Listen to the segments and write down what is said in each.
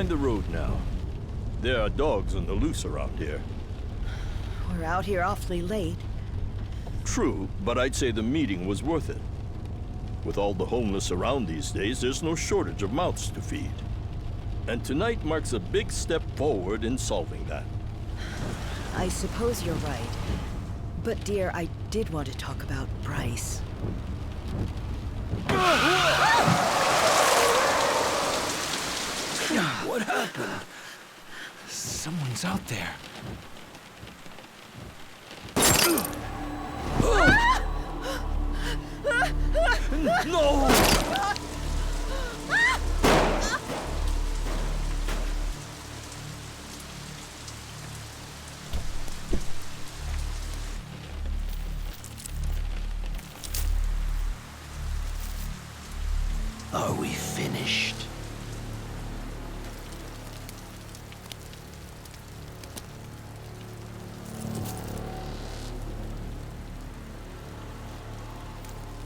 mind the road now. There are dogs on the loose around here. We're out here awfully late. True, but I'd say the meeting was worth it. With all the homeless around these days, there's no shortage of mouths to feed. And tonight marks a big step forward in solving that. I suppose you're right. But dear, I did want to talk about Bryce. What happened? Someone's out there. No! Are we finished?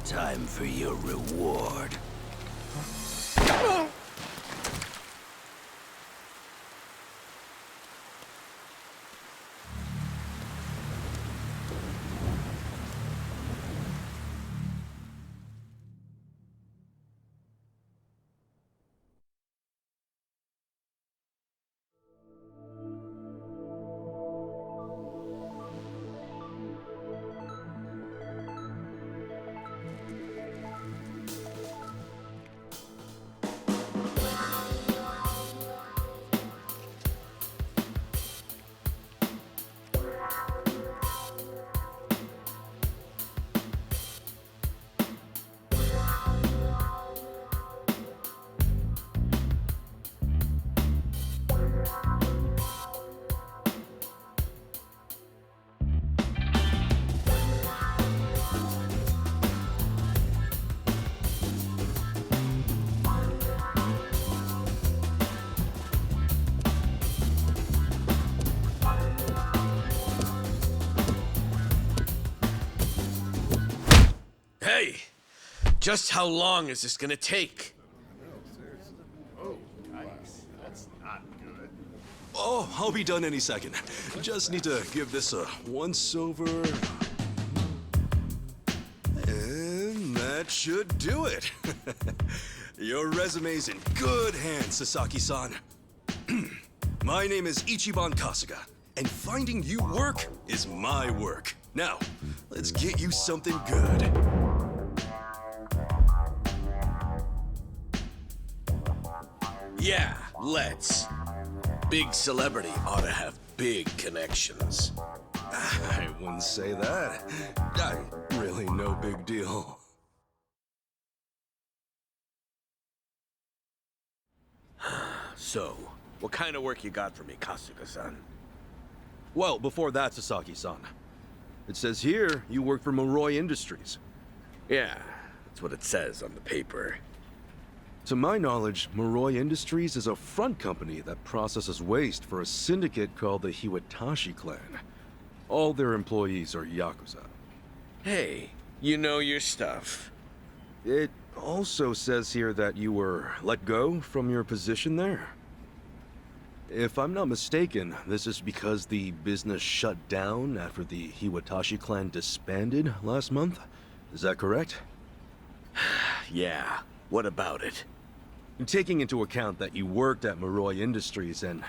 Time for your reward. Hey! Just how long is this gonna take? Oh, I'll be done any second. Just need to give this a once-over. And that should do it. Your resume's in good hands, Sasaki-san. My name is Ichiban Kasuga, and finding you work is my work. Now, let's get you something good. Yeah, let's. Big celebrity ought to have big connections. I wouldn't say that. I'm really no big deal. So, what kind of work you got for me, Kasuga-san? Well, before that, Sasaki-san. It says here you work for Moroi Industries. Yeah, that's what it says on the paper. To my knowledge, Moroi Industries is a front company that processes waste for a syndicate called the Hiwatashi clan. All their employees are Yakuza. Hey, you know your stuff. It also says here that you were let go from your position there. If I'm not mistaken, this is because the business shut down after the Hiwatashi clan disbanded last month? Is that correct? Yeah, what about it? Taking into account that you worked at Moroi Industries and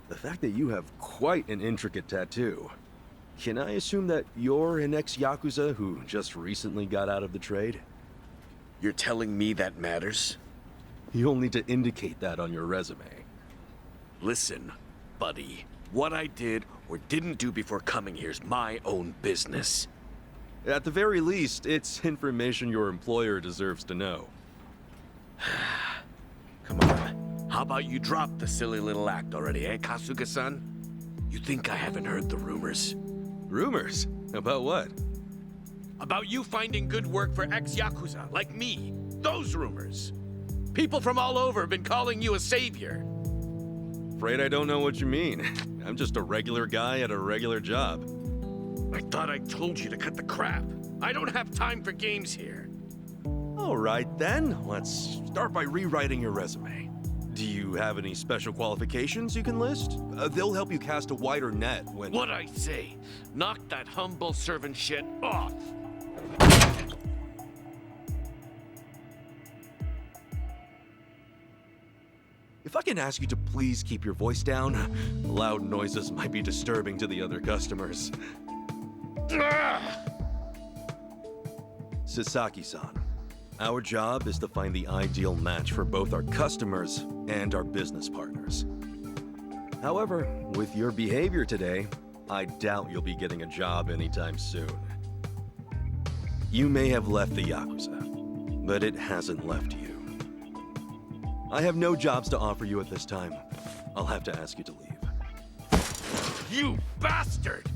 the fact that you have quite an intricate tattoo, can I assume that you're an ex-Yakuza who just recently got out of the trade? You're telling me that matters? You'll need to indicate that on your resume. Listen, buddy. What I did or didn't do before coming here's my own business. At the very least, it's information your employer deserves to know. Come on. How about you drop the silly little act already, eh, Kasuga-san? You think I haven't heard the rumors? Rumors? About what? About you finding good work for ex-Yakuza, like me. Those rumors. People from all over have been calling you a savior. Afraid I don't know what you mean. I'm just a regular guy at a regular job. I thought I told you to cut the crap. I don't have time for games here. All right then, let's start by rewriting your resume. Do you have any special qualifications you can list? They'll help you cast a wider net when... What I say? Knock that humble servant shit off! If I can ask you to please keep your voice down, loud noises might be disturbing to the other customers. Sasaki-san, our job is to find the ideal match for both our customers and our business partners. However, with your behavior today, I doubt you'll be getting a job anytime soon. You may have left the Yakuza, but it hasn't left you. I have no jobs to offer you at this time. I'll have to ask you to leave. You bastard!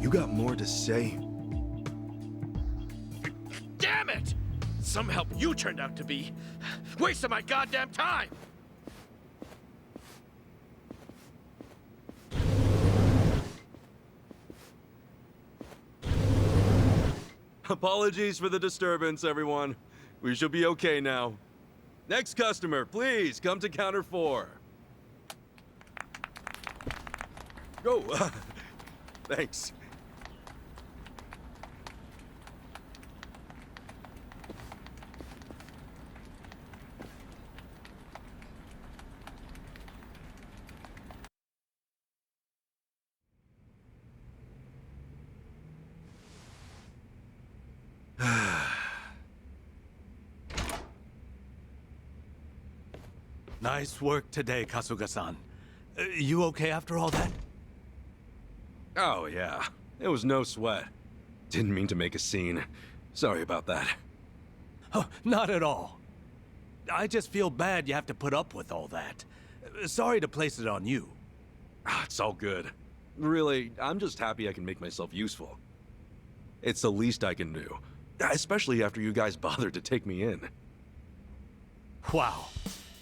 You got more to say? Damn it! Some help you turned out to be. Wasting my goddamn time! Apologies for the disturbance, everyone. We should be okay now. Next customer, please come to counter 4. Go. Thanks. Nice work today, Kasuga-san. You okay after all that? Oh, yeah. It was no sweat. Didn't mean to make a scene. Sorry about that. Oh, not at all. I just feel bad you have to put up with all that. Sorry to place it on you. It's all good. Really, I'm just happy I can make myself useful. It's the least I can do. Especially after you guys bothered to take me in. Wow.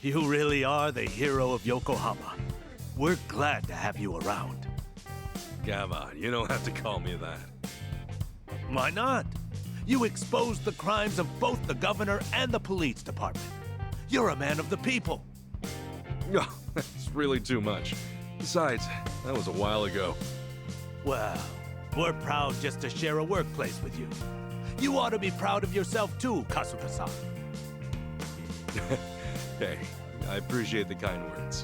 You really are the hero of Yokohama. We're glad to have you around. Come on, you don't have to call me that. Why not? You exposed the crimes of both the governor and the police department. You're a man of the people. No, that's really too much. Besides, that was a while ago. Well, we're proud just to share a workplace with you. You ought to be proud of yourself too, Kasuga-san. Hey, I appreciate the kind words.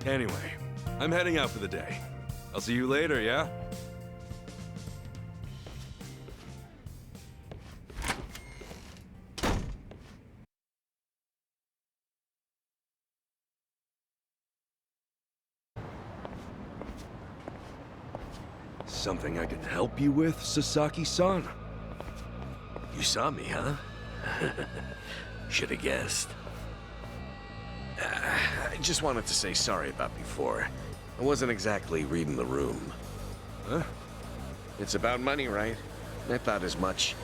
Anyway, I'm heading out for the day. I'll see you later, yeah? Something I can help you with, Sasaki-san? You saw me, huh? Should have guessed. I just wanted to say sorry about before. I wasn't exactly reading the room. Huh? It's about money, right? I thought as much.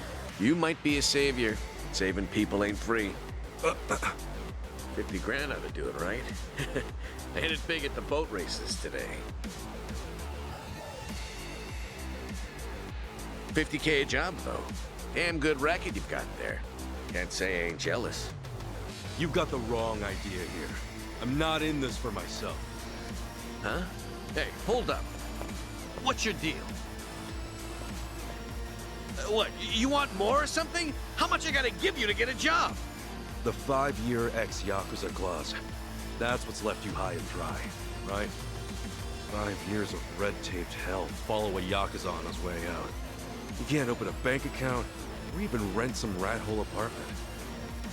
You might be a savior. Saving people ain't free. 50 grand ought to do it, right? I hit it big at the boat races today. 50K a job, though. Damn good racket you've got there. Can't say I ain't jealous. You've got the wrong idea here. I'm not in this for myself. Huh? Hey, hold up. What's your deal? What, you want more or something? How much I gotta give you to get a job? The 5-year ex-Yakuza clause. That's what's left you high and dry, right? 5 years of red-taped hell follow a Yakuza on his way out. You can't open a bank account, or even rent some rat hole apartment.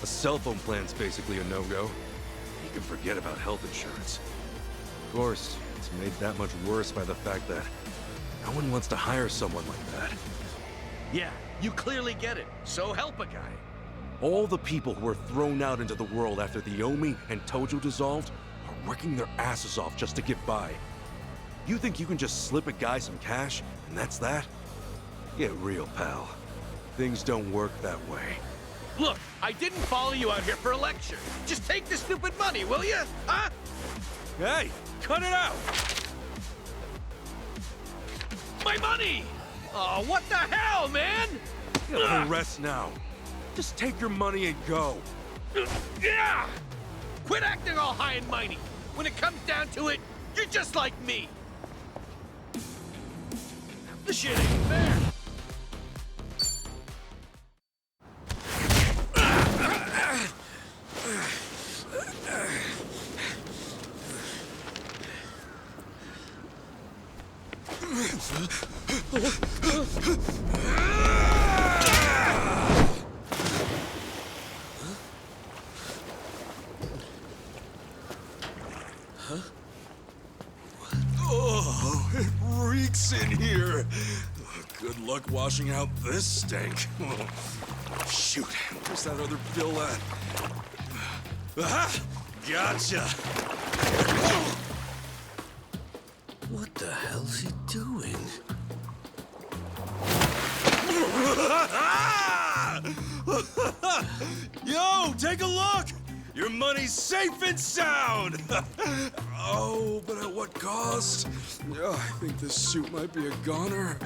A cell phone plan's basically a no-go. You can forget about health insurance. Of course, it's made that much worse by the fact that no one wants to hire someone like that. Yeah, you clearly get it. So help a guy. All the people who were thrown out into the world after the Omi and Tojo dissolved are working their asses off just to get by. You think you can just slip a guy some cash, and that's that? Get real, pal. Things don't work that way. Look, I didn't follow you out here for a lecture. Just take the stupid money, will you? Huh? Hey, cut it out! My money! Oh, what the hell, man? Rest now. Just take your money and go. Yeah! Quit acting all high and mighty. When it comes down to it, you're just like me. The shit ain't fair. Oh, it reeks in here. Good luck washing out this stank. Shoot, where's that other bill at? Aha! Gotcha! What the hell's he doing? Yo, take a look! Your money's safe and sound! Oh, but at what cost? I think this suit might be a goner.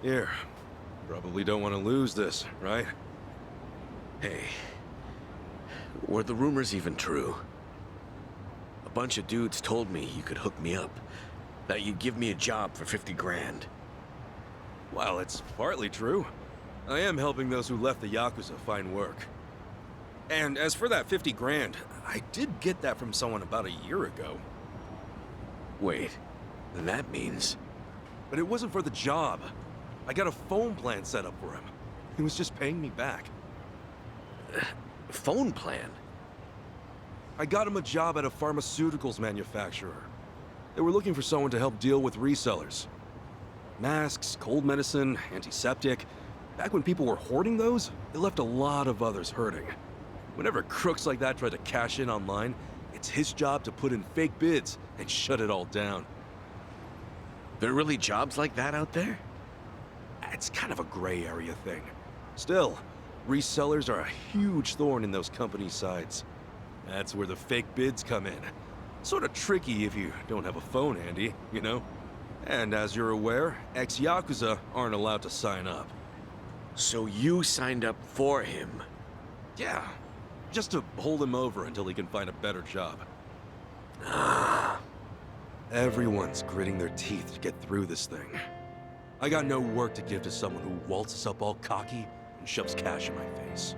Here. Probably don't want to lose this, right? Hey, were the rumors even true? A bunch of dudes told me you could hook me up, that you'd give me a job for 50 grand. Well, it's partly true. I am helping those who left the Yakuza find work. And as for that 50 grand, I did get that from someone about a year ago. Wait, then that means... But it wasn't for the job. I got a phone plan set up for him. He was just paying me back. phone plan? I got him a job at a pharmaceuticals manufacturer. They were looking for someone to help deal with resellers. Masks, cold medicine, antiseptic. Back when people were hoarding those, it left a lot of others hurting. Whenever crooks like that try to cash in online, it's his job to put in fake bids and shut it all down. There are really jobs like that out there? It's kind of a gray area thing. Still, resellers are a huge thorn in those companies' sides. That's where the fake bids come in. Sort of tricky if you don't have a phone handy, you know? And as you're aware, ex-Yakuza aren't allowed to sign up. So you signed up for him? Yeah, just to hold him over until he can find a better job. Everyone's gritting their teeth to get through this thing. I got no work to give to someone who waltzes up all cocky and shoves cash in my face.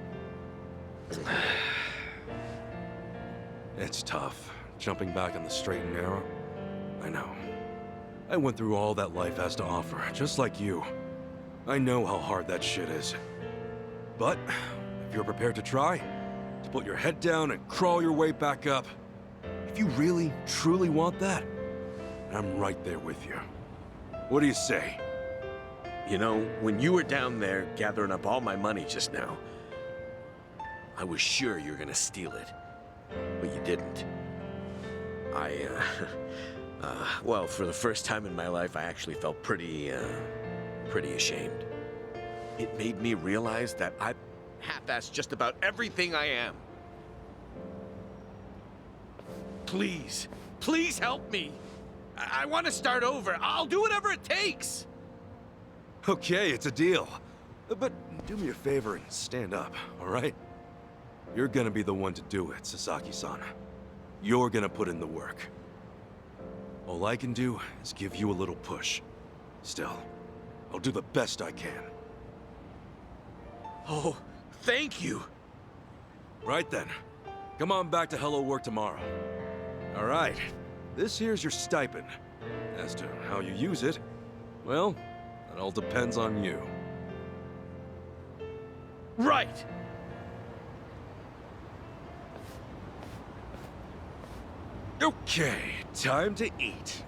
It's tough, jumping back on the straight and narrow. I know. I went through all that life has to offer, just like you. I know how hard that shit is. But, if you're prepared to try, to put your head down and crawl your way back up, if you really, truly want that, I'm right there with you. What do you say? You know, when you were down there gathering up all my money just now, I was sure you were gonna steal it. But you didn't. Well, for the first time in my life, I actually felt pretty ashamed. It made me realize that I half-assed just about everything I am. Please, please help me. I want to start over. I'll do whatever it takes. Okay, it's a deal. But do me a favor and stand up, all right? You're gonna be the one to do it, Sasaki-san. You're gonna put in the work. All I can do is give you a little push. Still, I'll do the best I can. Oh, thank you. Right then. Come on back to Hello Work tomorrow. All right. This here's your stipend. As to how you use it, well, that all depends on you. Right. Okay, time to eat.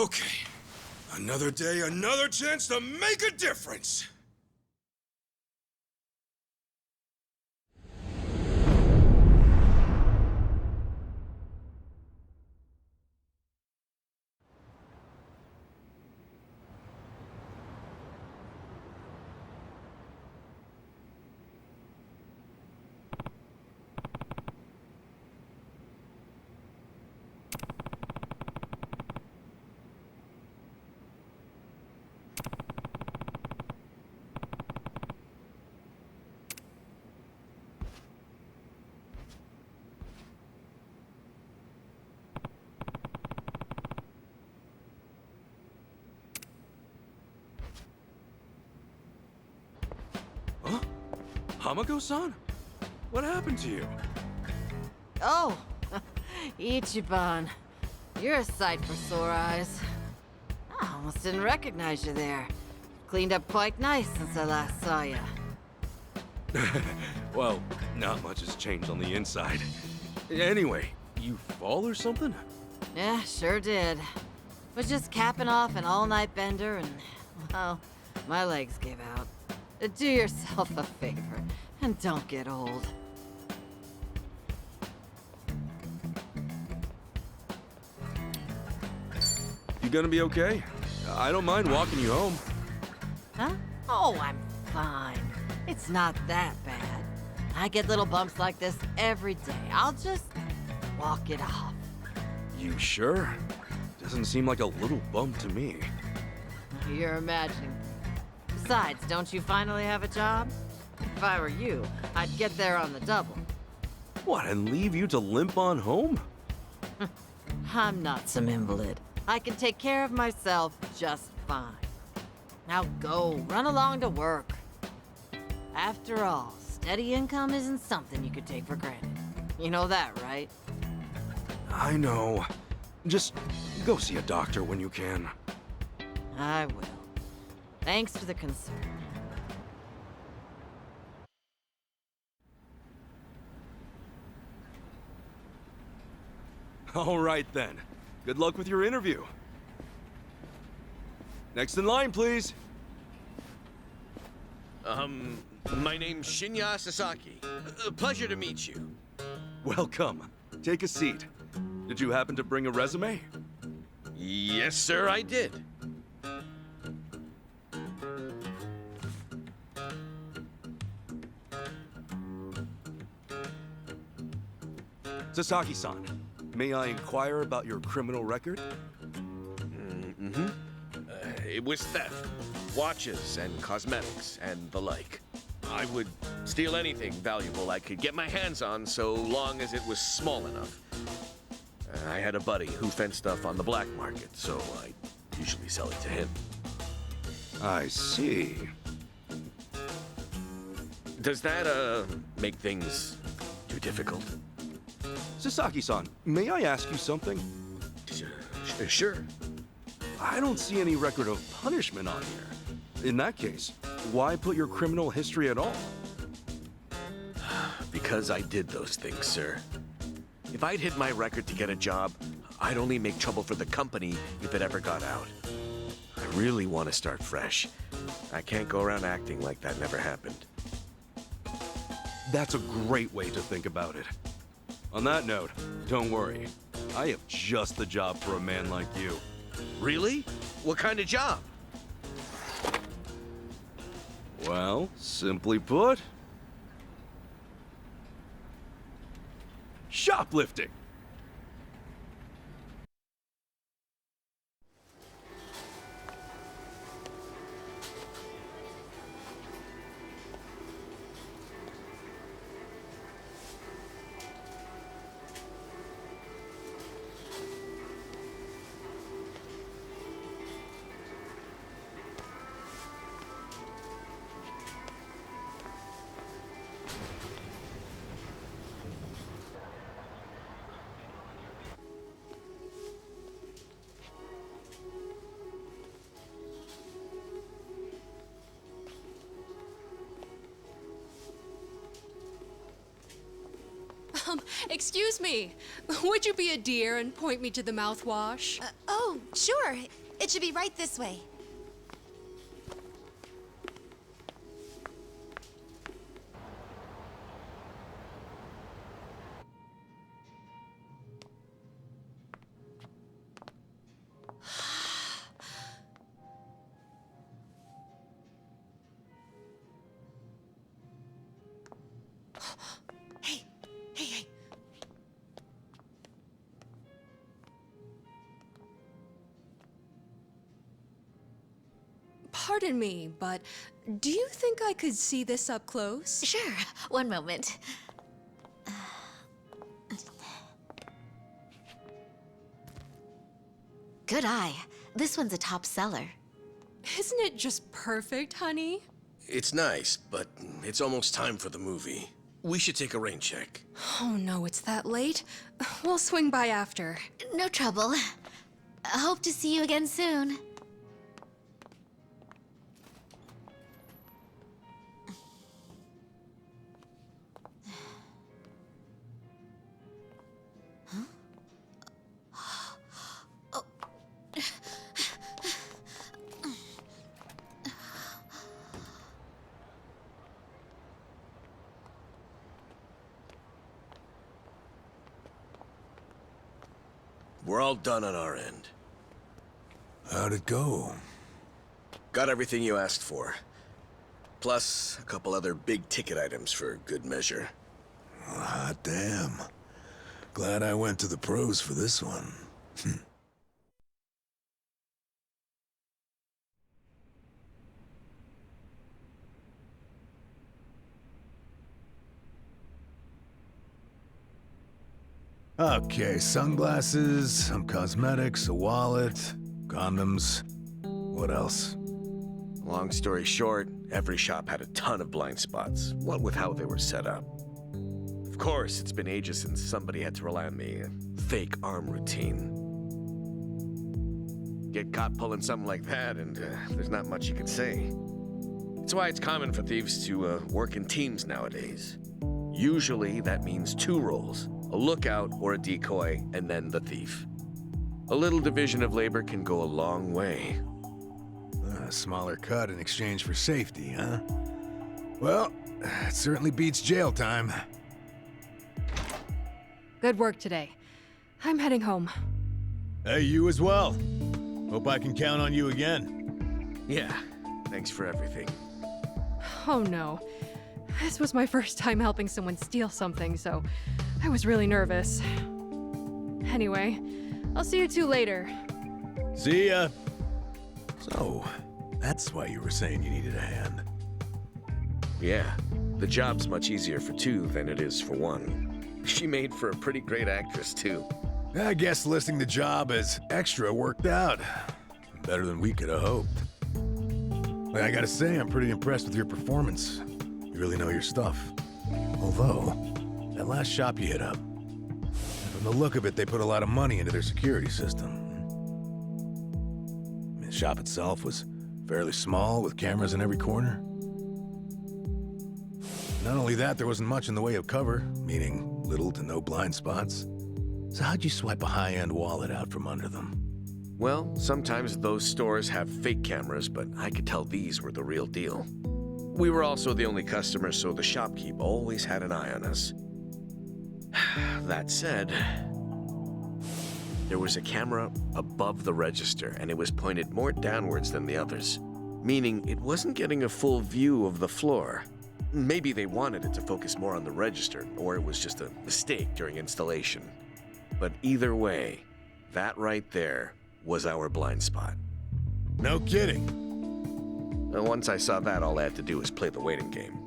Okay. Another day, another chance to make a difference! Huh? Hamako-san? What happened to you? Oh, Ichiban. You're a sight for sore eyes. I almost didn't recognize you there. Cleaned up quite nice since I last saw you. Well, not much has changed on the inside. Anyway, you fall or something? Yeah, sure did. Was just capping off an all-night bender and, well, my legs gave out. Do yourself a favor and don't get old. You gonna be okay? I don't mind walking you home. Huh? Oh, I'm fine. It's not that bad. I get little bumps like this every day. I'll just walk it off. You sure? Doesn't seem like a little bump to me. You're imagining. Besides, don't you finally have a job? If I were you, I'd get there on the double. What, and leave you to limp on home? I'm not some invalid. I can take care of myself just fine. Now go, run along to work. After all, steady income isn't something you could take for granted. You know that, right? I know. Just go see a doctor when you can. I will. Thanks for the concern. All right then. Good luck with your interview. Next in line, please. My name's Shinya Sasaki. Pleasure to meet you. Welcome. Take a seat. Did you happen to bring a resume? Yes, sir, I did. Sasaki-san, may I inquire about your criminal record? It was theft, watches and cosmetics and the like. I would steal anything valuable I could get my hands on so long as it was small enough. I had a buddy who fenced stuff on the black market, so I usually sell it to him. I see. Does that, make things too difficult? Sasaki-san, may I ask you something? Sure. I don't see any record of punishment on here. In that case, why put your criminal history at all? Because I did those things, sir. If I'd hid my record to get a job, I'd only make trouble for the company if it ever got out. I really want to start fresh. I can't go around acting like that never happened. That's a great way to think about it. On that note, don't worry. I have just the job for a man like you. Really? What kind of job? Well, simply put, shoplifting. Excuse me. Would you be a dear and point me to the mouthwash? Oh, sure. It should be right this way. Hey, hey, hey. Pardon me, but do you think I could see this up close? Sure. One moment. Good eye. This one's a top seller. Isn't it just perfect, honey? It's nice, but it's almost time for the movie. We should take a rain check. Oh no, it's that late. We'll swing by after. No trouble. I hope to see you again soon. We're all done on our end. How'd it go? Got everything you asked for. Plus, a couple other big-ticket items for good measure. Hot damn. Glad I went to the pros for this one. Okay, sunglasses, some cosmetics, a wallet, condoms. What else? Long story short, every shop had a ton of blind spots, what with how they were set up. Of course, it's been ages since somebody had to rely on the fake arm routine. Get caught pulling something like that, and there's not much you can say. It's why it's common for thieves to work in teams nowadays. Usually, that means two roles. A lookout or a decoy, and then the thief. A little division of labor can go a long way. A smaller cut in exchange for safety, huh? Well, it certainly beats jail time. Good work today. I'm heading home. Hey, you as well. Hope I can count on you again. Yeah, thanks for everything. Oh no. This was my first time helping someone steal something, so I was really nervous. Anyway, I'll see you two later. See ya. So, that's why you were saying you needed a hand. Yeah, the job's much easier for two than it is for one. She made for a pretty great actress, too. I guess listing the job as extra worked out. Better than we could have hoped. I gotta say, I'm pretty impressed with your performance. You really know your stuff. Although, that last shop you hit up, from the look of it, they put a lot of money into their security system. The shop itself was fairly small, with cameras in every corner. Not only that, there wasn't much in the way of cover, meaning little to no blind spots. So how'd you swipe a high-end wallet out from under them? Well, sometimes those stores have fake cameras, but I could tell these were the real deal. We were also the only customers, so the shopkeep always had an eye on us. That said, there was a camera above the register, and it was pointed more downwards than the others, meaning it wasn't getting a full view of the floor. Maybe they wanted it to focus more on the register, or it was just a mistake during installation. But either way, that right there was our blind spot. No kidding. Once I saw that, all I had to do was play the waiting game.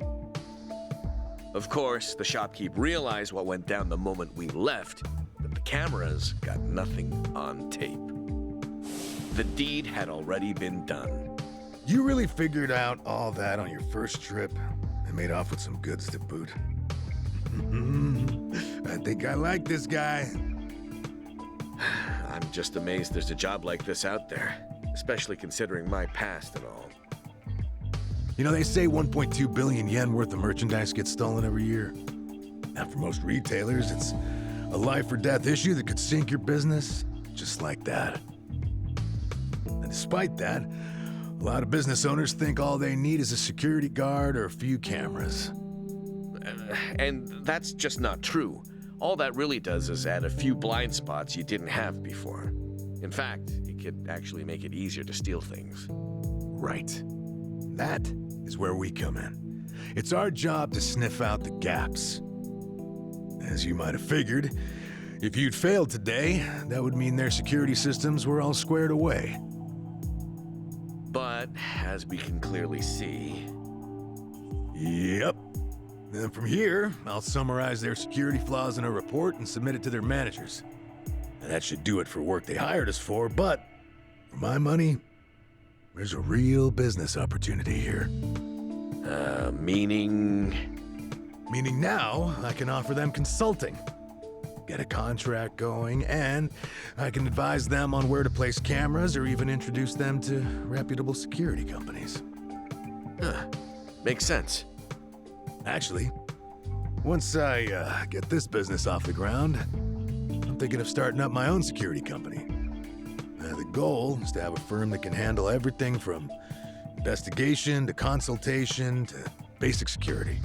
Of course, the shopkeep realized what went down the moment we left, but the cameras got nothing on tape. The deed had already been done. You really figured out all that on your first trip and made off with some goods to boot. I think I like this guy. I'm just amazed there's a job like this out there, especially considering my past and all. You know, they say 1.2 billion yen worth of merchandise gets stolen every year. Now, for most retailers, it's a life or death issue that could sink your business just like that. And despite that, a lot of business owners think all they need is a security guard or a few cameras. And that's just not true. All that really does is add a few blind spots you didn't have before. In fact, it could actually make it easier to steal things. Right. That is where we come in. It's our job to sniff out the gaps. As you might have figured, if you'd failed today, that would mean their security systems were all squared away. But, as we can clearly see... Yep. Then from here, I'll summarize their security flaws in a report and submit it to their managers. And that should do it for work they hired us for, but for my money, there's a real business opportunity here. Meaning? Meaning now, I can offer them consulting. Get a contract going, and I can advise them on where to place cameras or even introduce them to reputable security companies. Makes sense. Actually, once I get this business off the ground, I'm thinking of starting up my own security company. The goal is to have a firm that can handle everything from investigation to consultation to basic security.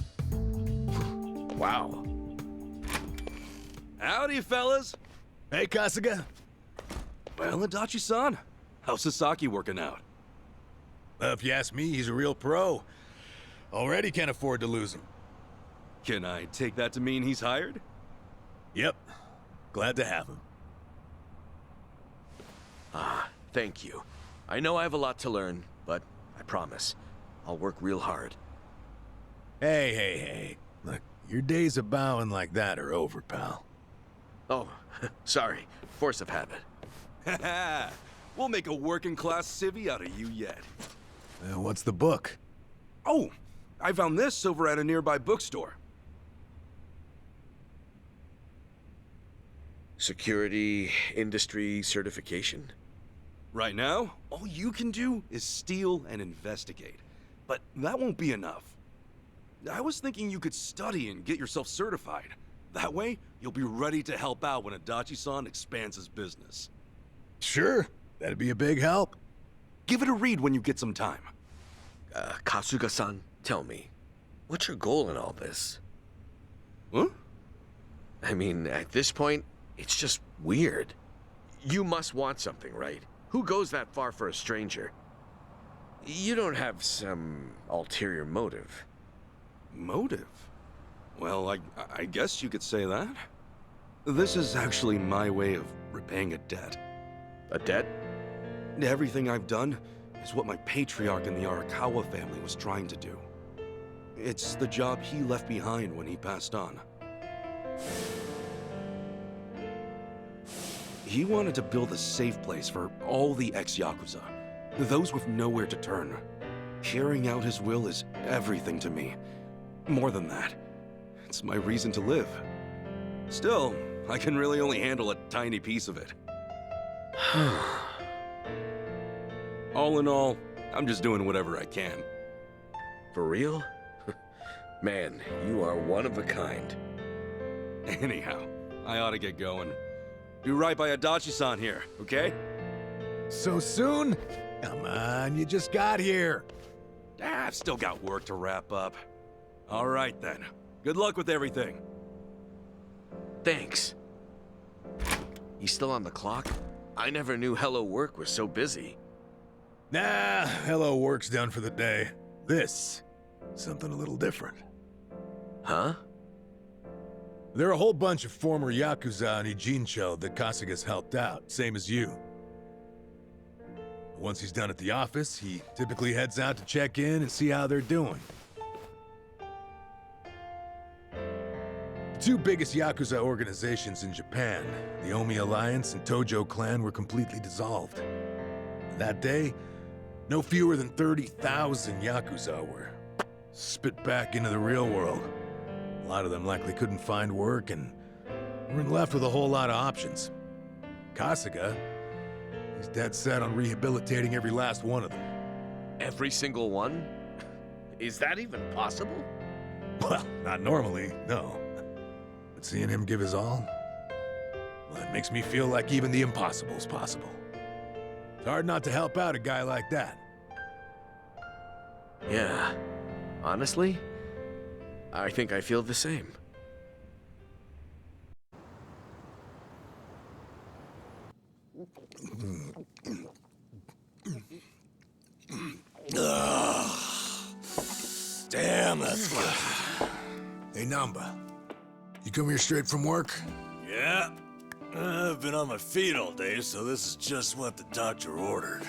Wow. Howdy, fellas. Hey, Kasuga. Well, Adachi-san, how's Sasaki working out? If you ask me, he's a real pro. Already can't afford to lose him. Can I take that to mean he's hired? Yep. Glad to have him. Thank you. I know I have a lot to learn, but I promise, I'll work real hard. Hey. Look, your days of bowing like that are over, pal. Oh, sorry. Force of habit. Haha, we'll make a working-class civvy out of you yet. What's the book? Oh, I found this over at a nearby bookstore. Security industry certification? Right now, all you can do is steal and investigate. But that won't be enough. I was thinking you could study and get yourself certified. That way, you'll be ready to help out when Adachi-san expands his business. Sure, that'd be a big help. Give it a read when you get some time. Kasuga-san, tell me, what's your goal in all this? Huh? I mean, at this point, it's just weird. You must want something, right? Who goes that far for a stranger? You don't have some ulterior motive. Motive? Well, I guess you could say that. This is actually my way of repaying a debt. A debt? Everything I've done is what my patriarch in the Arakawa family was trying to do. It's the job he left behind when he passed on. He wanted to build a safe place for all the ex-Yakuza, those with nowhere to turn. Carrying out his will is everything to me. More than that, it's my reason to live. Still, I can really only handle a tiny piece of it. All in all, I'm just doing whatever I can. For real? Man, you are one of a kind. Anyhow, I ought to get going. Do right by Adachi-san here, okay? So soon? Come on, you just got here. I've still got work to wrap up. All right then. Good luck with everything. Thanks. You still on the clock? I never knew Hello Work was so busy. Nah, hello work's done for the day. This, something a little different. Huh? There are a whole bunch of former Yakuza and Ijincho that Kasuga's helped out, same as you. Once he's done at the office, he typically heads out to check in and see how they're doing. The two biggest Yakuza organizations in Japan, the Omi Alliance and Tojo Clan, were completely dissolved. That day, no fewer than 30,000 Yakuza were spit back into the real world. A lot of them likely couldn't find work and weren't left with a whole lot of options. Kasuga, he's dead set on rehabilitating every last one of them. Every single one? Is that even possible? Well, not normally, no. but seeing him give his all, well, it makes me feel like even the impossible's possible. It's hard not to help out a guy like that. Yeah. Honestly, I think I feel the same. Damn, that's good. Hey, Namba. You come here straight from work? Yeah. I've been on my feet all day, so this is just what the doctor ordered.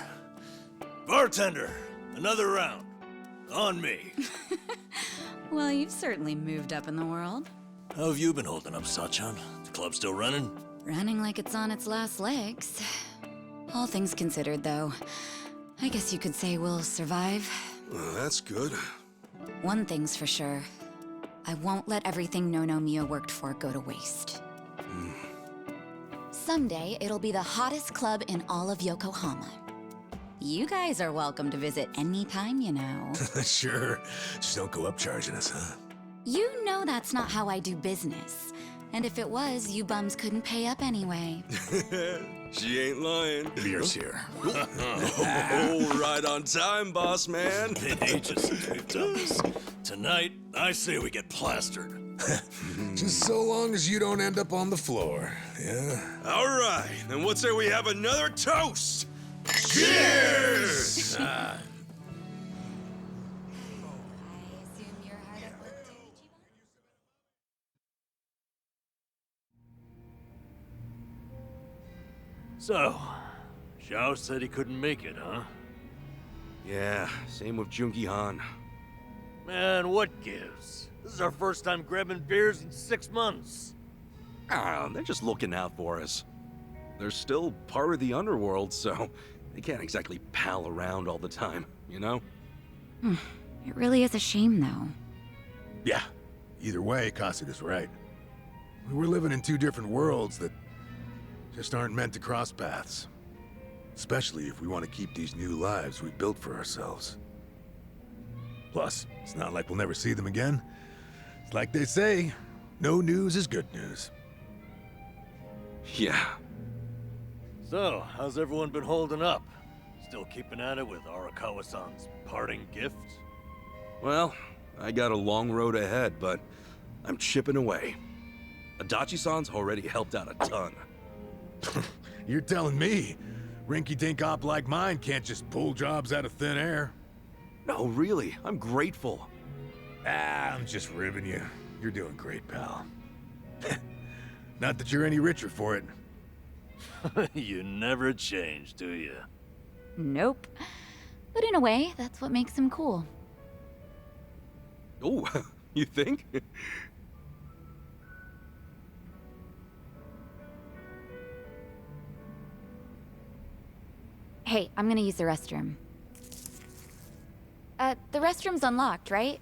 Bartender, another round. On me. Well, you've certainly moved up in the world. How have you been holding up, Sachan? The club still running? Running like it's on its last legs. All things considered, though, I guess you could say we'll survive. Well, that's good. One thing's for sure. I won't let everything No Mia worked for go to waste. Someday, it'll be the hottest club in all of Yokohama. You guys are welcome to visit anytime, you know. Sure. Just don't go up charging us, huh? You know that's not how I do business. And if it was, you bums couldn't pay up anyway. She ain't lying. Beer's here. Oh, right on time, boss man. Been ages since we've done this. Tonight, I say we get plastered. Just so long as you don't end up on the floor, yeah? All right, then what say we have another toast? Cheers! I assume you're hard at work too, Ichiban? So, Zhao said he couldn't make it, huh? Yeah, same with Junki Han. Man, what gives? This is our first time grabbing beers in 6 months. Ah, they're just looking out for us. They're still part of the underworld, so they can't exactly pal around all the time, you know? It really is a shame, though. Yeah. Either way, Kasuga's right. We're living in two different worlds that just aren't meant to cross paths. Especially if we want to keep these new lives we've built for ourselves. Plus, it's not like we'll never see them again. It's like they say, no news is good news. Yeah. So, how's everyone been holding up? Still keeping at it with Arakawa-san's parting gift? Well, I got a long road ahead, but I'm chipping away. Adachi-san's already helped out a ton. You're telling me, rinky-dink op like mine can't just pull jobs out of thin air? No, really, I'm grateful. Ah, I'm just ribbing you. You're doing great, pal. Not that you're any richer for it. You never change, do you? Nope. But in a way, that's what makes him cool. Oh, you think? Hey, I'm gonna use the restroom. The restroom's unlocked, right?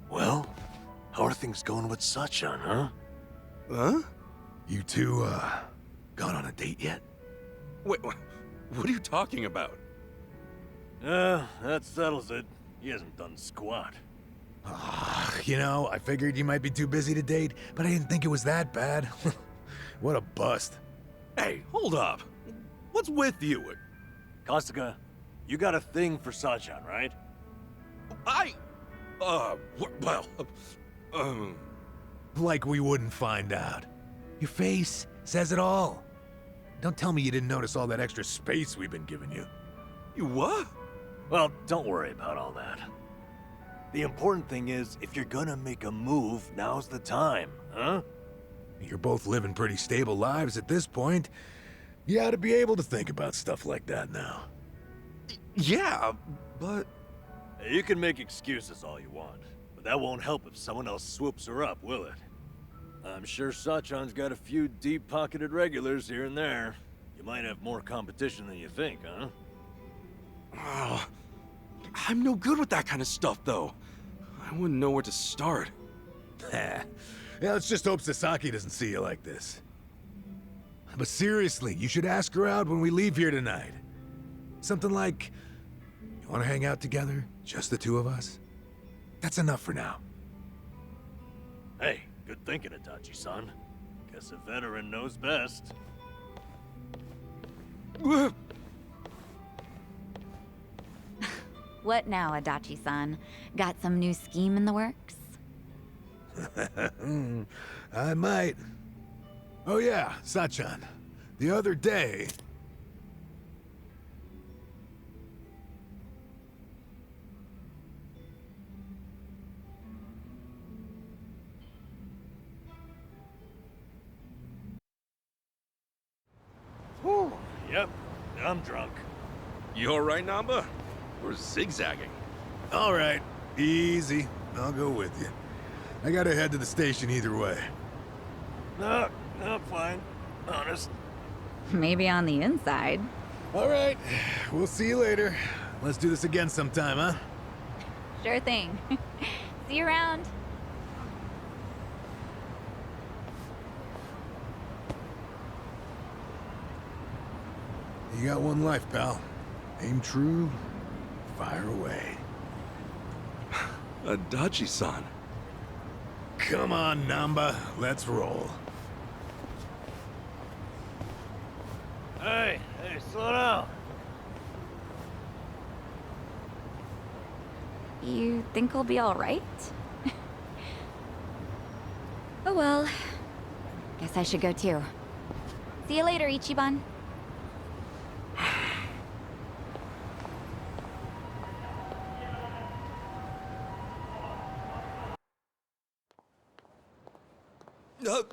Well, how are things going with Sachan, huh? Huh? You two, gone on a date yet? Wait, what are you talking about? That settles it. He hasn't done squat. You know, I figured you might be too busy to date, but I didn't think it was that bad. What a bust. Hey, hold up. What's with you? Kasuga, you got a thing for Sachan, right? Well, Like we wouldn't find out. Your face says it all. Don't tell me you didn't notice all that extra space we've been giving you. you what? Well, don't worry about all that. The important thing is, if you're gonna make a move, now's the time, huh? You're both living pretty stable lives at this point. You ought to be able to think about stuff like that now. Yeah, but... You can make excuses all you want, but that won't help if someone else swoops her up, will it? I'm sure Sachan's got a few deep-pocketed regulars here and there. You might have more competition than you think, huh? Oh, I'm no good with that kind of stuff, though. I wouldn't know where to start. Yeah, let's just hope Sasaki doesn't see you like this. But seriously, you should ask her out when we leave here tonight. Something like, You want to hang out together? Just the two of us? That's enough for now. Hey, good thinking, Itachi-san. Guess a veteran knows best. What now, Adachi-san? Got some new scheme in the works? I might. Oh yeah, Sachan. The other day... Whew. Yep, I'm drunk. You all right, Namba? We're zigzagging. All right, easy. I'll go with you. I gotta head to the station either way. No, I'm fine. Honest. Maybe on the inside. All right, we'll see you later. Let's do this again sometime, huh? Sure thing. See you around. You got one life, pal. Aim true, fire away. Adachi-san. Come on, Namba. Let's roll. Hey, slow down. You think we'll be all right? Oh well. Guess I should go too. See you later, Ichiban.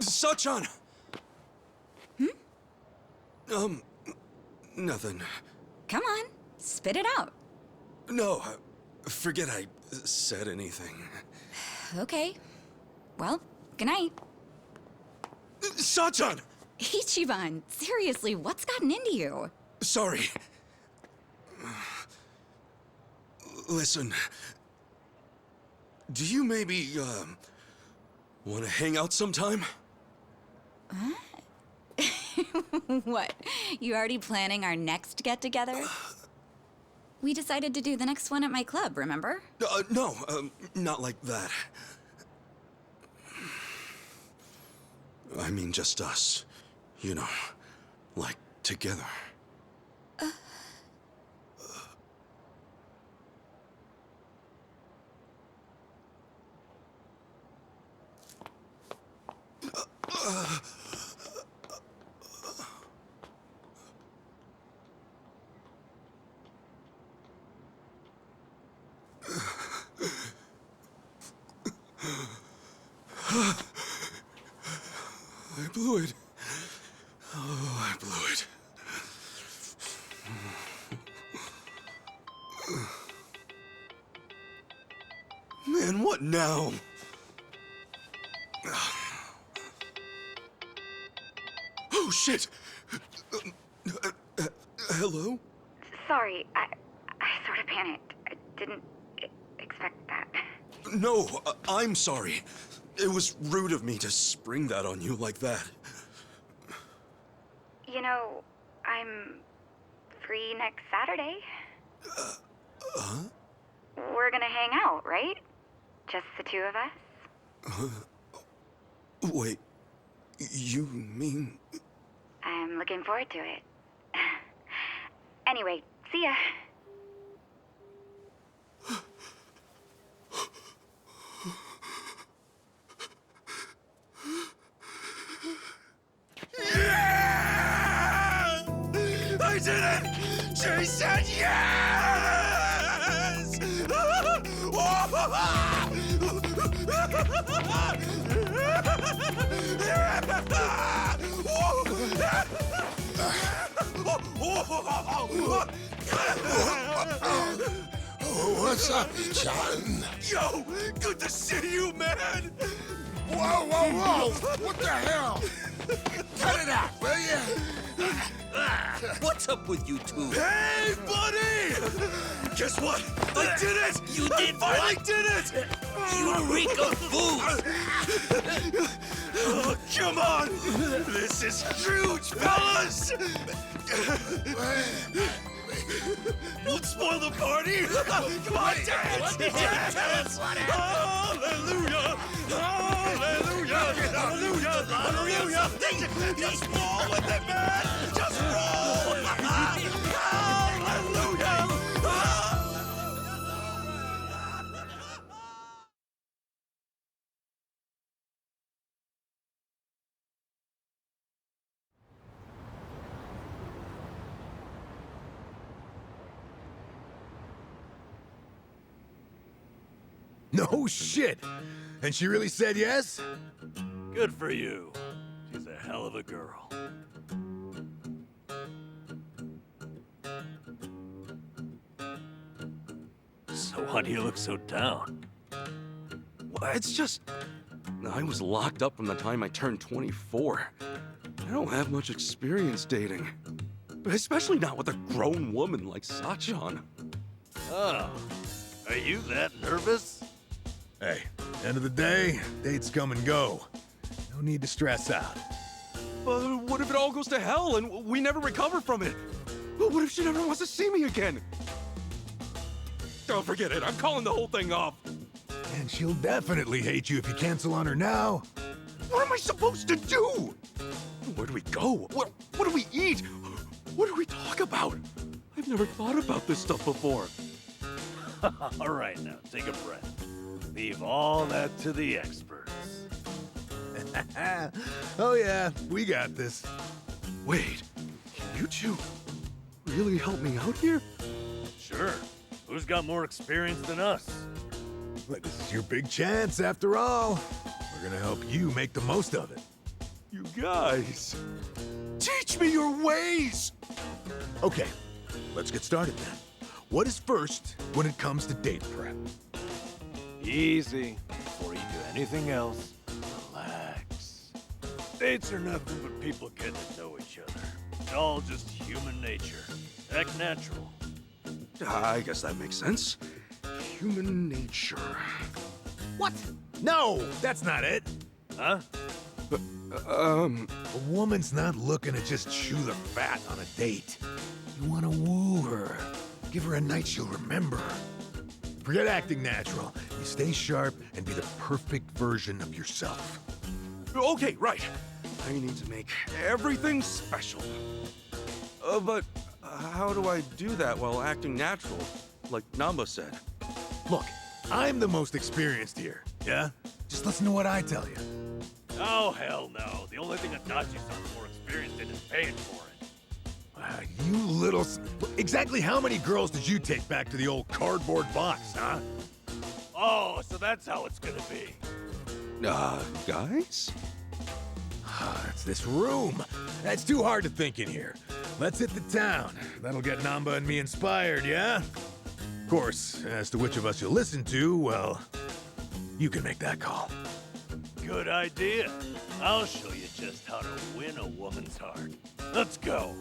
Sachan! Nothing. Come on, spit it out. No, forget I said anything. Okay. Well, good night. Sachan! Ichiban, seriously, what's gotten into you? Sorry. Listen. Do you maybe, want to hang out sometime? Huh? What? You already planning our next get-together? We decided to do the next one at my club, remember? No, not like that. I mean just us. You know, like together. I blew it. Oh, I blew it. Man, what now? Oh, shit! Hello? Sorry, I sort of panicked. I didn't expect that. No, I'm sorry. It was rude of me to spring that on you like that. You know, I'm free next Saturday. Huh? We're gonna hang out, right? Just the two of us? Wait, you mean... I'm looking forward to it. Anyway, see ya. Yeah! I did it! She said yes! What's up, Ichiban? Yo, good to see you, man! Whoa, whoa, whoa! What the hell? Cut it out, will you? What's up with you two? Hey, buddy! Guess what? I did it! You did I finally what? did it! You reek of booze! Oh, come on! This is huge, fellas! Don't spoil the party! Come on, dance! Dance! Hallelujah! Hallelujah! Hallelujah! Hallelujah! Just roll with it, man! Just roll! Hallelujah! No shit! And she really said yes? Good for you. She's a hell of a girl. So why do you look so down? Well, it's just... I was locked up from the time I turned 24. I don't have much experience dating. Especially not with a grown woman like Sachan. Oh, are you that nervous? Hey, end of the day, dates come and go. No need to stress out. But what if it all goes to hell and we never recover from it? What if she never wants to see me again? Don't forget it. I'm calling the whole thing off. And she'll definitely hate you if you cancel on her now. What am I supposed to do? Where do we go? What do we eat? What do we talk about? I've never thought about this stuff before. All right, now, take a breath. Leave all that to the experts. Oh yeah, we got this. Wait, can you two really help me out here? Sure. Who's got more experience than us? Look, this is your big chance after all. We're gonna help you make the most of it. You guys, teach me your ways! Okay, let's get started then. What is first when it comes to date prep? Easy. Before you do anything else, relax. Dates are nothing but people getting to know each other. It's all just human nature. Act natural. I guess that makes sense. Human nature. What? No, that's not it. Huh? A woman's not looking to just chew the fat on a date. You want to woo her. Give her a night she'll remember. Forget acting natural. You stay sharp and be the perfect version of yourself. Okay, right. I need to make everything special. But how do I do that while acting natural, like Namba said? Look, I'm the most experienced here, yeah? Just listen to what I tell you. Oh, hell no. The only thing Adachi-san's more experienced in is paying for it. You little... Exactly how many girls did you take back to the old cardboard box, huh? Oh, so that's how it's gonna be. Guys? It's this room. That's too hard to think in here. Let's hit the town. That'll get Namba and me inspired, yeah? Of course, as to which of us you'll listen to, well, you can make that call. Good idea. I'll show you just how to win a woman's heart. Let's go.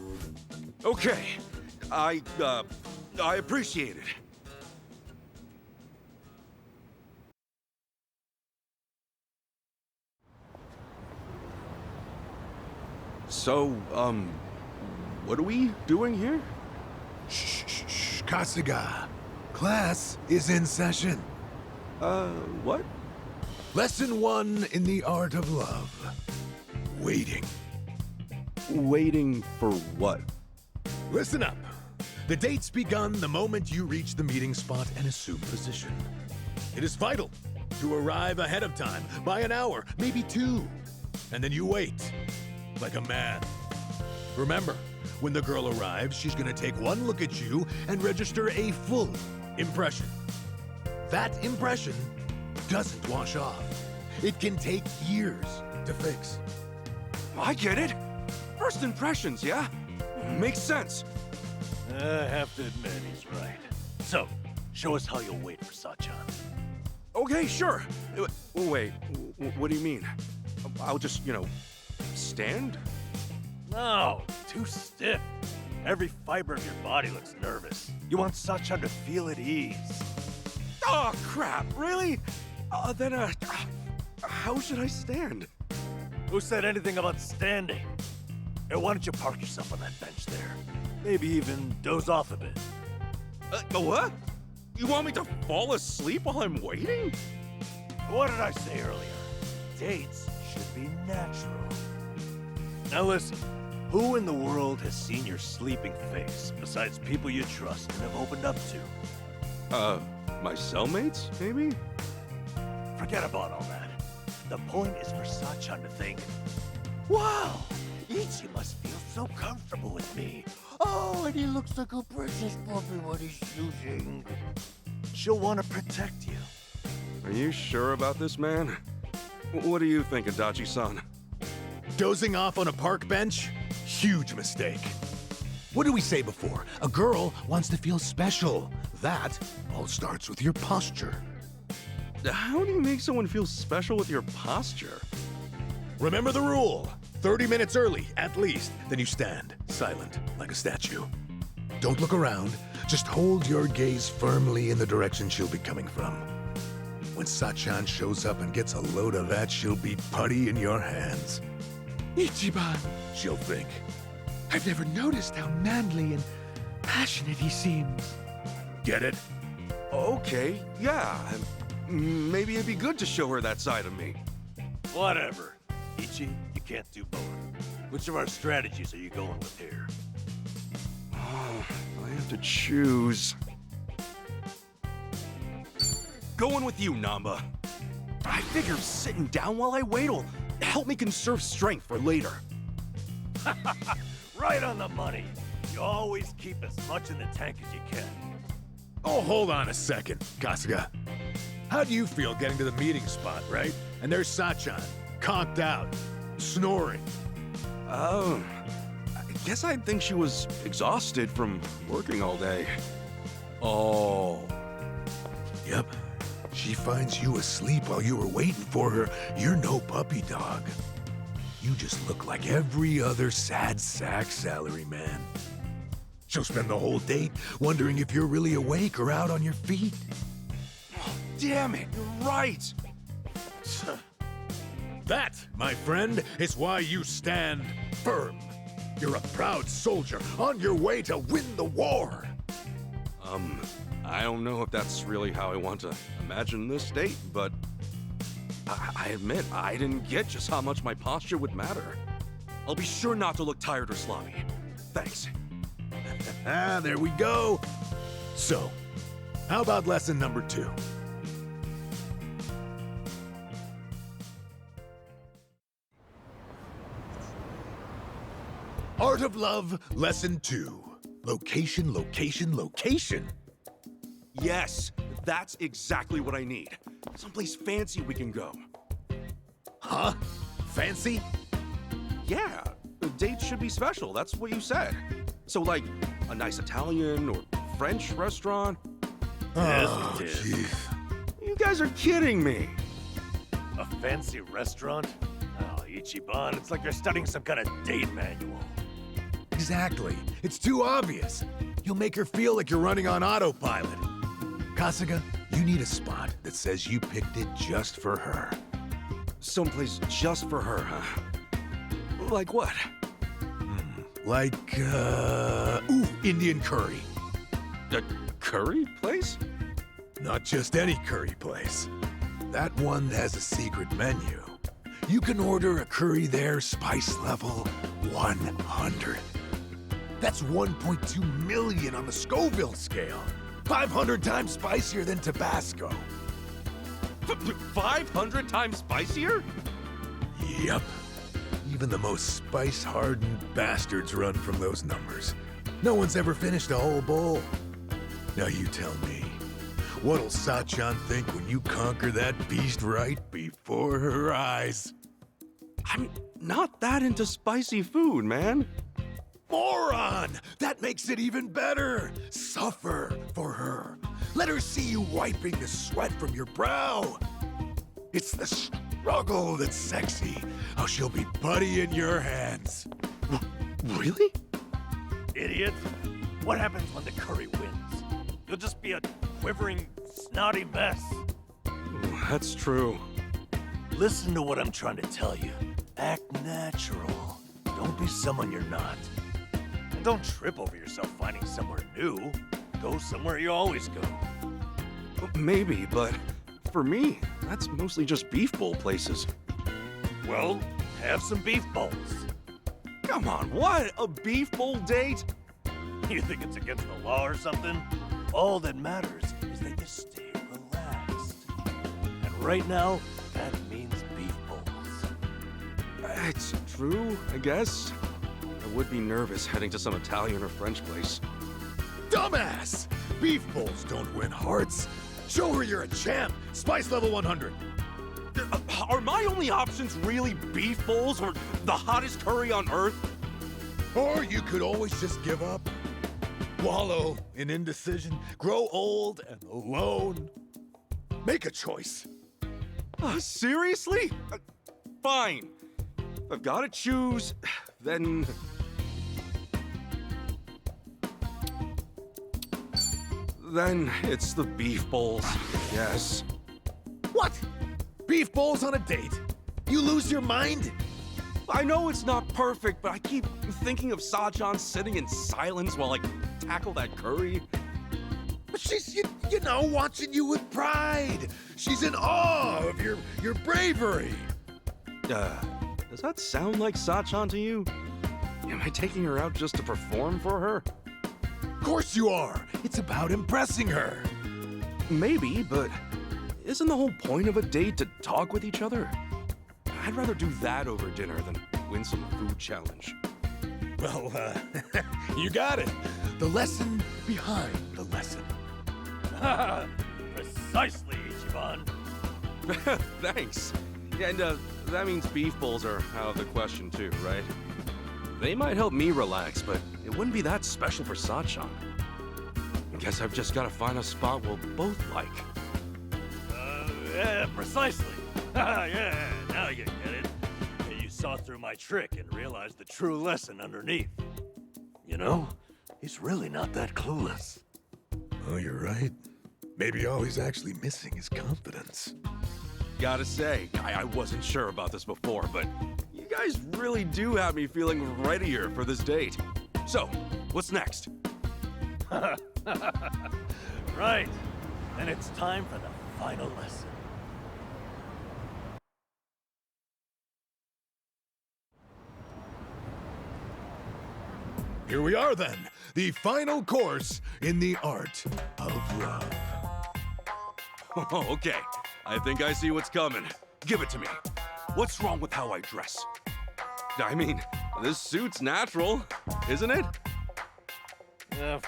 Okay. I appreciate it. So, what are we doing here? Shh, Kasuga. Class is in session. What? Lesson 1 in the art of love. Waiting. Waiting for what? Listen up. The date's begun the moment you reach the meeting spot and assume position. It is vital to arrive ahead of time, by an hour, maybe 2. And then you wait, like a man. Remember, when the girl arrives, she's gonna take one look at you and register a full impression. That impression doesn't wash off. It can take years to fix. I get it. First impressions, yeah? Makes sense. I have to admit, he's right. So, show us how you'll wait for Sachan. Okay, sure. Wait, what do you mean? I'll just, stand? No, too stiff. Every fiber of your body looks nervous. You want Sachan to feel at ease. Oh, crap, really? Then, how should I stand? Who said anything about standing? Hey, why don't you park yourself on that bench there? Maybe even doze off a bit. What? You want me to fall asleep while I'm waiting? What did I say earlier? Dates should be natural. Now listen, who in the world has seen your sleeping face, besides people you trust and have opened up to? My cellmates, maybe? Forget about all that. The point is for Sachan to think, wow, Ichi must feel so comfortable with me. Oh, and he looks like a precious puppy when he's shooting. She'll want to protect you. Are you sure about this, man? What do you think, Adachi-san? Dozing off on a park bench? Huge mistake. What did we say before? A girl wants to feel special. That all starts with your posture. How do you make someone feel special with your posture? Remember the rule. 30 minutes early, at least. Then you stand, silent, like a statue. Don't look around. Just hold your gaze firmly in the direction she'll be coming from. When Sachan shows up and gets a load of that, she'll be putty in your hands. Ichiban, She'll think. I've never noticed how manly and passionate he seems. Get it? Okay, yeah. Maybe it'd be good to show her that side of me. Whatever. Ichi, you can't do both. Which of our strategies are you going with here? Oh, I have to choose. Going with you, Namba. I figure sitting down while I wait will help me conserve strength for later. Right on the money. You always keep as much in the tank as you can. Oh, hold on a second, Kasuga. How do you feel getting to the meeting spot, right? And there's Sachan, conked out, snoring. Oh, I guess I'd think she was exhausted from working all day. Oh. Yep. She finds you asleep while you were waiting for her. You're no puppy dog. You just look like every other sad sack salaryman. She'll spend the whole date wondering if you're really awake or out on your feet. Oh, damn it, you're right. That, my friend, is why you stand firm. You're a proud soldier on your way to win the war. I don't know if that's really how I want to imagine this date, but I admit I didn't get just how much my posture would matter. I'll be sure not to look tired or sloppy. Thanks. There we go. So, how about lesson number 2? Art of Love, lesson 2. Location, location, location. Yes, that's exactly what I need. Someplace fancy we can go. Huh? Fancy? Yeah, the date should be special. That's what you said. So like a nice Italian or French restaurant. Oh, jeez. You guys are kidding me. A fancy restaurant? Oh, Ichiban, it's like you're studying some kind of date manual. Exactly. It's too obvious. You'll make her feel like you're running on autopilot. Kasuga, you need a spot that says you picked it just for her. Someplace just for her, huh? Like what? Like, Indian curry. A curry place? Not just any curry place. That one has a secret menu. You can order a curry there, spice level 100. That's 1.2 million on the Scoville scale. 500 times spicier than Tabasco. 500 times spicier? Yep. Even the most spice-hardened bastards run from those numbers. No one's ever finished a whole bowl. Now you tell me, what'll Sachan think when you conquer that beast right before her eyes? I'm not that into spicy food, man. Moron! That makes it even better! Suffer for her. Let her see you wiping the sweat from your brow. It's the struggle that's sexy. How she'll be putty in your hands. Really? Idiot. What happens when the curry wins? You'll just be a quivering, snotty mess. That's true. Listen to what I'm trying to tell you. Act natural. Don't be someone you're not. Don't trip over yourself finding somewhere new. Go somewhere you always go. Maybe, but for me, that's mostly just beef bowl places. Well, have some beef bowls. Come on, what? A beef bowl date? You think it's against the law or something? All that matters is that you stay relaxed. And right now, that means beef bowls. It's true, I guess. I would be nervous heading to some Italian or French place. Dumbass! Beef bowls don't win hearts. Show her you're a champ. Spice level 100. Are my only options really beef bowls or the hottest curry on earth? Or you could always just give up. Wallow in indecision. Grow old and alone. Make a choice. Seriously? Fine. If I've got to choose, then... Then it's the beef bowls, yes. What? Beef bowls on a date? You lose your mind? I know it's not perfect, but I keep thinking of Sachan sitting in silence while I tackle that curry. But she's, you know, watching you with pride. She's in awe of your bravery. Does that sound like Sachan to you? Am I taking her out just to perform for her? Of course you are. It's about impressing her. Maybe, but isn't the whole point of a date to talk with each other? I'd rather do that over dinner than win some food challenge. Well, you got it. The lesson behind the lesson. Precisely, Ichiban. Thanks. And that means beef bowls are out of the question too, right? They might help me relax, but it wouldn't be that special for Sachan. I guess I've just got to find a spot we'll both like. Yeah, precisely. Yeah, now you get it. You saw through my trick and realized the true lesson underneath. You know, he's really not that clueless. Oh, you're right. Maybe all he's actually missing is confidence. Gotta say, I wasn't sure about this before, but you guys really do have me feeling readier for this date. So, what's next? Right. And it's time for the final lesson. Here we are then, the final course in the art of love. Oh, okay. I think I see what's coming. Give it to me. What's wrong with how I dress? I mean, this suit's natural, isn't it?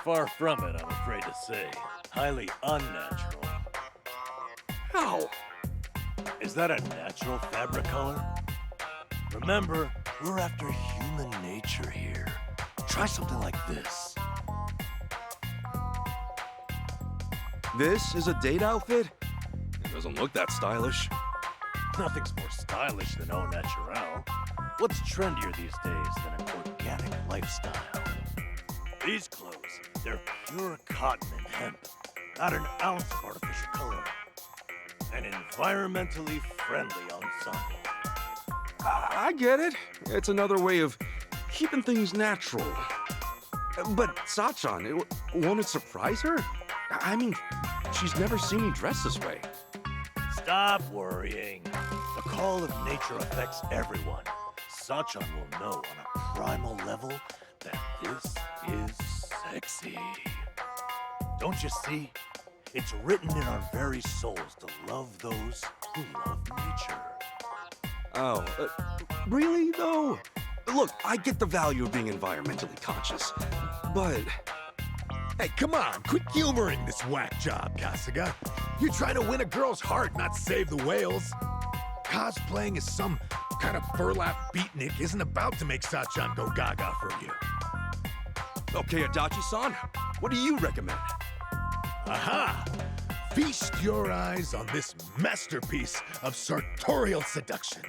Far from it, I'm afraid to say. Highly unnatural. How? Is that a natural fabric color? Remember, we're after human nature here. Try something like this. This is a date outfit? It doesn't look that stylish. Nothing's more stylish than au naturel. What's trendier these days than an organic lifestyle? These clothes, they're pure cotton and hemp. Not an ounce of artificial color. An environmentally friendly ensemble. I get it. It's another way of keeping things natural. But Sachan, won't it surprise her? I mean, she's never seen me dress this way. Stop worrying. The call of nature affects everyone. Sachan will know on a primal level that this is sexy. Don't you see? It's written in our very souls to love those who love nature. Oh, really though? Look, I get the value of being environmentally conscious, but... Hey, come on, quit humoring this whack job, Kasuga. You're trying to win a girl's heart, not save the whales. Cosplaying as some kind of burlap beatnik isn't about to make Sachan go gaga for you. Okay, Adachi-san, what do you recommend? Aha! Feast your eyes on this masterpiece of sartorial seduction.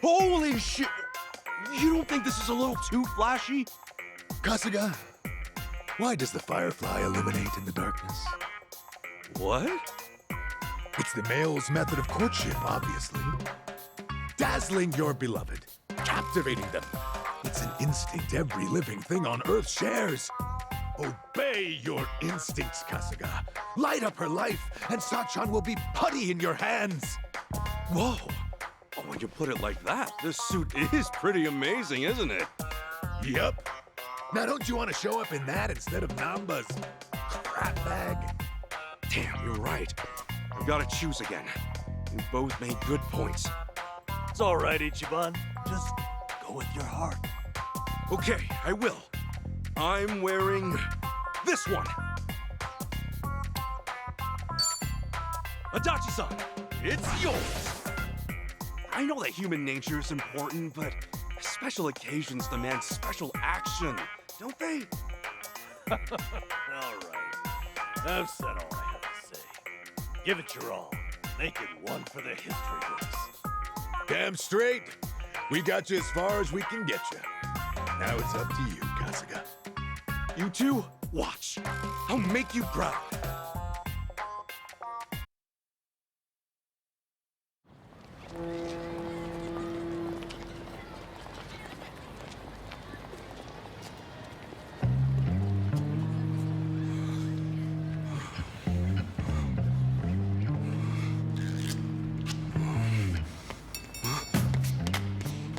Holy shit! You don't think this is a little too flashy? Kasuga, why does the firefly illuminate in the darkness? What? It's the male's method of courtship, obviously. Dazzling your beloved, captivating them. It's an instinct every living thing on Earth shares. Obey your instincts, Kasuga. Light up her life, and Sachan will be putty in your hands. Whoa! Oh, when you put it like that, this suit is pretty amazing, isn't it? Yep. Now don't you want to show up in that instead of Namba's crap bag? Damn, you're right. I gotta choose again. You both made good points. It's all right, Ichiban. Just go with your heart. Okay, I will. I'm wearing this one. Adachi-san, it's yours. I know that human nature is important, but special occasions demand special action, don't they? All right. I've said all I have to say. Give it your all. Make it one for the history books. Damn straight. We got you as far as we can get you. Now it's up to you, Kasuga. You two, watch. I'll make you proud.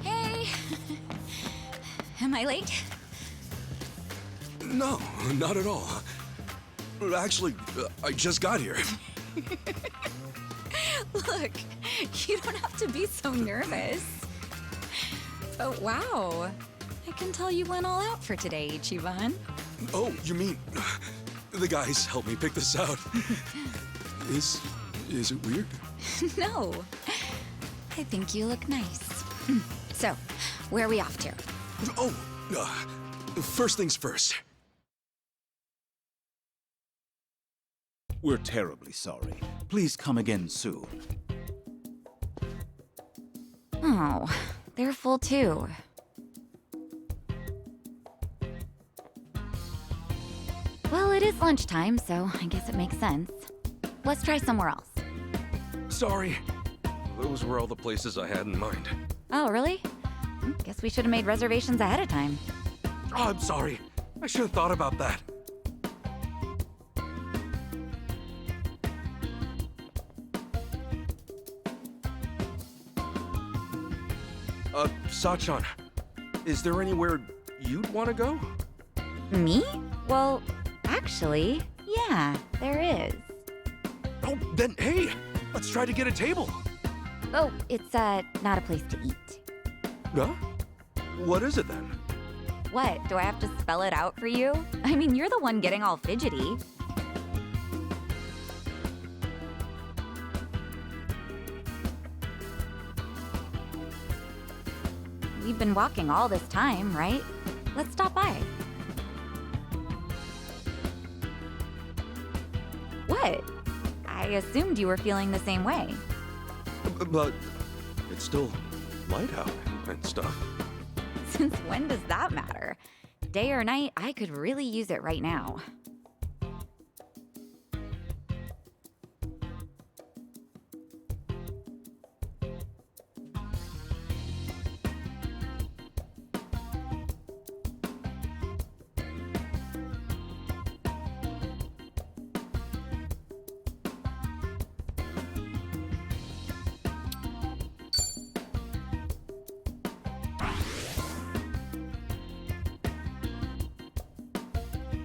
Hey! Am I late? No, not at all. Actually, I just got here. Look, you don't have to be so nervous. But wow, I can tell you went all out for today, Ichiban. Oh, you mean the guys helped me pick this out? Is it weird? No, I think you look nice. So, where are we off to? Oh, first things first. We're terribly sorry. Please come again soon. Oh, they're full too. Well, it is lunchtime, so I guess it makes sense. Let's try somewhere else. Sorry. Those were all the places I had in mind. Oh, really? Guess we should have made reservations ahead of time. Oh, I'm sorry. I should have thought about that. Sachan, is there anywhere you'd want to go? Me? Well, actually, yeah, there is. Oh, then hey, let's try to get a table. Oh, it's, not a place to eat. Huh? What is it then? What, do I have to spell it out for you? I mean, you're the one getting all fidgety. We've been walking all this time, right? Let's stop by. What? I assumed you were feeling the same way. But it's still light out and stuff. Since when does that matter? Day or night, I could really use it right now.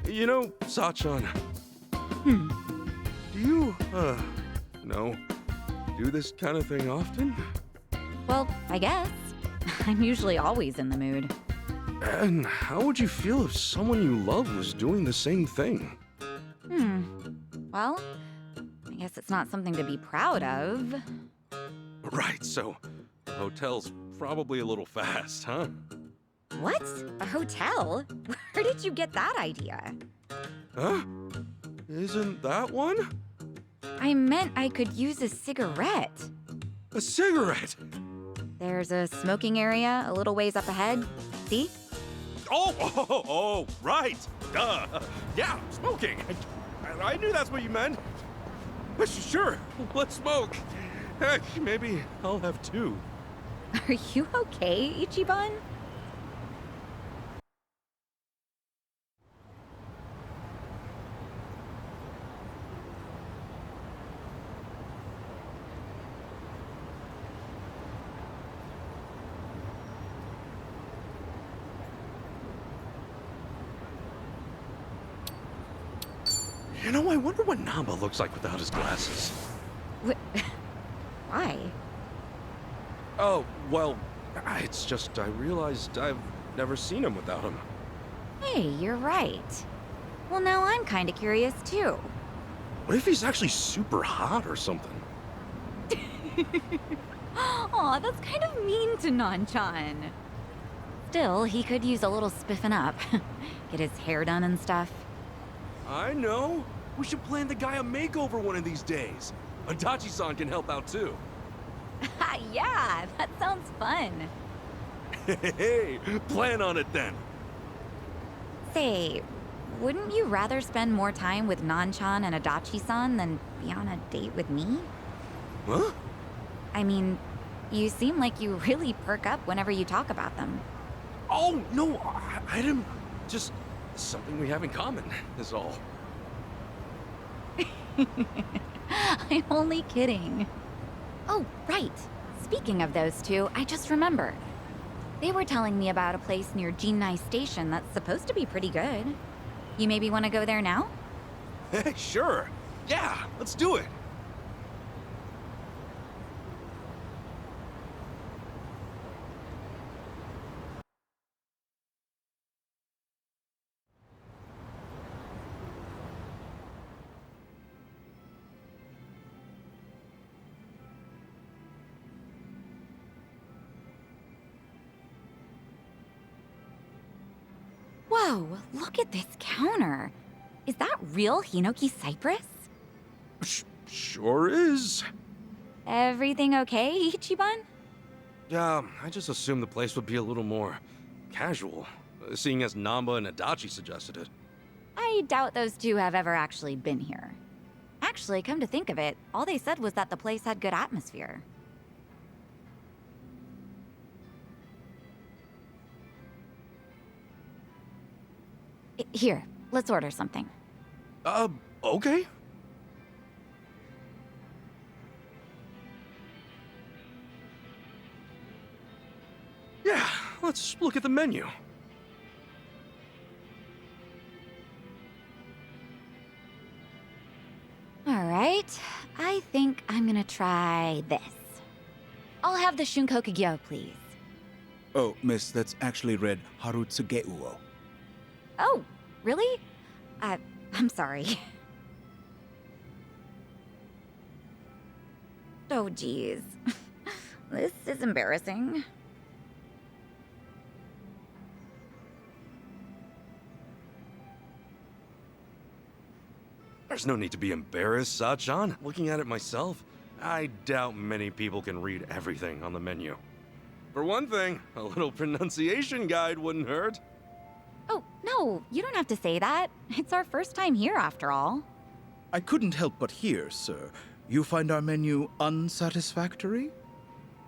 You know, Sachan. Do you, do this kind of thing often? Well, I guess. I'm usually always in the mood. And how would you feel if someone you love was doing the same thing? Well, I guess it's not something to be proud of. Right, so hotel's probably a little fast, huh? What? A hotel? Where did you get that idea? Huh? Isn't that one? I meant I could use a cigarette. A cigarette? There's a smoking area a little ways up ahead. See? Oh, right. Duh. Yeah, smoking. I knew that's what you meant. Sure, let's smoke. Heck, maybe I'll have two. Are you okay, Ichiban? You know, I wonder what Namba looks like without his glasses. Why? Oh, well, it's just I realized I've never seen him without him. Hey, you're right. Well, now I'm kind of curious too. What if he's actually super hot or something? Aw, that's kind of mean to Nanchan. Still, he could use a little spiffing up. Get his hair done and stuff. I know. We should plan the guy a makeover one of these days. Adachi-san can help out too. Yeah, that sounds fun. Hey, plan on it then. Say, wouldn't you rather spend more time with Nanchan and Adachi-san than be on a date with me? Huh? I mean, you seem like you really perk up whenever you talk about them. Oh, no, I didn't... Just something we have in common, is all. I'm only kidding. Oh, right. Speaking of those two, I just remembered. They were telling me about a place near Jinnai Station that's supposed to be pretty good. You maybe want to go there now? Sure. Yeah, let's do it. Whoa, look at this counter. Is that real Hinoki cypress? Sure is. Everything okay, Ichiban? Yeah, I just assumed the place would be a little more casual, seeing as Namba and Adachi suggested it. I doubt those two have ever actually been here. Actually, come to think of it, all they said was that the place had good atmosphere. Here, let's order something. Okay. Yeah, let's look at the menu. All right, I think I'm gonna try this. I'll have the Shunkokugyo, please. Oh, miss, that's actually read Harutsugeuo. Oh, really? I'm sorry. Oh, geez. This is embarrassing. There's no need to be embarrassed, Sachan. Looking at it myself, I doubt many people can read everything on the menu. For one thing, a little pronunciation guide wouldn't hurt. Oh, no, you don't have to say that. It's our first time here, after all. I couldn't help but hear, sir. You find our menu unsatisfactory?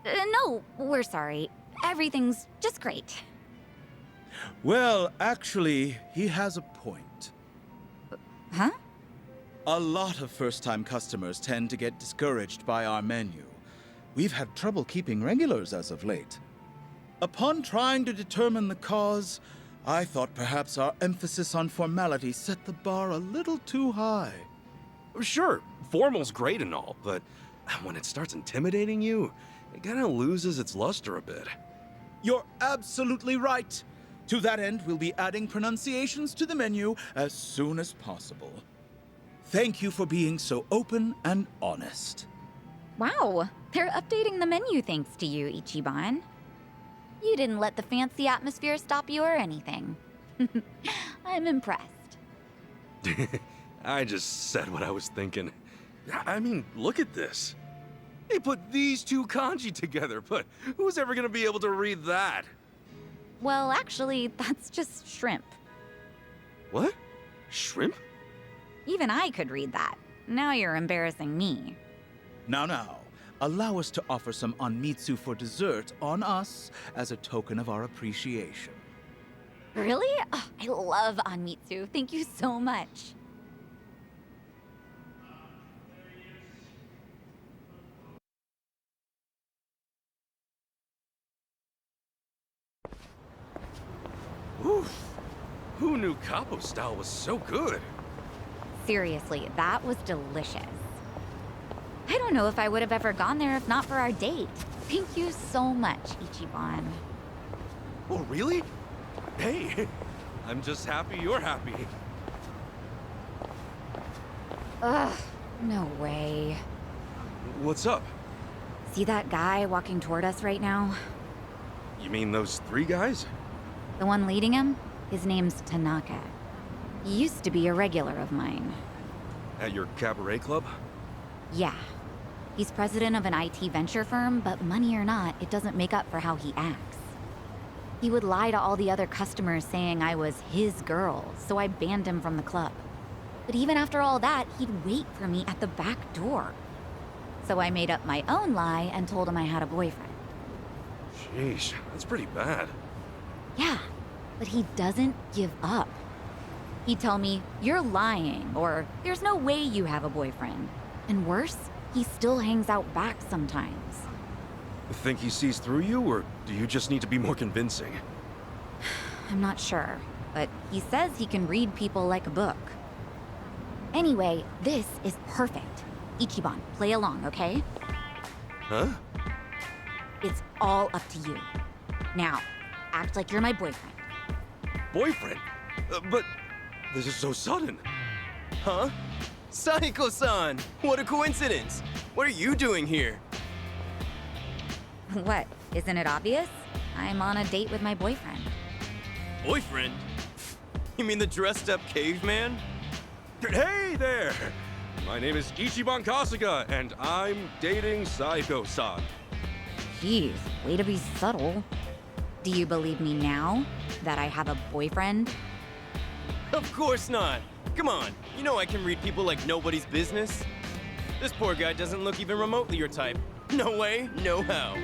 No, we're sorry. Everything's just great. Well, actually, he has a point. Huh? A lot of first-time customers tend to get discouraged by our menu. We've had trouble keeping regulars as of late. Upon trying to determine the cause, I thought perhaps our emphasis on formality set the bar a little too high. Sure, formal's great and all, but when it starts intimidating you, it kind of loses its luster a bit. You're absolutely right. To that end, we'll be adding pronunciations to the menu as soon as possible. Thank you for being so open and honest. Wow, they're updating the menu thanks to you, Ichiban. You didn't let the fancy atmosphere stop you or anything. I'm impressed. I just said what I was thinking. I mean, look at this. They put these two kanji together, but who's ever gonna be able to read that? Well, actually, that's just shrimp. What? Shrimp? Even I could read that. Now you're embarrassing me. Now, allow us to offer some onmitsu for dessert on us as a token of our appreciation. Really? Oh, I love onmitsu. Thank you so much. Oof. Who knew capo style was so good? Seriously, that was delicious. I don't know if I would have ever gone there if not for our date. Thank you so much, Ichiban. Oh, really? Hey, I'm just happy you're happy. Ugh, no way. What's up? See that guy walking toward us right now? You mean those 3 guys? The one leading him? His name's Tanaka. He used to be a regular of mine. At your cabaret club? Yeah. He's president of an IT venture firm, but money or not, it doesn't make up for how he acts. He would lie to all the other customers saying I was his girl, so I banned him from the club. But even after all that, he'd wait for me at the back door. So I made up my own lie and told him I had a boyfriend. Sheesh, that's pretty bad. Yeah, but he doesn't give up. He'd tell me, "You're lying," or "There's no way you have a boyfriend." And worse, he still hangs out back sometimes. Think he sees through you, or do you just need to be more convincing? I'm not sure, but he says he can read people like a book. Anyway, this is perfect. Ichiban, play along, okay? Huh? It's all up to you. Now, act like you're my boyfriend. Boyfriend? But this is so sudden. Huh? Saiko-san! What a coincidence! What are you doing here? What? Isn't it obvious? I'm on a date with my boyfriend. Boyfriend? You mean the dressed-up caveman? Hey there! My name is Ichiban Kasuga, and I'm dating Saiko-san. Jeez, way to be subtle. Do you believe me now that I have a boyfriend? Of course not! Come on, you know I can read people like nobody's business. This poor guy doesn't look even remotely your type. No way, no how.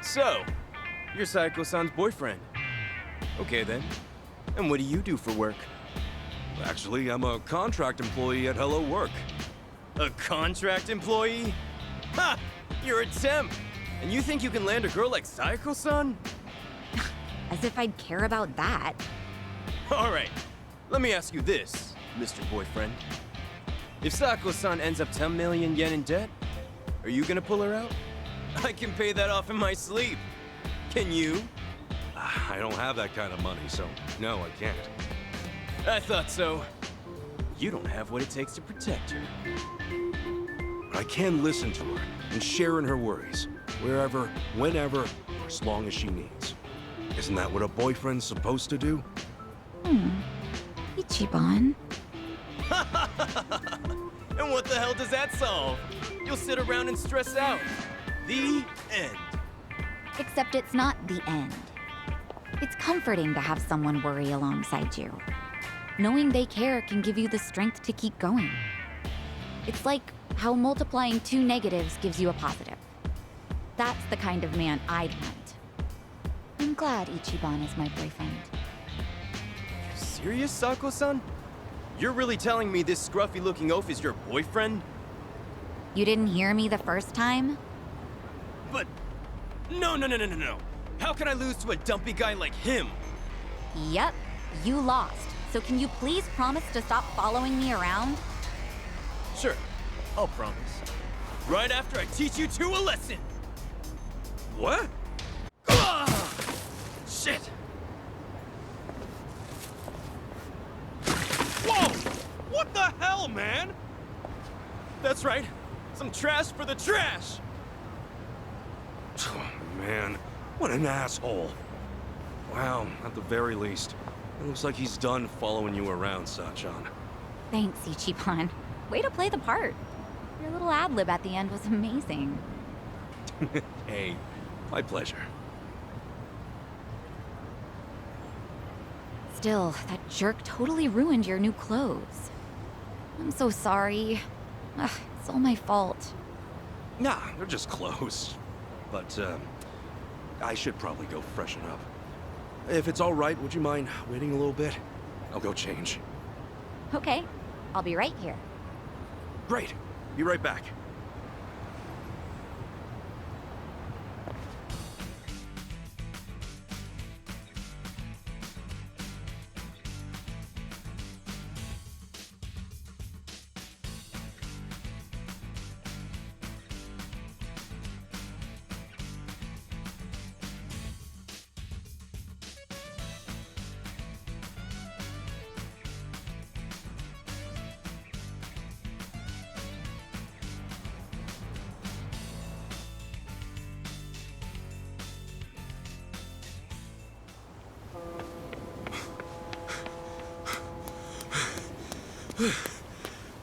So, you're Saiko-san's boyfriend. Okay then. And what do you do for work? Actually, I'm a contract employee at Hello Work. A contract employee? Ha! You're a temp! And you think you can land a girl like Saiko-san? As if I'd care about that. Alright, let me ask you this, Mr. Boyfriend. If Saiko-san ends up 10 million yen in debt, are you gonna pull her out? I can pay that off in my sleep. Can you? I don't have that kind of money, so no, I can't. I thought so. You don't have what it takes to protect her. I can listen to her and share in her worries, wherever, whenever, for as long as she needs. Isn't that what a boyfriend's supposed to do? Ichiban. And what the hell does that solve? You'll sit around and stress out. The end. Except it's not the end. It's comforting to have someone worry alongside you. Knowing they care can give you the strength to keep going. It's like how multiplying 2 negatives gives you a positive. That's the kind of man I'd want. I'm glad Ichiban is my boyfriend. You serious, Sako-san? You're really telling me this scruffy-looking oaf is your boyfriend? You didn't hear me the first time? But... No. How can I lose to a dumpy guy like him? Yep, you lost. So can you please promise to stop following me around? Sure, I'll promise. Right after I teach you two a lesson. What? Ah! Shit! Whoa! What the hell, man? That's right. Some trash for the trash! Oh, man, what an asshole. Wow, at the very least, It looks like he's done following you around, Sachan. Thanks, Ichiban. Way to play the part. Your little ad-lib at the end was amazing. Hey, my pleasure. Still, that jerk totally ruined your new clothes. I'm so sorry. Ugh, it's all my fault. Nah, they're just clothes. But, I should probably go freshen up. If it's all right, would you mind waiting a little bit? I'll go change. Okay, I'll be right here. Great. Be right back.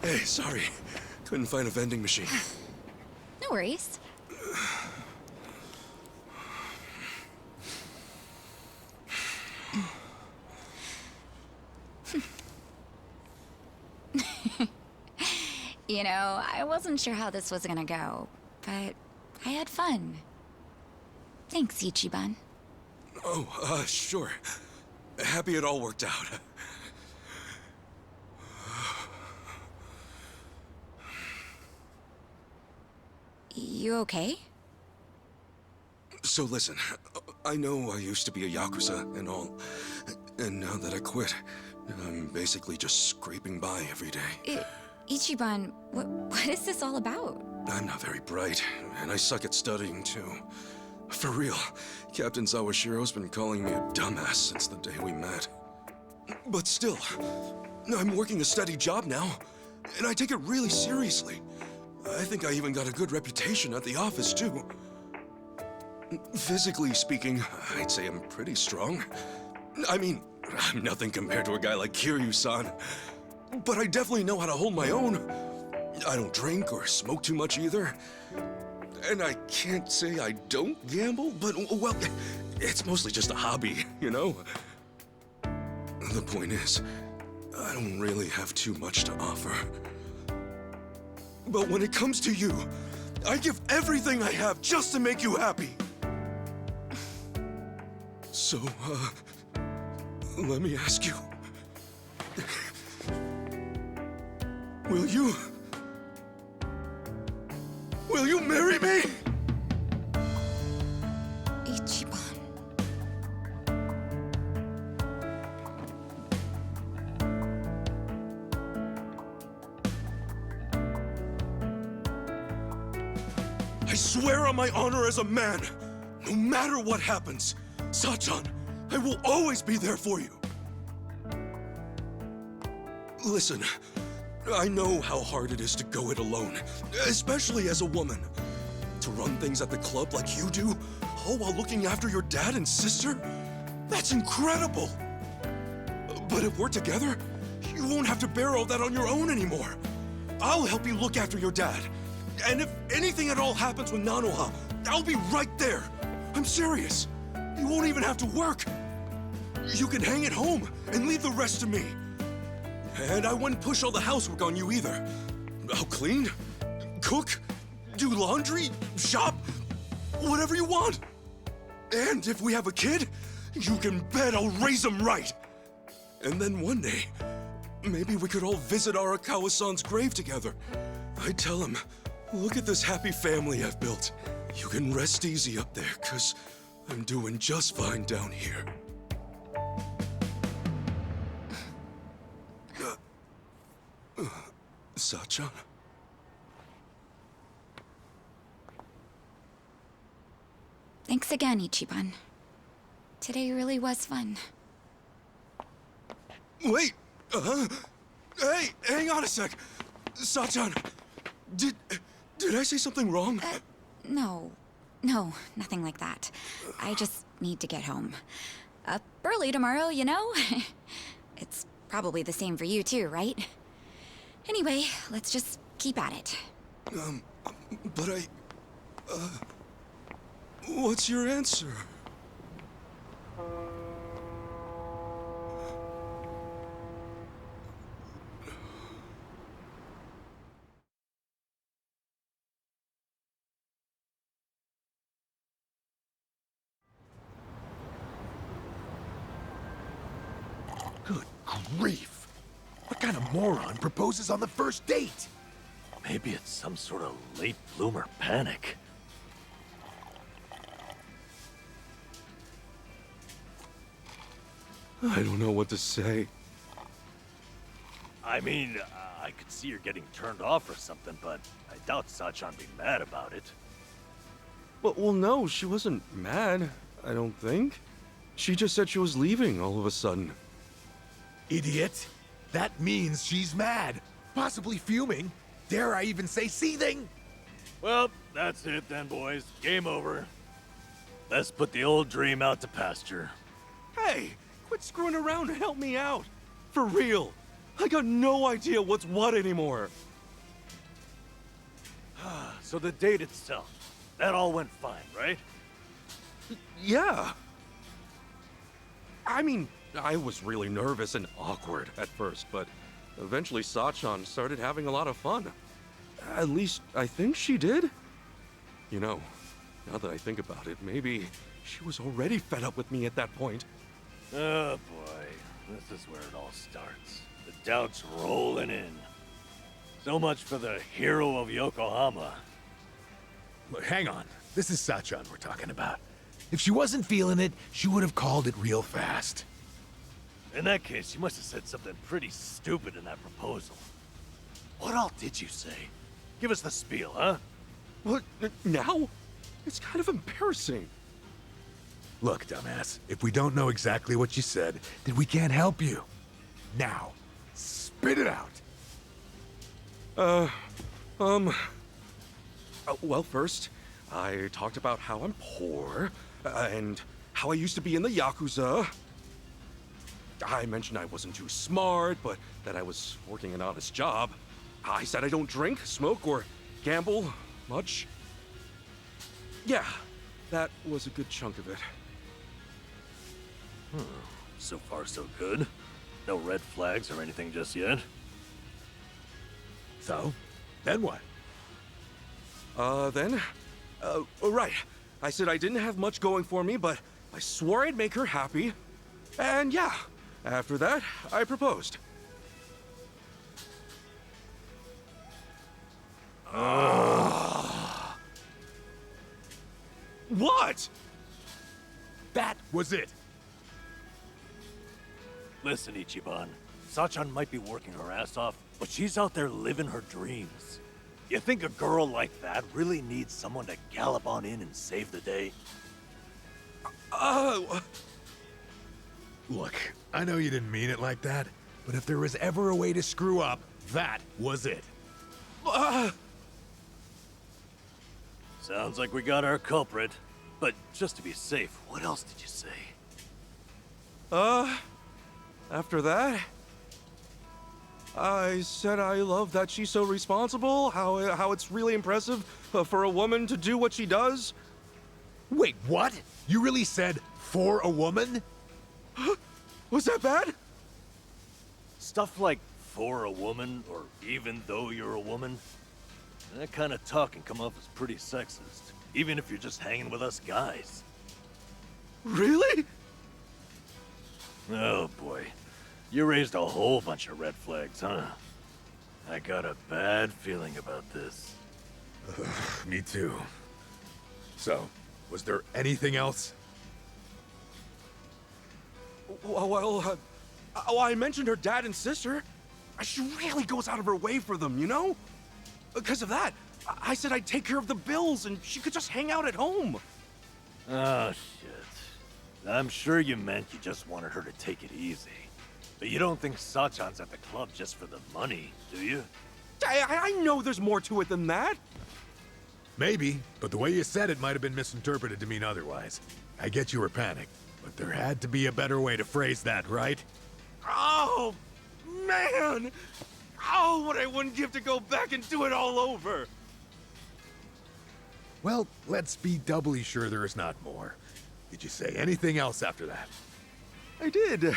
Hey, sorry. Couldn't find a vending machine. No worries. You know, I wasn't sure how this was gonna go, but I had fun. Thanks, Ichiban. Oh, sure. Happy it all worked out. You okay? So listen, I know I used to be a Yakuza and all, and now that I quit, I'm basically just scraping by every day. Ichiban, what is this all about? I'm not very bright, and I suck at studying too. For real, Captain Sawashiro's been calling me a dumbass since the day we met. But still, I'm working a steady job now, and I take it really seriously. I think I even got a good reputation at the office, too. Physically speaking, I'd say I'm pretty strong. I mean, I'm nothing compared to a guy like Kiryu-san. But I definitely know how to hold my own. I don't drink or smoke too much either. And I can't say I don't gamble, but, well, it's mostly just a hobby, you know? The point is, I don't really have too much to offer. But when it comes to you, I give everything I have just to make you happy. So, let me ask you. Will you marry me? Ichiban. I swear on my honor as a man, no matter what happens, Sachan, I will always be there for you. Listen, I know how hard it is to go it alone, especially as a woman. To run things at the club like you do, all while looking after your dad and sister? That's incredible! But if we're together, you won't have to bear all that on your own anymore. I'll help you look after your dad. And if anything at all happens with Nanoha, I'll be right there. I'm serious. You won't even have to work. You can hang at home and leave the rest to me. And I wouldn't push all the housework on you either. I'll clean, cook, do laundry, shop, whatever you want. And if we have a kid, you can bet I'll raise him right. And then one day, maybe we could all visit Arakawa-san's grave together. I'd tell him, look at this happy family I've built. You can rest easy up there, 'cause I'm doing just fine down here. Sachan? Thanks again, Ichiban. Today really was fun. Wait! Hey, hang on a sec! Sachan, did I say something wrong? No, nothing like that. I just need to get home. Up early tomorrow, you know? Probably the same for you too, right? Anyway, let's just keep at it. But what's your answer? Good grief! What kind of moron proposes on the first date? Maybe it's some sort of late bloomer panic. I don't know what to say. I mean, I could see her getting turned off or something, but I doubt Sachan be mad about it. Well, no, she wasn't mad, I don't think. She just said she was leaving all of a sudden. Idiot! That means she's mad, possibly fuming. Dare I even say seething? Well, that's it then, boys. Game over. Let's put the old dream out to pasture. Hey, quit screwing around and help me out. For real. I got no idea what's what anymore. So the date itself, that all went fine, right? Yeah. I mean, I was really nervous and awkward at first, but eventually Sachan started having a lot of fun. At least, I think she did. You know, now that I think about it, maybe she was already fed up with me at that point. Oh boy, this is where it all starts. The doubt's rolling in. So much for the hero of Yokohama. Look, hang on. This is Sachan we're talking about. If she wasn't feeling it, she would have called it real fast. In that case, you must have said something pretty stupid in that proposal. What all did you say? Give us the spiel, huh? What, now? It's kind of embarrassing. Look, dumbass, if we don't know exactly what you said, then we can't help you. Now, spit it out. Well, first, I talked about how I'm poor, and how I used to be in the Yakuza. I mentioned I wasn't too smart, but that I was working an honest job. I said I don't drink, smoke, or gamble much. Yeah, that was a good chunk of it. So far, so good. No red flags or anything just yet. So, then what? Right. I said I didn't have much going for me, but I swore I'd make her happy. And yeah, after that, I proposed. What? That was it. Listen, Ichiban. Sachan might be working her ass off, but she's out there living her dreams. You think a girl like that really needs someone to gallop on in and save the day? Look, I know you didn't mean it like that, but if there was ever a way to screw up, that was it. Sounds like we got our culprit. But just to be safe, what else did you say? After that, I said I love that she's so responsible, how it's really impressive for a woman to do what she does. Wait, what? You really said for a woman? Was that bad? Stuff like for a woman, or even though you're a woman, that kind of talk can come off as pretty sexist, even if you're just hanging with us guys. Really? Oh boy. You raised a whole bunch of red flags, huh? I got a bad feeling about this. Me too. So, was there anything else? Well, I mentioned her dad and sister. She really goes out of her way for them, you know? Because of that, I said I'd take care of the bills and she could just hang out at home. Oh, shit. I'm sure you meant you just wanted her to take it easy. But you don't think Sachan's at the club just for the money, do you? I know there's more to it than that. Maybe, but the way you said it might have been misinterpreted to mean otherwise. I get you were panicked, but there had to be a better way to phrase that, right? Oh, man! Oh, what I wouldn't give to go back and do it all over! Well, let's be doubly sure there is not more. Did you say anything else after that? I did.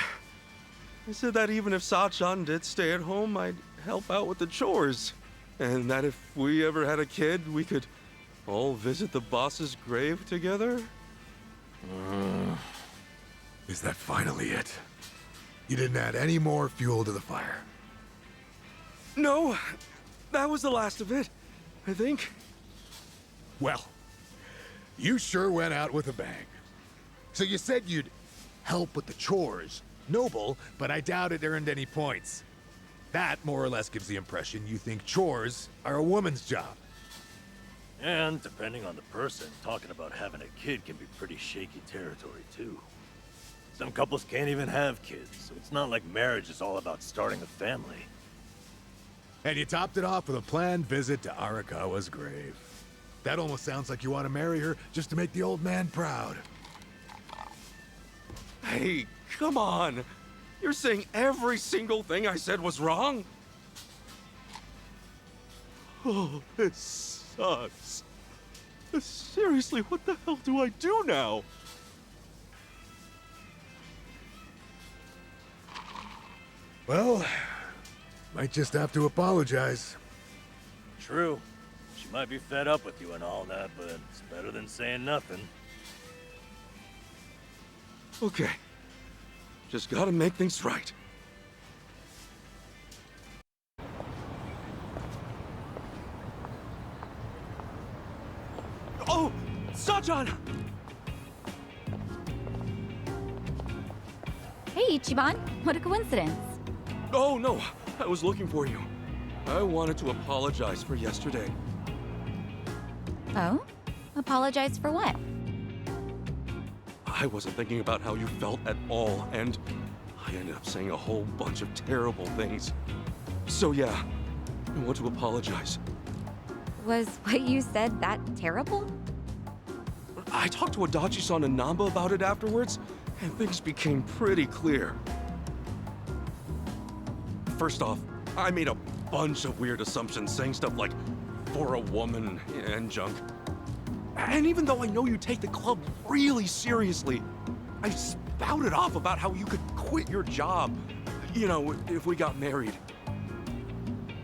I said that even if Sachan did stay at home, I'd help out with the chores. And that if we ever had a kid, we could all visit the boss's grave together? Is that finally it? You didn't add any more fuel to the fire? No, that was the last of it, I think. Well, you sure went out with a bang. So you said you'd help with the chores. Noble, but I doubt it earned any points. That more or less gives the impression you think chores are a woman's job. And depending on the person, talking about having a kid can be pretty shaky territory too. Some couples can't even have kids, so it's not like marriage is all about starting a family. And you topped it off with a planned visit to Arakawa's grave. That almost sounds like you want to marry her just to make the old man proud. Hey, come on! You're saying every single thing I said was wrong? Oh, this sucks. Seriously, what the hell do I do now? Well, might just have to apologize. True. She might be fed up with you and all that, but it's better than saying nothing. Okay. Just gotta make things right. Oh! Sachan! Hey, Ichiban. What a coincidence. Oh, no. I was looking for you. I wanted to apologize for yesterday. Oh? Apologize for what? I wasn't thinking about how you felt at all, and I ended up saying a whole bunch of terrible things. So yeah, I want to apologize. Was what you said that terrible? I talked to Adachi-san and Namba about it afterwards, and things became pretty clear. First off, I made a bunch of weird assumptions, saying stuff like, for a woman, and junk. And even though I know you take the club really seriously, I spouted off about how you could quit your job, you know, if we got married.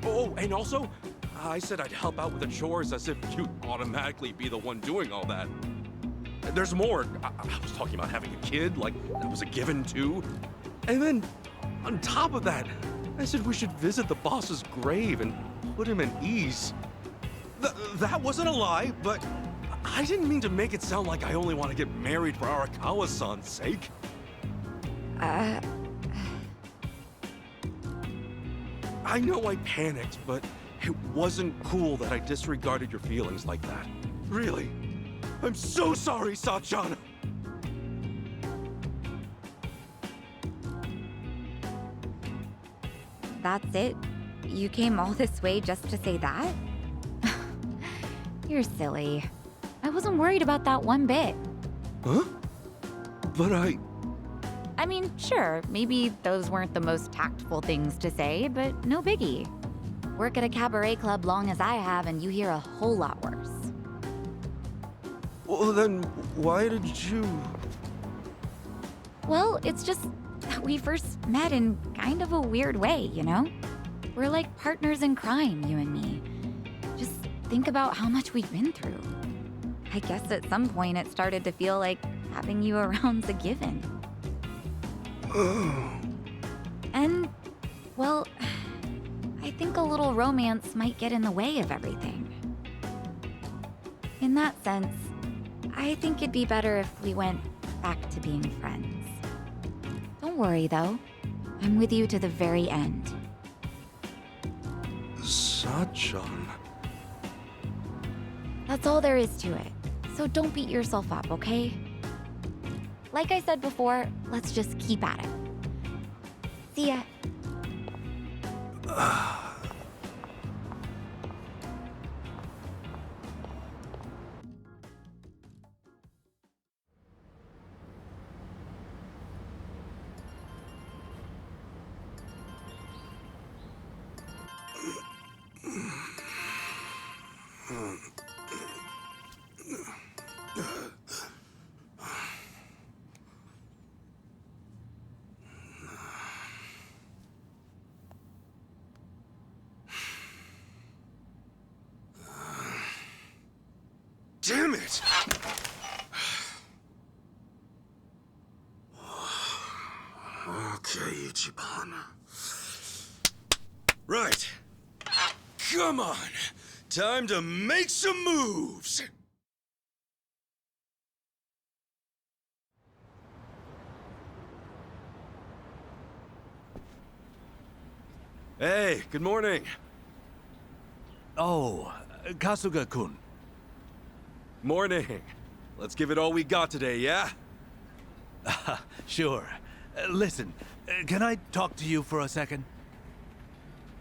Oh, and also, I said I'd help out with the chores as if you'd automatically be the one doing all that. There's more. I was talking about having a kid, like that was a given too. And then, on top of that, I said we should visit the boss's grave and put him at ease. That wasn't a lie, but I didn't mean to make it sound like I only want to get married for Arakawa-san's sake. I know I panicked, but it wasn't cool that I disregarded your feelings like that. Really. I'm so sorry, Sachan! That's it? You came all this way just to say that? You're silly. I wasn't worried about that one bit. Huh? But I mean, sure, maybe those weren't the most tactful things to say, but no biggie. Work at a cabaret club long as I have, and you hear a whole lot worse. Well, then why did you... Well, it's just that we first met in kind of a weird way, you know? We're like partners in crime, you and me. Just think about how much we've been through. I guess at some point it started to feel like having you around's a given. And, well, I think a little romance might get in the way of everything. In that sense, I think it'd be better if we went back to being friends. Don't worry, though. I'm with you to the very end. Sachan... That's all there is to it. So don't beat yourself up, okay? Like I said before, let's just keep at it. See ya. damn it! Okay, Ichiban. Right. Come on. Time to make some moves! Hey, good morning. Oh, Kasuga-kun. Morning. Let's give it all we got today, yeah? Sure. Listen, can I talk to you for a second?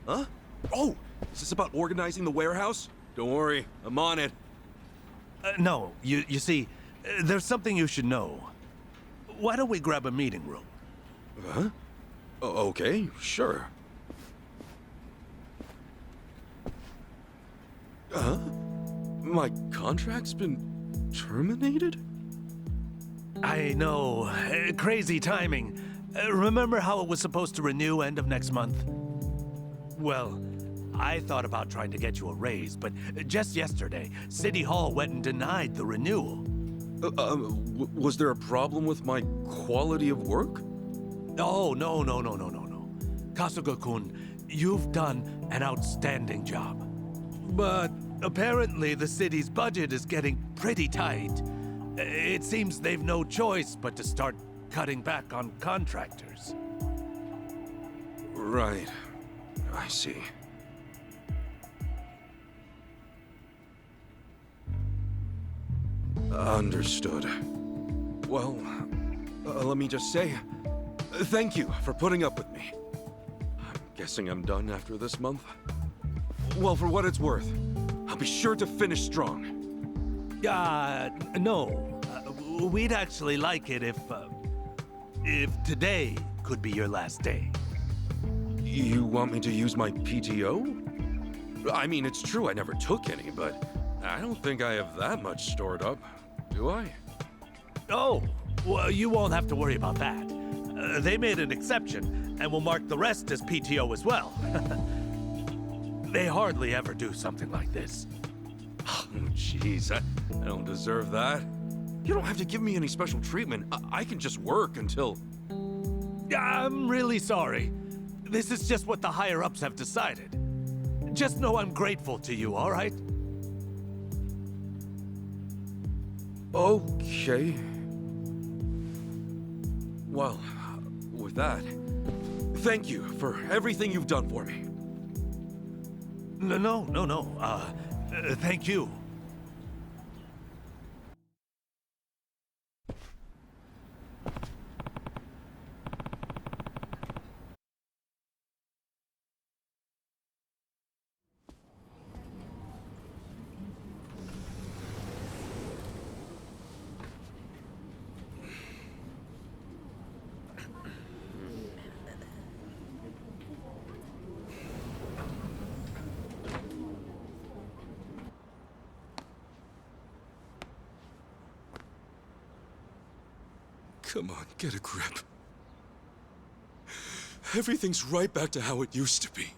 Huh? Oh, is this about organizing the warehouse? Don't worry, I'm on it. No, you see, there's something you should know. Why don't we grab a meeting room? Huh? Okay, sure. Huh? My contract's been terminated? I know. Crazy timing. Remember how it was supposed to renew end of next month? Well, I thought about trying to get you a raise, but just yesterday, City Hall went and denied the renewal. Was there a problem with my quality of work? Oh, no. Kasuga-kun, you've done an outstanding job. But apparently the city's budget is getting pretty tight. It seems they've no choice but to start cutting back on contractors. Right. I see. Understood. Well, let me just say, thank you for putting up with me. I'm guessing I'm done after this month. Well, for what it's worth, I'll be sure to finish strong. No. We'd actually like it if today could be your last day. You want me to use my PTO? I mean, it's true I never took any, but I don't think I have that much stored up, do I? Oh, well, you won't have to worry about that. They made an exception, and will mark the rest as PTO as well. They hardly ever do something like this. Oh, jeez, I don't deserve that. You don't have to give me any special treatment. I can just work until... I'm really sorry. This is just what the higher-ups have decided. Just know I'm grateful to you, all right? Okay. Well, with that, thank you for everything you've done for me. No. Thank you. Come on, get a grip. Everything's right back to how it used to be.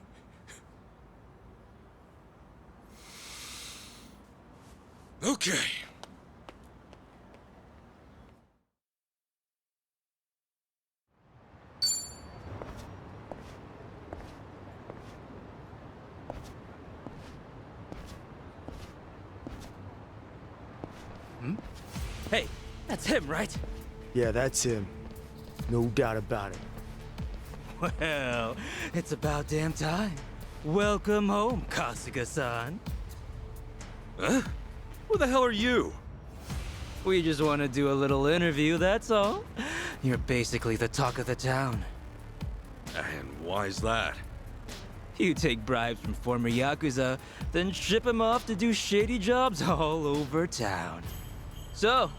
Okay. Hey, that's him, right? Yeah, that's him. No doubt about it. Well, it's about damn time. Welcome home, Kasuga-san. Huh? Who the hell are you? We just want to do a little interview, that's all. You're basically the talk of the town. And why's that? You take bribes from former Yakuza, then ship them off to do shady jobs all over town. So,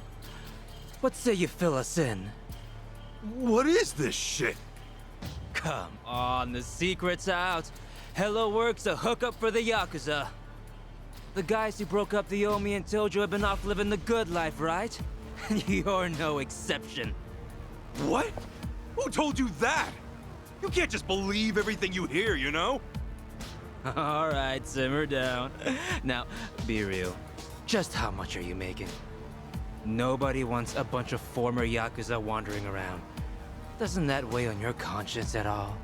what say you fill us in? What is this shit? Come on, the secret's out. Hello Works a hookup for the Yakuza. The guys who broke up the Omi and Tojo have been off living the good life, right? You're no exception. What? Who told you that? You can't just believe everything you hear, you know? All right, simmer down. Now, be real. Just how much are you making? Nobody wants a bunch of former Yakuza wandering around. Doesn't that weigh on your conscience at all?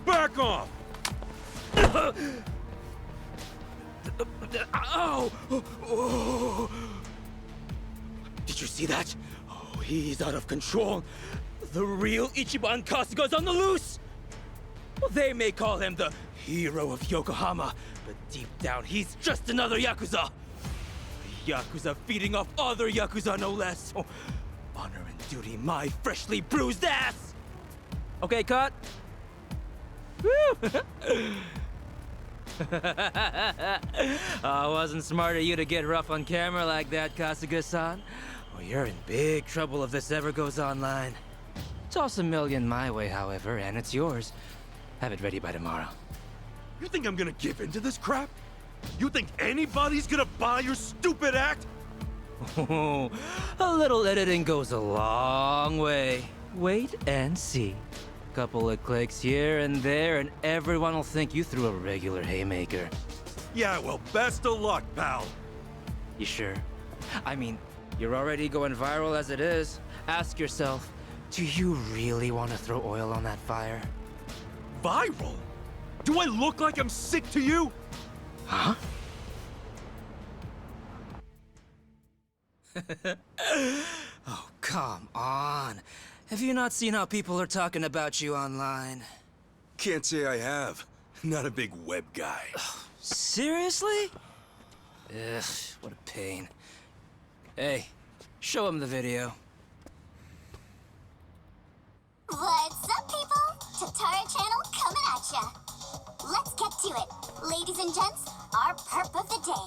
Back off! Ow! Oh. Did you see that? Oh, he's out of control. The real Ichiban Kasuga's on the loose! Well, they may call him the hero of Yokohama, but deep down he's just another Yakuza. A Yakuza feeding off other Yakuza, no less. Oh, honor and duty, my freshly bruised ass! Okay, cut. Woo! Wasn't smart of you to get rough on camera like that, Kasuga-san. Well, you're in big trouble if this ever goes online. Toss $1 million my way, however, and it's yours. Have it ready by tomorrow. You think I'm gonna give in to this crap? You think anybody's gonna buy your stupid act? Oh, a little editing goes a long way. Wait and see. Couple of clicks here and there, and everyone will think you threw a regular haymaker. Yeah, well, best of luck, pal. You sure? I mean, you're already going viral as it is. Ask yourself, do you really want to throw oil on that fire? Viral? Do I look like I'm sick to you? Huh? Oh, come on. Have you not seen how people are talking about you online? Can't say I have. Not a big web guy. Seriously? Ugh, what a pain. Hey, show him the video. What's up, people? Tatara Channel coming at ya. Let's get to it. Ladies and gents, our perp of the day.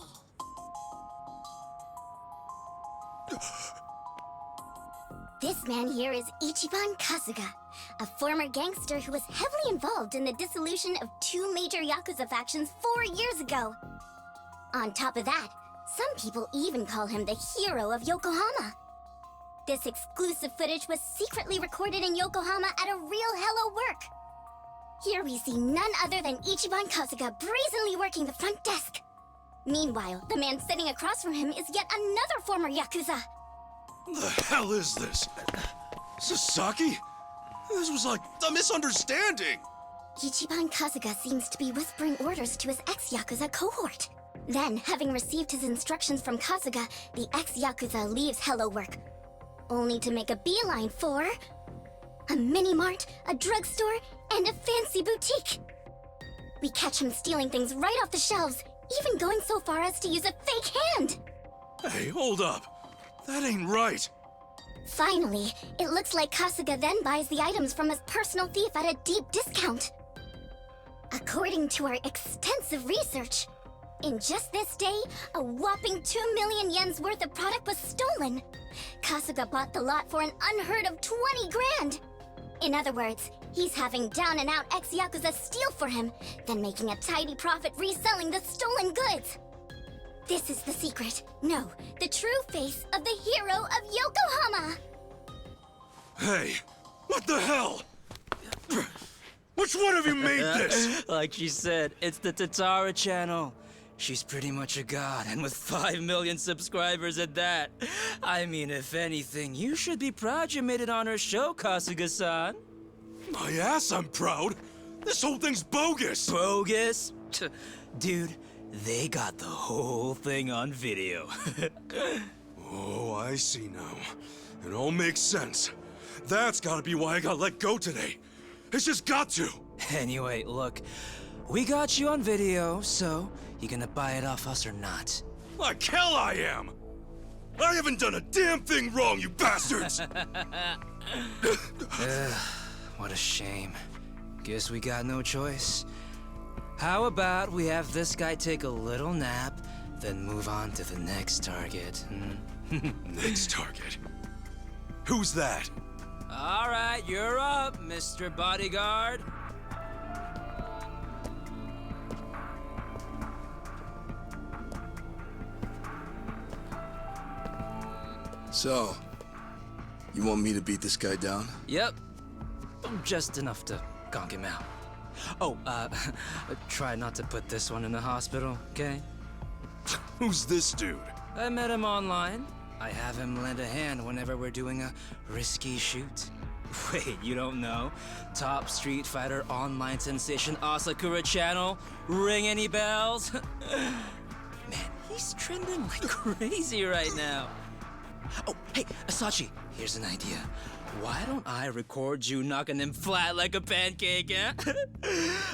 This man here is Ichiban Kasuga, a former gangster who was heavily involved in the dissolution of 2 major Yakuza factions 4 years ago. On top of that, some people even call him the hero of Yokohama. This exclusive footage was secretly recorded in Yokohama at a real Hello Work. Here we see none other than Ichiban Kasuga brazenly working the front desk. Meanwhile, the man sitting across from him is yet another former Yakuza. The hell is this? Sasaki? This was like a misunderstanding. Ichiban Kasuga seems to be whispering orders to his ex-Yakuza cohort. Then, having received his instructions from Kasuga, the ex-Yakuza leaves Hello Work, only to make a beeline for a mini-mart, a drugstore, and a fancy boutique. We catch him stealing things right off the shelves, even going so far as to use a fake hand. Hey, hold up. That ain't right. Finally, it looks like Kasuga then buys the items from his personal thief at a deep discount. According to our extensive research, in just this day, a whopping 2 million yen's worth of product was stolen. Kasuga bought the lot for an unheard of 20 grand. In other words, he's having down-and-out ex-Yakuza steal for him, then making a tidy profit reselling the stolen goods. This is the secret. No, the true face of the hero of Yokohama. Hey, what the hell? Which one of you made this? Like she said, it's the Tatara channel. She's pretty much a god, and with 5 million subscribers at that. I mean, if anything, you should be proud you made it on her show, Kasuga-san. My ass, I'm proud. This whole thing's bogus. Bogus? Dude, they got the whole thing on video. Oh, I see now. It all makes sense. That's gotta be why I got let go today. It's just got to. Anyway, look, we got you on video, so you gonna buy it off us or not? Like hell I am! I haven't done a damn thing wrong, you bastards! What a shame. Guess we got no choice. How about we have this guy take a little nap, then move on to the next target? Next target? Who's that? All right, you're up, Mr. Bodyguard. So, you want me to beat this guy down? Yep. Just enough to conk him out. Oh, try not to put this one in the hospital, okay? Who's this dude? I met him online. I have him lend a hand whenever we're doing a risky shoot. Wait, you don't know? Top Street Fighter online sensation Asakura channel? Ring any bells? Man, he's trending like crazy right now. Oh, hey, Asachi, here's an idea. Why don't I record you knocking him flat like a pancake, eh?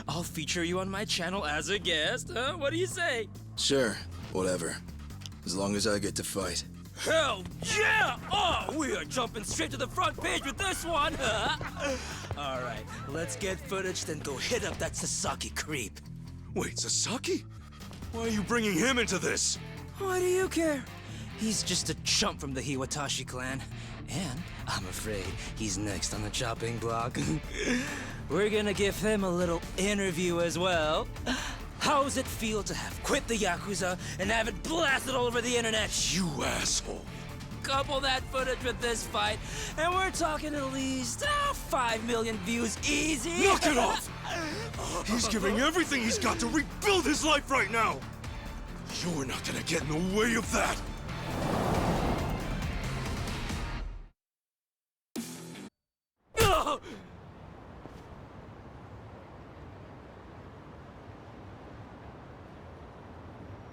I'll feature you on my channel as a guest, huh? What do you say? Sure, whatever. As long as I get to fight. Hell yeah! Oh, we are jumping straight to the front page with this one, huh? All right, let's get footage, then go hit up that Sasaki creep. Wait, Sasaki? Why are you bringing him into this? Why do you care? He's just a chump from the Hiwatashi clan. And I'm afraid he's next on the chopping block. We're gonna give him a little interview as well. How's it feel to have quit the Yakuza and have it blasted all over the internet? You asshole. Couple that footage with this fight, and we're talking at least 5 million views easy. Knock it off! He's giving everything he's got to rebuild his life right now! You're not gonna get in the way of that!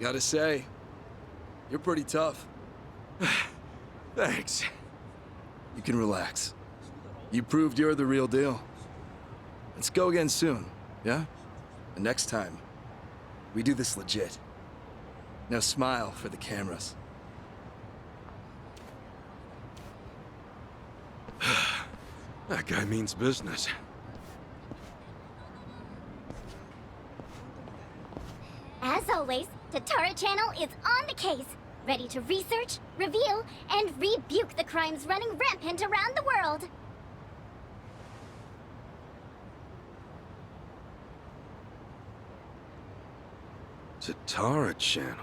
Gotta say, you're pretty tough. Thanks. You can relax. You proved you're the real deal. Let's go again soon, yeah? And next time, we do this legit. Now smile for the cameras. That guy means business. As always, Tatara Channel is on the case, ready to research, reveal, and rebuke the crimes running rampant around the world. Tatara Channel.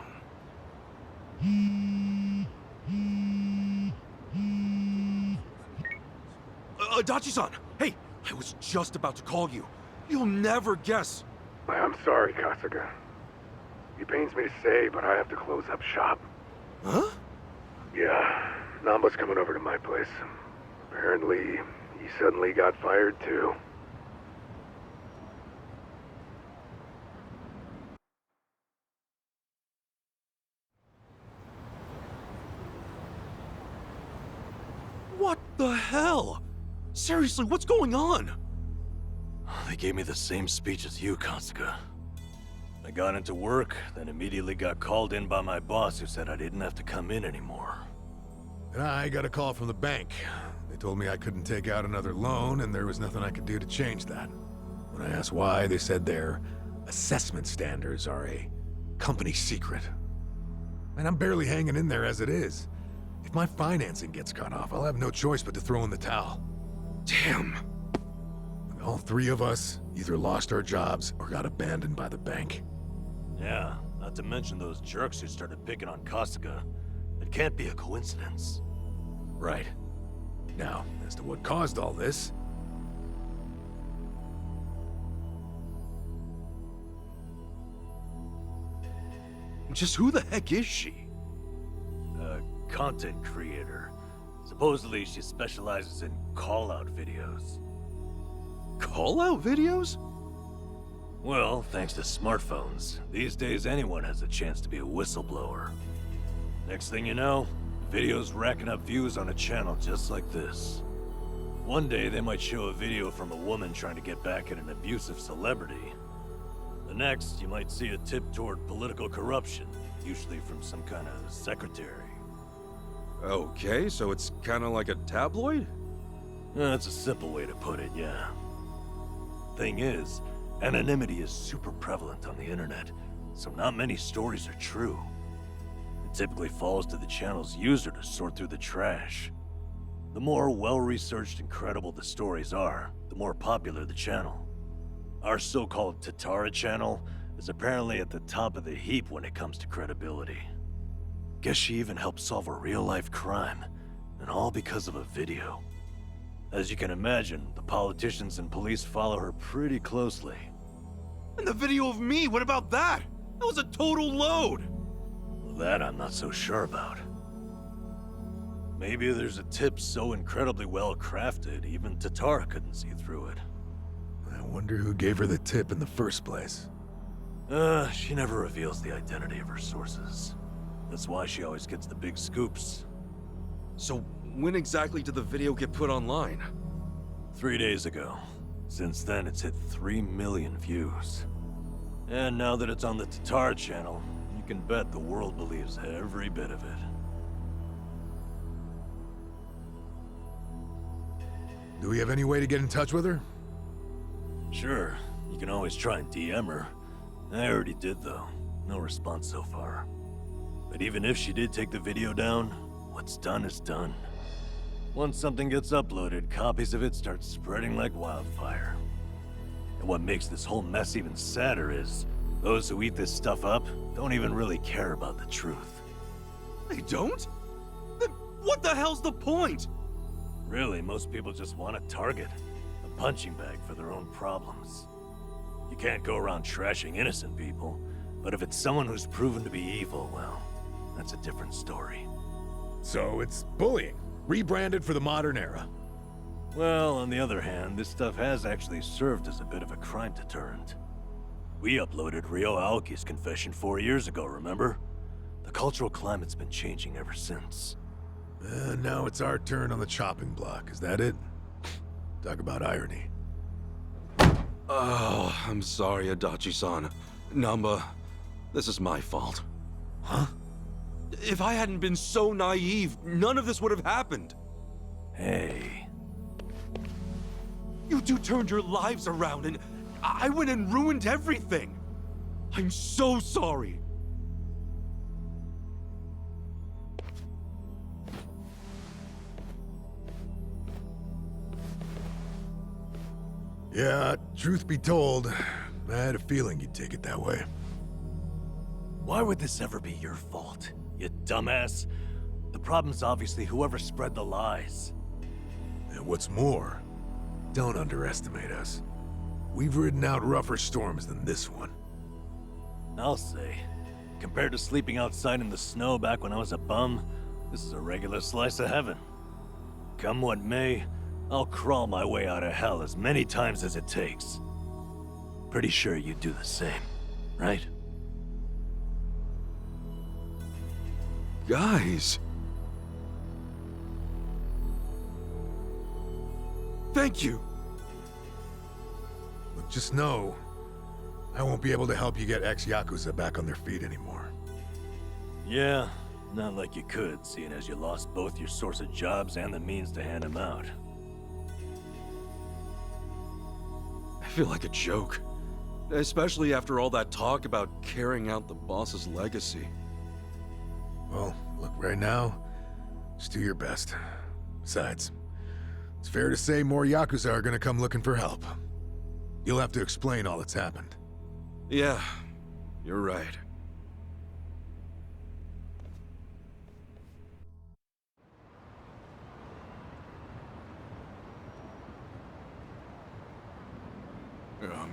Adachi-san! Hey! I was just about to call you. You'll never guess. I'm sorry, Kasuga. It pains me to say, but I have to close up shop. Huh? Yeah, Namba's coming over to my place. Apparently, he suddenly got fired too. What the hell? Seriously, what's going on? They gave me the same speech as you, Kasuga. I got into work, then immediately got called in by my boss who said I didn't have to come in anymore. And I got a call from the bank. They told me I couldn't take out another loan and there was nothing I could do to change that. When I asked why, they said their assessment standards are a company secret. And I'm barely hanging in there as it is. If my financing gets cut off, I'll have no choice but to throw in the towel. Damn. All three of us either lost our jobs or got abandoned by the bank. Yeah, not to mention those jerks who started picking on Kasuga. It can't be a coincidence. Right. Now, as to what caused all this... Just who the heck is she? A content creator. Supposedly she specializes in call-out videos. Call-out videos? Well, thanks to smartphones, these days anyone has a chance to be a whistleblower. Next thing you know, videos racking up views on a channel just like this. One day they might show a video from a woman trying to get back at an abusive celebrity. The next, you might see a tip toward political corruption, usually from some kind of secretary. Okay, so it's kind of like a tabloid? That's a simple way to put it, yeah. Thing is, anonymity is super prevalent on the internet, so not many stories are true. It typically falls to the channel's user to sort through the trash. The more well-researched and credible the stories are, the more popular the channel. Our so-called Tatara channel is apparently at the top of the heap when it comes to credibility. Guess she even helped solve a real-life crime, and all because of a video. As you can imagine, the politicians and police follow her pretty closely. And the video of me, what about that? That was a total load! Well, That I'm not so sure about. Maybe there's a tip so incredibly well crafted, even Tatara couldn't see through it. I wonder who gave her the tip in the first place. She never reveals the identity of her sources. That's why she always gets the big scoops. So, when exactly did the video get put online? 3 days ago. Since then, it's hit 3 million views. And now that it's on the Tatar channel, you can bet the world believes every bit of it. Do we have any way to get in touch with her? Sure, you can always try and DM her. I already did, though. No response so far. But even if she did take the video down, what's done is done. Once something gets uploaded, copies of it start spreading like wildfire. And what makes this whole mess even sadder is, those who eat this stuff up don't even really care about the truth. They don't? Then what the hell's the point? Really, most people just want a target, a punching bag for their own problems. You can't go around trashing innocent people, but if it's someone who's proven to be evil, well, that's a different story. So it's bullying, rebranded for the modern era. Well, on the other hand, this stuff has actually served as a bit of a crime deterrent. We uploaded Ryo Aoki's confession 4 years ago, remember? The cultural climate's been changing ever since. Now it's our turn on the chopping block, is that it? Talk about irony. Oh, I'm sorry, Adachi-san. Namba, this is my fault. Huh? If I hadn't been so naive, none of this would have happened. Hey. You two turned your lives around and I went and ruined everything. I'm so sorry. Yeah, truth be told, I had a feeling you'd take it that way. Why would this ever be your fault, you dumbass? The problem's obviously whoever spread the lies. And what's more, don't underestimate us. We've ridden out rougher storms than this one. I'll say, compared to sleeping outside in the snow back when I was a bum, this is a regular slice of heaven. Come what may, I'll crawl my way out of hell as many times as it takes. Pretty sure you'd do the same, right? Guys. Thank you. Look, just know, I won't be able to help you get ex-Yakuza back on their feet anymore. Yeah, not like you could, seeing as you lost both your source of jobs and the means to hand them out. I feel like a joke. Especially after all that talk about carrying out the boss's legacy. Well, look, right now, just do your best. Besides, it's fair to say more Yakuza are gonna come looking for help. You'll have to explain all that's happened. Yeah, you're right.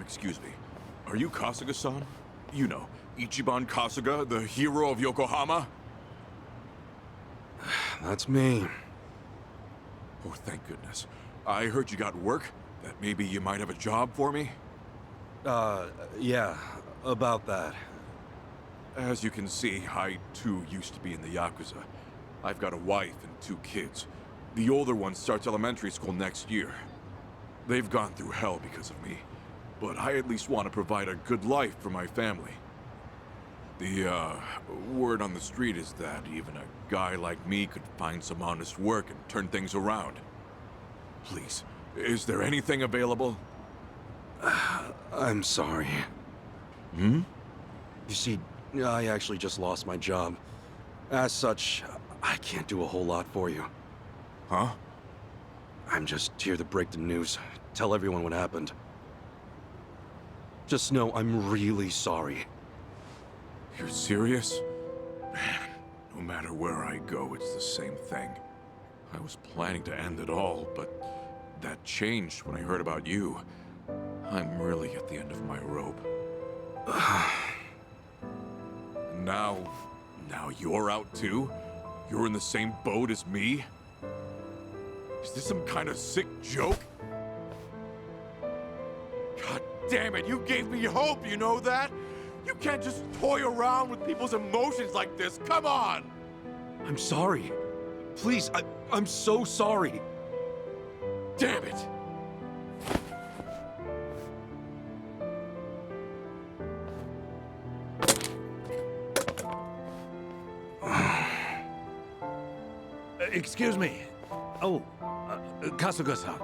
Excuse me. Are you Kasuga-san? You know, Ichiban Kasuga, the hero of Yokohama? That's me. Oh, thank goodness. I heard you got work. That maybe you might have a job for me? Yeah, about that. As you can see, I too used to be in the Yakuza. I've got a wife and 2 kids. The older one starts elementary school next year. They've gone through hell because of me, but I at least want to provide a good life for my family. The, word on the street is that even a guy like me could find some honest work and turn things around. Please, is there anything available? I'm sorry. Hmm? You see, I actually just lost my job. As such, I can't do a whole lot for you. Huh? I'm just here to break the news, tell everyone what happened. Just know I'm really sorry. You're serious? Man, no matter where I go, it's the same thing. I was planning to end it all, but that changed when I heard about you. I'm really at the end of my rope. And now, Now you're out too? You're in the same boat as me? Is this some kind of sick joke? God damn it, you gave me hope, you know that? You can't just toy around with people's emotions like this, come on! I'm sorry. Please, I'm so sorry. Damn it! Excuse me. Oh, Kasuga-san.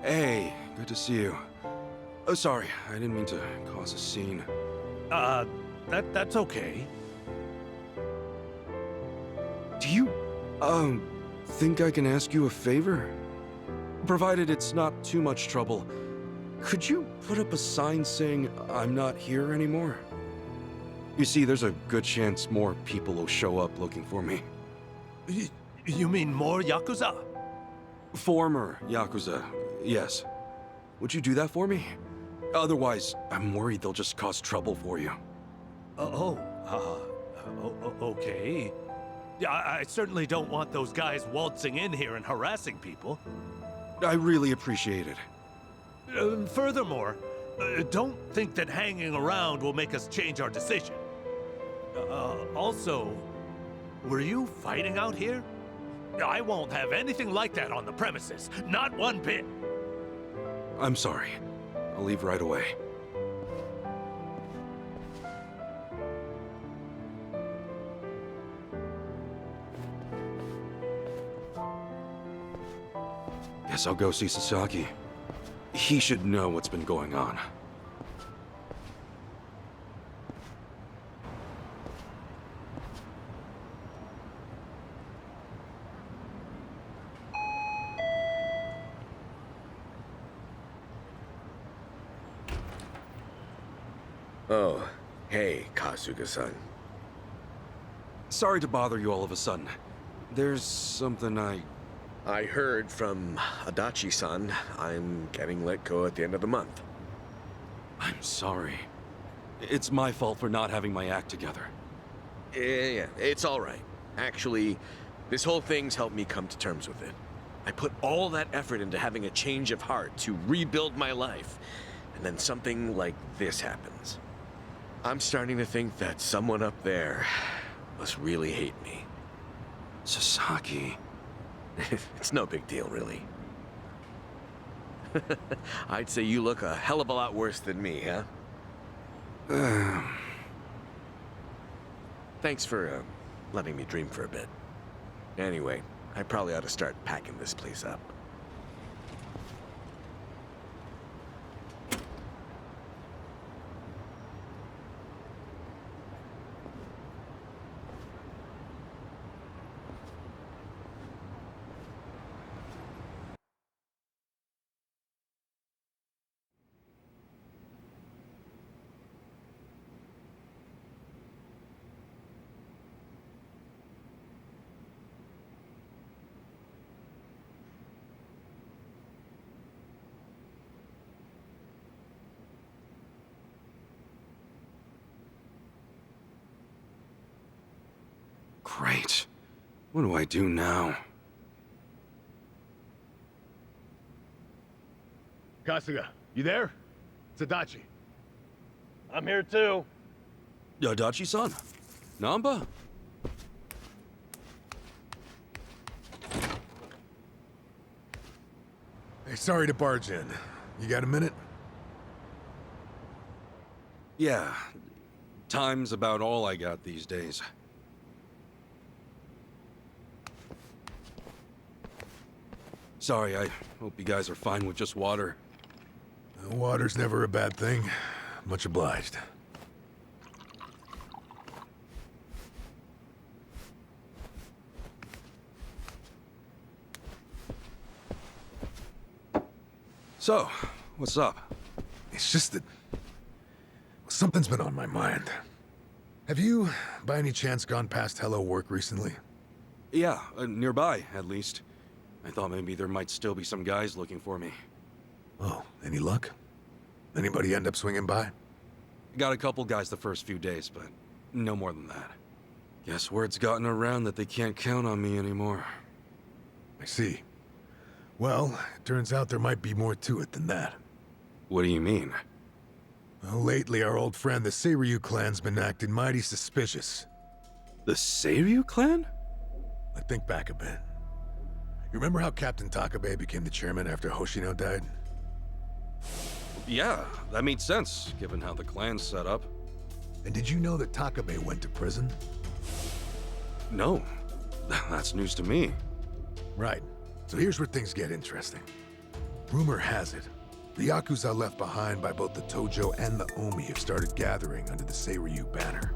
Hey, good to see you. Oh, sorry, I didn't mean to cause a scene. That's okay. Do you, think I can ask you a favor? Provided it's not too much trouble, could you put up a sign saying I'm not here anymore? You see, there's a good chance more people will show up looking for me. You mean more Yakuza? Former Yakuza, yes. Would you do that for me? Otherwise, I'm worried they'll just cause trouble for you. Okay. Yeah, I certainly don't want those guys waltzing in here and harassing people. I really appreciate it. Furthermore, don't think that hanging around will make us change our decision. Also, were you fighting out here? I won't have anything like that on the premises. Not one bit. I'm sorry. I'll leave right away. Guess I'll go see Sasaki. He should know what's been going on. Oh, hey, Kasuga-san. Sorry to bother you all of a sudden. There's something I heard from Adachi-san I'm getting let go at the end of the month. I'm sorry. It's my fault for not having my act together. Yeah, it's all right. Actually, this whole thing's helped me come to terms with it. I put all that effort into having a change of heart to rebuild my life, and then something like this happens. I'm starting to think that someone up there must really hate me. Sasaki. It's no big deal, really. I'd say you look a hell of a lot worse than me, huh? Thanks for letting me dream for a bit. Anyway, I probably ought to start packing this place up. Great. What do I do now? Kasuga, you there? It's Adachi. I'm here too. Adachi-san? Namba? Hey, sorry to barge in. You got a minute? Yeah. Time's about all I got these days. Sorry, I hope you guys are fine with just water. Water's never a bad thing. Much obliged. So, what's up? It's just that something's been on my mind. Have you, by any chance, gone past Hello Work recently? Yeah, nearby, at least. I thought maybe there might still be some guys looking for me. Oh, any luck? Anybody end up swinging by? Got a couple guys the first few days, but no more than that. Guess word's gotten around that they can't count on me anymore. I see. Well, it turns out there might be more to it than that. What do you mean? Well, lately our old friend the Seiryu clan's been acting mighty suspicious. The Seiryu clan? I think back a bit. You remember how Captain Takabe became the chairman after Hoshino died? Yeah, that made sense, given how the clan's set up. And did you know that Takabe went to prison? No. That's news to me. Right. So here's where things get interesting. Rumor has it, the Yakuza left behind by both the Tojo and the Omi have started gathering under the Seiryu banner.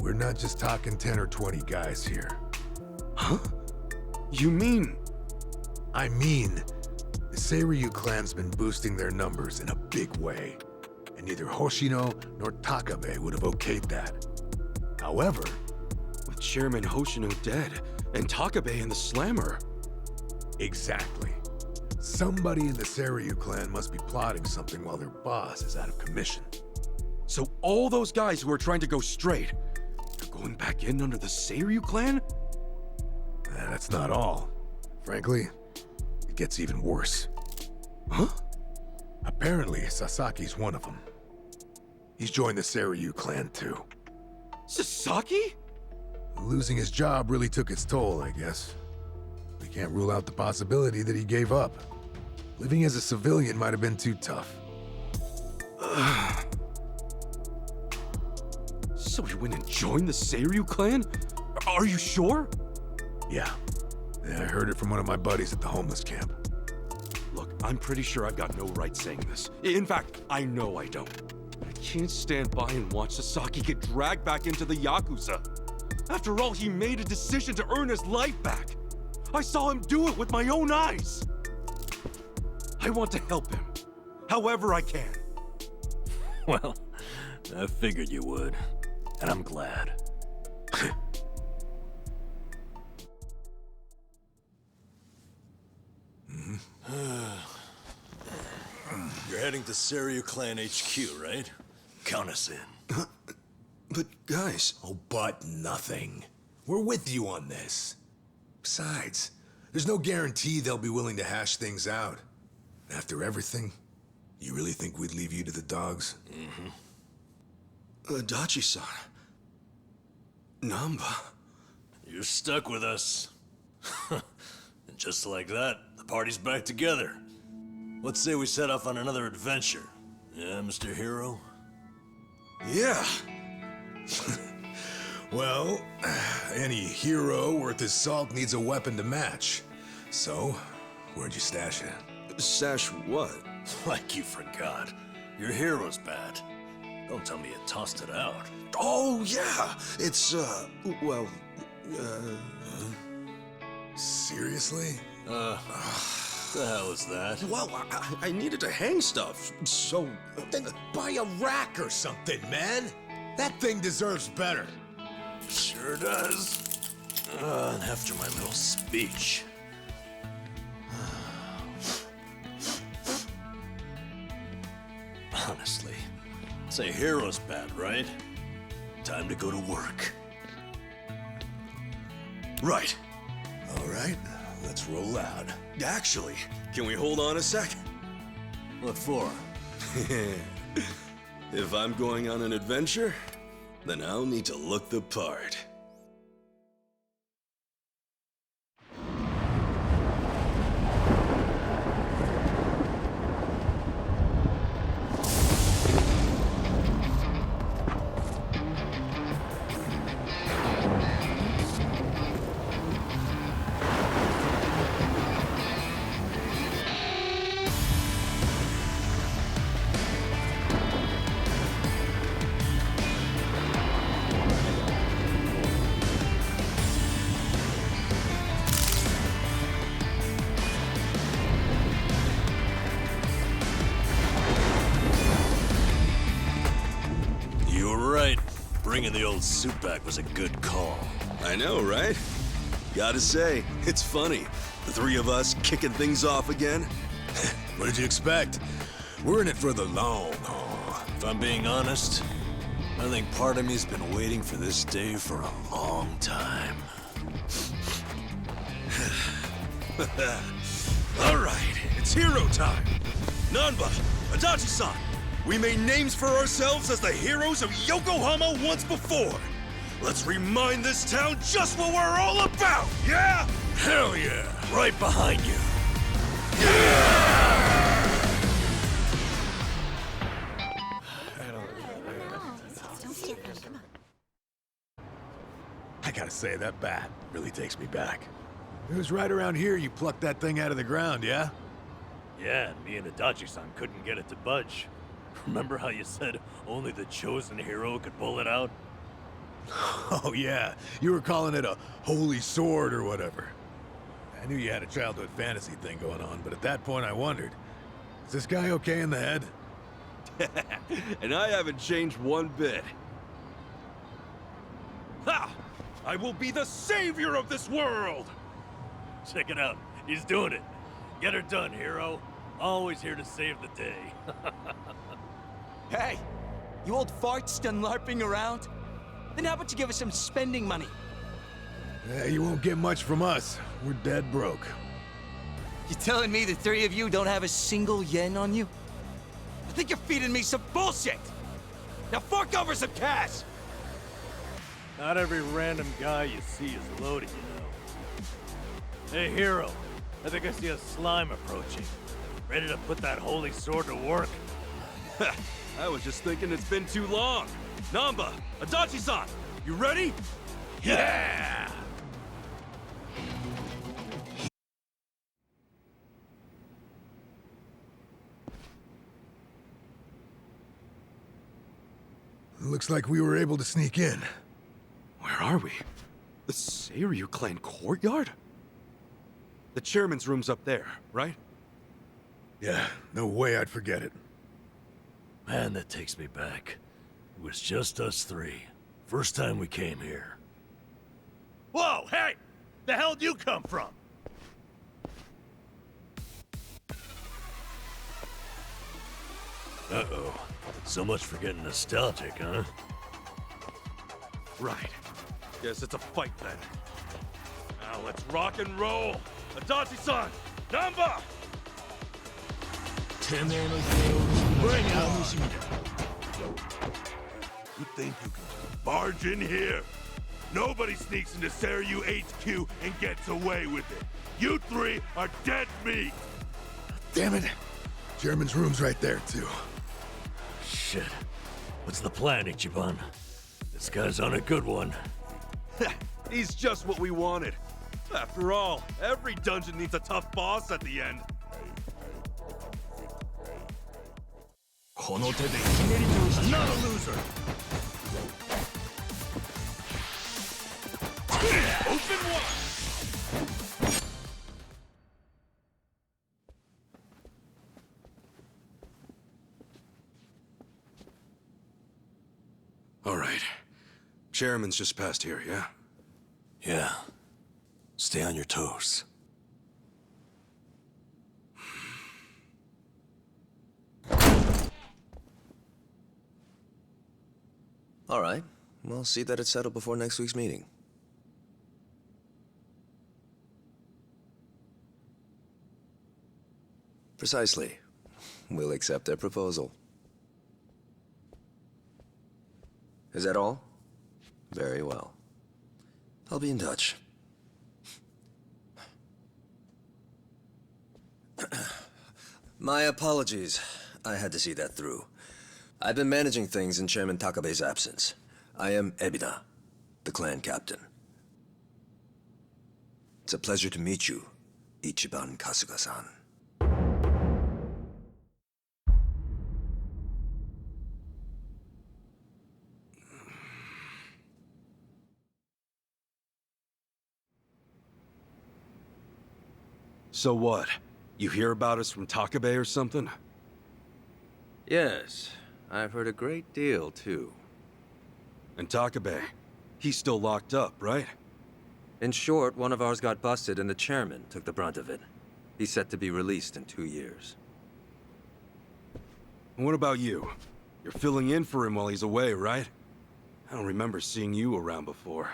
We're not just talking 10 or 20 guys here. Huh? You mean... I mean, the Seiryu clan's been boosting their numbers in a big way, and neither Hoshino nor Takabe would have okayed that. However... With Chairman Hoshino dead, and Takabe in the slammer... Exactly. Somebody in the Seiryu clan must be plotting something while their boss is out of commission. So all those guys who are trying to go straight, they're going back in under the Seiryu clan? That's not all. Frankly, it gets even worse. Huh? Apparently, Sasaki's one of them. He's joined the Seiryu clan too. Sasaki? Losing his job really took its toll, I guess. We can't rule out the possibility that he gave up. Living as a civilian might have been too tough. So he went and joined the Seiryu clan? Are you sure? Yeah. I heard it from one of my buddies at the homeless camp. Look, I'm pretty sure I've got no right saying this. In fact, I know I don't. I can't stand by and watch Sasaki get dragged back into the Yakuza. After all, he made a decision to earn his life back. I saw him do it with my own eyes. I want to help him, however I can. Well, I figured you would, and I'm glad. You're heading to Seiryu Clan HQ, right? Count us in. But guys... Oh, but nothing. We're with you on this. Besides, there's no guarantee they'll be willing to hash things out. After everything, you really think we'd leave you to the dogs? Dachi-san. Namba. You're stuck with us. And just like that, the party's back together. Let's say we set off on another adventure. Yeah, Mr. Hero? Yeah. Well, any hero worth his salt needs a weapon to match. So, where'd you stash it? Stash what? Like you forgot. Your hero's bad. Don't tell me you tossed it out. Oh, yeah! It's, well, Seriously? The hell is that? Well, I needed to hang stuff, so... Then buy a rack or something, man! That thing deserves better. Sure does. And after my little speech... Honestly, say hero's bad, right? Time to go to work. Right. All right, let's roll out. Actually, can we hold on a sec? What for? If I'm going on an adventure, then I'll need to look the part. Bringing the old suit back was a good call. I know, right? Gotta say, it's funny. The three of us kicking things off again. What did you expect? We're in it for the long haul. If I'm being honest, I think part of me's been waiting for this day for a long time. All right, it's hero time. Nanba, Adachi-san, we made names for ourselves as the heroes of Yokohama once before. Let's remind this town just what we're all about, yeah? Hell yeah! Right behind you. I gotta say, that bat really takes me back. It was right around here you plucked that thing out of the ground, yeah? Yeah, me and Adachi-san couldn't get it to budge. Remember how you said only the chosen hero could pull it out? Oh yeah, you were calling it a holy sword or whatever. I knew you had a childhood fantasy thing going on, but at that point I wondered, is this guy okay in the head? And I haven't changed one bit. Ha! I will be the savior of this world! Check it out. He's doing it. Get her done, hero. Always here to save the day. Hey! You old farts done LARPing around? Then how about you give us some spending money? Yeah, you won't get much from us. We're dead broke. You telling me the three of you don't have a single yen on you? I think you're feeding me some bullshit! Now fork over some cash! Not every random guy you see is loaded, you know. Hey, hero. I think I see a slime approaching. Ready to put that holy sword to work? I was just thinking it's been too long. Namba, Adachi-san, you ready? Yeah! Looks like we were able to sneak in. Where are we? The Seiryu clan courtyard? The chairman's room's up there, right? Yeah, no way I'd forget it. Man, that takes me back. It was just us three. First time we came here. Whoa, hey! The hell'd you come from? Uh-oh. So much for getting nostalgic, huh? Right. Guess it's a fight then. Now let's rock and roll! Adachi-san! Namba! Bring it on! You think you can barge in here? Nobody sneaks into Seiryu HQ and gets away with it. You three are dead meat! Damn it. Chairman's room's right there, too. Shit. What's the plan, Ichiban? This guy's on a good one. He's just what we wanted. After all, every dungeon needs a tough boss at the end. Another loser! Open one! All right. Chairman's just past here, yeah? Yeah. Stay on your toes. All right. We'll see that it's settled before next week's meeting. Precisely. We'll accept their proposal. Is that all? Very well. I'll be in touch. My apologies. I had to see that through. I've been managing things in Chairman Takabe's absence. I am Ebina, the clan captain. It's a pleasure to meet you, Ichiban Kasuga-san. So what? You hear about us from Takabe or something? Yes, I've heard a great deal, too. And Takabe, he's still locked up, right? In short, one of ours got busted and the chairman took the brunt of it. He's set to be released in 2 years. And what about you? You're filling in for him while he's away, right? I don't remember seeing you around before.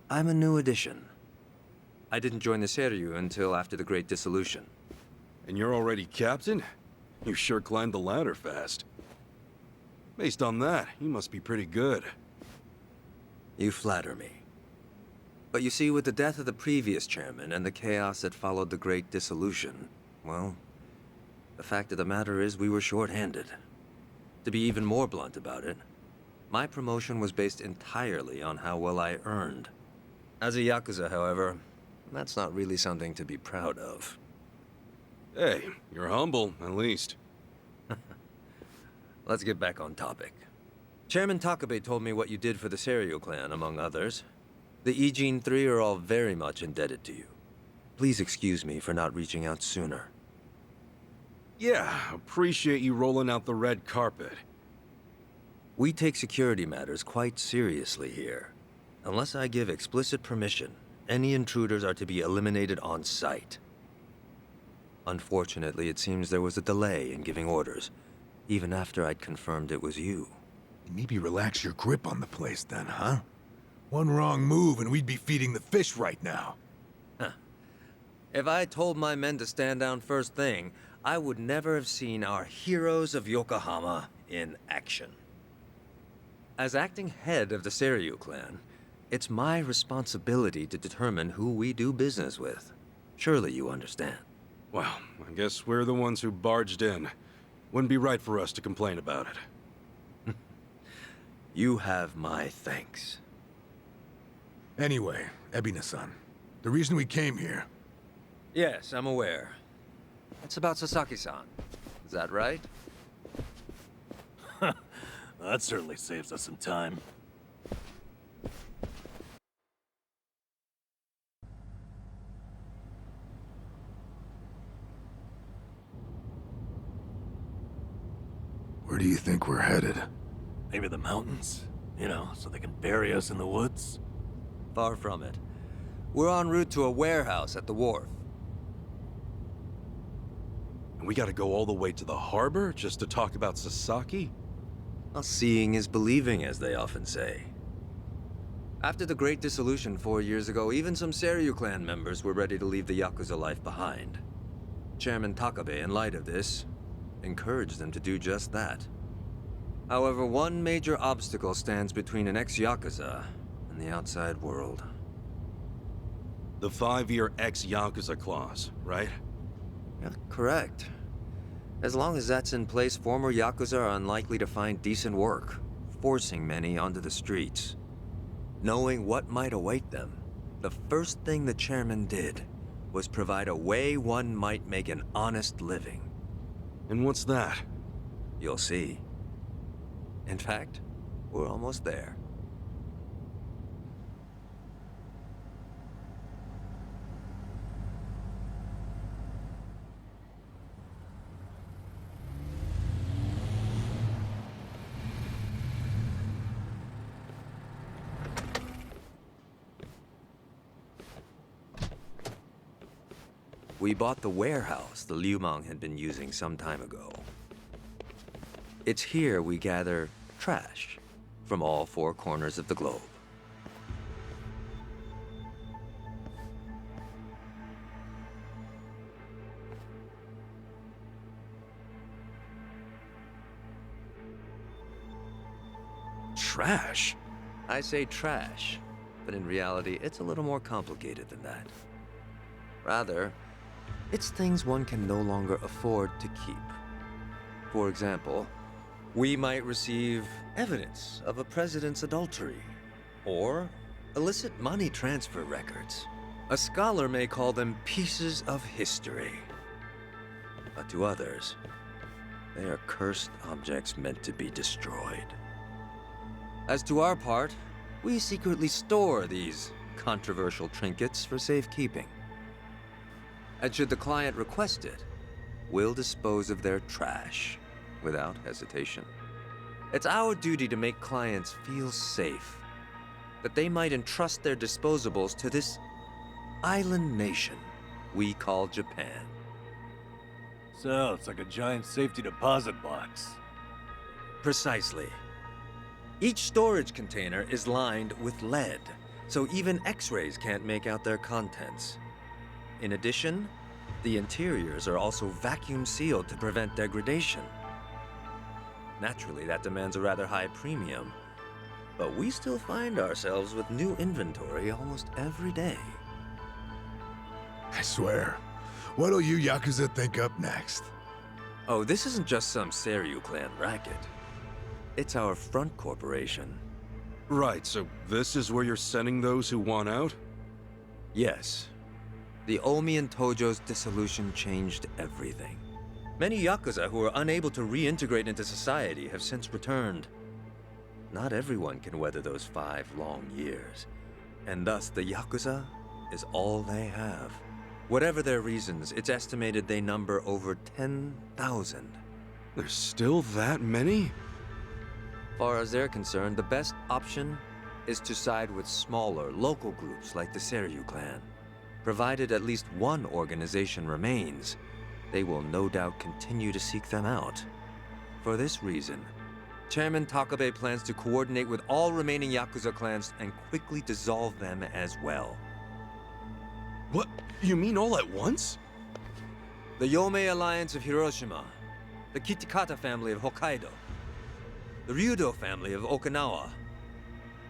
I'm a new addition. I didn't join the Kiryu until after the Great Dissolution. And you're already captain? You sure climbed the ladder fast. Based on that, you must be pretty good. You flatter me. But you see, with the death of the previous chairman and the chaos that followed the Great Dissolution, well, the fact of the matter is we were short-handed. To be even more blunt about it, my promotion was based entirely on how well I earned. As a Yakuza, however, that's not really something to be proud of. Hey, you're humble, at least. Let's get back on topic. Chairman Takabe told me what you did for the Seiryu clan, among others. The Ijin Three are all very much indebted to you. Please excuse me for not reaching out sooner. Yeah, appreciate you rolling out the red carpet. We take security matters quite seriously here. Unless I give explicit permission, any intruders are to be eliminated on sight. Unfortunately, it seems there was a delay in giving orders, even after I'd confirmed it was you. Maybe relax your grip on the place then, huh? One wrong move and we'd be feeding the fish right now. Huh. If I told my men to stand down first thing, I would never have seen our heroes of Yokohama in action. As acting head of the Seiryu clan, it's my responsibility to determine who we do business with. Surely you understand. Well, I guess we're the ones who barged in. Wouldn't be right for us to complain about it. You have my thanks. Anyway, Ebina-san, the reason we came here... Yes, I'm aware. It's about Sasaki-san. Is that right? That certainly saves us some time. Where do you think we're headed? Maybe the mountains? You know, so they can bury us in the woods? Far from it. We're en route to a warehouse at the wharf. And we gotta go all the way to the harbor just to talk about Sasaki? Well, seeing is believing, as they often say. After the Great Dissolution 4 years ago, even some Seiryu clan members were ready to leave the Yakuza life behind. Chairman Takabe, in light of this, encouraged them to do just that. However, one major obstacle stands between an ex-Yakuza and the outside world. The 5-year ex-Yakuza clause, right? Yeah, correct. As long as that's in place, former Yakuza are unlikely to find decent work, forcing many onto the streets. Knowing what might await them, the first thing the chairman did was provide a way one might make an honest living. And what's that? You'll see. In fact, we're almost there. We bought the warehouse the Liumang had been using some time ago. It's here we gather trash from all 4 corners of the globe. Trash? I say trash, but in reality, it's a little more complicated than that. Rather, it's things one can no longer afford to keep. For example, we might receive evidence of a president's adultery, or illicit money transfer records. A scholar may call them pieces of history. But to others, they are cursed objects meant to be destroyed. As to our part, we secretly store these controversial trinkets for safekeeping. And should the client request it, we'll dispose of their trash without hesitation. It's our duty to make clients feel safe, that they might entrust their disposables to this island nation we call Japan. So, it's like a giant safety deposit box. Precisely. Each storage container is lined with lead, so even X-rays can't make out their contents. In addition, the interiors are also vacuum sealed to prevent degradation. Naturally, that demands a rather high premium, but we still find ourselves with new inventory almost every day. I swear. What'll you Yakuza think up next? Oh, this isn't just some Kiryu clan racket. It's our front corporation. Right, so this is where you're sending those who want out? Yes. The Omi and Tojo's dissolution changed everything. Many Yakuza who were unable to reintegrate into society have since returned. Not everyone can weather those 5 long years, and thus the Yakuza is all they have. Whatever their reasons, it's estimated they number over 10,000. There's still that many? Far as they're concerned, the best option is to side with smaller, local groups like the Kiryu clan. Provided at least one organization remains, they will no doubt continue to seek them out. For this reason, Chairman Takabe plans to coordinate with all remaining Yakuza clans and quickly dissolve them as well. What? You mean all at once? The Yomei Alliance of Hiroshima, the Kitakata family of Hokkaido, the Ryudo family of Okinawa.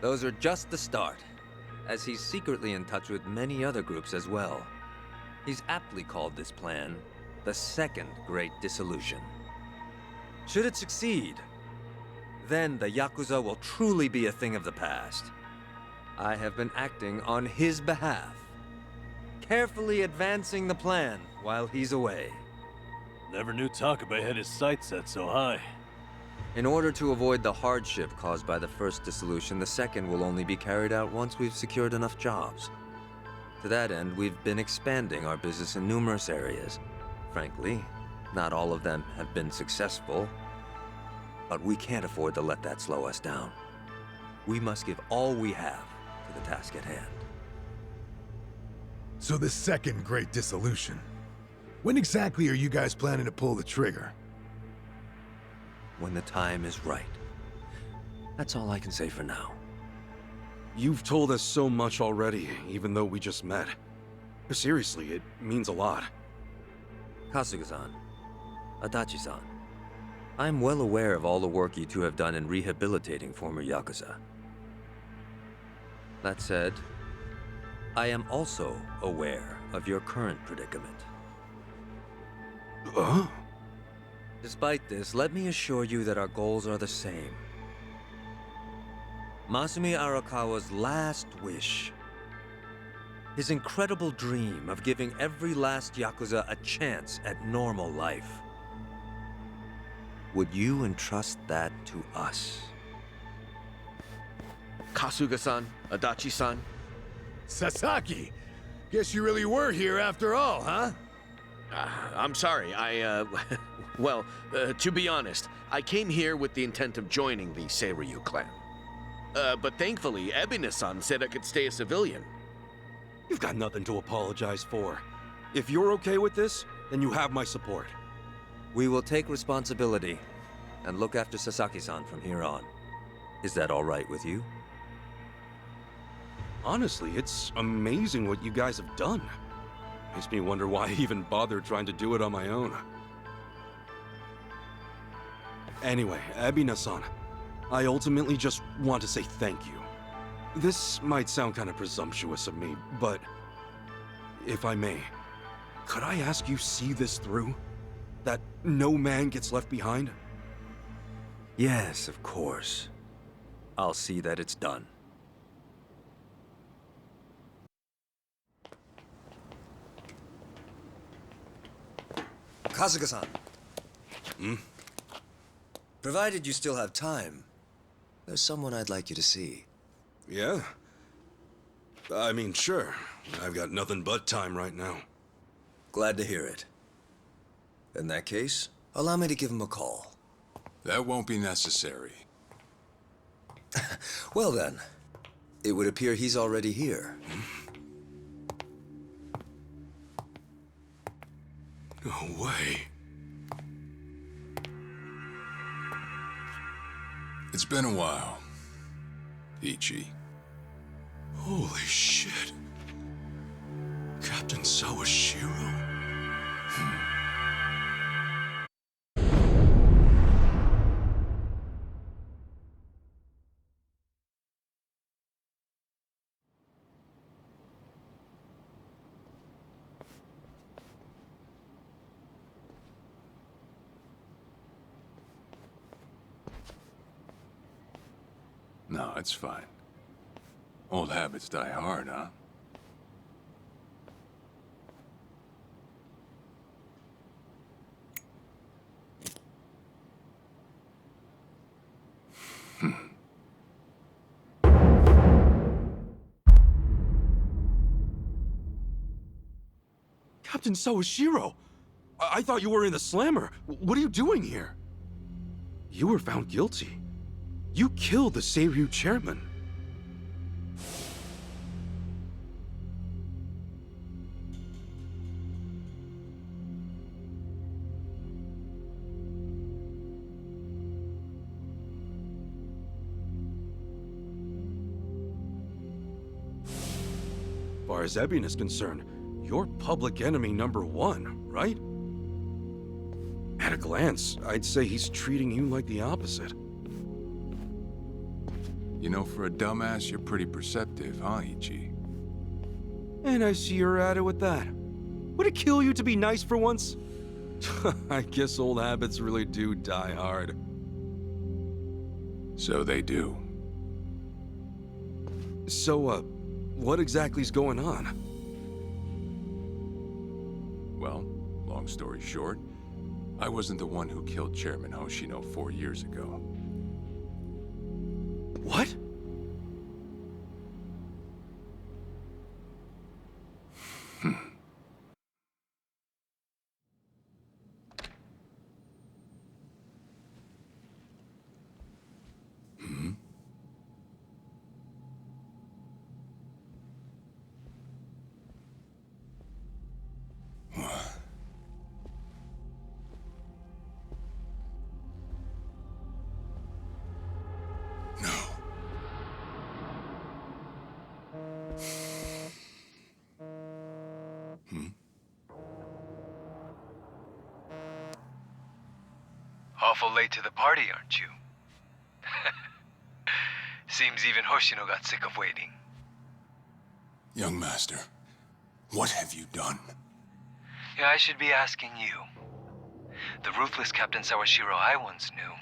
Those are just the start, as he's secretly in touch with many other groups as well. He's aptly called this plan the Second Great Dissolution. Should it succeed, then the Yakuza will truly be a thing of the past. I have been acting on his behalf, carefully advancing the plan while he's away. Never knew Takabe had his sights set so high. In order to avoid the hardship caused by the first dissolution, the second will only be carried out once we've secured enough jobs. To that end, we've been expanding our business in numerous areas. Frankly, not all of them have been successful, but we can't afford to let that slow us down. We must give all we have to the task at hand. So the second great dissolution. When exactly are you guys planning to pull the trigger? When the time is right. That's all I can say for now. You've told us so much already, even though we just met. Seriously, it means a lot. Kasuga-san, Adachi-san, I'm well aware of all the work you two have done in rehabilitating former Yakuza. That said, I am also aware of your current predicament. Despite this, let me assure you that our goals are the same. Masumi Arakawa's last wish, his incredible dream of giving every last Yakuza a chance at normal life. Would you entrust that to us? Kasuga-san, Adachi-san. Sasaki! Guess you really were here after all, huh? I'm sorry, well, to be honest, I came here with the intent of joining the Kiryu clan. But thankfully, Ebina-san said I could stay a civilian. You've got nothing to apologize for. If you're okay with this, then you have my support. We will take responsibility and look after Sasaki-san from here on. Is that all right with you? Honestly, it's amazing what you guys have done. Makes me wonder why I even bothered trying to do it on my own. Anyway, Ebina-san, I ultimately just want to say thank you. This might sound kind of presumptuous of me, but if I may, could I ask you see this through? That no man gets left behind? Yes, of course. I'll see that it's done. Kasuga-san. Provided you still have time, there's someone I'd like you to see. Yeah? I mean, sure. I've got nothing but time right now. Glad to hear it. In that case, allow me to give him a call. That won't be necessary. Well then, it would appear he's already here. No way. It's been a while. Ichi. Holy shit. Captain Sawashiro? No, it's fine. Old habits die hard, huh? Captain Sawashiro! I thought you were in the slammer. What are you doing here? You were found guilty. You killed the Seiryu chairman. As far as Ebion is concerned, you're public enemy #1, right? At a glance, I'd say he's treating you like the opposite. You know, for a dumbass, you're pretty perceptive, huh, Ichi? And I see you're at it with that. Would it kill you to be nice for once? I guess old habits really do die hard. So they do. So, what exactly's going on? Well, long story short, I wasn't the one who killed Chairman Hoshino 4 years ago. What? Awful late to the party, aren't you? Seems even Hoshino got sick of waiting. Young master, what have you done? Yeah, I should be asking you. The ruthless Captain Sawashiro I once knew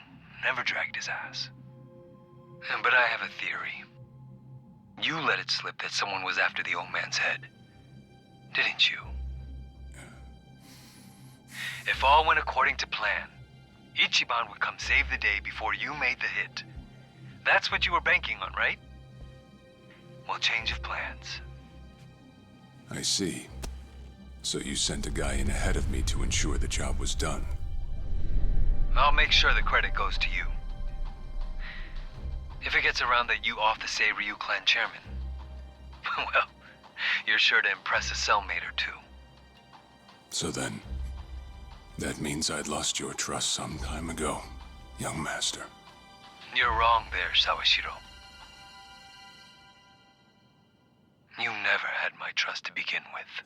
never dragged his ass. But I have a theory. You let it slip that someone was after the old man's head, didn't you? If all went according to plan, Ichiban would come save the day before you made the hit. That's what you were banking on, right? Well, change of plans. I see. So you sent a guy in ahead of me to ensure the job was done. I'll make sure the credit goes to you. If it gets around that you off the Seiryu clan chairman, well, you're sure to impress a cellmate or two. So then, that means I'd lost your trust some time ago, young master. You're wrong there, Sawashiro. You never had my trust to begin with.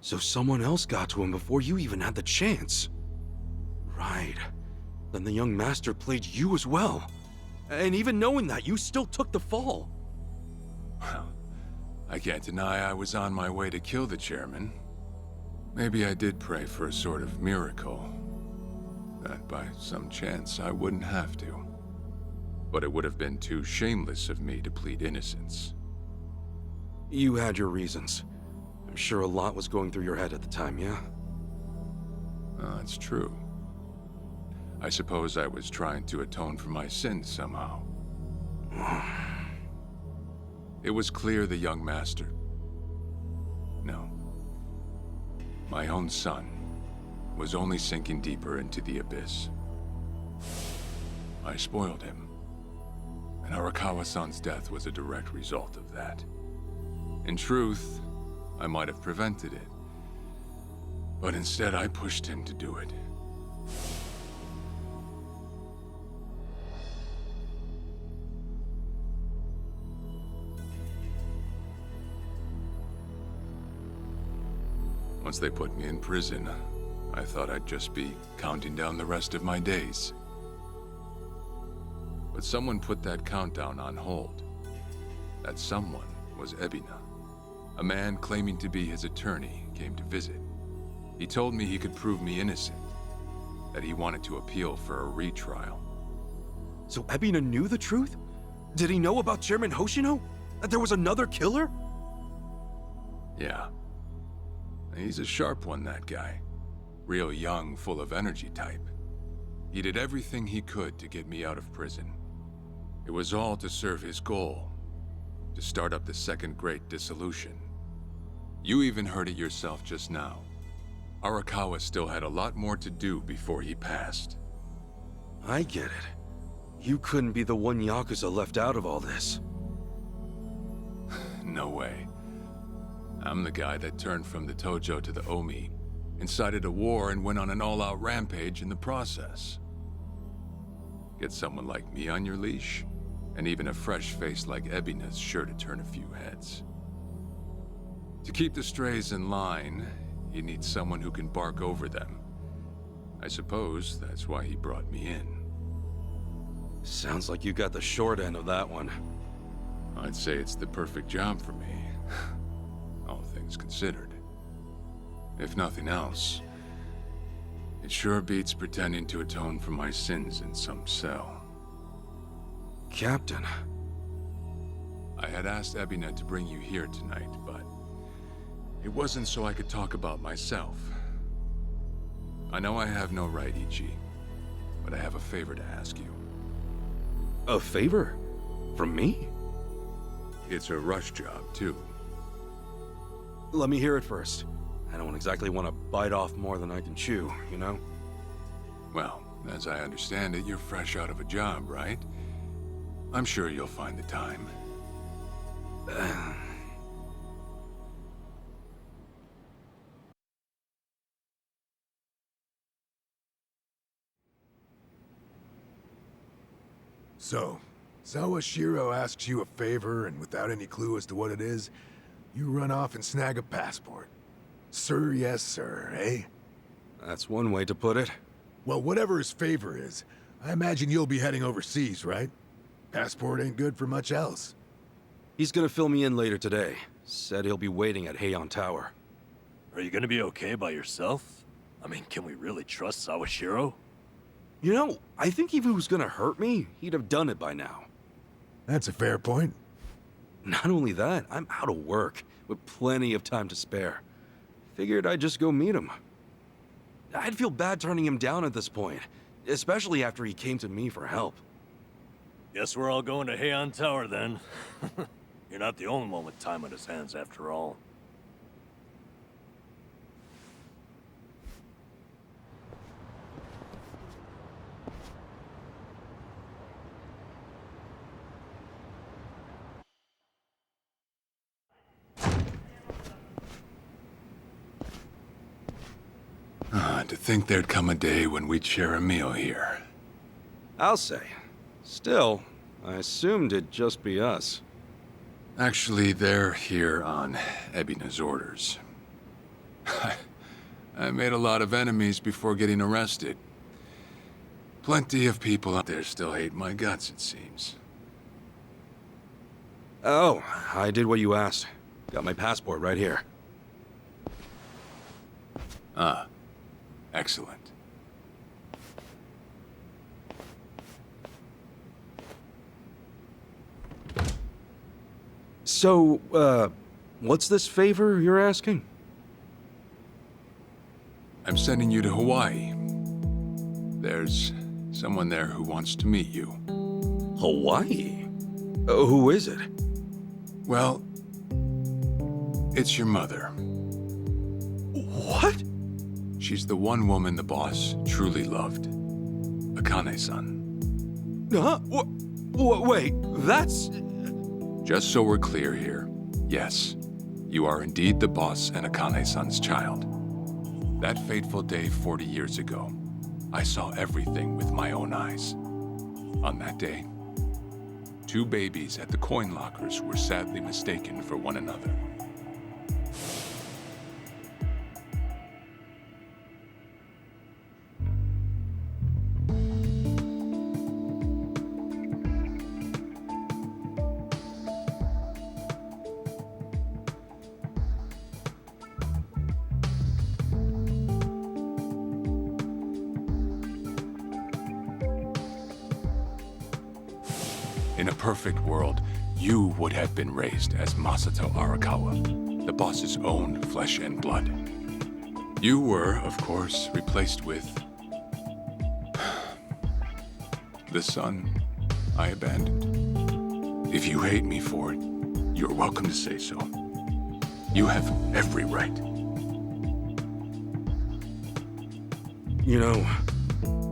So someone else got to him before you even had the chance. Right. Then the young master played you as well. And even knowing that, you still took the fall. Well, I can't deny I was on my way to kill the chairman. Maybe I did pray for a sort of miracle. That by some chance I wouldn't have to. But it would have been too shameless of me to plead innocence. You had your reasons. I'm sure a lot was going through your head at the time, yeah? That's true. I suppose I was trying to atone for my sins somehow. It was clear the young master... No. My own son was only sinking deeper into the abyss. I spoiled him. And Arakawa-san's death was a direct result of that. In truth, I might have prevented it. But instead, I pushed him to do it. Once they put me in prison, I thought I'd just be counting down the rest of my days. But someone put that countdown on hold. That someone was Ebina. A man claiming to be his attorney came to visit. He told me he could prove me innocent, that he wanted to appeal for a retrial. So Ebina knew the truth? Did he know about Chairman Hoshino? That there was another killer? Yeah. He's a sharp one, that guy. Real young, full of energy type. He did everything he could to get me out of prison. It was all to serve his goal, to start up the Second Great Dissolution. You even heard it yourself just now. Arakawa still had a lot more to do before he passed. I get it. You couldn't be the one Yakuza left out of all this. No way. I'm the guy that turned from the Tojo to the Omi, incited a war and went on an all-out rampage in the process. Get someone like me on your leash, and even a fresh face like Ebina's sure to turn a few heads. To keep the strays in line, you need someone who can bark over them. I suppose that's why he brought me in. Sounds like you got the short end of that one. I'd say it's the perfect job for me, all things considered. If nothing else, it sure beats pretending to atone for my sins in some cell. Captain. I had asked Ebina to bring you here tonight, but it wasn't so I could talk about myself. I know I have no right, Ichi, but I have a favor to ask you. A favor? From me? It's a rush job, too. Let me hear it first. I don't exactly want to bite off more than I can chew, you know? Well, as I understand it, you're fresh out of a job, right? I'm sure you'll find the time. So, Sawashiro asks you a favor, and without any clue as to what it is, you run off and snag a passport. Sir, yes, sir, eh? That's one way to put it. Well, whatever his favor is, I imagine you'll be heading overseas, right? Passport ain't good for much else. He's gonna fill me in later today. Said he'll be waiting at Heian Tower. Are you gonna be okay by yourself? I mean, can we really trust Sawashiro? You know, I think if he was gonna hurt me, he'd have done it by now. That's a fair point. Not only that, I'm out of work, with plenty of time to spare. Figured I'd just go meet him. I'd feel bad turning him down at this point, especially after he came to me for help. Guess we're all going to Heian Tower then. You're not the only one with time on his hands after all. To think there'd come a day when we'd share a meal here. I'll say. Still, I assumed it'd just be us. Actually, they're here on Ebina's orders. I made a lot of enemies before getting arrested. Plenty of people out there still hate my guts, it seems. Oh, I did what you asked. Got my passport right here. Ah, excellent. So, what's this favor you're asking? I'm sending you to Hawaii. There's someone there who wants to meet you. Hawaii? Who is it? Well, it's your mother. What? She's the one woman the boss truly loved. Akane-san. Huh? Wait, that's... Just so we're clear here, yes, you are indeed the boss and Akane-san's child. That fateful day 40 years ago, I saw everything with my own eyes. On that day, 2 babies at the coin lockers were sadly mistaken for one another. In a perfect world, you would have been raised as Masato Arakawa, the boss's own flesh and blood. You were, of course, replaced with... the son I abandoned. If you hate me for it, you're welcome to say so. You have every right. You know,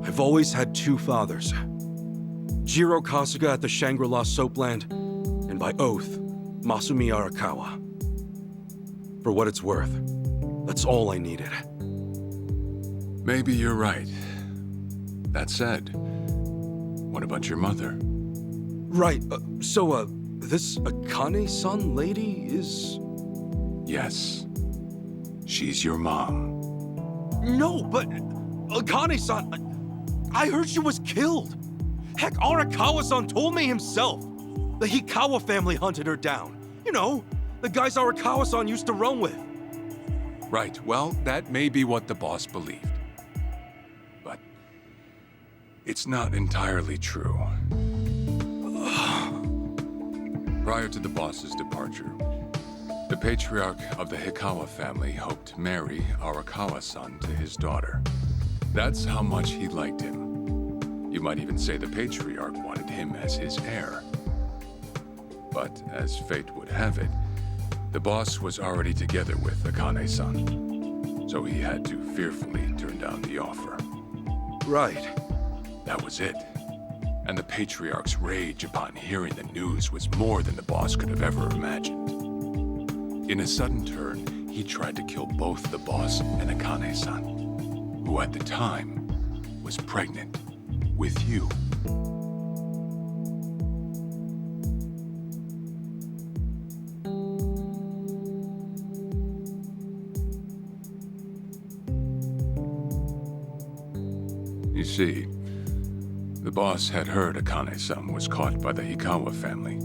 I've always had 2 fathers. Jiro Kasuga at the Shangri-La Soapland, and by oath, Masumi Arakawa. For what it's worth, that's all I needed. Maybe you're right. That said, what about your mother? Right, so, this Akane-san lady is... Yes. She's your mom. No, but... Akane-san... I heard she was killed! Heck, Arakawa-san told me himself! The Hikawa family hunted her down. You know, the guys Arakawa-san used to roam with. Right, well, that may be what the boss believed. But... it's not entirely true. Prior to the boss's departure, the patriarch of the Hikawa family hoped to marry Arakawa-san to his daughter. That's how much he liked him. You might even say the patriarch wanted him as his heir. But as fate would have it, the boss was already together with Akane-san, so he had to fearfully turn down the offer. Right. That was it. And the patriarch's rage upon hearing the news was more than the boss could have ever imagined. In a sudden turn, he tried to kill both the boss and Akane-san, who at the time was pregnant with you. You see, the boss had heard Akane-san was caught by the Hikawa family,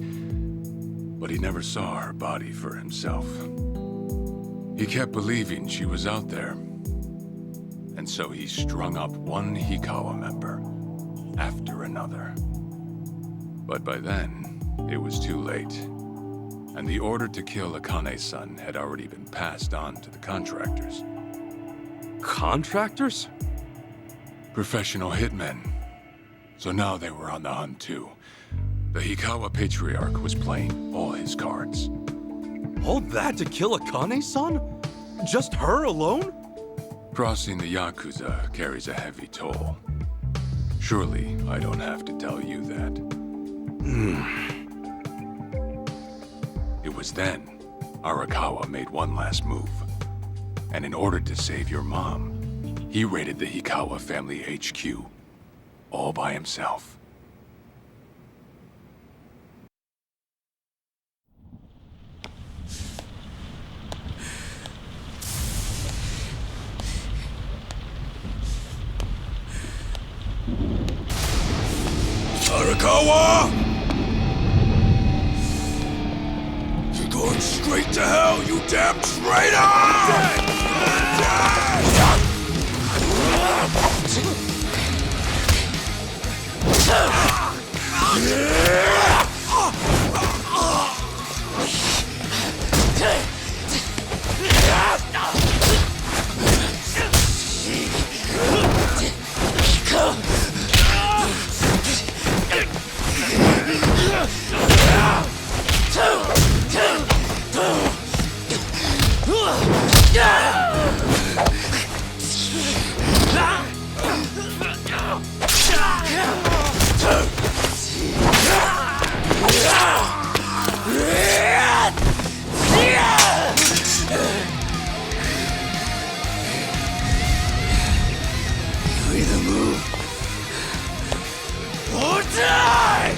but he never saw her body for himself. He kept believing she was out there, and so he strung up one Hikawa member after another. But by then, it was too late, and the order to kill Akane-san had already been passed on to the contractors. Contractors? Professional hitmen. So now they were on the hunt too. The Hikawa patriarch was playing all his cards. All that to kill Akane-san? Just her alone? Crossing the Yakuza carries a heavy toll. Surely I don't have to tell you that. It was then Arakawa made one last move. And in order to save your mom, he raided the Hikawa family HQ, all by himself. Arakawa! You're going straight to hell, you damn traitor! You're dead! You're dead! You either move or die!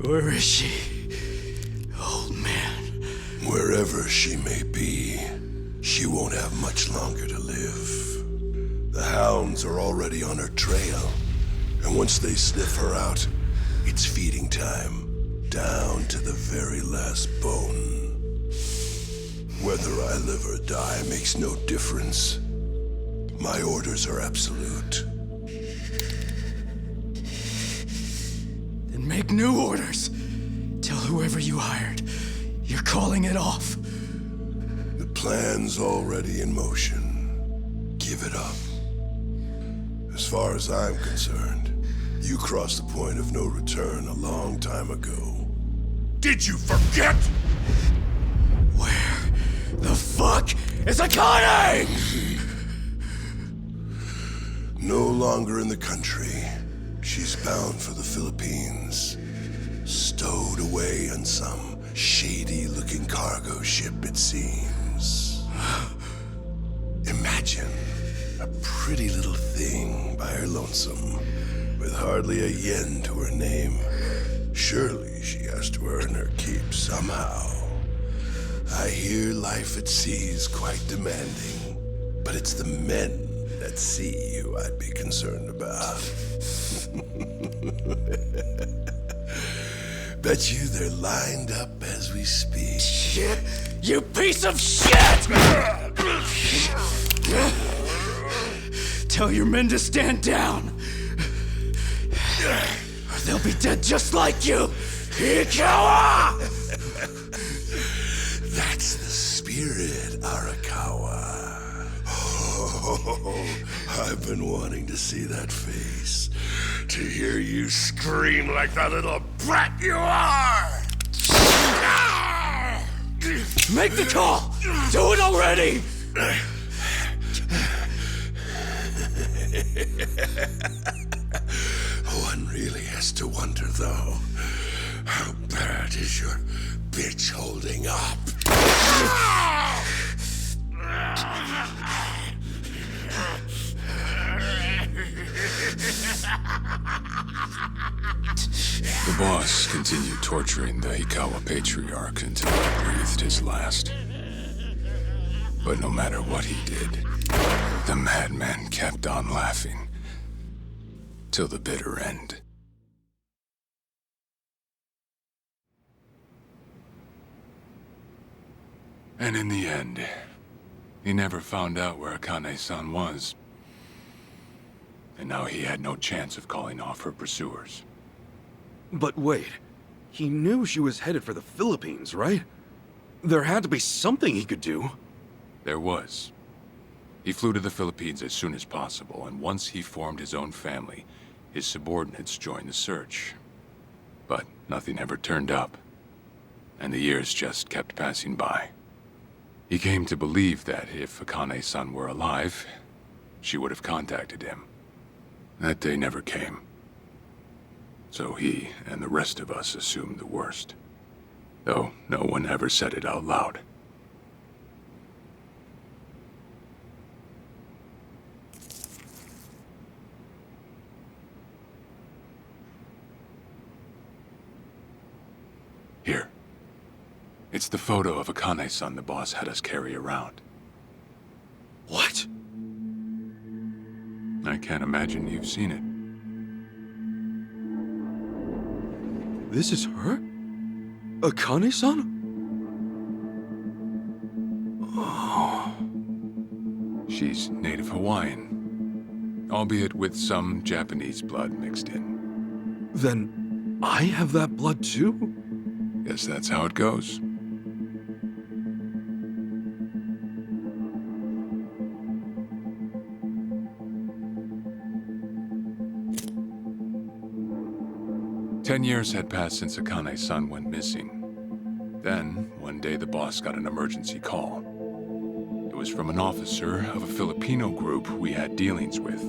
Where is she? Old man. Wherever she may be, she won't have much longer to live. The hounds are already on her trail, and once they sniff her out, it's feeding time, down to the very last bone. Whether I live or die makes no difference. My orders are absolute. Then make new orders. Tell whoever you hired, you're calling it off. The plan's already in motion. Give it up. As far as I'm concerned, you crossed the point of no return a long time ago. Did you forget? Where the fuck is Akane? No longer in the country. She's bound for the Philippines. Stowed away on some shady-looking cargo ship, it seems. Imagine a pretty little thing by her lonesome, with hardly a yen to her name. Surely she has to earn her keep somehow. I hear life at sea is quite demanding, but it's the men at sea who I'd be concerned about. Bet you they're lined up as we speak. Shit! You piece of shit! Tell your men to stand down, or they'll be dead just like you, Ikawa! That's the spirit, Arakawa. Oh, I've been wanting to see that face. To hear you scream like the little brat you are! Make the call! Do it already! One really has to wonder, though, how bad is your bitch holding up? The boss continued torturing the Ikawa patriarch until he breathed his last. But no matter what he did, the madman kept on laughing. Till the bitter end. And in the end, he never found out where Akane-san was. And now he had no chance of calling off her pursuers. But wait, he knew she was headed for the Philippines, right? There had to be something he could do. There was. He flew to the Philippines as soon as possible, and once he formed his own family, his subordinates joined the search. But nothing ever turned up. and the years just kept passing by. He came to believe that if Akane-san were alive, she would have contacted him. That day never came. So he and the rest of us assumed the worst. Though no one ever said it out loud. Here. It's the photo of Akane-san the boss had us carry around. What? I can't imagine you've seen it. This is her? Akane-san? Oh. She's native Hawaiian, albeit with some Japanese blood mixed in. Then I have that blood too? Guess that's how it goes. Ten years had passed since Akane-san went missing. Then, one day the boss got an emergency call. It was from an officer of a Filipino group we had dealings with.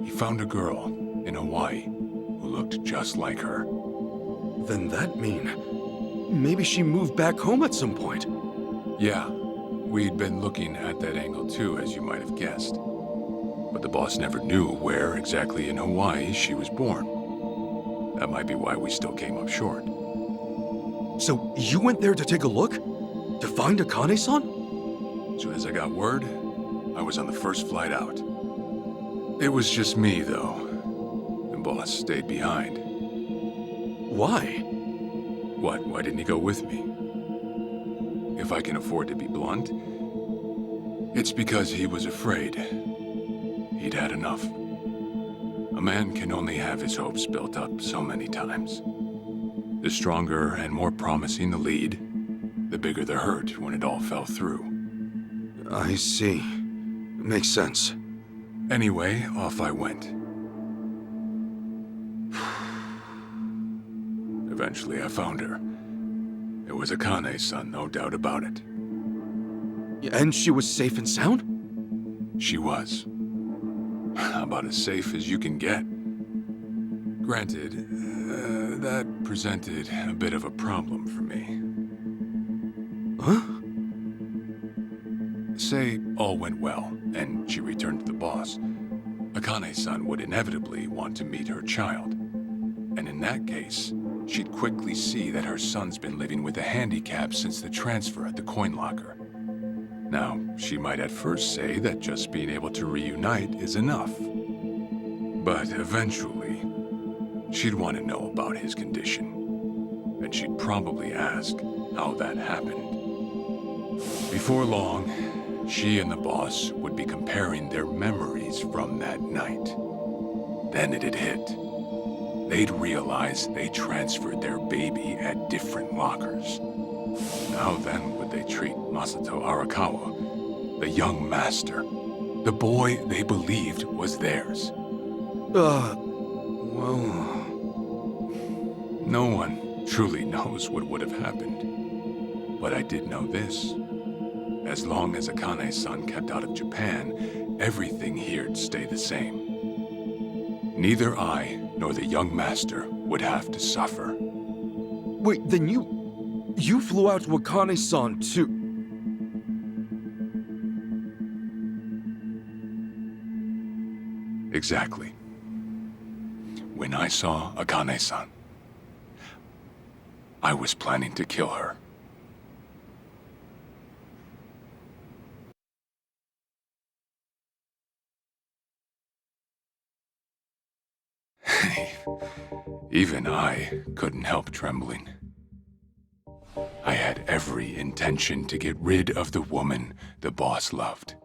He found a girl in Hawaii who looked just like her. Then that mean maybe she moved back home at some point? Yeah, we'd been looking at that angle too, as you might have guessed. But the boss never knew where exactly in Hawaii she was born. That might be why we still came up short. So you went there to take a look? To find Akane-san? As soon as I got word, I was on the first flight out. It was just me, though. The boss stayed behind. Why? What? Why didn't he go with me? If I can afford to be blunt, it's because he was afraid. He'd had enough. A man can only have his hopes built up so many times. The stronger and more promising the lead, the bigger the hurt when it all fell through. I see. Makes sense. Anyway, off I went. Eventually I found her. It was Akane-san, no doubt about it. And she was safe and sound? She was. About as safe as you can get. Granted, that presented a bit of a problem for me. Huh? Say all went well, and she returned to the boss. Akane-san would inevitably want to meet her child. And in that case, she'd quickly see that her son's been living with a handicap since the transfer at the coin locker. Now, she might at first say that just being able to reunite is enough. But eventually, she'd want to know about his condition. And she'd probably ask how that happened. Before long, she and the boss would be comparing their memories from that night. Then it'd hit. They'd realize they transferred their baby at different lockers. How then would they treat Masato Arakawa, the young master, the boy they believed was theirs? Well... No one truly knows what would have happened. But I did know this. As long as Akane-san kept out of Japan, everything here'd stay the same. Neither I nor the young master would have to suffer. Wait, then you flew out to Akane-san too? Exactly. When I saw Akane-san, I was planning to kill her. Even I couldn't help trembling. I had every intention to get rid of the woman the boss loved.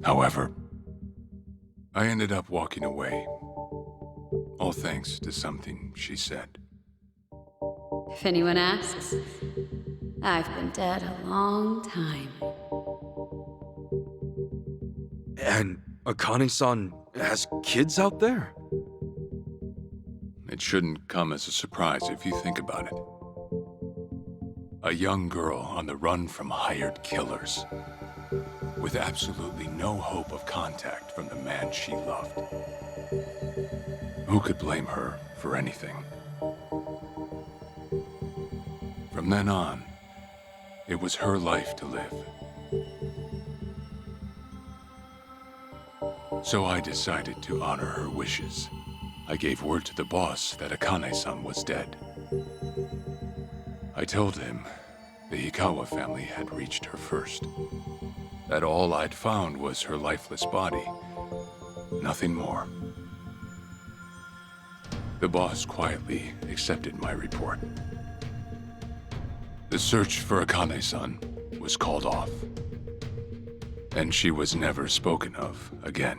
However, I ended up walking away, all thanks to something she said. If anyone asks, I've been dead a long time. And Akane-san has kids out there? It shouldn't come as a surprise if you think about it. A young girl on the run from hired killers, with absolutely no hope of contact from the man she loved. Who could blame her for anything? From then on, it was her life to live. So I decided to honor her wishes. I gave word to the boss that Akane-san was dead. I told him the Hikawa family had reached her first. That all I'd found was her lifeless body. Nothing more. The boss quietly accepted my report. The search for Akane-san was called off. And she was never spoken of again.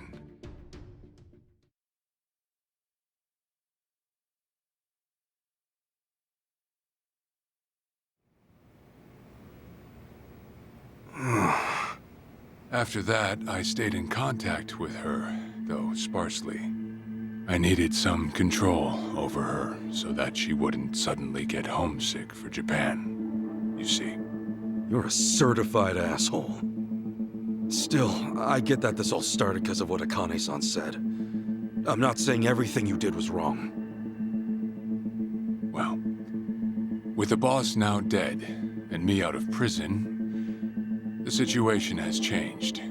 After that, I stayed in contact with her, though sparsely. I needed some control over her so that she wouldn't suddenly get homesick for Japan, you see. You're a certified asshole. Still, I get that this all started because of what Akane-san said. I'm not saying everything you did was wrong. Well, with the boss now dead and me out of prison, the situation has changed.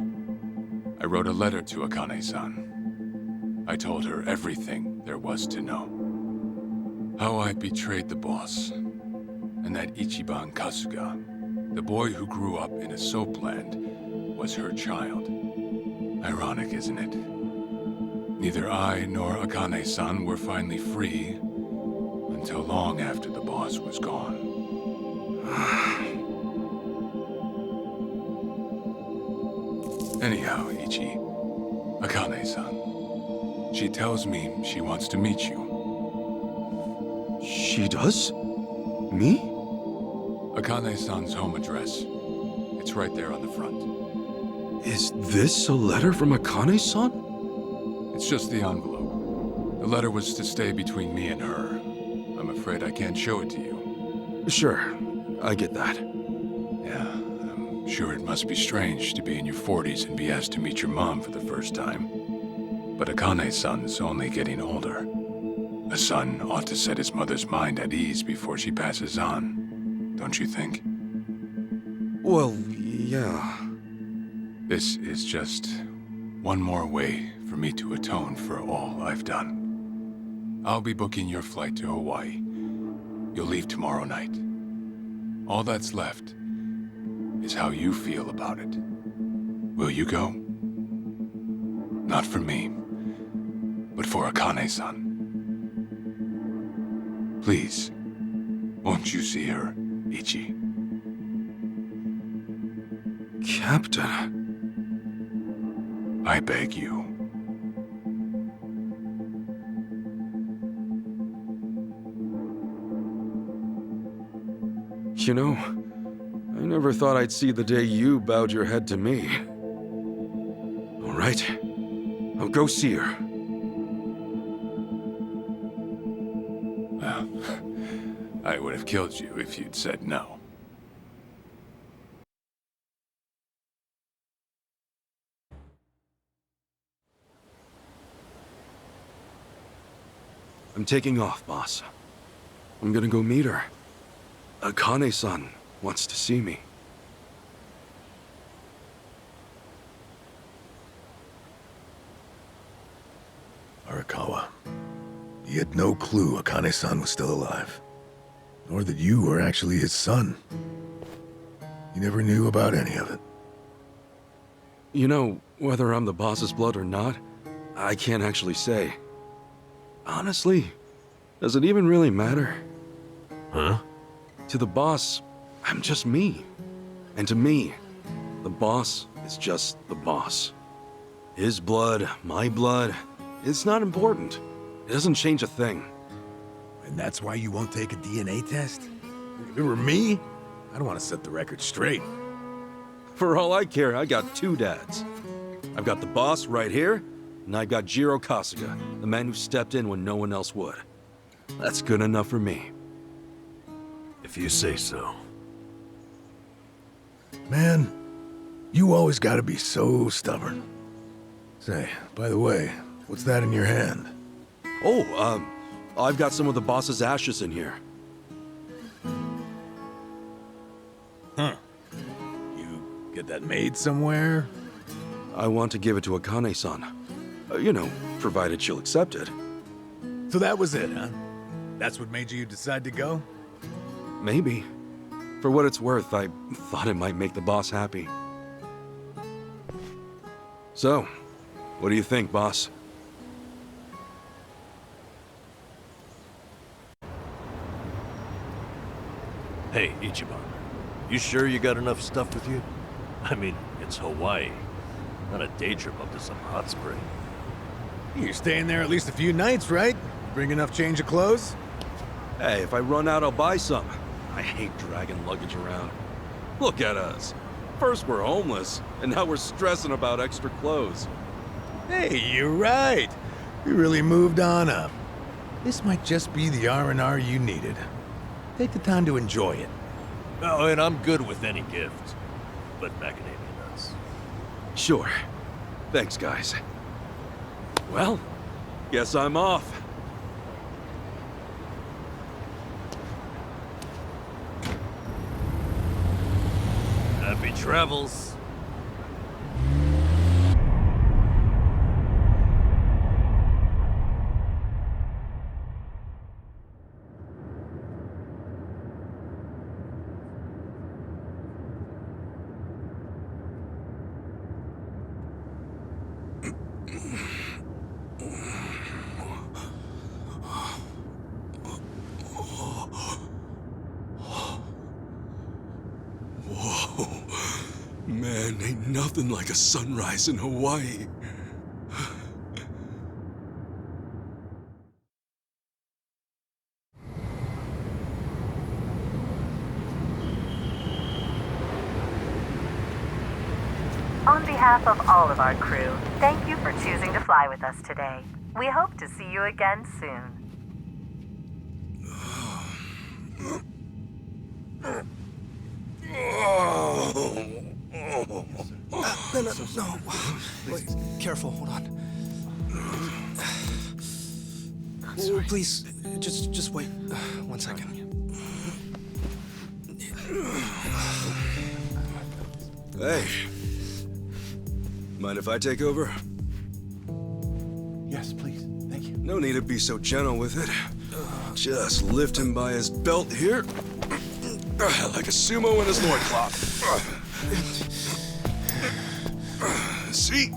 I wrote a letter to Akane-san. I told her everything there was to know. How I betrayed the boss, and that Ichiban Kasuga, the boy who grew up in a soapland, was her child. Ironic, isn't it? Neither I nor Akane-san were finally free until long after the boss was gone. Anyhow, Ichi, Akane-san, she tells me she wants to meet you. She does? Me? Akane-san's home address. It's right there on the front. Is this a letter from Akane-san? It's just the envelope. The letter was to stay between me and her. I'm afraid I can't show it to you. Sure, I get that. Yeah, I'm sure it must be strange to be in your 40s and be asked to meet your mom for the first time. But Akane-san's only getting older. A son ought to set his mother's mind at ease before she passes on, don't you think? Well, yeah. This is just one more way for me to atone for all I've done. I'll be booking your flight to Hawaii. You'll leave tomorrow night. All that's left is how you feel about it. Will you go? Not for me, but for Akane-san. Please, won't you see her, Ichi? Captain. I beg you. You know, I never thought I'd see the day you bowed your head to me. All right, I'll go see her. Well, I would have killed you if you'd said no. I'm taking off, boss. I'm gonna go meet her. Akane-san wants to see me. Arakawa, he had no clue Akane-san was still alive. Nor that you were actually his son. He never knew about any of it. You know, whether I'm the boss's blood or not, I can't actually say. Honestly, does it even really matter? Huh? To the boss, I'm just me. And to me, the boss is just the boss. His blood, my blood, it's not important. It doesn't change a thing. And that's why you won't take a DNA test? If it were me, I'd want to set the record straight. For all I care, I got two dads. I've got the boss right here, and I've got Jiro Kasuga, the man who stepped in when no one else would. That's good enough for me. If you say so. Man, you always gotta be so stubborn. Say, by the way, what's that in your hand? Oh, I've got some of the boss's ashes in here. Huh. You get that made somewhere? I want to give it to Akane-san. You know, provided she'll accept it. So that was it, huh? That's what made you decide to go? Maybe. For what it's worth, I thought it might make the boss happy. So, what do you think, boss? Hey, Ichiban. You sure you got enough stuff with you? I mean, it's Hawaii. Not a day trip up to some hot spring. You're staying there at least a few nights, right? Bring enough change of clothes? Hey, if I run out, I'll buy some. I hate dragging luggage around. Look at us. First we're homeless, and now we're stressing about extra clothes. Hey, you're right. We really moved on up. This might just be the R&R you needed. Take the time to enjoy it. Oh, and I'm good with any gift. But macadamia nuts. Sure. Thanks, guys. Well, guess I'm off. Happy travels. Whoa. Man, ain't nothing like a sunrise in Hawaii. On behalf of all of our crew, thank you for choosing to fly with us today. We hope to see you again soon. No. Wait, careful, hold on. Oh, please, just wait 1 second. Hey. Mind if I take over? Yes, please. Thank you. No need to be so gentle with it. Just lift him by his belt here. Like a sumo in his loincloth. See?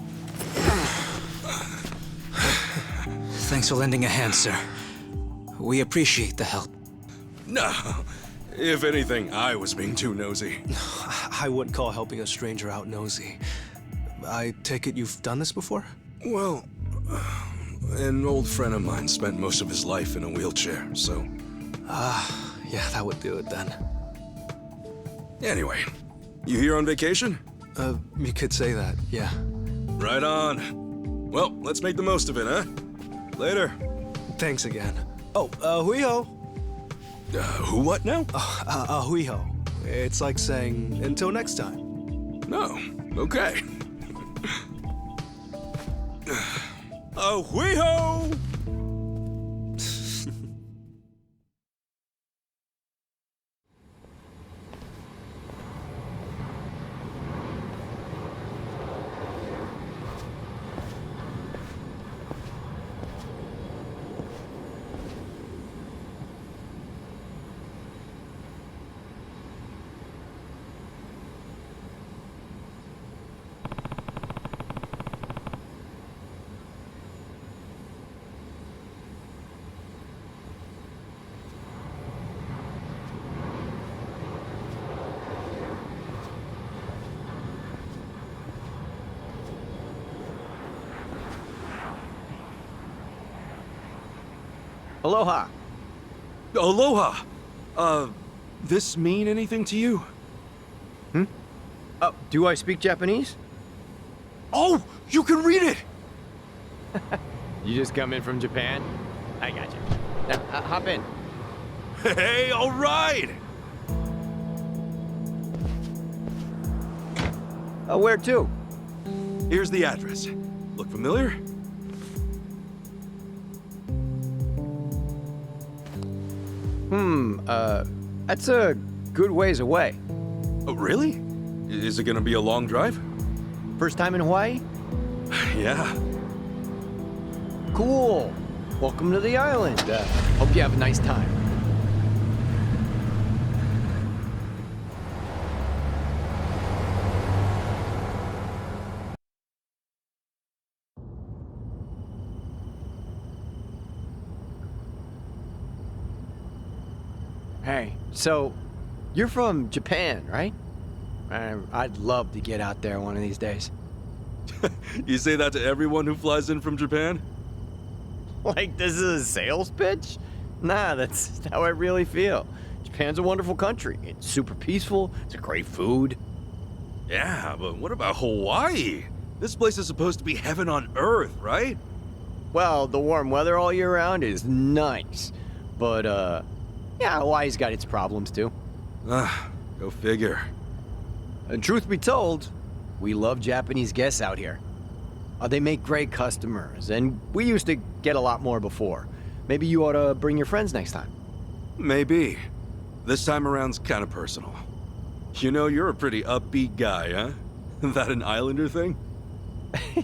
Thanks for lending a hand, sir. We appreciate the help. No. If anything, I was being too nosy. I wouldn't call helping a stranger out nosy. I take it you've done this before? Well, an old friend of mine spent most of his life in a wheelchair, so... Yeah, that would do it then. Anyway, you here on vacation? You could say that, yeah. Right on. Well, let's make the most of it, huh? Later. Thanks again. Oh, hui-ho. Who what now? Hui-ho. It's like saying, until next time. No, okay. Hui-ho! Aloha. Aloha! This mean anything to you? Do I speak Japanese? Oh, you can read it! You just come in from Japan? I got you. Hop in. Hey, all right! Where to? Here's the address. Look familiar? That's a good ways away. Oh, really? Is it gonna be a long drive? First time in Hawaii? Yeah. Cool. Welcome to the island. Hope you have a nice time. Hey, so you're from Japan, right? I'd love to get out there one of these days. You say that to everyone who flies in from Japan? Like this is a sales pitch? Nah, that's how I really feel. Japan's a wonderful country. It's super peaceful. It's a great food. Yeah, but what about Hawaii? This place is supposed to be heaven on earth, right? Well, the warm weather all year round is nice. But, yeah, Hawaii's got its problems too. Go figure. And truth be told, we love Japanese guests out here. They make great customers, and we used to get a lot more before. Maybe you ought to bring your friends next time. Maybe. This time around's kind of personal. You know, you're a pretty upbeat guy, huh? That an Islander thing?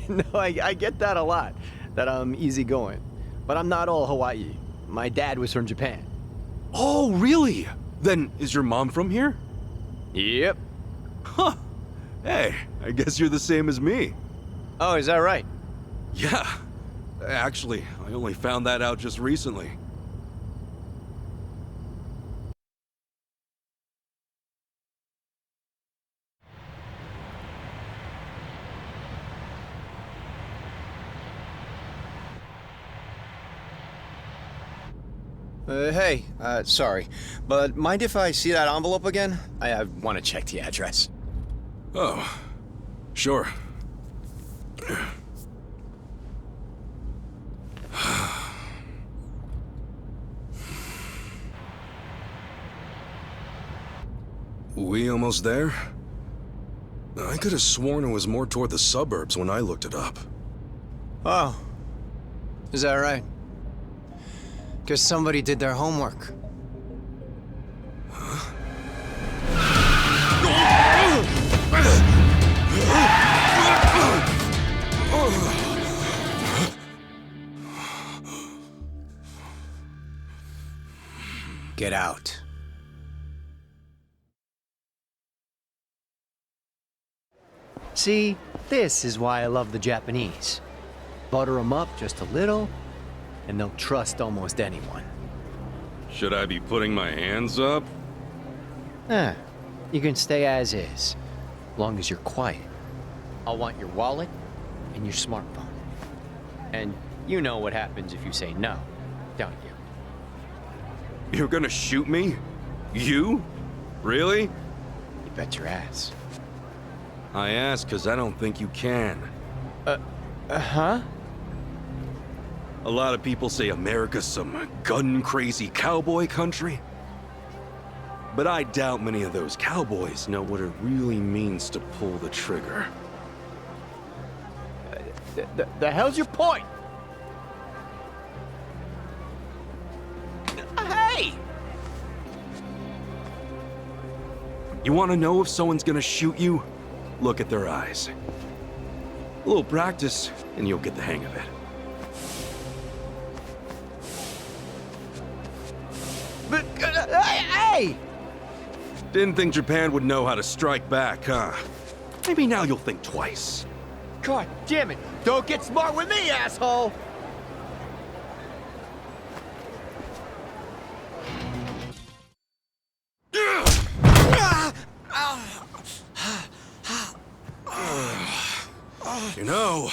No, I get that a lot, that I'm easygoing. But I'm not all Hawaii. My dad was from Japan. Oh, really? Then is your mom from here? Yep. Huh. Hey, I guess you're the same as me. Oh, is that right? Yeah. Actually, I only found that out just recently. Hey, sorry, but mind if I see that envelope again? I want to check the address. Oh, sure. We almost there? I could have sworn it was more toward the suburbs when I looked it up. Oh, is that right? Guess somebody did their homework. Get out. See, this is why I love the Japanese. Butter them up just a little, and they'll trust almost anyone. Should I be putting my hands up? You can stay as is, long as you're quiet. I'll want your wallet and your smartphone. And you know what happens if you say no, don't you? You're gonna shoot me? You? Really? You bet your ass. I ask because I don't think you can. Huh? A lot of people say America's some gun-crazy cowboy country. But I doubt many of those cowboys know what it really means to pull the trigger. The hell's your point? Hey! You want to know if someone's gonna shoot you? Look at their eyes. A little practice, and you'll get the hang of it. But, hey! Didn't think Japan would know how to strike back, huh? Maybe now you'll think twice. God damn it! Don't get smart with me, asshole! You know,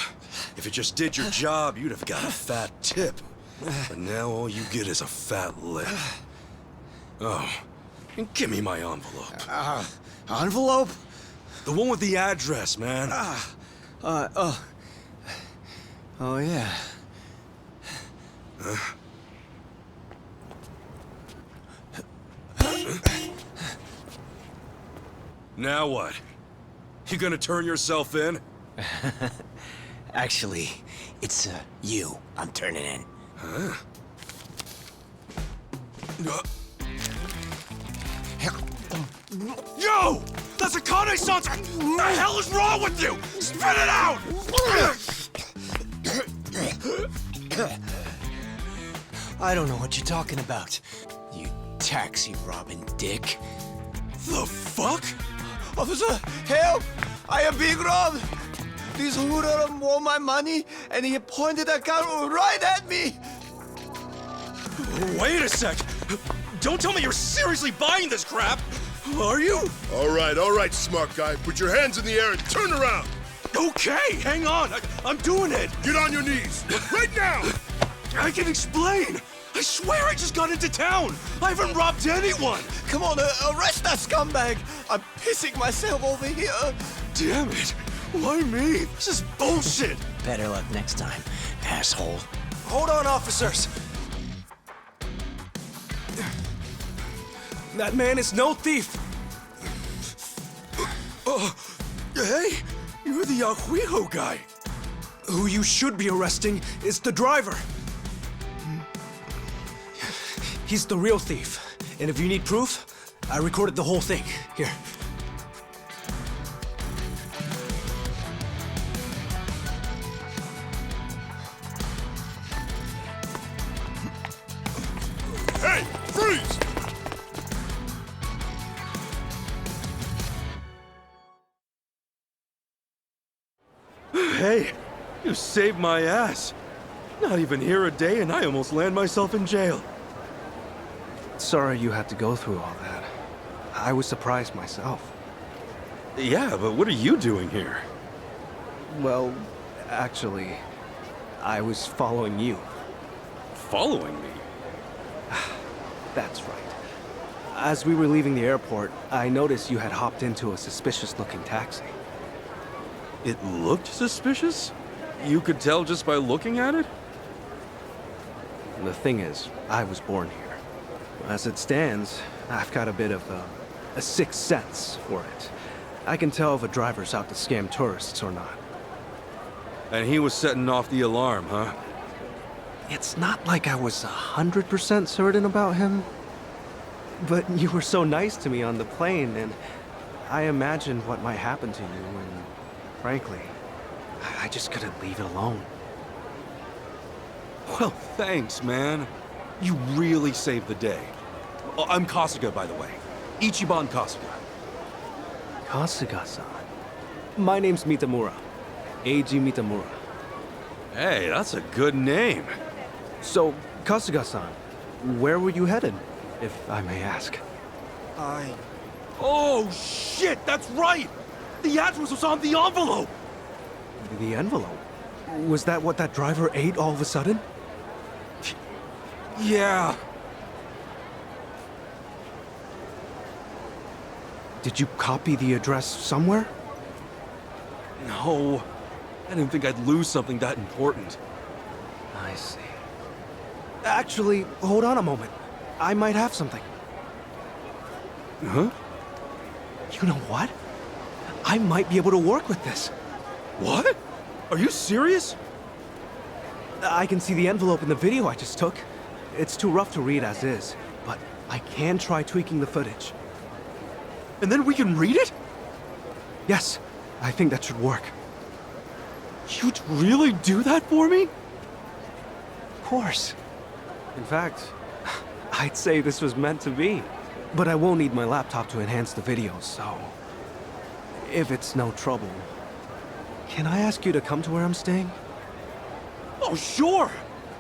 if you just did your job, you'd have got a fat tip. But now all you get is a fat lip. Oh, and give me my envelope. Envelope? The one with the address, man. Oh yeah. Now what? You gonna turn yourself in? Actually, it's you I'm turning in. Huh? Yo! That's a Kane-san! What the hell is wrong with you? Spit it out! I don't know what you're talking about, you taxi-robbing dick. The fuck? Officer, help! I am being robbed! This hoodlum want my money, and he pointed a gun right at me! Wait a sec! Don't tell me you're seriously buying this crap! Are you? All right, smart guy. Put your hands in the air and turn around. Okay, hang on. I'm doing it. Get on your knees. Right now. I can explain. I swear I just got into town. I haven't robbed anyone. Come on, arrest that scumbag! I'm pissing myself over here. Damn it. Why me? This is bullshit. Better luck next time, asshole. Hold on, officers. That man is no thief. Hey, you're the Yakuza guy. Who you should be arresting is the driver. He's the real thief. And if you need proof, I recorded the whole thing. Here. Hey, freeze! Hey, you saved my ass. Not even here a day and I almost land myself in jail. Sorry you had to go through all that. I was surprised myself. Yeah, but what are you doing here? Well, actually, I was following you. Following me? That's right. As we were leaving the airport, I noticed you had hopped into a suspicious-looking taxi. It looked suspicious? You could tell just by looking at it? The thing is, I was born here. As it stands, I've got a bit of a sixth sense for it. I can tell if a driver's out to scam tourists or not. And he was setting off the alarm, huh? It's not like I was 100% certain about him. But you were so nice to me on the plane, and I imagined what might happen to you, and frankly, I just couldn't leave it alone. Well, thanks, man. You really saved the day. Oh, I'm Kasuga, by the way. Ichiban Kasuga. Kasuga-san. My name's Mitamura. Eiji Mitamura. Hey, that's a good name. So, Kasuga-san, where were you headed, if I may ask? Oh, shit, that's right! The address was on the envelope! The envelope? Was that what that driver ate all of a sudden? Yeah. Did you copy the address somewhere? No. I didn't think I'd lose something that important. I see. Actually, hold on a moment. I might have something. Huh? You know what? I might be able to work with this. What? Are you serious? I can see the envelope in the video I just took. It's too rough to read as is, but I can try tweaking the footage. And then we can read it? Yes, I think that should work. You'd really do that for me? Of course. In fact, I'd say this was meant to be. But I will need my laptop to enhance the videos, so... if it's no trouble, can I ask you to come to where I'm staying? Oh, sure!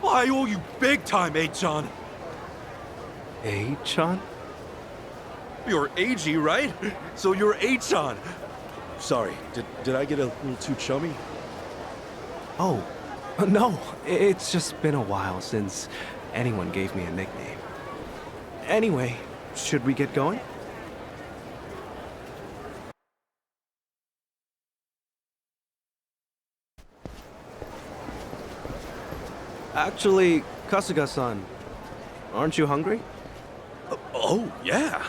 I owe you big time, Ei-chan. Ei-chan? You're Eiji, right? So you're Ei-chan. Sorry, did I get a little too chummy? Oh, no. It's just been a while since anyone gave me a nickname. Anyway, should we get going? Actually, Kasuga-san, aren't you hungry? Oh, yeah.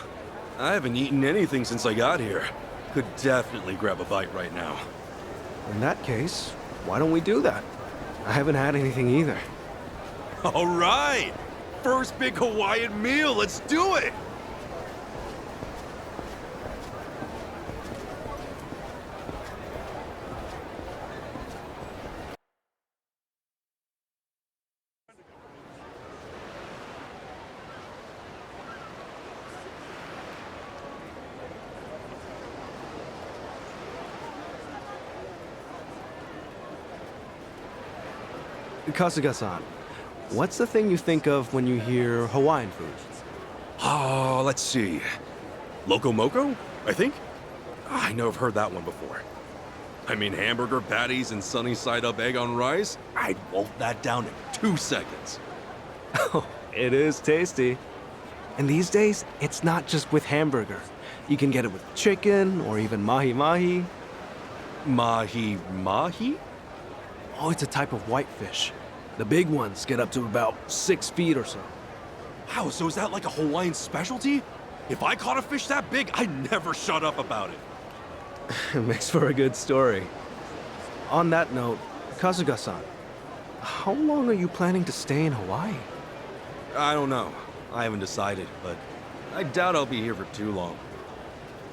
I haven't eaten anything since I got here. Could definitely grab a bite right now. In that case, why don't we do that? I haven't had anything either. All right! First big Hawaiian meal, let's do it! Kasuga-san, what's the thing you think of when you hear Hawaiian food? Oh, let's see. Loco Moco, I think? I know I've heard that one before. I mean, hamburger patties and sunny side up egg on rice? I'd wolf that down in 2 seconds. Oh, it is tasty. And these days, it's not just with hamburger. You can get it with chicken or even mahi-mahi. Mahi-mahi? Oh, it's a type of whitefish. The big ones get up to about 6 feet or so. Wow, so is that like a Hawaiian specialty? If I caught a fish that big, I'd never shut up about it. It makes for a good story. On that note, Kasuga-san, how long are you planning to stay in Hawaii? I don't know. I haven't decided, but I doubt I'll be here for too long.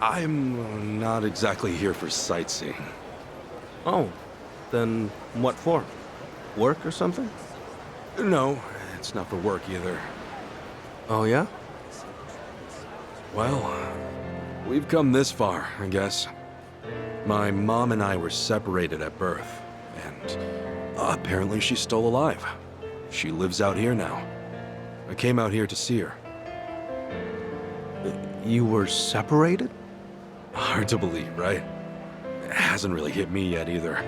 I'm not exactly here for sightseeing. Oh, then what for? Work or something? No, it's not for work either. Oh, yeah? Well, we've come this far, I guess. My mom and I were separated at birth, and apparently she's still alive. She lives out here now. I came out here to see her. You were separated? Hard to believe, right? It hasn't really hit me yet either.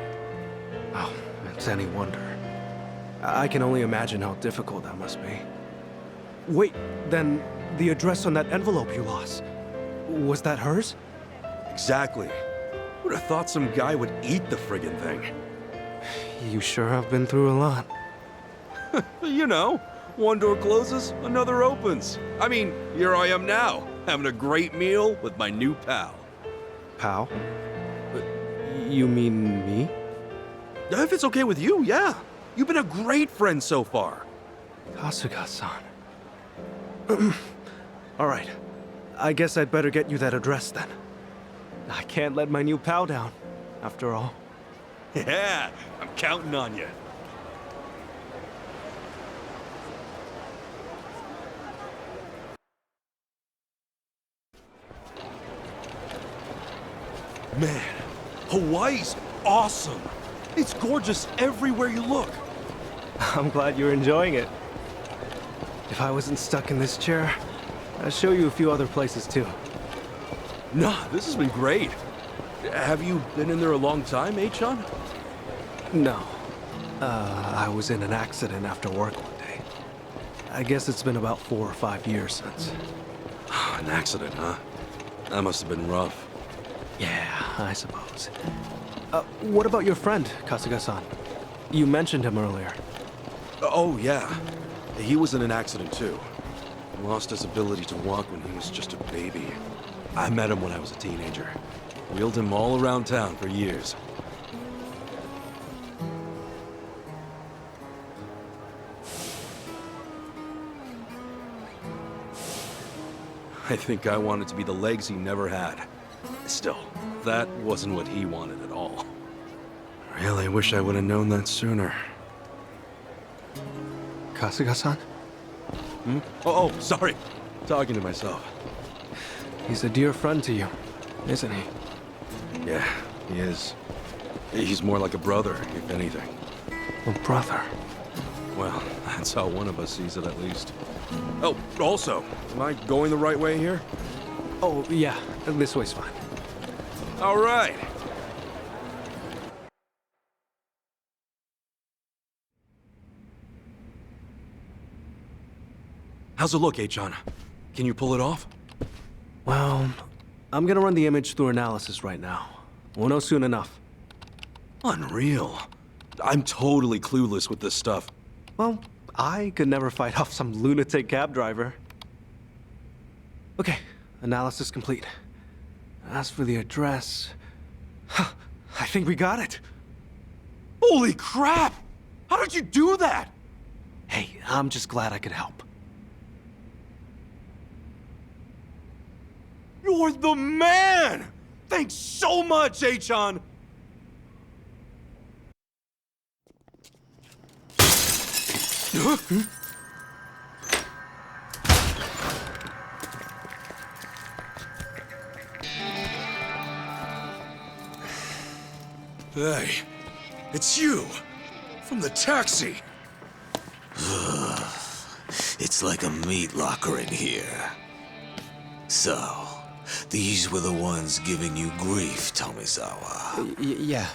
Oh, it's any wonder. I can only imagine how difficult that must be. Wait, then the address on that envelope you lost, was that hers? Exactly. Would have thought some guy would eat the friggin' thing. You sure have been through a lot. You know, one door closes, another opens. I mean, here I am now, having a great meal with my new pal. Pal? You mean me? If it's okay with you, yeah. You've been a great friend so far. Kasuga-san. All right. I guess I'd better get you that address then. I can't let my new pal down, after all. Yeah, I'm counting on you. Man, Hawaii's awesome. It's gorgeous everywhere you look. I'm glad you're enjoying it. If I wasn't stuck in this chair, I'd show you a few other places too. Nah, this has been great. Have you been in there a long time, H-Chan? No. I was in an accident after work one day. I guess it's been about 4 or 5 years since. An accident, huh? That must have been rough. Yeah, I suppose. What about your friend, Kasuga-san? You mentioned him earlier. Oh, yeah. He was in an accident, too. He lost his ability to walk when he was just a baby. I met him when I was a teenager. Wheeled him all around town for years. I think I wanted to be the legs he never had. Still, that wasn't what he wanted at all. Really wish I would have known that sooner. Kasuga-san? Oh, sorry. Talking to myself. He's a dear friend to you, isn't he? Yeah, he is. He's more like a brother, if anything. A brother? Well, that's how one of us sees it, at least. Oh, also, am I going the right way here? Oh, yeah. This way's fine. All right. How's it look, H-Chan? Can you pull it off? Well, I'm gonna run the image through analysis right now. We'll know soon enough. Unreal. I'm totally clueless with this stuff. Well, I could never fight off some lunatic cab driver. Okay, analysis complete. As for the address... I think we got it. Holy crap! How did you do that? Hey, I'm just glad I could help. You're the man! Thanks so much, Achan! Hey, it's you! From the taxi! It's like a meat locker in here. So, these were the ones giving you grief, Tomizawa. Yeah,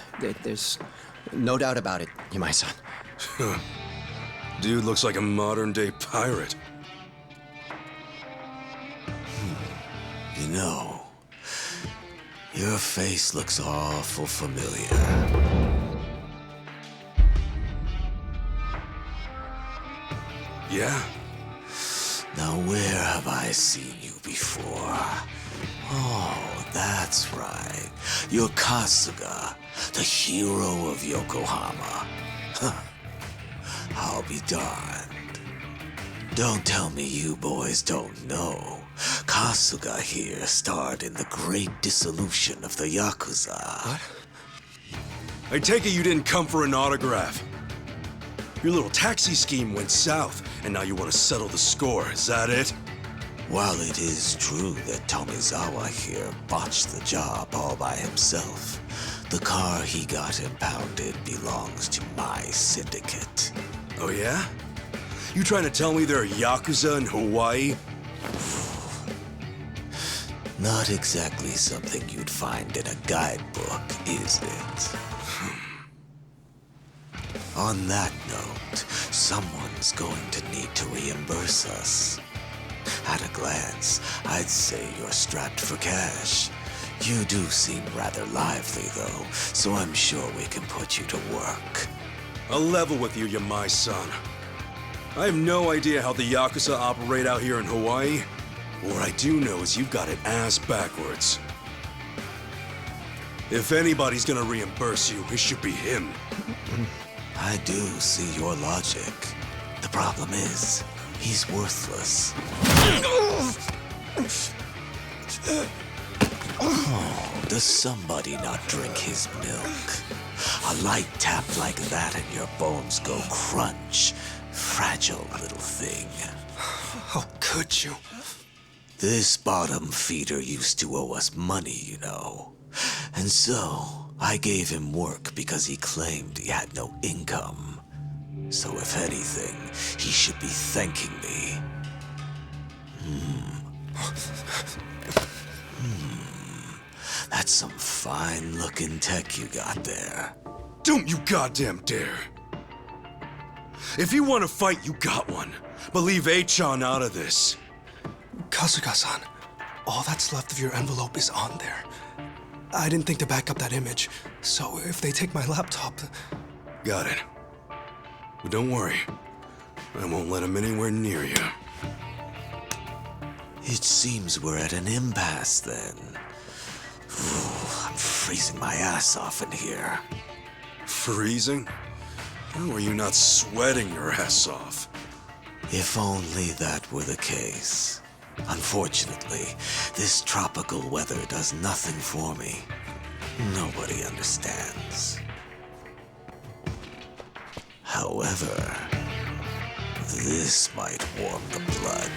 there's no doubt about it, Yamai-san. Dude looks like a modern-day pirate. You know, your face looks awful familiar. Yeah? Now where have I seen you before? Oh, that's right. You're Kasuga, the hero of Yokohama. I'll be darned. Don't tell me you boys don't know. Kasuga here starred in the great dissolution of the Yakuza. What? I take it you didn't come for an autograph. Your little taxi scheme went south, and now you want to settle the score, is that it? While it is true that Tomizawa here botched the job all by himself, the car he got impounded belongs to my syndicate. Oh yeah? You trying to tell me there are Yakuza in Hawaii? Not exactly something you'd find in a guidebook, is it? On that note, someone's going to need to reimburse us. At a glance, I'd say you're strapped for cash. You do seem rather lively, though, so I'm sure we can put you to work. I'll level with you, Yamai-san. I have no idea how the Yakuza operate out here in Hawaii. What I do know is you've got it ass backwards. If anybody's gonna reimburse you, it should be him. I do see your logic. The problem is, he's worthless. Oh, does somebody not drink his milk? A light tap like that and your bones go crunch. Fragile little thing. How could you? This bottom feeder used to owe us money, you know. And so, I gave him work because he claimed he had no income. So if anything, he should be thanking me. That's some fine-looking tech you got there. Don't you goddamn dare! If you want to fight, you got one. But leave Achan out of this. Kasuga-san, all that's left of your envelope is on there. I didn't think to back up that image, so if they take my laptop... Got it. But don't worry. I won't let him anywhere near you. It seems we're at an impasse then. I'm freezing my ass off in here. Freezing? How are you not sweating your ass off? If only that were the case. Unfortunately, this tropical weather does nothing for me. Nobody understands. However, this might warm the blood.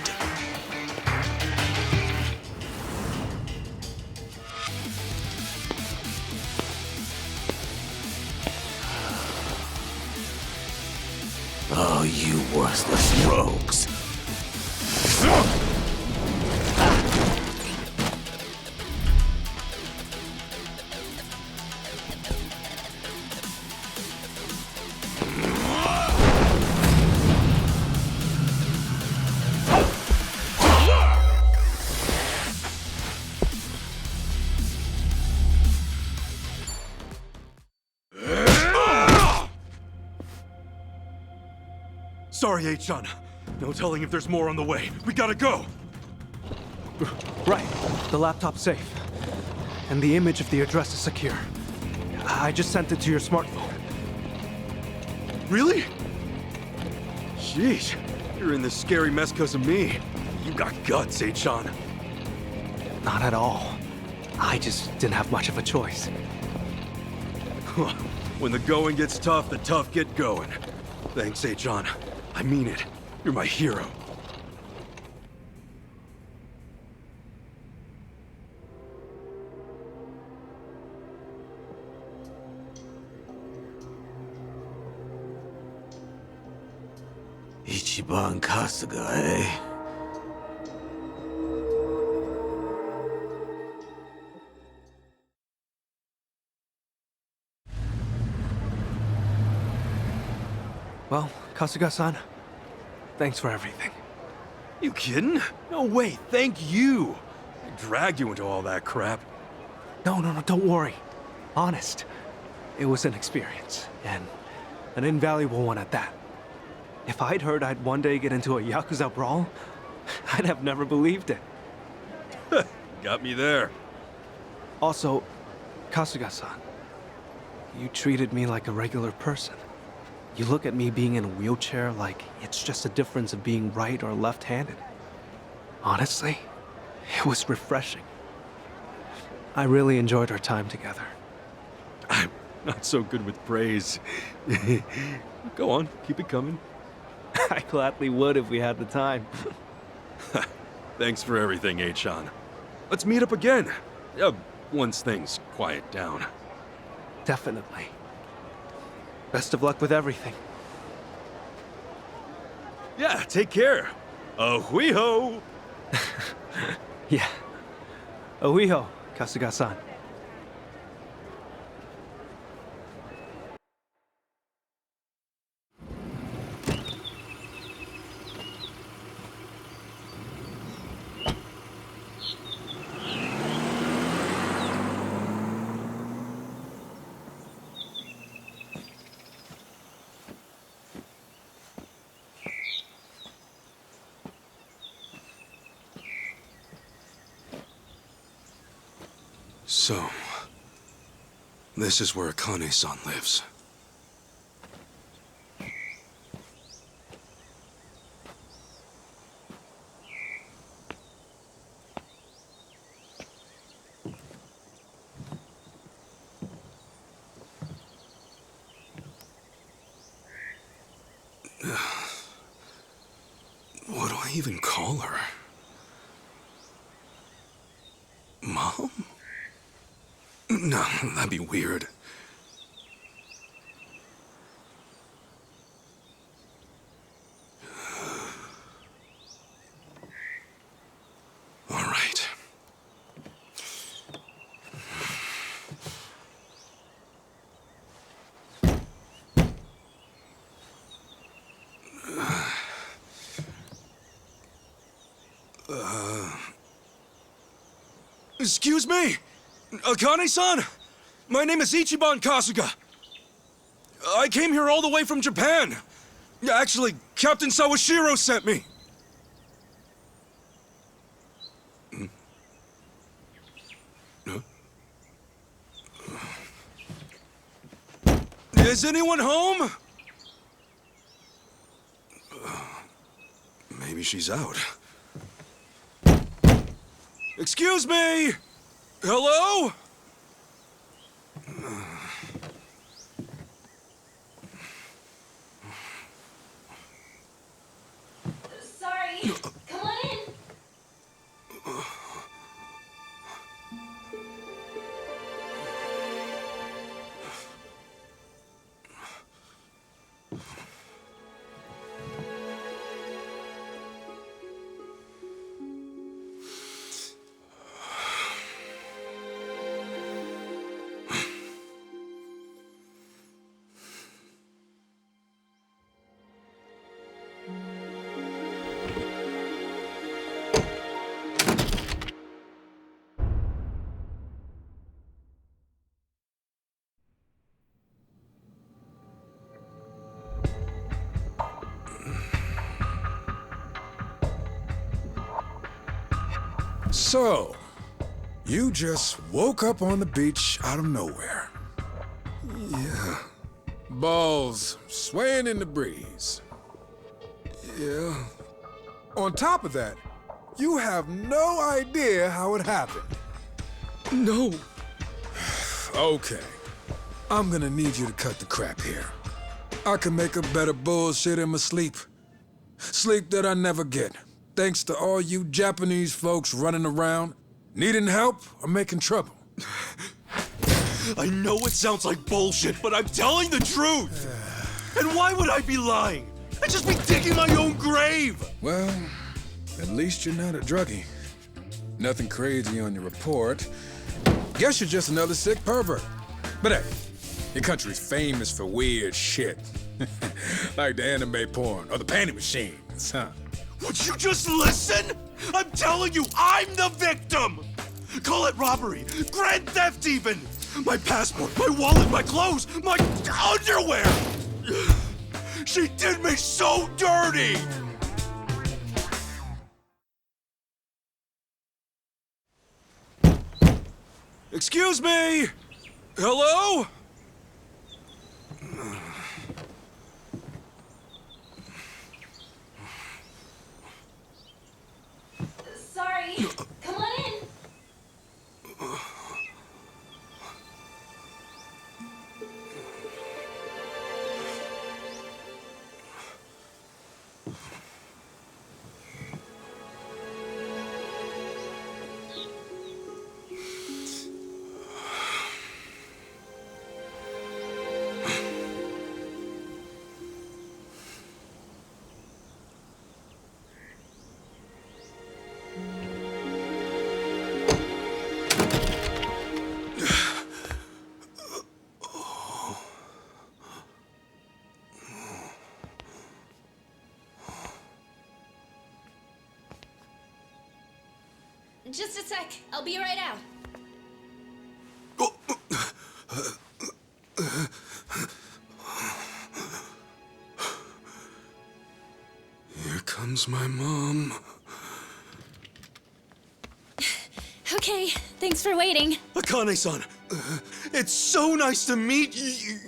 Oh, you worthless rogues. Sorry, Achan. No telling if there's more on the way. We gotta go! Right. The laptop's safe. and the image of the address is secure. I just sent it to your smartphone. Really? Sheesh, you're in this scary mess because of me. You got guts, Sean. Not at all. I just didn't have much of a choice. When the going gets tough, the tough get going. Thanks, Sean. I mean it. You're my hero. Ichiban Kasuga, eh? Well, Kasuga-san, thanks for everything. You kidding? No way, thank you. I dragged you into all that crap. No, don't worry. Honest. It was an experience, and an invaluable one at that. If I'd heard I'd one day get into a Yakuza brawl, I'd have never believed it. Got me there. Also, Kasuga-san, you treated me like a regular person. You look at me being in a wheelchair like it's just a difference of being right or left-handed. Honestly, it was refreshing. I really enjoyed our time together. I'm not so good with praise. Go on, keep it coming. I gladly would if we had the time. Thanks for everything, Achan. Let's meet up again. Once things quiet down. Definitely. Best of luck with everything. Yeah, take care. Ahuiho! Yeah. Ahuiho, Kasuga-san. So, this is where Akane-san lives. What do I even call her? Mom? No, that'd be weird. All right. Excuse me? Akane-san? My name is Ichiban Kasuga. I came here all the way from Japan. Actually, Captain Sawashiro sent me. Huh? Is anyone home? Maybe she's out. Excuse me! Hello? Sorry. Come on in. So, You just woke up on the beach out of nowhere. Yeah. Balls swaying in the breeze. Yeah. On top of that, you have no idea how it happened. No. Okay. I'm gonna need you to cut the crap here. I can make a better bullshit in my sleep. Sleep that I never get, thanks to all you Japanese folks running around, needing help or making trouble. I know it sounds like bullshit, but I'm telling the truth! And why would I be lying? I'd just be digging my own grave! Well, at least you're not a druggie. Nothing crazy on your report. Guess you're just another sick pervert. But hey, your country's famous for weird shit. Like the anime porn or the panty machines, huh? Would you just listen? I'm telling you, I'm the victim! Call it robbery, grand theft even! My passport, my wallet, my clothes, my underwear! She did me so dirty! Excuse me! Hello? Sorry. Come on in. Just a sec. I'll be right out. Here comes my mom. Okay, thanks for waiting. Akane-san, it's so nice to meet you.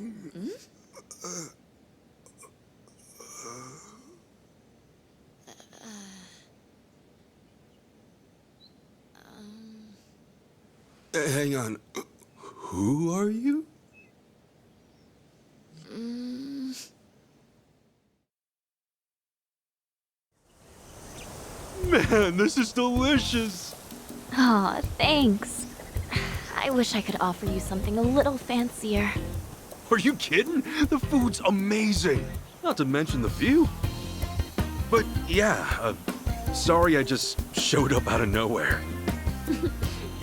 Hang on. Who are you? Man, this is delicious. Aw, thanks. I wish I could offer you something a little fancier. Are you kidding? The food's amazing. Not to mention the view. But yeah, sorry I just showed up out of nowhere.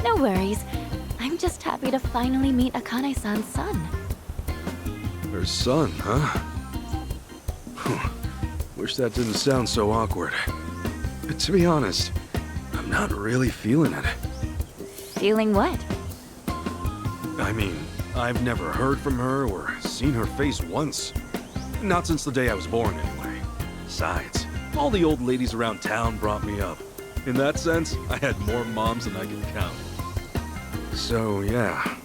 No worries. I'm just happy to finally meet Akane-san's son. Her son, huh? Wish that didn't sound so awkward. But to be honest, I'm not really feeling it. Feeling what? I mean, I've never heard from her or seen her face once. Not since the day I was born, anyway. Besides, all the old ladies around town brought me up. In that sense, I had more moms than I can count. So, yeah.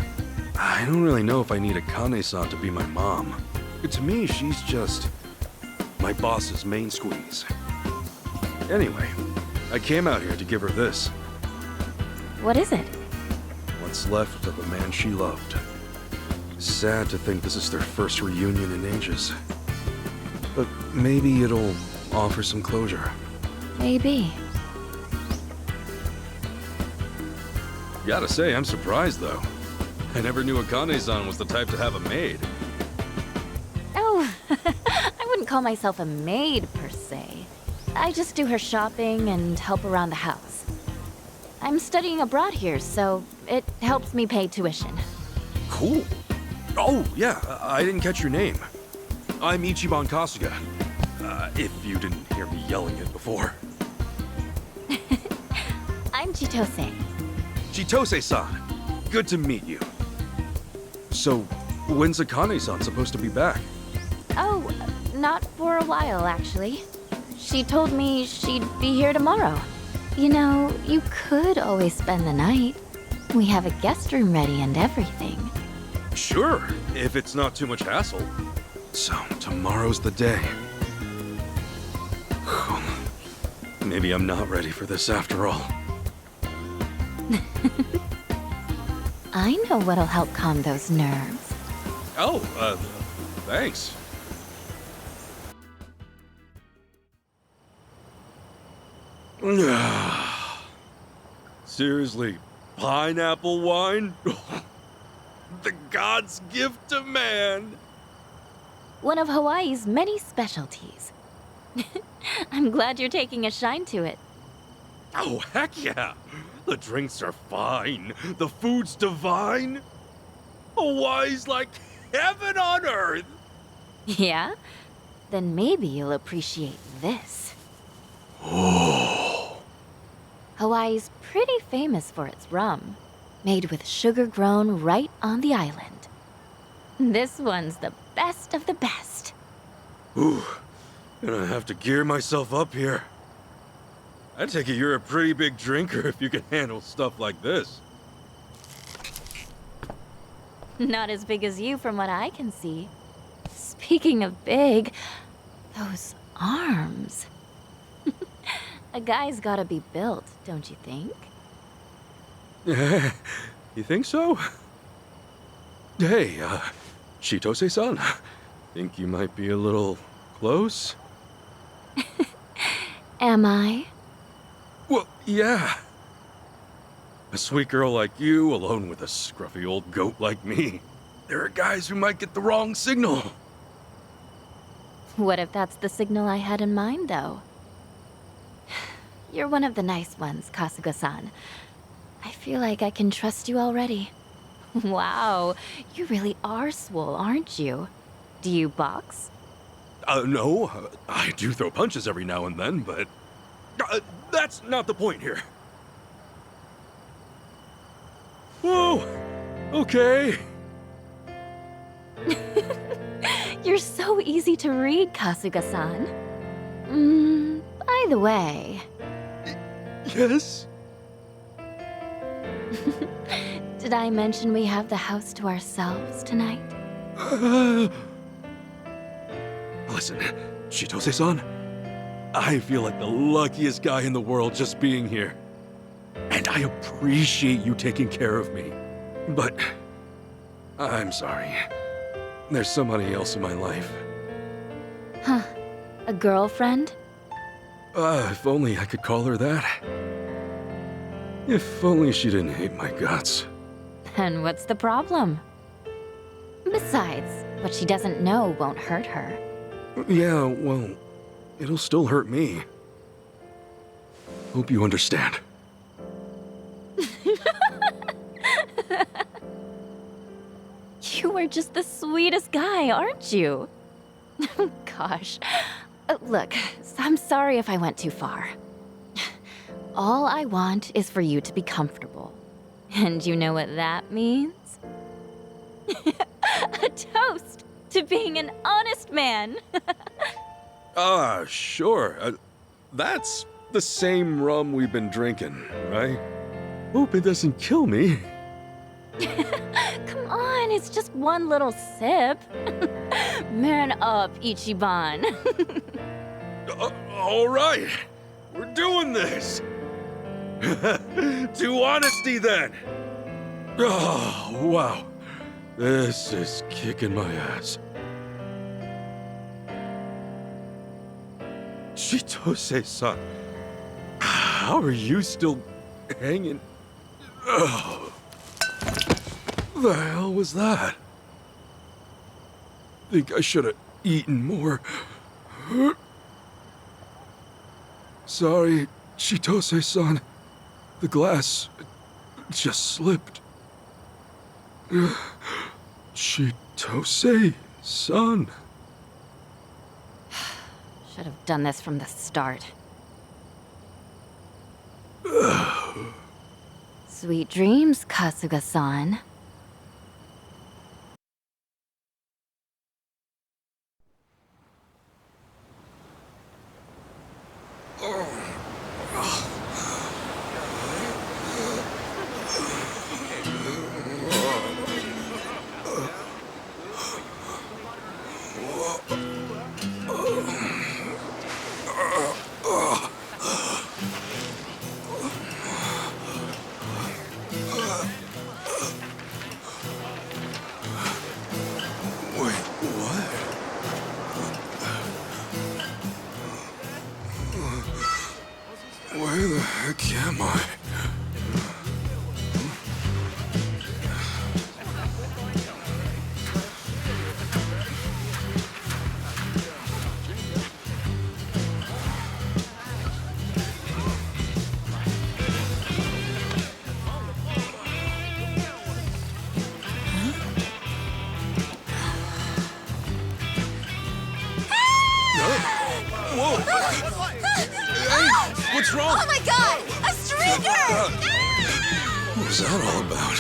I don't really know if I need Akane-san to be my mom. To me, she's just my boss's main squeeze. Anyway, I came out here to give her this. What is it? What's left of a man she loved. Sad to think this is their first reunion in ages. But maybe it'll offer some closure. Maybe. Gotta say, I'm surprised though. I never knew Akane-san was the type to have a maid. Oh, I wouldn't call myself a maid per se. I just do her shopping and help around the house. I'm studying abroad here, so it helps me pay tuition. Cool. Oh, yeah, I didn't catch your name. I'm Ichiban Kasuga. If you didn't hear me yelling it before. I'm Chitose. Chitose-san, good to meet you. So, when's Akane-san supposed to be back? Oh, not for a while, actually. She told me she'd be here tomorrow. You know, you could always spend the night. We have a guest room ready and everything. Sure, if it's not too much hassle. So, tomorrow's the day. Maybe I'm not ready for this after all. I know what'll help calm those nerves. Oh, thanks. Seriously, pineapple wine? The god's gift to man! One of Hawaii's many specialties. I'm glad you're taking a shine to it. Oh, heck yeah! The drinks are fine. The food's divine. Hawaii's like heaven on earth. Yeah? Then maybe you'll appreciate this. Oh. Hawaii's pretty famous for its rum, made with sugar grown right on the island. This one's the best of the best. Ooh, gonna have to gear myself up here. I take it you're a pretty big drinker if you can handle stuff like this. Not as big as you from what I can see. Speaking of big, those arms. A guy's gotta be built, don't you think? You think so? Hey, Chitose-san, think you might be a little close? Am I? Well, yeah. A sweet girl like you, alone with a scruffy old goat like me. There are guys who might get the wrong signal. What if that's the signal I had in mind, though? You're one of the nice ones, Kasuga-san. I feel like I can trust you already. Wow, you really are swole, aren't you? Do you box? No. I do throw punches every now and then, but... that's not the point here. Whoa! Okay. You're so easy to read, Kasuga-san. By the way... Yes? Did I mention we have the house to ourselves tonight? Listen, Chitose-san, I feel like the luckiest guy in the world just being here. And I appreciate you taking care of me. But I'm sorry. There's somebody else in my life. Huh. A girlfriend? If only I could call her that. If only she didn't hate my guts. And what's the problem? Besides, what she doesn't know won't hurt her. Yeah, well, it'll still hurt me. Hope you understand. You are just the sweetest guy, aren't you? Gosh. Look, I'm sorry if I went too far. All I want is for you to be comfortable. And you know what that means? A toast to being an honest man. Sure. That's the same rum we've been drinking, right? Hope it doesn't kill me. Come on, it's just one little sip. Man up, Ichiban. All right, we're doing this. To honesty, then. Oh, wow. This is kicking my ass. Chitose-san, how are you still hanging? Oh. The hell was that? Think I should have eaten more. Sorry, Chitose-san. The glass just slipped. Chitose-san. Should have done this from the start. Sweet dreams, Kasuga-san. Where the heck am I? Whoa! Hey, what's wrong? Oh my god! A streaker! What was that all about?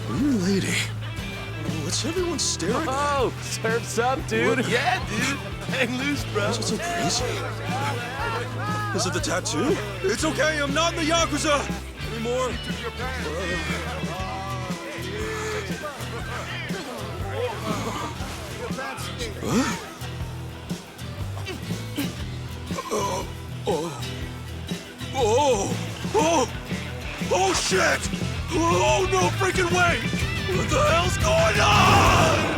Weird lady. What's everyone staring at? Oh, surf's up, dude. What? Yeah, dude. Hang loose, bro. What's so crazy? Is it the tattoo? It's okay, I'm not in the Yakuza anymore. Huh? Oh shit! Oh, no freaking way! What the hell's going on?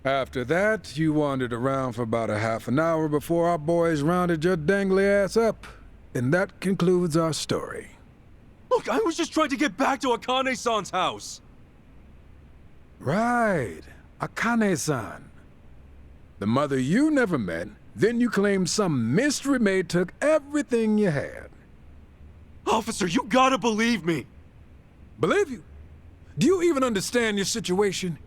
After that, you wandered around for about a half an hour before our boys rounded your dangly ass up. And that concludes our story. Look, I was just trying to get back to Akane-san's house. Right. Akane-san. The mother you never met, then you claimed some mystery maid took everything you had. Officer, you gotta believe me. Believe you? Do you even understand your situation?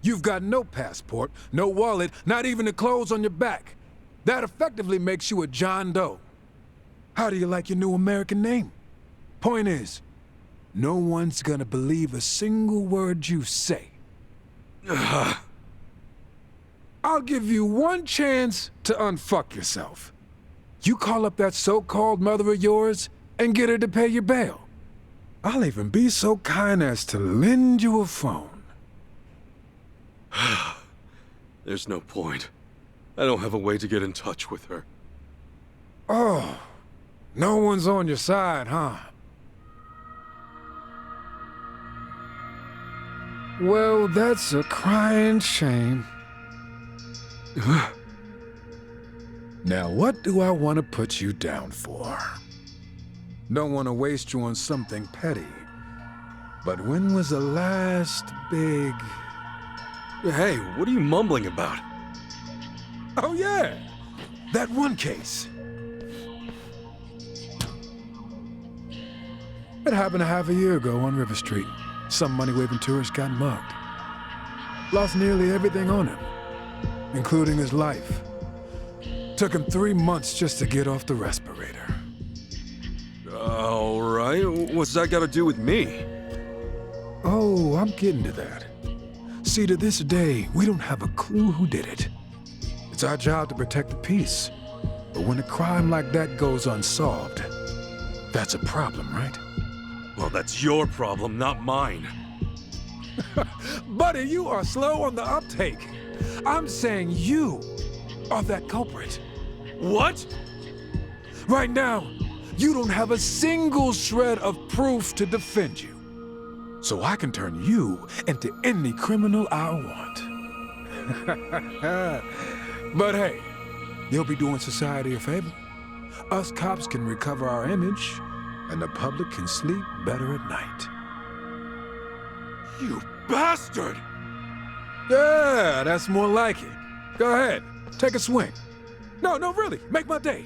You've got no passport, no wallet, not even the clothes on your back. That effectively makes you a John Doe. How do you like your new American name? Point is, no one's gonna believe a single word you say. I'll give you one chance to unfuck yourself. You call up that so-called mother of yours and get her to pay your bail. I'll even be so kind as to lend you a phone. There's no point. I don't have a way to get in touch with her. Oh, no one's on your side, huh? Well, that's a crying shame. Now, what do I want to put you down for? Don't want to waste you on something petty. But when was the last big... Hey, what are you mumbling about? Oh, yeah! That one case. It happened a half a year ago on River Street. Some money-waving tourist got mugged. Lost nearly everything on him, including his life. Took him 3 months just to get off the respirator. All right, what's that got to do with me? Oh, I'm getting to that. See, to this day, we don't have a clue who did it. It's our job to protect the peace. But when a crime like that goes unsolved, that's a problem, right? Well, that's your problem, not mine. Buddy, you are slow on the uptake. I'm saying you are that culprit. What? Right now, you don't have a single shred of proof to defend you. So I can turn you into any criminal I want. But hey, you'll be doing society a favor. Us cops can recover our image, and the public can sleep better at night. You bastard! Yeah, that's more like it. Go ahead, take a swing. No, really, make my day.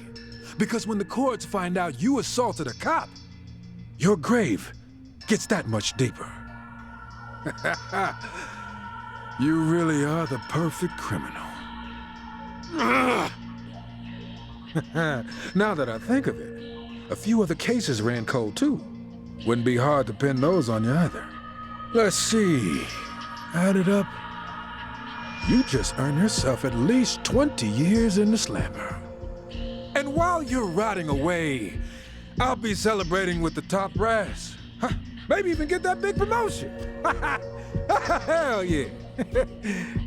Because when the courts find out you assaulted a cop, your grave gets that much deeper. You really are the perfect criminal. Now that I think of it, a few other cases ran cold too. Wouldn't be hard to pin those on you either. Let's see, add it up. You just earned yourself at least 20 years in the slammer. And while you're rotting away, I'll be celebrating with the top brass. Huh, maybe even get that big promotion. Hell yeah.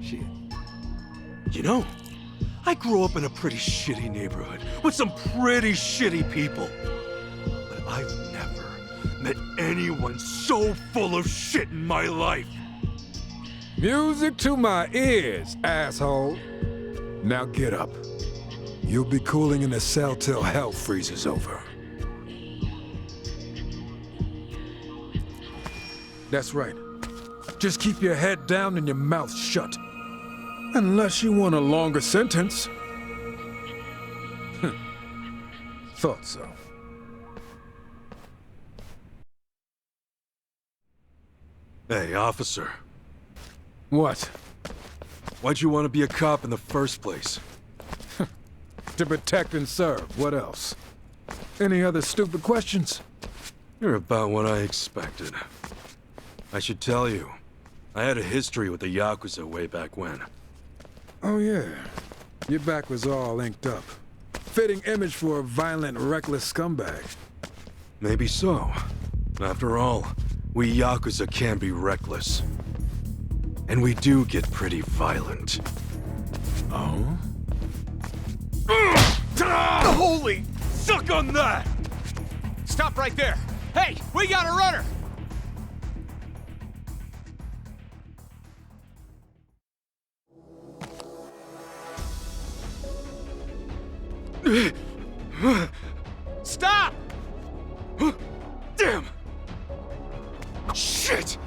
Shit. You know, I grew up in a pretty shitty neighborhood with some pretty shitty people. But I've met anyone so full of shit in my life. Music to my ears, asshole. Now get up. You'll be cooling in the cell till hell freezes over. That's right. Just keep your head down and your mouth shut. Unless you want a longer sentence. Thought so. Hey, officer. What? Why'd you want to be a cop in the first place? To protect and serve. What else? Any other stupid questions? You're about what I expected. I should tell you, I had a history with the Yakuza way back when. Oh yeah. Your back was all inked up. Fitting image for a violent, reckless scumbag. Maybe so. After all, we Yakuza can be reckless. And we do get pretty violent. Oh? Holy! Suck on that! Stop right there! Hey, we got a runner! Stop! Damn! Shit!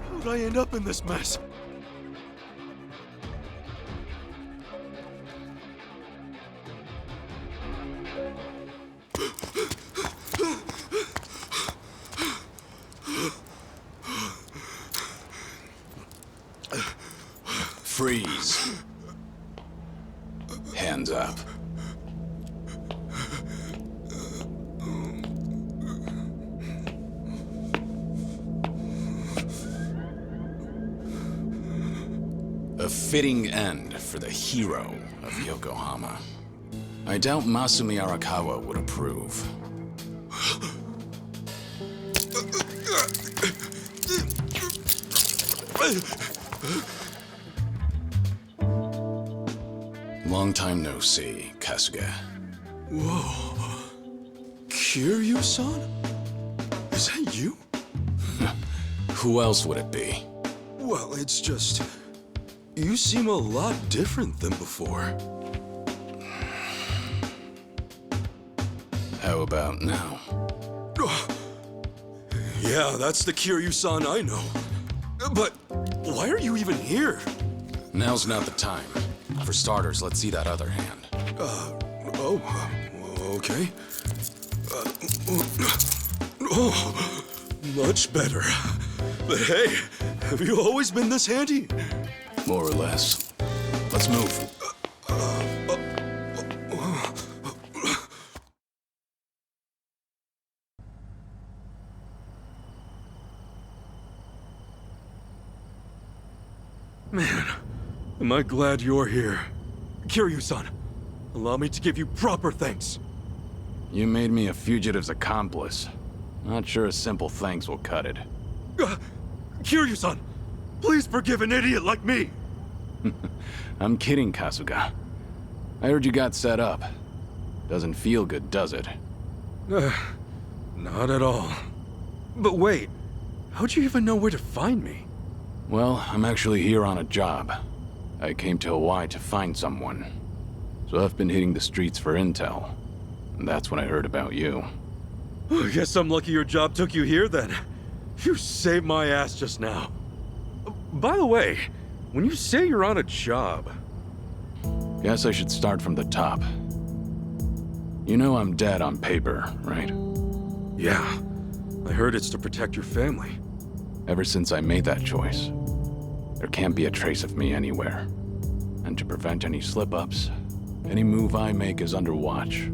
How'd I end up in this mess? Freeze. Hands up. A fitting end for the hero of Yokohama. I doubt Masumi Arakawa would approve. Long time no see, Kasuga. Whoa. Kiryu-san? Is that you? Who else would it be? Well, it's just... You seem a lot different than before. How about now? Yeah, that's the Kiryu-san I know. But why are you even here? Now's not the time. For starters, let's see that other hand. Okay. Oh, much better. But hey, have you always been this handy? More or less. Let's move. Man, am I glad you're here. Kiryu-san, allow me to give you proper thanks. You made me a fugitive's accomplice. Not sure a simple thanks will cut it. Kiryu-san, please forgive an idiot like me. I'm kidding, Kasuga. I heard you got set up. Doesn't feel good, does it? Not at all. But wait, how'd you even know where to find me? Well, I'm actually here on a job. I came to Hawaii to find someone. So I've been hitting the streets for intel. And that's when I heard about you. I guess I'm lucky your job took you here then. You saved my ass just now. By the way, when you say you're on a job... Guess I should start from the top. You know I'm dead on paper, right? Yeah. I heard it's to protect your family. Ever since I made that choice, there can't be a trace of me anywhere. And to prevent any slip-ups, any move I make is under watch.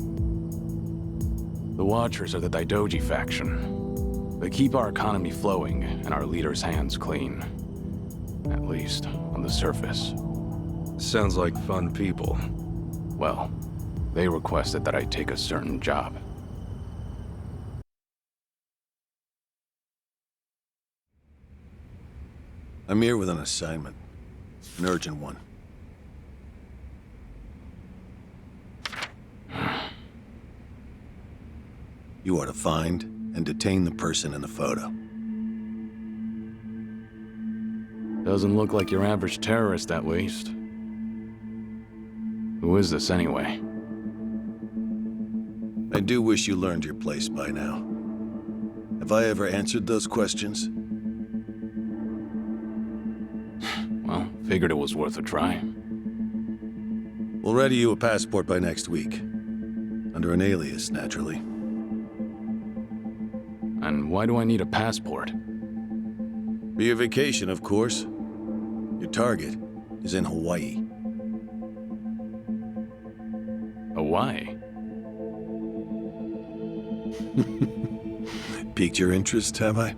The Watchers are the Daidoji faction. They keep our economy flowing and our leaders' hands clean. At least, on the surface. Sounds like fun people. Well, they requested that I take a certain job. I'm here with an assignment. An urgent one. You are to find and detain the person in the photo. Doesn't look like your average terrorist, at least. Who is this, anyway? I do wish you learned your place by now. Have I ever answered those questions? Well, figured it was worth a try. We'll ready you a passport by next week. Under an alias, naturally. And why do I need a passport? For your vacation, of course. Your target is in Hawaii. Hawaii? Piqued your interest, have I?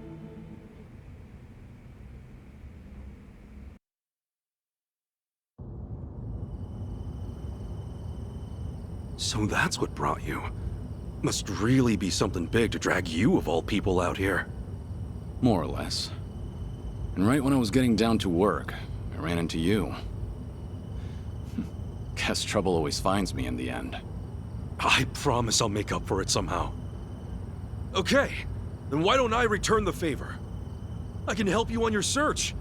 So that's what brought you. Must really be something big to drag you, of all people, out here. More or less. And right when I was getting down to work, I ran into you. Guess trouble always finds me in the end. I promise I'll make up for it somehow. Okay, then why don't I return the favor? I can help you on your search.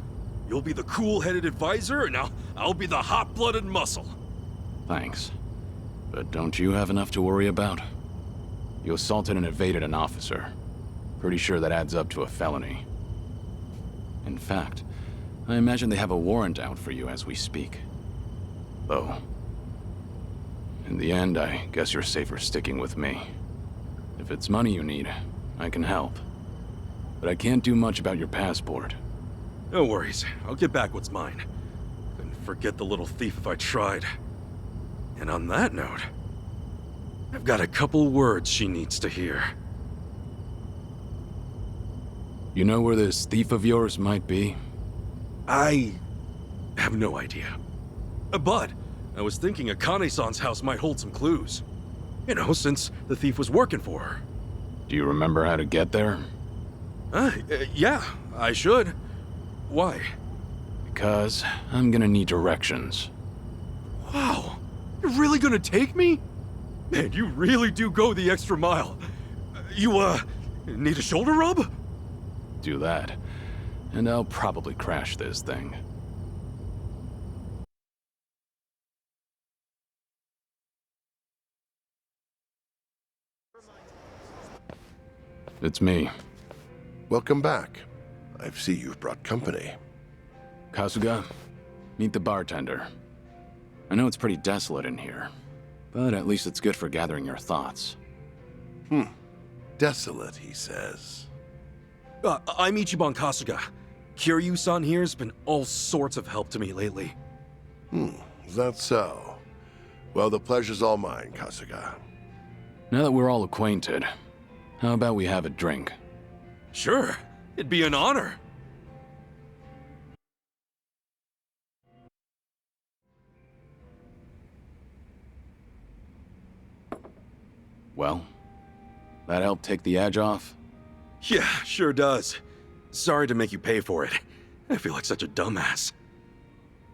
You'll be the cool-headed advisor, and I'll be the hot-blooded muscle. Thanks. But don't you have enough to worry about? You assaulted and evaded an officer. Pretty sure that adds up to a felony. In fact, I imagine they have a warrant out for you as we speak. Though, in the end, I guess you're safer sticking with me. If it's money you need, I can help. But I can't do much about your passport. No worries. I'll get back what's mine. Couldn't forget the little thief if I tried. And on that note, I've got a couple words she needs to hear. You know where this thief of yours might be? I have no idea. But I was thinking Akane-san's house might hold some clues. You know, since the thief was working for her. Do you remember how to get there? Yeah, I should. Why? Because I'm gonna need directions. Wow, you're really gonna take me? Man, you really do go the extra mile. You, need a shoulder rub? Do that, and I'll probably crash this thing. It's me. Welcome back. I see you've brought company. Kasuga, meet the bartender. I know it's pretty desolate in here, but at least it's good for gathering your thoughts. Desolate, he says. I'm Ichiban Kasuga. Kiryu-san here's been all sorts of help to me lately. Is that so? Well, the pleasure's all mine, Kasuga. Now that we're all acquainted, how about we have a drink? Sure, it'd be an honor. Well, that help take the edge off? Yeah, sure does. Sorry to make you pay for it. I feel like such a dumbass.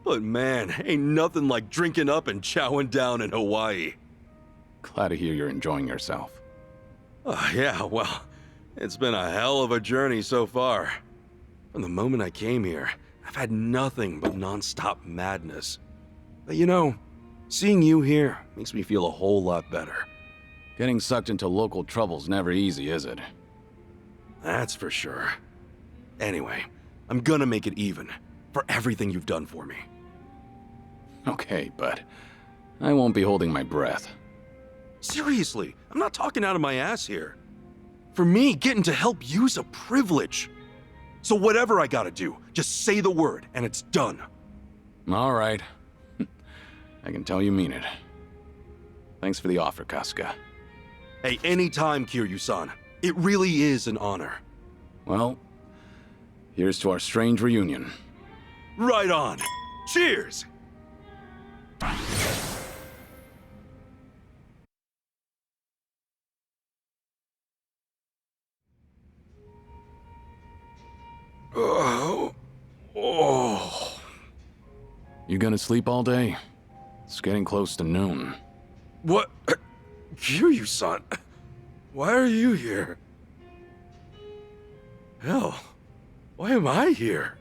But man, ain't nothing like drinking up and chowing down in Hawaii. Glad to hear you're enjoying yourself. Yeah, well, it's been a hell of a journey so far. From the moment I came here, I've had nothing but non-stop madness. But you know, seeing you here makes me feel a whole lot better. Getting sucked into local trouble's never easy, is it? That's for sure. Anyway, I'm gonna make it even, for everything you've done for me. Okay, but I won't be holding my breath. Seriously, I'm not talking out of my ass here. For me, getting to help you's a privilege. So whatever I gotta do, just say the word and it's done. All right. I can tell you mean it. Thanks for the offer, Kasuga. Hey, anytime, Kiryu-san. It really is an honor. Well, here's to our strange reunion. Right on. Cheers! Oh. You gonna sleep all day? It's getting close to noon. What? Kiryu-san, why are you here? hell? Why am I here?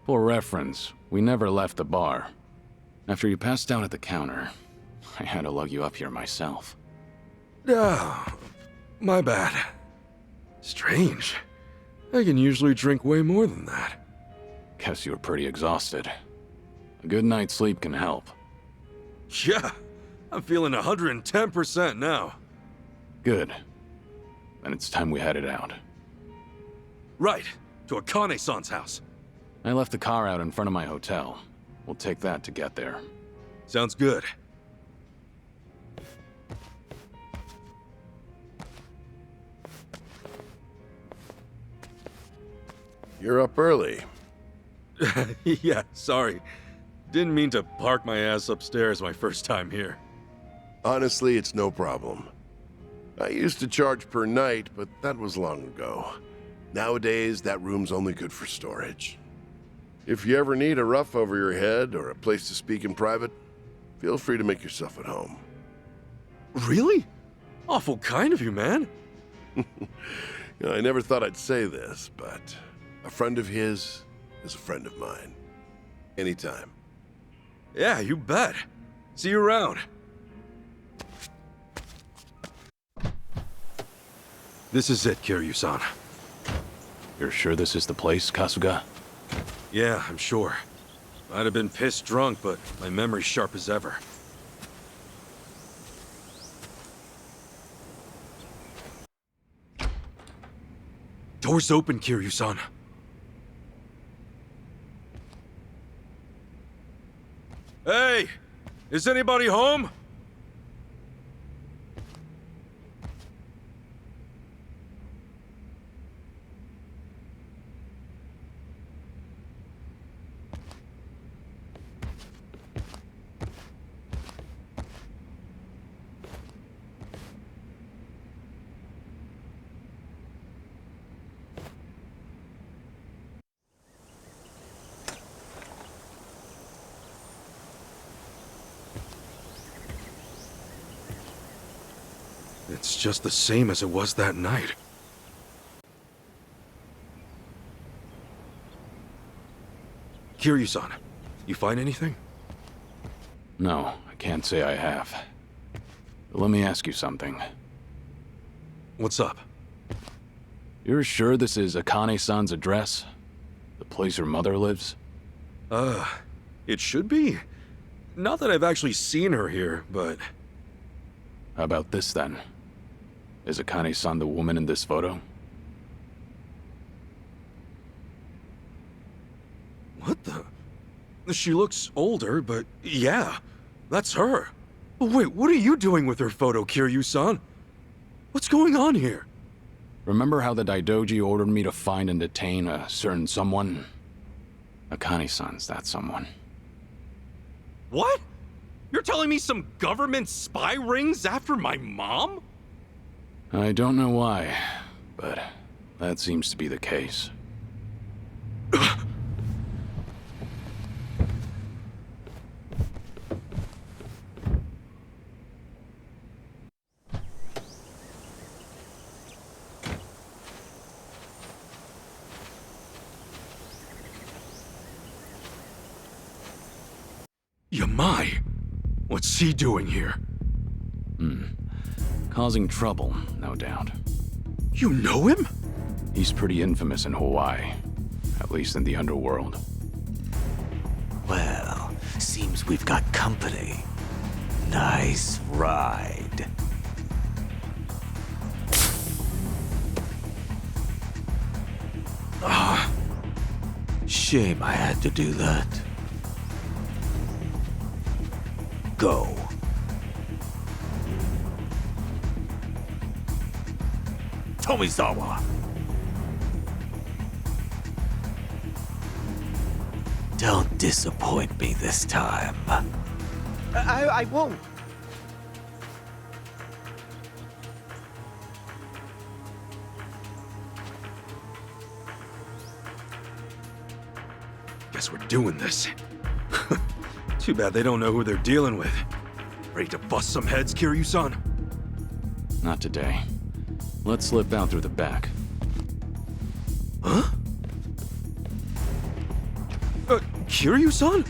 For reference, we never left the bar. After you passed out at the counter, I had to lug you up here myself. Ah, my bad. Strange. I can usually drink way more than that. Guess you were pretty exhausted. A good night's sleep can help. Yeah, I'm feeling 110% now. Good. Then it's time we headed out. Right, to Akane-san's house. I left the car out in front of my hotel. We'll take that to get there. Sounds good. You're up early. Yeah, sorry. Didn't mean to park my ass upstairs my first time here. Honestly, it's no problem. I used to charge per night, but that was long ago. Nowadays, that room's only good for storage. If you ever need a roof over your head or a place to speak in private, feel free to make yourself at home. Really? Awful kind of you, man. I never thought I'd say this, but a friend of his is a friend of mine. Anytime. Yeah, you bet. See you around. This is it, Kiryu-san. You're sure this is the place, Kasuga? Yeah, I'm sure. Might have been pissed drunk, but my memory's sharp as ever. Door's open, Kiryu-san. Hey! Is anybody home? It's just the same as it was that night. Kiryu-san, you find anything? No, I can't say I have. But let me ask you something. What's up? You're sure this is Akane-san's address? The place her mother lives? It should be. Not that I've actually seen her here, but... How about this, then? Is Akane-san the woman in this photo? What the? She looks older, but yeah, that's her. Wait, what are you doing with her photo, Kiryu-san? What's going on here? Remember how the Daidoji ordered me to find and detain a certain someone? Akane-san's that someone. What? You're telling me some government spy rings after my mom? I don't know why, but that seems to be the case. Yamai! What's he doing here? Causing trouble, no doubt. You know him? He's pretty infamous in Hawaii, at least in the underworld. Well, seems we've got company. Nice ride. Shame I had to do that. Go. Tomizawa. Don't disappoint me this time. I won't. Guess we're doing this. Too bad they don't know who they're dealing with. Ready to bust some heads, Kiryu-san? Not today. Let's slip out through the back. Huh? Kiryu-san?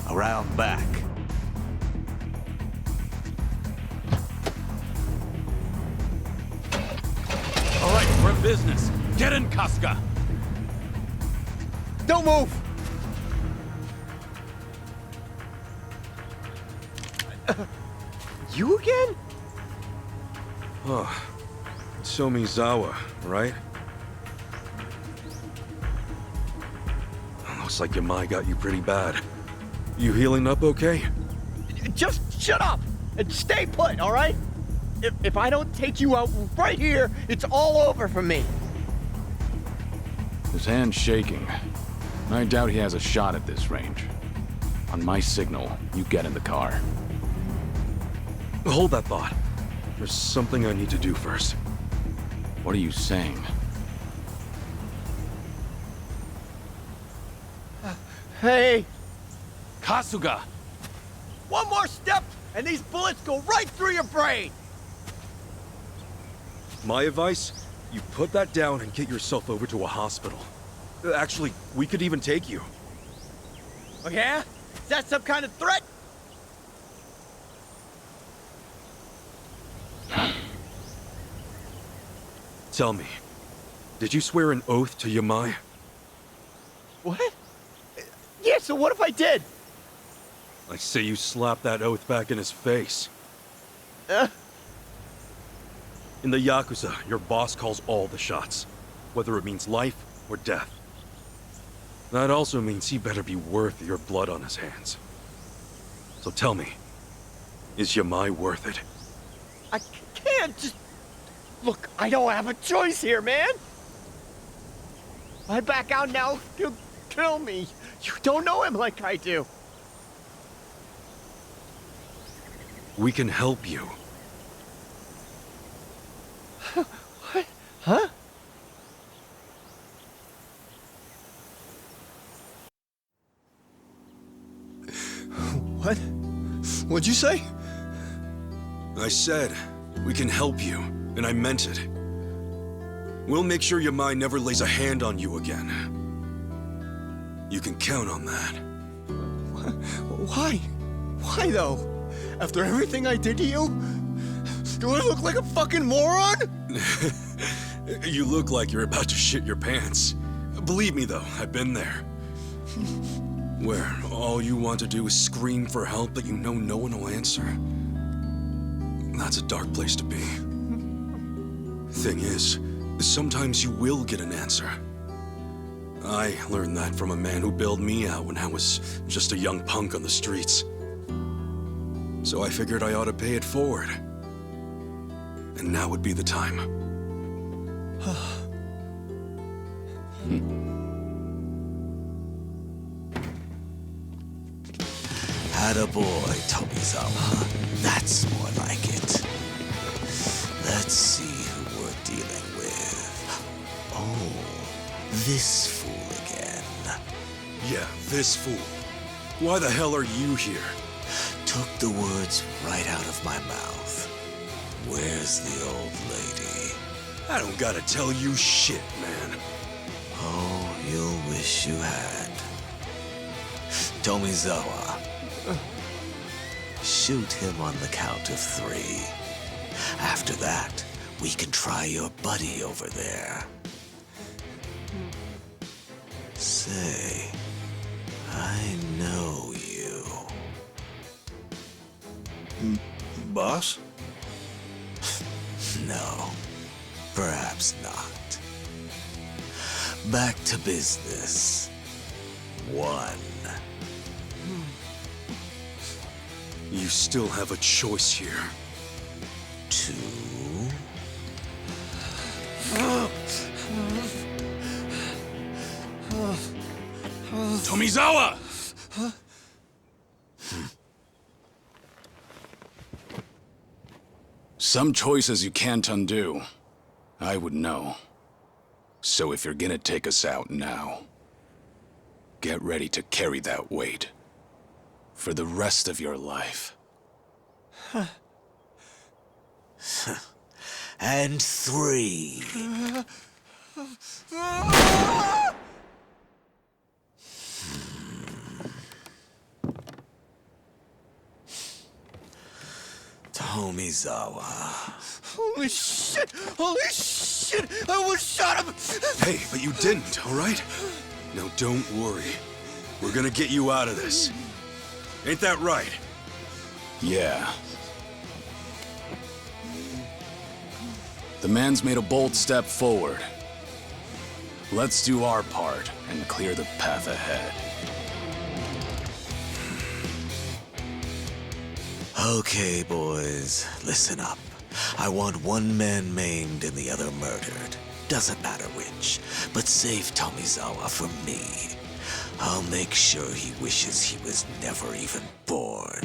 Around back. All right, we're in business. Get in, Kasuga. Don't move! You again? Oh, Tomizawa, right? Looks like Yamai got you pretty bad. You healing up okay? Just shut up and stay put, all right? If I don't take you out right here, it's all over for me. His hand's shaking. I doubt he has a shot at this range. On my signal, you get in the car. Hold that thought. There's something I need to do first. What are you saying? Hey! Kasuga! One more step, and these bullets go right through your brain! My advice? You put that down and get yourself over to a hospital. Actually, we could even take you. Oh yeah? Is that some kind of threat? Tell me, did you swear an oath to Yamai? What? Yeah, so what if I did? I say you slap that oath back in his face. In the Yakuza, your boss calls all the shots, whether it means life or death. That also means he better be worth your blood on his hands. So tell me, is Yamai worth it? I can't just... Look, I don't have a choice here, man! If I back out now, he'll kill me. You don't know him like I do. We can help you. What? Huh? What? What'd you say? I said, we can help you, and I meant it. We'll make sure Yamai never lays a hand on you again. You can count on that. Why? Why though? After everything I did to you? Do I look like a fucking moron? You look like you're about to shit your pants. Believe me though, I've been there. Where all you want to do is scream for help, but you know no one will answer. That's a dark place to be. Thing is, sometimes you will get an answer. I learned that from a man who bailed me out when I was just a young punk on the streets. So I figured I ought to pay it forward. And now would be the time. Attaboy, Tomizawa. That's more like it. Let's see who we're dealing with. Oh, this fool again. Yeah, this fool. Why the hell are you here? Took the words right out of my mouth. Where's the old lady? I don't gotta tell you shit, man. Oh, you'll wish you had. Tomizawa. Shoot him on the count of 3. After that, we can try your buddy over there. Say, I know you. Boss? No, perhaps not. Back to business. 1. You still have a choice here. 2. Tomizawa! Some choices you can't undo. I would know. So if you're gonna take us out now, get ready to carry that weight for the rest of your life. And 3. Tomizawa. Holy shit! Holy shit! I almost shot him! Hey, but you didn't, all right? Now don't worry. We're gonna get you out of this. Ain't that right? Yeah. The man's made a bold step forward. Let's do our part and clear the path ahead. Okay, boys, listen up. I want one man maimed and the other murdered. Doesn't matter which, but save Tomizawa from me. I'll make sure he wishes he was never even born.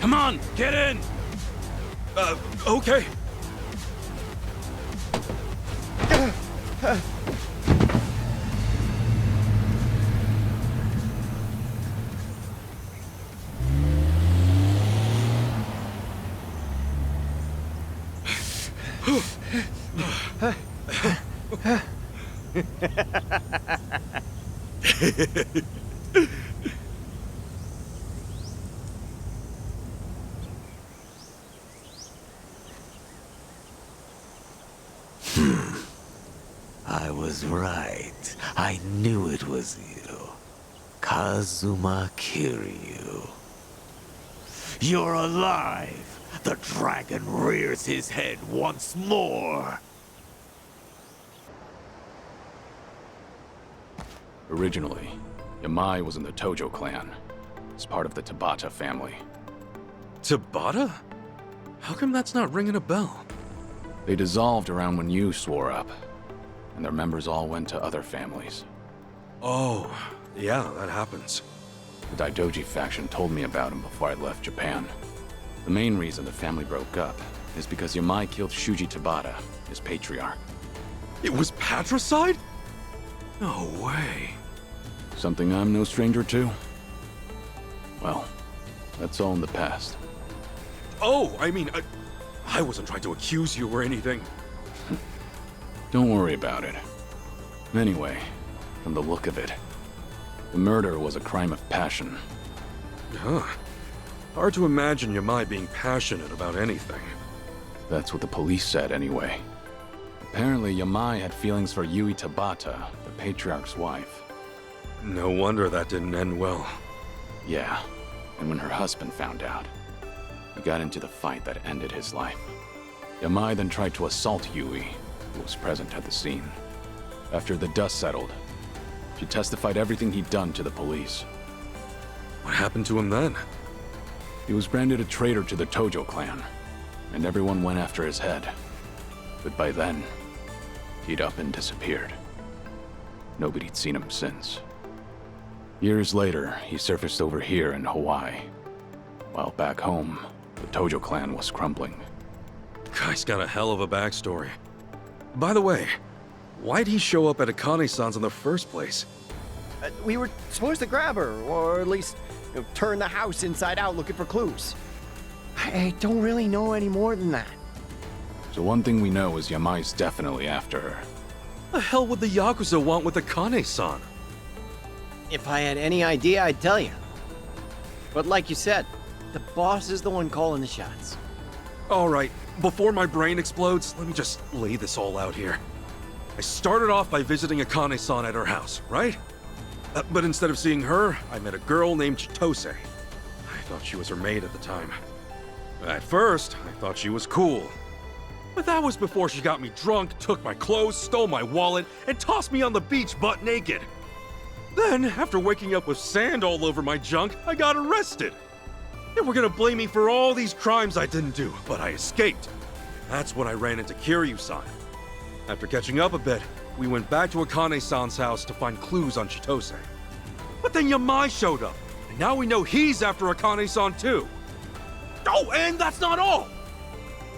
Come on, get in! Okay. I was right. I knew it was you. Kazuma Kiryu. You're alive! The dragon rears his head once more! Originally, Yamai was in the Tojo clan, as part of the Tabata family. Tabata? How come that's not ringing a bell? They dissolved around when you swore up, and their members all went to other families. Oh, yeah, that happens. The Daidoji faction told me about him before I left Japan. The main reason the family broke up is because Yamai killed Shuji Tabata, his patriarch. It was patricide? No way. Something I'm no stranger to? Well, that's all in the past. Oh, I mean, I wasn't trying to accuse you or anything. Don't worry about it. Anyway, from the look of it, the murder was a crime of passion. Huh. Hard to imagine Yamai being passionate about anything. That's what the police said anyway. Apparently, Yamai had feelings for Yui Tabata, the patriarch's wife. No wonder that didn't end well. Yeah, and when her husband found out, he got into the fight that ended his life. Yamai then tried to assault Yui, who was present at the scene. After the dust settled, she testified everything he'd done to the police. What happened to him then? He was branded a traitor to the Tojo clan, and everyone went after his head. But by then, he'd up and disappeared. Nobody'd seen him since. Years later, he surfaced over here in Hawaii, while back home, the Tojo clan was crumbling. Guy's got a hell of a backstory. By the way, why'd he show up at Akane-san's in the first place? We were supposed to grab her, or at least turn the house inside out looking for clues. I don't really know any more than that. So one thing we know is Yamai's definitely after her. The hell would the Yakuza want with Akane-san? If I had any idea, I'd tell you. But like you said, the boss is the one calling the shots. All right, before my brain explodes, let me just lay this all out here. I started off by visiting Akane-san at her house, right? But instead of seeing her, I met a girl named Chitose. I thought she was her maid at the time. At first, I thought she was cool. But that was before she got me drunk, took my clothes, stole my wallet, and tossed me on the beach butt naked. Then, after waking up with sand all over my junk, I got arrested. They were gonna blame me for all these crimes I didn't do, but I escaped. That's when I ran into Kiryu-san. After catching up a bit, we went back to Akane-san's house to find clues on Chitose. But then Yamai showed up, and now we know he's after Akane-san too. Oh, and that's not all!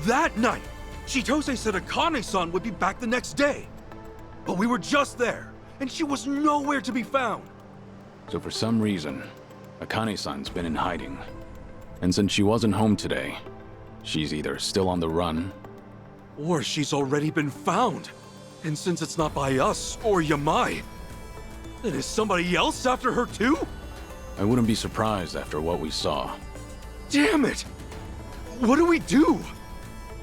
That night, Chitose said Akane-san would be back the next day. But we were just there, and she was nowhere to be found. So for some reason, Akane-san's been in hiding. And since she wasn't home today, she's either still on the run, or she's already been found. And since it's not by us or Yamai, then is somebody else after her too? I wouldn't be surprised after what we saw. Damn it! What do we do?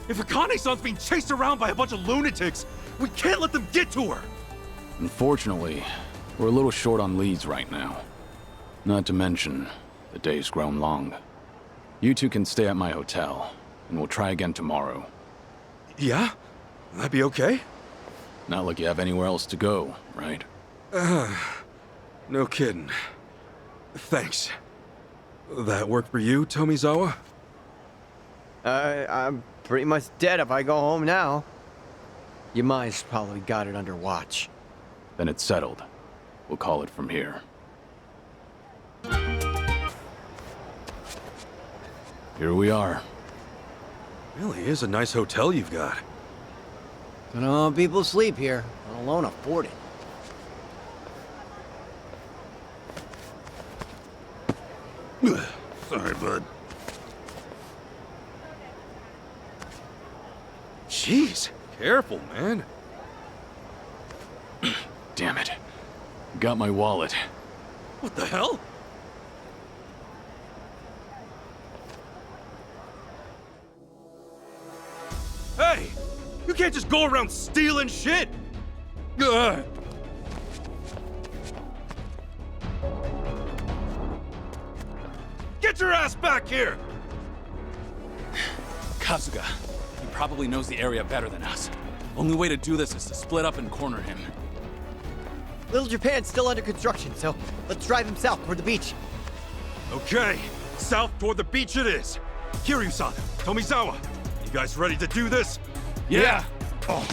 If Akane-san's being chased around by a bunch of lunatics, we can't let them get to her! Unfortunately, we're a little short on leads right now. Not to mention, the day's grown long. You two can stay at my hotel, and we'll try again tomorrow. Yeah? That'd be okay? Not like you have anywhere else to go, right? No kidding. Thanks. That work for you, Tomizawa? I'm pretty much dead if I go home now. Yamai's probably got it under watch. Then it's settled. We'll call it from here. Here we are. Really is a nice hotel you've got. Don't know how people sleep here, let alone afford it. Sorry, bud. Jeez, careful, man. Damn it. Got my wallet. What the hell? Hey! You can't just go around stealing shit! Ugh. Get your ass back here! Kasuga. He probably knows the area better than us. Only way to do this is to split up and corner him. Little Japan's still under construction, so let's drive him south toward the beach. Okay, south toward the beach it is. Kiryu-san, Tomizawa, you guys ready to do this? Yeah! Oh.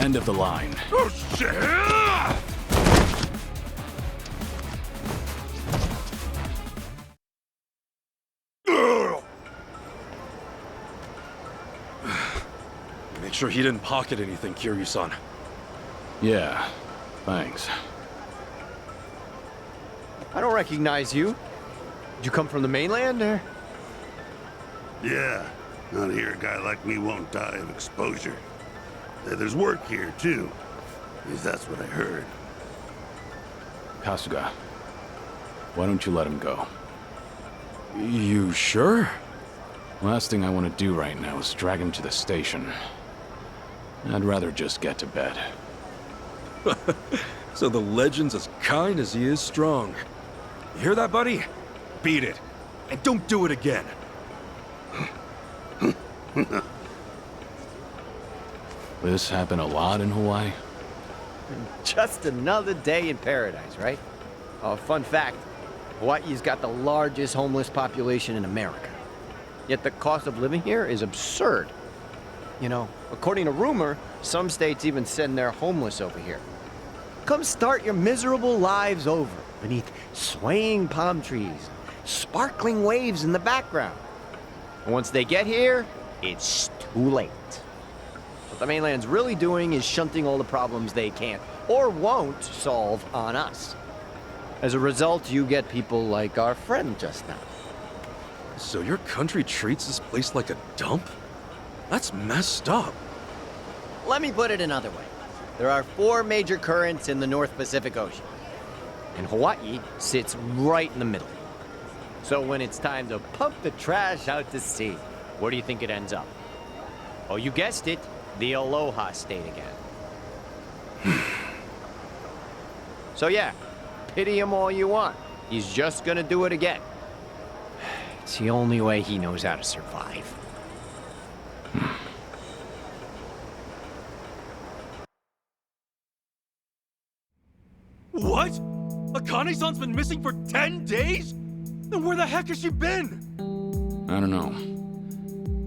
End of the line. Oh, shit! Make sure he didn't pocket anything, Kiryu-san. Yeah, thanks. I don't recognize you. Did you come from the mainland, or? Yeah, not here a guy like me won't die of exposure. There's work here, too. At least that's what I heard. Kasuga, why don't you let him go? You sure? Last thing I want to do right now is drag him to the station. I'd rather just get to bed. So the legend's as kind as he is strong. You hear that, buddy? Beat it. And don't do it again. This happened a lot in Hawaii? Just another day in paradise, right? Oh, fun fact, Hawaii's got the largest homeless population in America. Yet the cost of living here is absurd. You know, according to rumor, some states even send their homeless over here. Come start your miserable lives over beneath swaying palm trees, sparkling waves in the background. And once they get here, it's too late. What the mainland's really doing is shunting all the problems they can't or won't solve on us. As a result, you get people like our friend just now. So your country treats this place like a dump? That's messed up. Let me put it another way. There are 4 major currents in the North Pacific Ocean, and Hawaii sits right in the middle. So when it's time to pump the trash out to sea, where do you think it ends up? Oh, you guessed it, the Aloha State again. So yeah, pity him all you want. He's just gonna do it again. It's the only way he knows how to survive. Akane-san's been missing for 10 days? Then where the heck has she been? I don't know.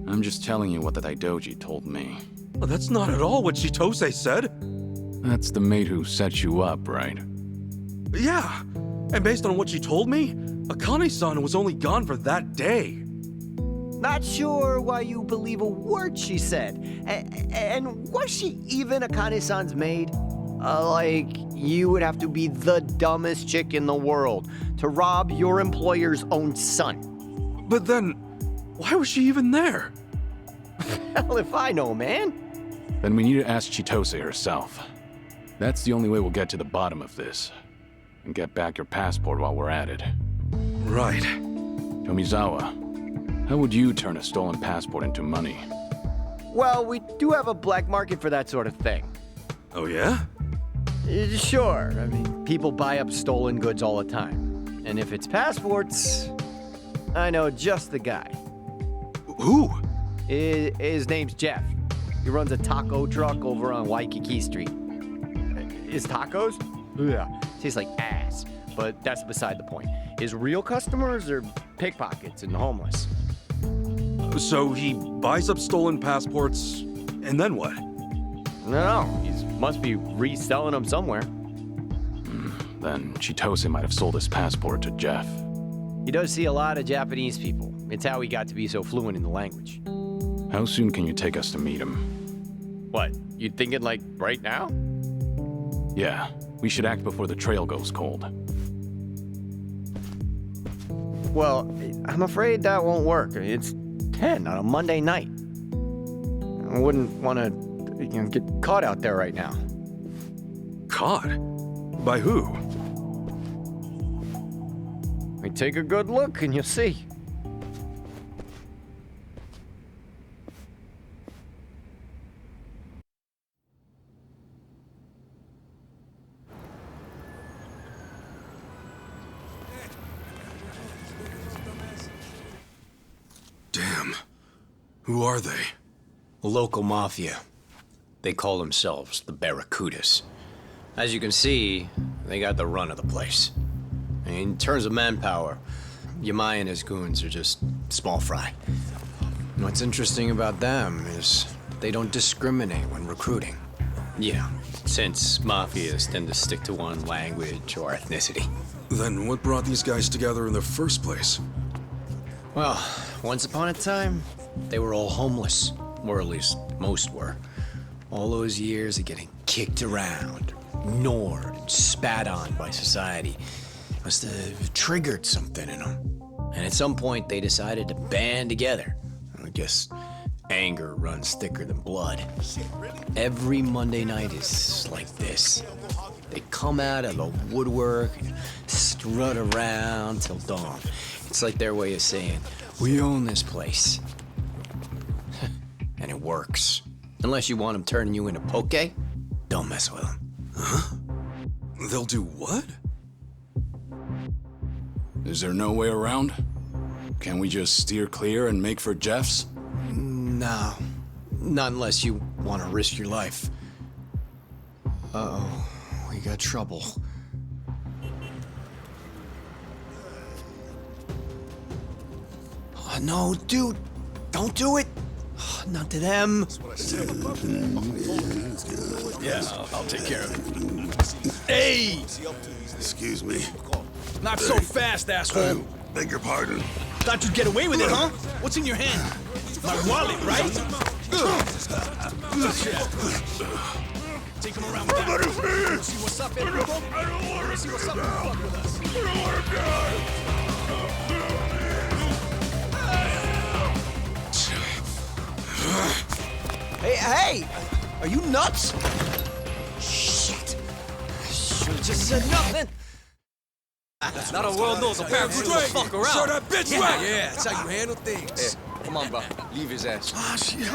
I'm just telling you what the Daidoji told me. That's not at all what Chitose said. That's the mate who set you up, right? Yeah, and based on what she told me, Akane-san was only gone for that day. Not sure why you believe a word she said. And was she even Akane-san's maid? Like, you would have to be the dumbest chick in the world to rob your employer's own son. But then, why was she even there? Hell if I know, man. Then we need to ask Chitose herself. That's the only way we'll get to the bottom of this. And get back your passport while we're at it. Right. Tomizawa, how would you turn a stolen passport into money? Well, we do have a black market for that sort of thing. Oh yeah? Sure. I mean, people buy up stolen goods all the time. And if it's passports, I know just the guy. Who? His name's Jeff. He runs a taco truck over on Waikiki Street. His tacos? Yeah, tastes like ass. But that's beside the point. His real customers are pickpockets and homeless. So he buys up stolen passports, and then what? No, he must be reselling them somewhere. Then Chitose might have sold his passport to Jeff. He does see a lot of Japanese people. It's how he got to be so fluent in the language. How soon can you take us to meet him? What, you thinking like right now? Yeah, we should act before the trail goes cold. Well, I'm afraid that won't work. It's 10 on a Monday night. I wouldn't want to get caught out there right now. Caught? By who? Take a good look and you'll see. Damn. Who are they? A local mafia. They call themselves the Barracudas. As you can see, they got the run of the place. In terms of manpower, Yamai and his goons are just small fry. And what's interesting about them is they don't discriminate when recruiting. Yeah, since mafias tend to stick to one language or ethnicity. Then what brought these guys together in the first place? Well, once upon a time, they were all homeless. Or at least most were. All those years of getting kicked around, ignored, and spat on by society must have triggered something in them. And at some point, they decided to band together. I guess anger runs thicker than blood. Every Monday night is like this. They come out of the woodwork and strut around till dawn. It's like their way of saying, we own this place. And it works. Unless you want them turning you into poke, don't mess with them. Huh? They'll do what? Is there no way around? Can we just steer clear and make for Jeff's? No. Not unless you want to risk your life. Uh-oh. We got trouble. Oh, no, dude. Don't do it. Not to them. Yeah, I'll take care of it. Hey! Excuse me. Not so fast, asshole. Beg your pardon. Thought you'd get away with it, huh? What's in your hand? My wallet, right? Take him around with that. See what's up, Enrico? See what's up, fuck with us. Hey! Are you nuts? Shit! Should've just said nothing. Not a world knows a Barracuda will fuck around. Show that bitch right. Yeah, that's how you handle things. Hey, come on, bro. Leave his ass. Ah, shit.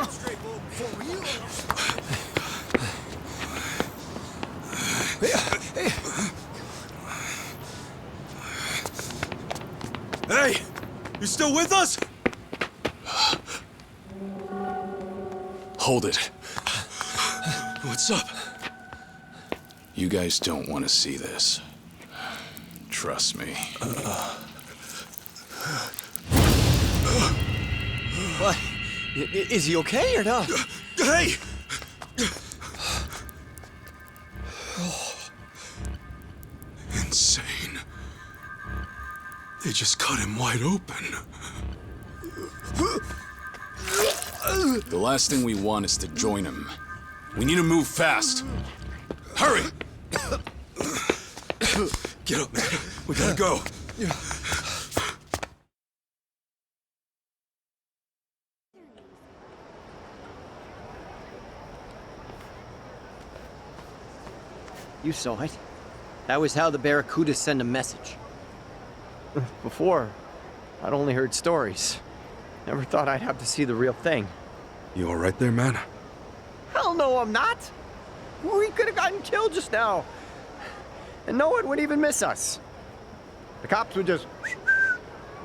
Hey! You still with us? Hold it. What's up? You guys don't want to see this. trust me. What? Is he okay or not? Hey! Insane. They just cut him wide open. The last thing we want is to join him. We need to move fast. Hurry! Get up, man. We gotta go. You saw it. That was how the Barracudas send a message. Before, I'd only heard stories. Never thought I'd have to see the real thing. You all right there, man? Hell no, I'm not. We could have gotten killed just now. And no one would even miss us. The cops would just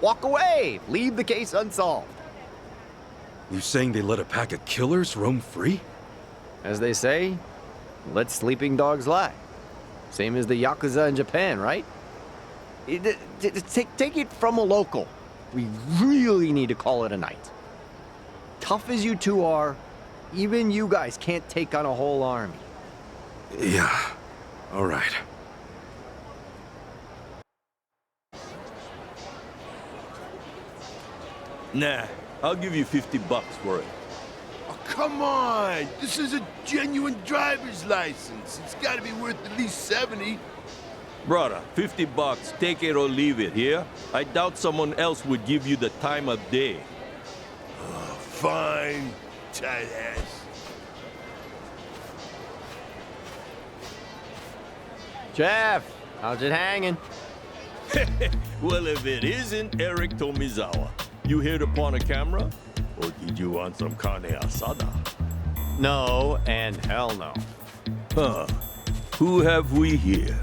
walk away, leave the case unsolved. You saying they let a pack of killers roam free? As they say, let sleeping dogs lie. Same as the Yakuza in Japan, right? Take it from a local. We really need to call it a night. Tough as you two are, even you guys can't take on a whole army. Yeah, all right. Nah, I'll give you $50 for it. Oh, come on! This is a genuine driver's license. It's gotta be worth at least 70. Brother, $50, take it or leave it, here? I doubt someone else would give you the time of day. Fine, tight ass. Jeff, how's it hanging? Well, if it isn't Eric Tomizawa, you hit upon a camera? Or did you want some carne asada? No, and hell no. Huh. Who have we here?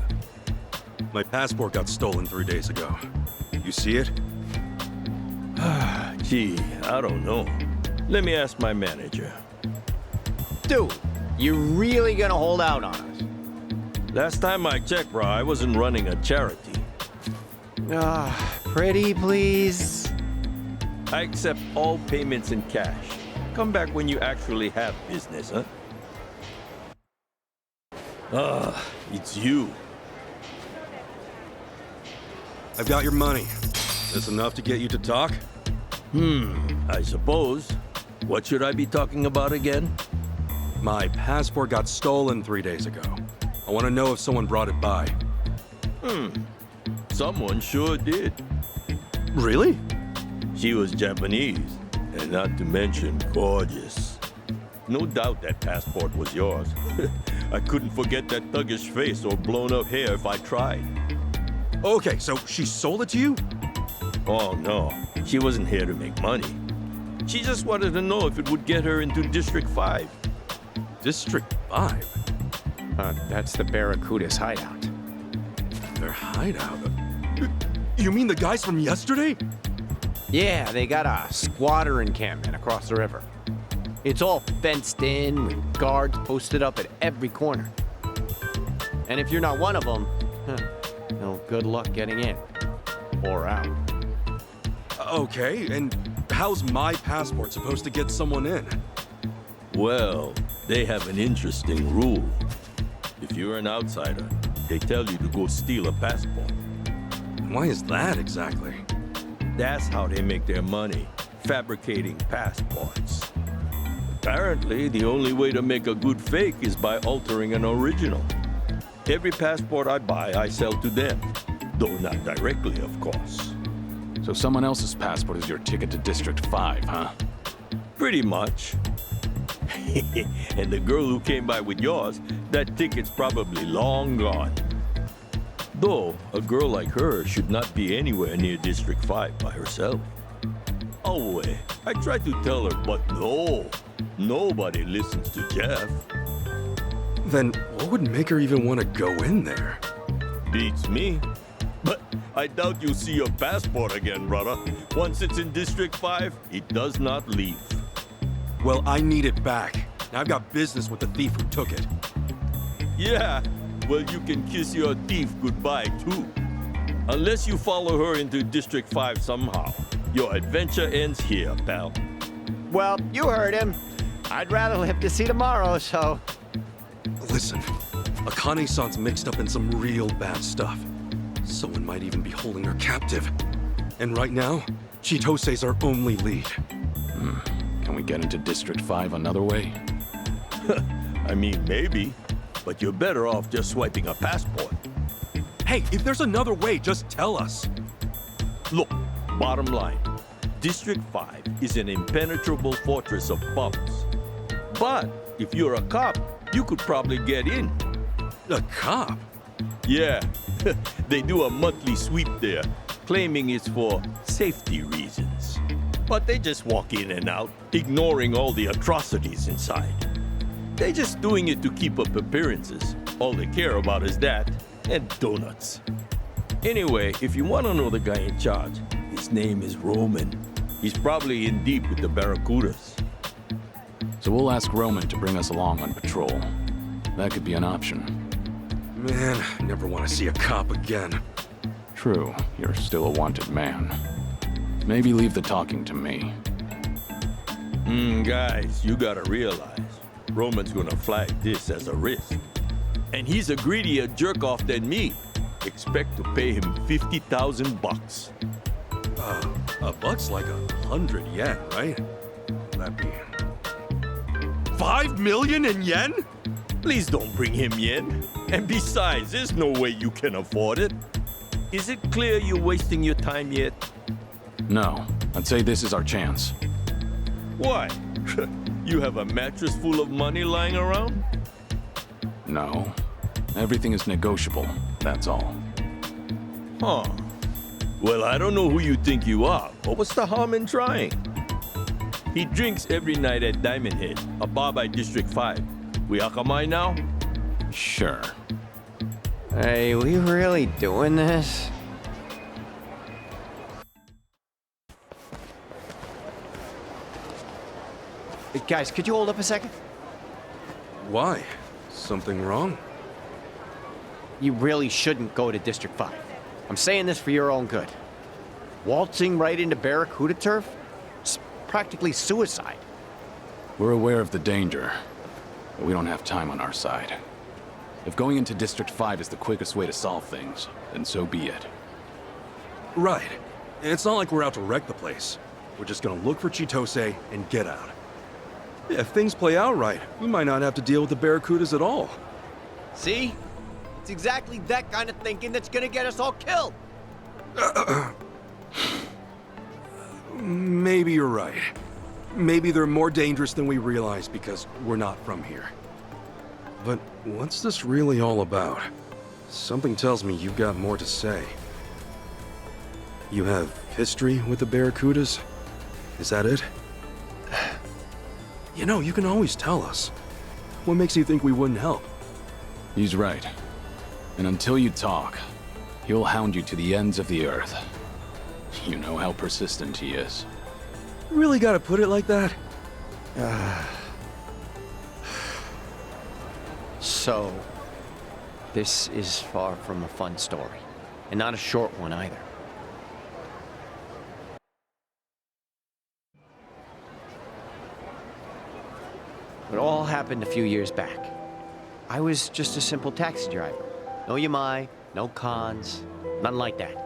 My passport got stolen 3 days ago. You see it? Gee, I don't know. Let me ask my manager. Dude, you really gonna hold out on us? Last time I checked, bro, I wasn't running a charity. Pretty please? I accept all payments in cash. Come back when you actually have business, huh? It's you. I've got your money. This enough to get you to talk? I suppose. What should I be talking about again? My passport got stolen 3 days ago. I want to know if someone brought it by. Someone sure did. Really? She was Japanese, and not to mention gorgeous. No doubt that passport was yours. I couldn't forget that thuggish face or blown-up hair if I tried. Okay, so she sold it to you? Oh, no. She wasn't here to make money. She just wanted to know if it would get her into District 5. District 5? That's the Barracuda's hideout. Their hideout? You mean the guys from yesterday? Yeah, they got a squatter encampment across the river. It's all fenced in with guards posted up at every corner. And if you're not one of them, well, good luck getting in. Or out. Okay, and how's my passport supposed to get someone in? Well, they have an interesting rule. If you're an outsider, they tell you to go steal a passport. Why is that exactly? That's how they make their money, fabricating passports. Apparently, the only way to make a good fake is by altering an original. Every passport I buy, I sell to them. Though not directly, of course. So someone else's passport is your ticket to District 5, huh? Pretty much. And the girl who came by with yours, that ticket's probably long gone. Though, a girl like her should not be anywhere near District 5 by herself. Oh, I tried to tell her, but no. Nobody listens to Jeff. Then what would make her even want to go in there? Beats me. But I doubt you'll see your passport again, brother. Once it's in District 5, it does not leave. Well, I need it back. Now I've got business with the thief who took it. Yeah, well, you can kiss your thief goodbye, too. Unless you follow her into District 5 somehow, your adventure ends here, pal. Well, you heard him. I'd rather live to see tomorrow, so... Listen, Akane-san's mixed up in some real bad stuff. Someone might even be holding her captive. And right now, Chitose's our only lead. Can we get into District 5 another way? I mean, maybe. But you're better off just swiping a passport. Hey, if there's another way, just tell us. Look, bottom line. District 5 is an impenetrable fortress of bums. But if you're a cop, you could probably get in. A cop? Yeah. They do a monthly sweep there, claiming it's for safety reasons. But they just walk in and out, ignoring all the atrocities inside. They're just doing it to keep up appearances. All they care about is that, and donuts. Anyway, if you want to know the guy in charge, his name is Roman. He's probably in deep with the Barracudas. So we'll ask Roman to bring us along on patrol. That could be an option. Man, I never want to see a cop again. True, you're still a wanted man. Maybe leave the talking to me. Guys, you gotta realize, Roman's gonna flag this as a risk. And he's a greedier jerk-off than me. Expect to pay him 50,000 bucks. A buck's like 100 yen, right? That'd be... 5 million in yen? Please don't bring him yen. And besides, there's no way you can afford it. Is it clear you're wasting your time yet? No, I'd say this is our chance. Why? You have a mattress full of money lying around? No. Everything is negotiable, that's all. Huh. Well, I don't know who you think you are, but what's the harm in trying? He drinks every night at Diamond Head, a bar by District 5. We akamai now? Sure. Hey, we really doing this? Hey, guys, could you hold up a second? Why? Something wrong? You really shouldn't go to District 5. I'm saying this for your own good. Waltzing right into Barracuda turf? It's practically suicide. We're aware of the danger, but we don't have time on our side. If going into District 5 is the quickest way to solve things, then so be it. Right. It's not like we're out to wreck the place. We're just gonna look for Chitose and get out. Yeah, if things play out right, we might not have to deal with the Barracudas at all. See? It's exactly that kind of thinking that's gonna get us all killed. Maybe you're right. Maybe they're more dangerous than we realize because we're not from here. But what's this really all about? Something tells me you've got more to say. You have history with the Barracudas? Is that it? You know, you can always tell us. What makes you think we wouldn't help? He's right. And until you talk, he'll hound you to the ends of the earth. You know how persistent he is. You really gotta put it like that? So, this is far from a fun story. And not a short one either. It all happened a few years back. I was just a simple taxi driver. No yamai, no cons, nothing like that.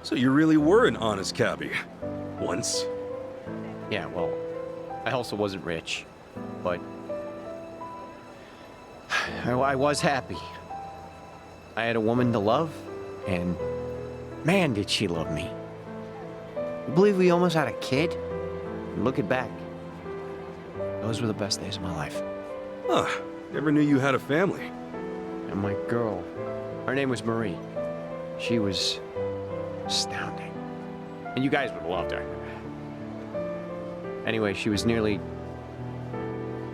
So you really were an honest cabbie. Once. Yeah, well, I also wasn't rich, but I was happy. I had a woman to love, and man, did she love me. You believe we almost had a kid? And looking back, those were the best days of my life. Huh, never knew you had a family. And my girl, her name was Marie. She was astounding. And you guys would have loved her. Anyway, she was nearly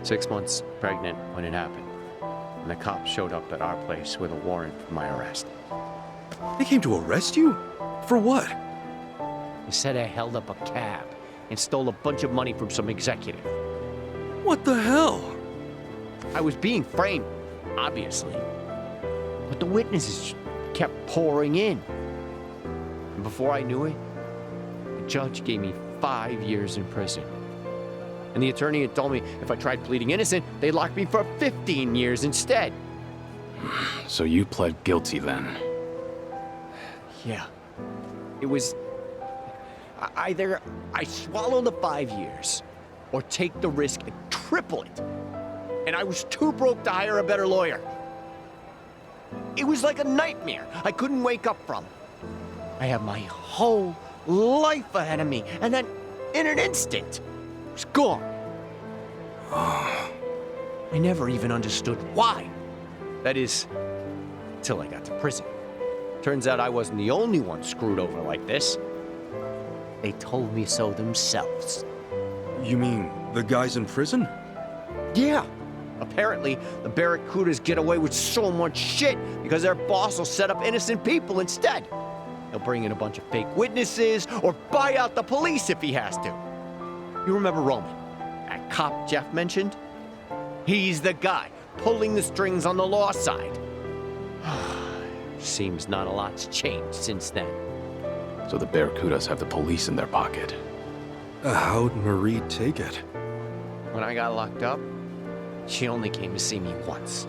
6 months pregnant when it happened. And the cops showed up at our place with a warrant for my arrest. They came to arrest you? For what? They said I held up a cab and stole a bunch of money from some executive. What the hell? I was being framed, obviously. But the witnesses kept pouring in. And before I knew it, the judge gave me 5 years in prison. And the attorney had told me if I tried pleading innocent, they'd lock me for 15 years instead. So you pled guilty then? Yeah. It was either I swallow the 5 years or take the risk and triple it. And I was too broke to hire a better lawyer. It was like a nightmare I couldn't wake up from. I had my whole life ahead of me, and then in an instant, it was gone. I never even understood why. That is, till I got to prison. Turns out I wasn't the only one screwed over like this. They told me so themselves. You mean the guys in prison? Yeah. Apparently, the Barracudas get away with so much shit because their boss will set up innocent people instead. He'll bring in a bunch of fake witnesses or buy out the police if he has to. You remember Roman, that cop Jeff mentioned? He's the guy pulling the strings on the law side. Seems not a lot's changed since then. So the Barracudas have the police in their pocket. How'd Marie take it? When I got locked up, she only came to see me once.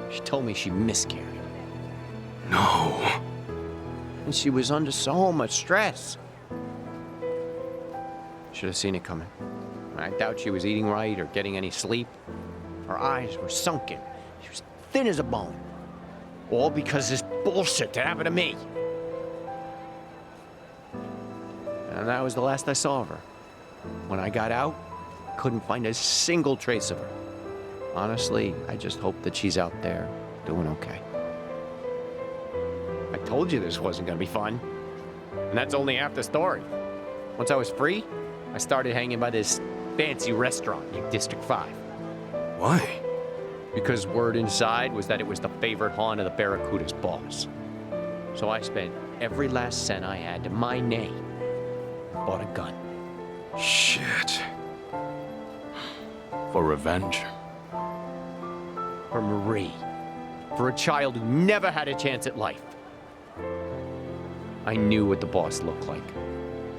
She told me she miscarried. No. And she was under so much stress. Should have seen it coming. I doubt she was eating right or getting any sleep. Her eyes were sunken. She was thin as a bone. All because this bullshit that happened to me. And that was the last I saw of her. When I got out, couldn't find a single trace of her. Honestly, I just hope that she's out there doing okay. I told you this wasn't gonna be fun. And that's only half the story. Once I was free, I started hanging by this fancy restaurant in District 5. Why? Because word inside was that it was the favorite haunt of the Barracuda's boss. So I spent every last cent I had to my name. Bought a gun. Shit. For revenge? For Marie. For a child who never had a chance at life. I knew what the boss looked like.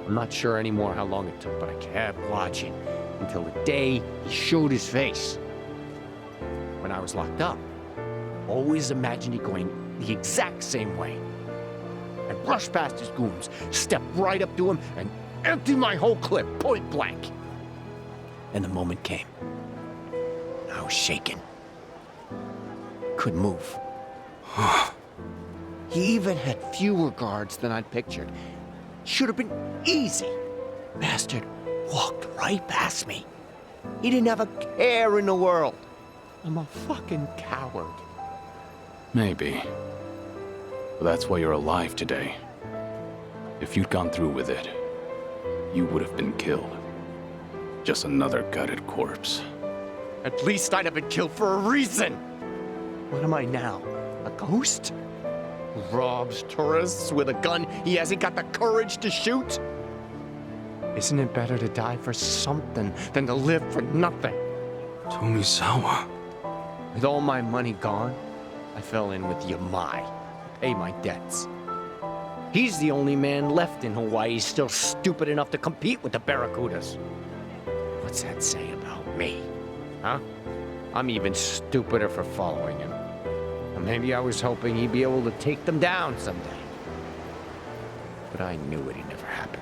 I'm not sure anymore how long it took, but I kept watching until the day he showed his face. When I was locked up, I always imagined it going the exact same way. I brushed past his goons, stepped right up to him, and emptied my whole clip point blank. And the moment came. I was shaking. Couldn't move. He even had fewer guards than I'd pictured. Should have been easy. Bastard walked right past me. He didn't have a care in the world. I'm a fucking coward. Maybe. But that's why you're alive today. If you'd gone through with it, you would have been killed. Just another gutted corpse. At least I'd have been killed for a reason. What am I now? A ghost? Who robs tourists with a gun he hasn't got the courage to shoot? Isn't it better to die for something than to live for nothing? Tomizawa. With all my money gone, I fell in with Yamai to pay my debts. He's the only man left in Hawaii still stupid enough to compete with the Barracudas. What's that say about me? Huh? I'm even stupider for following him. Or maybe I was hoping he'd be able to take them down someday. But I knew it'd never happen.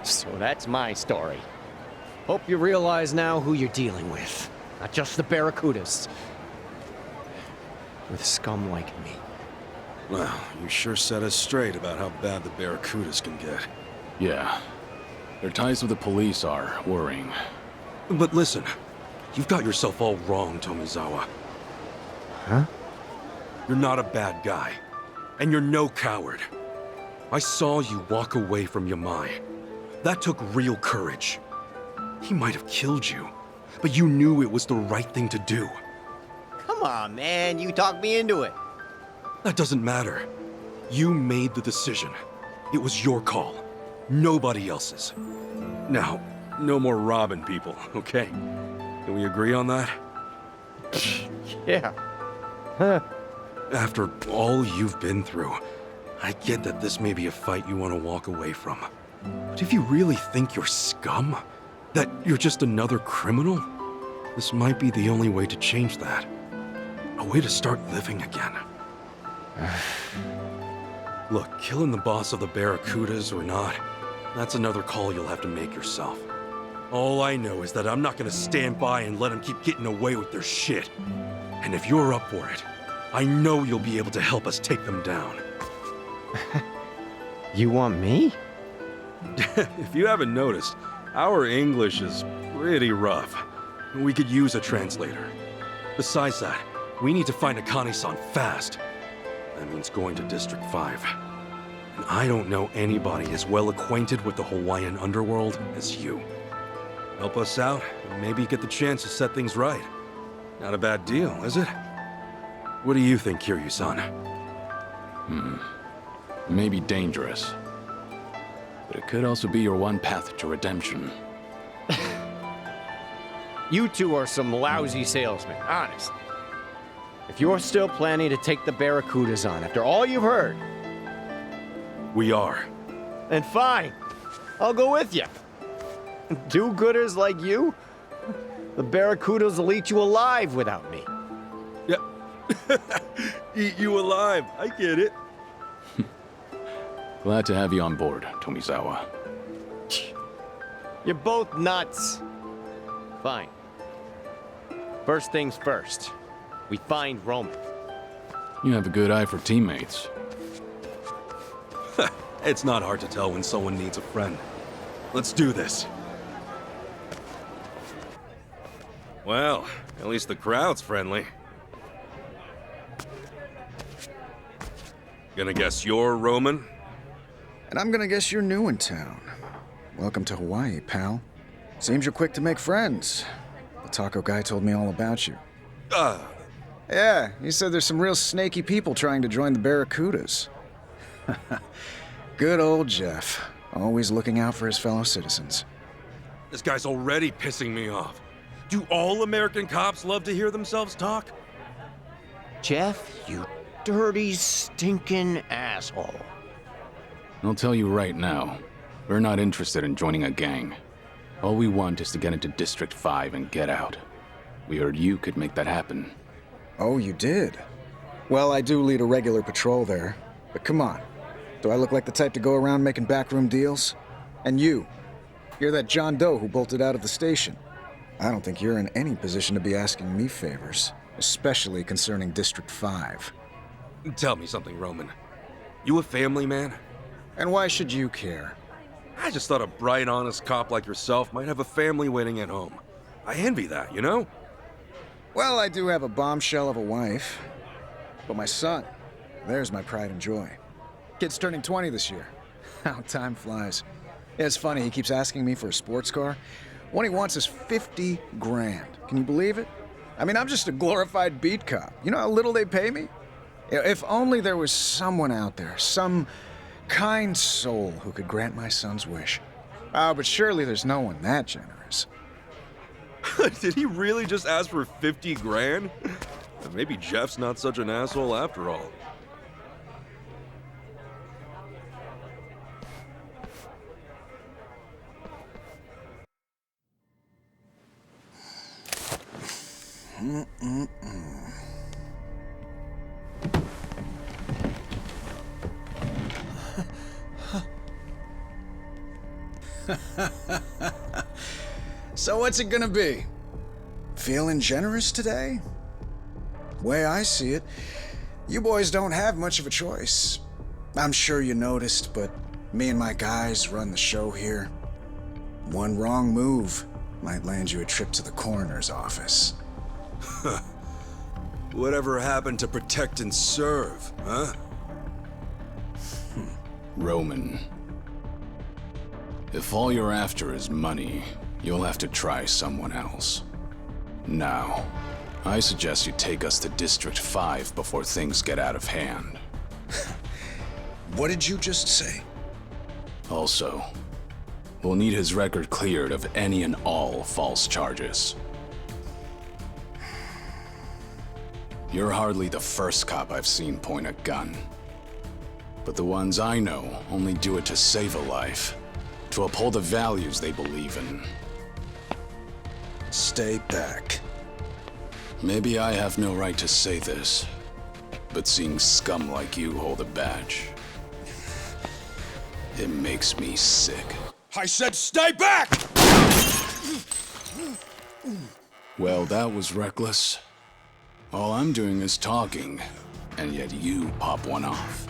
So that's my story. Hope you realize now who you're dealing with. Not just the Barracudas. With scum like me. Well, you sure set us straight about how bad the Barracudas can get. Yeah. Their ties with the police are worrying. But listen, you've got yourself all wrong, Tomizawa. Huh? You're not a bad guy. And you're no coward. I saw you walk away from Yamai. That took real courage. He might have killed you, but you knew it was the right thing to do. Come on, man. You talked me into it. That doesn't matter. You made the decision. It was your call. Nobody else's. Now, no more robbing people, okay? Can we agree on that? Yeah. Huh. After all you've been through, I get that this may be a fight you want to walk away from. But if you really think you're scum, that you're just another criminal, this might be the only way to change that. A way to start living again. Look, killing the boss of the Barracudas or not, that's another call you'll have to make yourself. All I know is that I'm not gonna stand by and let them keep getting away with their shit. And if you're up for it, I know you'll be able to help us take them down. You want me? If you haven't noticed, our English is pretty rough. We could use a translator. Besides that, we need to find Akane-san fast. That means going to District 5. And I don't know anybody as well acquainted with the Hawaiian underworld as you. Help us out, and maybe get the chance to set things right. Not a bad deal, is it? What do you think, Kiryu-san? Maybe dangerous. But it could also be your one path to redemption. You two are some lousy salesmen, honestly. If you're still planning to take the Barracudas on after all you've heard... We are. Then fine. I'll go with you. Do-gooders like you? The Barracudas will eat you alive without me. Yeah. Eat you alive. I get it. Glad to have you on board, Tomizawa. You're both nuts. Fine. First things first. We find Roman. You have a good eye for teammates. It's not hard to tell when someone needs a friend. Let's do this. Well, at least the crowd's friendly. Gonna guess you're Roman? And I'm gonna guess you're new in town. Welcome to Hawaii, pal. Seems you're quick to make friends. The taco guy told me all about you. Yeah, he said there's some real snaky people trying to join the Barracudas. Good old Jeff. Always looking out for his fellow citizens. This guy's already pissing me off. Do all American cops love to hear themselves talk? Jeff, you dirty, stinking asshole. I'll tell you right now, we're not interested in joining a gang. All we want is to get into District 5 and get out. We heard you could make that happen. Oh, you did? Well, I do lead a regular patrol there. But come on. Do I look like the type to go around making backroom deals? And you're that John Doe who bolted out of the station. I don't think you're in any position to be asking me favors, especially concerning District 5. Tell me something, Roman. You a family man? And why should you care? I just thought a bright, honest cop like yourself might have a family waiting at home. I envy that, you know? Well, I do have a bombshell of a wife. But my son, there's my pride and joy. Kid's turning 20 this year. How time flies. Yeah, it's funny, he keeps asking me for a sports car. What he wants is 50 grand. Can you believe it? I mean, I'm just a glorified beat cop. You know how little they pay me? If only there was someone out there, some kind soul who could grant my son's wish. Oh, but surely there's no one that generous. Did he really just ask for 50 grand? Maybe Jeff's not such an asshole after all. So what's it gonna be? Feeling generous today? Way I see it, you boys don't have much of a choice. I'm sure you noticed, but me and my guys run the show here. One wrong move might land you a trip to the coroner's office. Whatever happened to protect and serve, huh? Roman. If all you're after is money, you'll have to try someone else. Now, I suggest you take us to District 5 before things get out of hand. What did you just say? Also, we'll need his record cleared of any and all false charges. You're hardly the first cop I've seen point a gun. But the ones I know only do it to save a life, to uphold the values they believe in. Stay back. Maybe I have no right to say this, but seeing scum like you hold a badge, it makes me sick. I said stay back! Well, that was reckless. All I'm doing is talking, and yet you pop one off.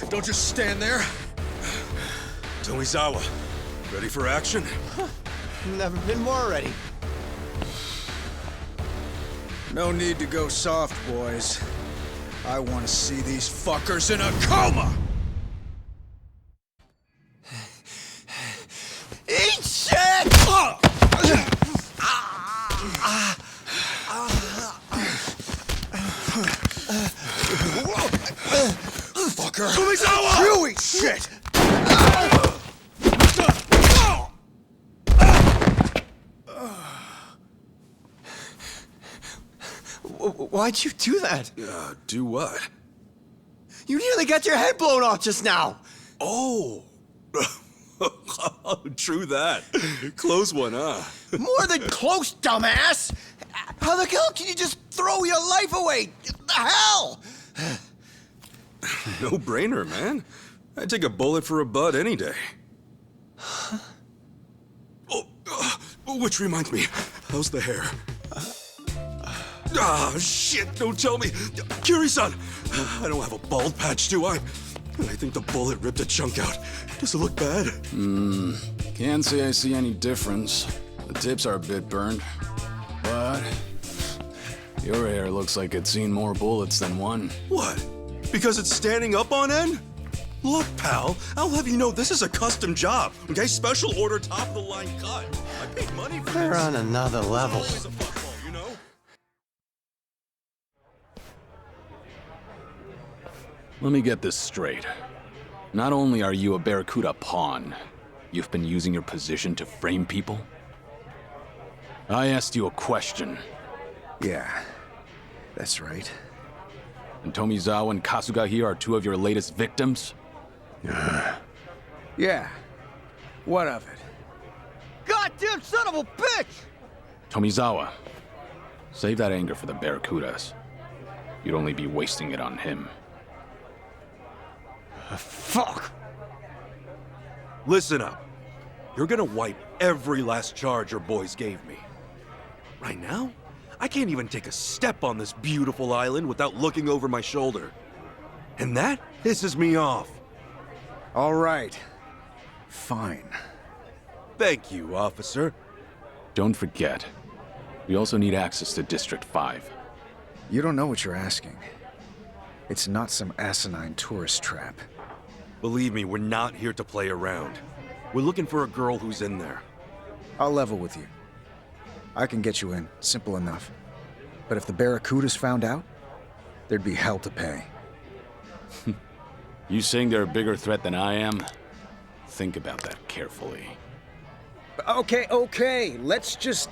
Don't just stand there. Tomizawa, ready for action? Never been more ready. No need to go soft, boys. I want to see these fuckers in a coma! Eat shit! Fucker! Tomizawa! You eat shit! Why'd you do that? Do what? You nearly got your head blown off just now. Oh! True that. Close one, huh? More than close, dumbass! How the hell can you just throw your life away? The hell? No brainer, man. I'd take a bullet for a bud any day. Which reminds me, how's the hair? Ah, shit, don't tell me. Kiryu-san, I don't have a bald patch, do I? I think the bullet ripped a chunk out. Does it look bad? Can't say I see any difference. The tips are a bit burned. But your hair looks like it's seen more bullets than one. What? Because it's standing up on end? Look, pal, I'll have you know this is a custom job, okay? Special order, top-of-the-line cut. I paid money for They're this. on another level. Always a fuckball, you know? Let me get this straight. Not only are you a Barracuda pawn, you've been using your position to frame people? I asked you a question. Yeah, that's right. And Tomizawa and Kasuga here are two of your latest victims? Yeah. What of it? Goddamn son of a bitch! Tomizawa, save that anger for the Barracudas. You'd only be wasting it on him. Fuck! Listen up. You're gonna wipe every last charge your boys gave me. Right now, I can't even take a step on this beautiful island without looking over my shoulder. And that pisses me off. All right. Fine. Thank you, officer. Don't forget, we also need access to District 5. You don't know what you're asking. It's not some asinine tourist trap. Believe me, we're not here to play around. We're looking for a girl who's in there. I'll level with you. I can get you in, simple enough. But if the Barracudas found out, there'd be hell to pay. You saying they're a bigger threat than I am? Think about that carefully. Okay, let's just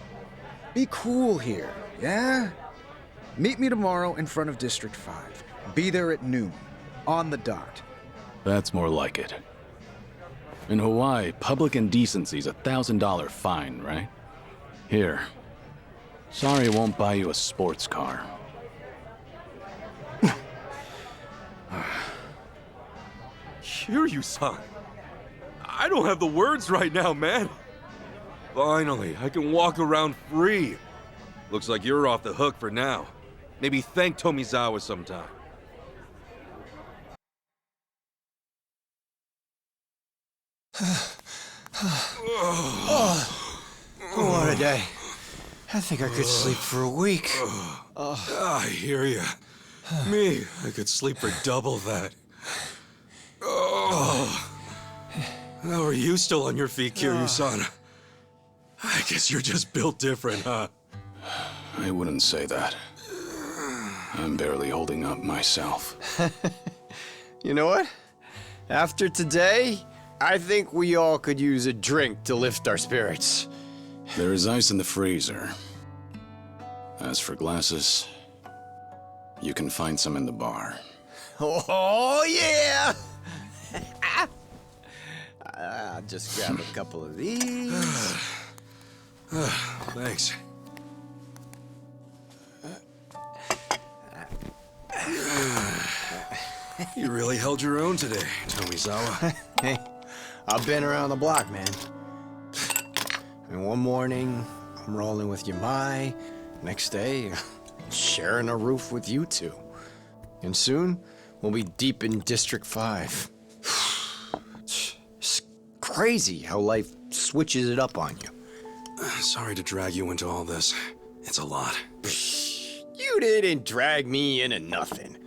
be cool here, yeah? Meet me tomorrow in front of District 5. Be there at noon, on the dot. That's more like it. In Hawaii, public indecency's a $1,000 fine, right? Here. Sorry I won't buy you a sports car. Kiryu-san. I don't have the words right now, man. Finally, I can walk around free. Looks like you're off the hook for now. Maybe thank Tomizawa sometime. What a day. I think I could sleep for a week. I hear ya. Me, I could sleep for double that. How are you still on your feet, Kiryu-san? I guess you're just built different, huh? I wouldn't say that. I'm barely holding up myself. You know what? After today, I think we all could use a drink to lift our spirits. There is ice in the freezer. As for glasses, you can find some in the bar. Oh, yeah! I'll just grab a couple of these. Thanks. You really held your own today, Tomizawa. Hey, I've been around the block, man. And one morning, I'm rolling with Yamai. Next day, sharing a roof with you two. And soon, we'll be deep in District 5. It's crazy how life switches it up on you. Sorry to drag you into all this. It's a lot. You didn't drag me into nothing.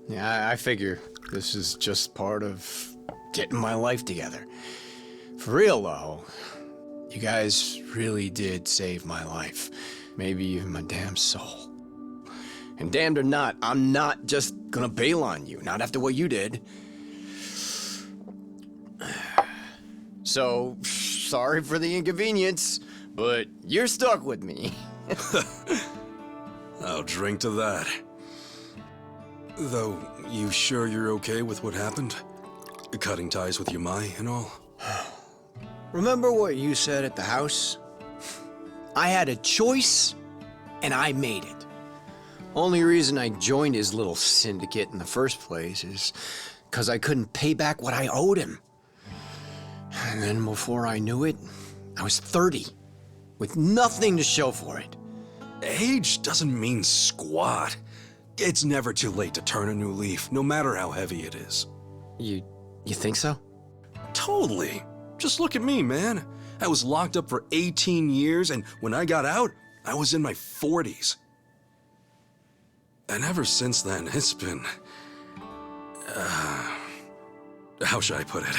Yeah, I figure this is just part of getting my life together. For real, though, you guys really did save my life. Maybe even my damn soul. And damned or not, I'm not just gonna bail on you, not after what you did. So, sorry for the inconvenience, but you're stuck with me. I'll drink to that. Though, you sure you're okay with what happened? Cutting ties with Yamai and all? Remember what you said at the house? I had a choice, and I made it. Only reason I joined his little syndicate in the first place is because I couldn't pay back what I owed him. And then before I knew it, I was 30, with nothing to show for it. Age doesn't mean squat. It's never too late to turn a new leaf, no matter how heavy it is. You think so? Totally. Just look at me, man. I was locked up for 18 years, and when I got out, I was in my 40s. And ever since then, it's been... how should I put it?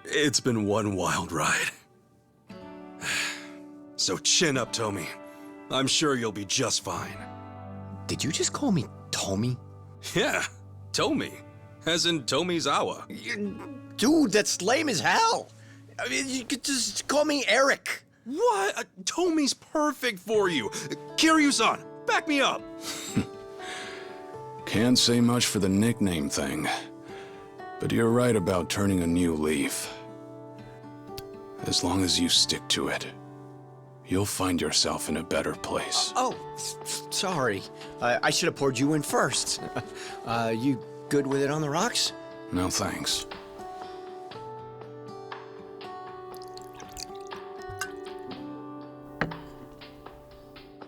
It's been one wild ride. So chin up, Tomi. I'm sure you'll be just fine. Did you just call me Tomi? Yeah, Tomi. As in Tomizawa. Dude, that's lame as hell. I mean, you could just call me Eric. What? Tomi's perfect for you. Kiryu-san, back me up. Can't say much for the nickname thing, but you're right about turning a new leaf. As long as you stick to it, you'll find yourself in a better place. Sorry. I should have poured you in first. You good with it on the rocks? No thanks.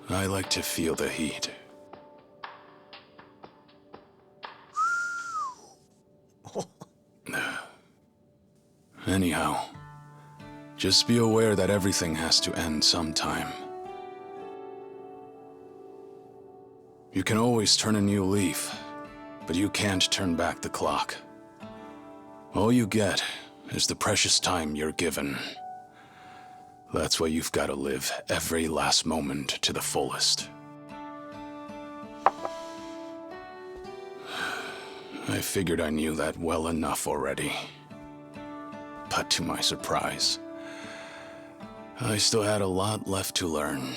I like to feel the heat. Anyhow, just be aware that everything has to end sometime. You can always turn a new leaf, but you can't turn back the clock. All you get is the precious time you're given. That's why you've got to live every last moment to the fullest. I figured I knew that well enough already. But to my surprise, I still had a lot left to learn.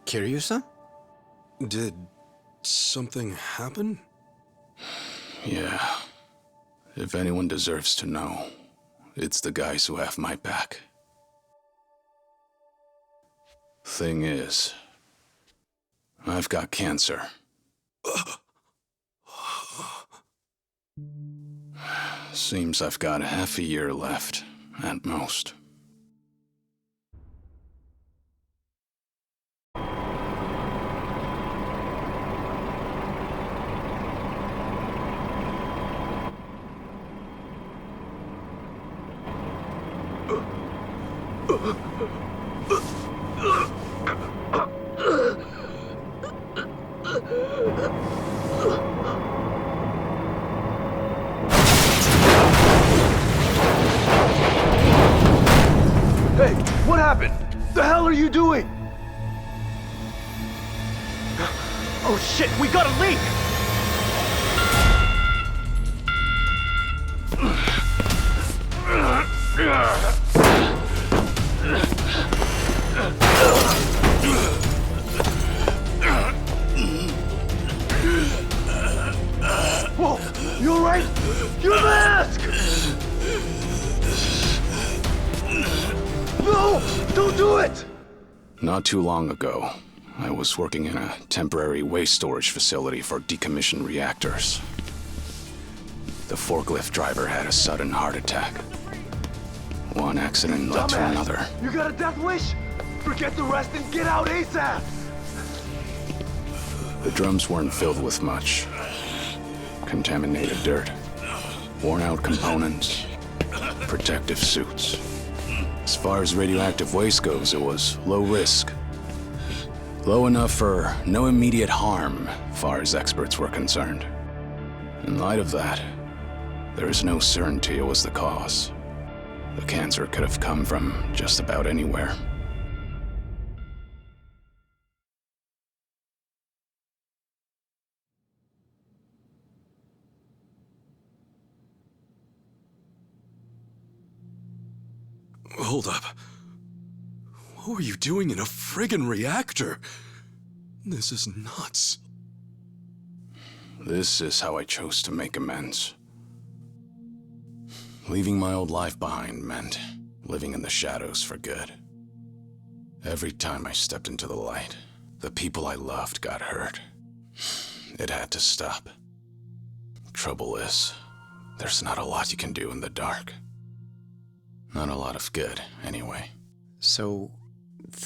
Kiryu-san? Did something happen? Yeah. If anyone deserves to know, it's the guys who have my back. Thing is, I've got cancer. Seems I've got half a year left, at most. Hey, what happened? The hell are you doing? Oh shit, we got a leak! Not too long ago, I was working in a temporary waste storage facility for decommissioned reactors. The forklift driver had a sudden heart attack. One accident led to another. You got a death wish? Forget the rest and get out ASAP! The drums weren't filled with much. Contaminated dirt, worn-out components, protective suits. As far as radioactive waste goes, it was low risk. Low enough for no immediate harm, far as experts were concerned. In light of that, there is no certainty it was the cause. The cancer could have come from just about anywhere. Hold up. What were you doing in a friggin' reactor? This is nuts. This is how I chose to make amends. Leaving my old life behind meant living in the shadows for good. Every time I stepped into the light, the people I loved got hurt. It had to stop. Trouble is, there's not a lot you can do in the dark. Not a lot of good, anyway. So,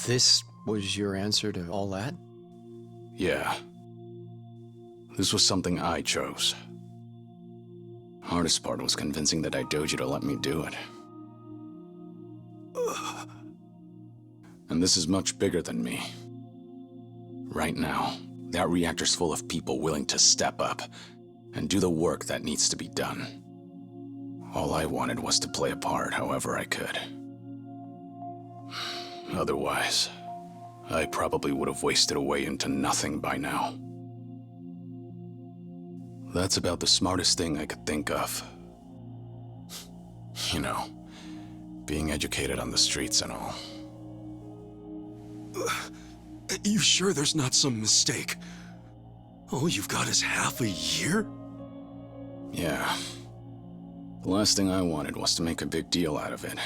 this was your answer to all that? Yeah. This was something I chose. Hardest part was convincing the Daidoji to let me do it. And this is much bigger than me. Right now, that reactor's full of people willing to step up and do the work that needs to be done. All I wanted was to play a part however I could. Otherwise, I probably would have wasted away into nothing by now. That's about the smartest thing I could think of. You know, being educated on the streets and all. You sure there's not some mistake? All you've got is half a year? Yeah. The last thing I wanted was to make a big deal out of it.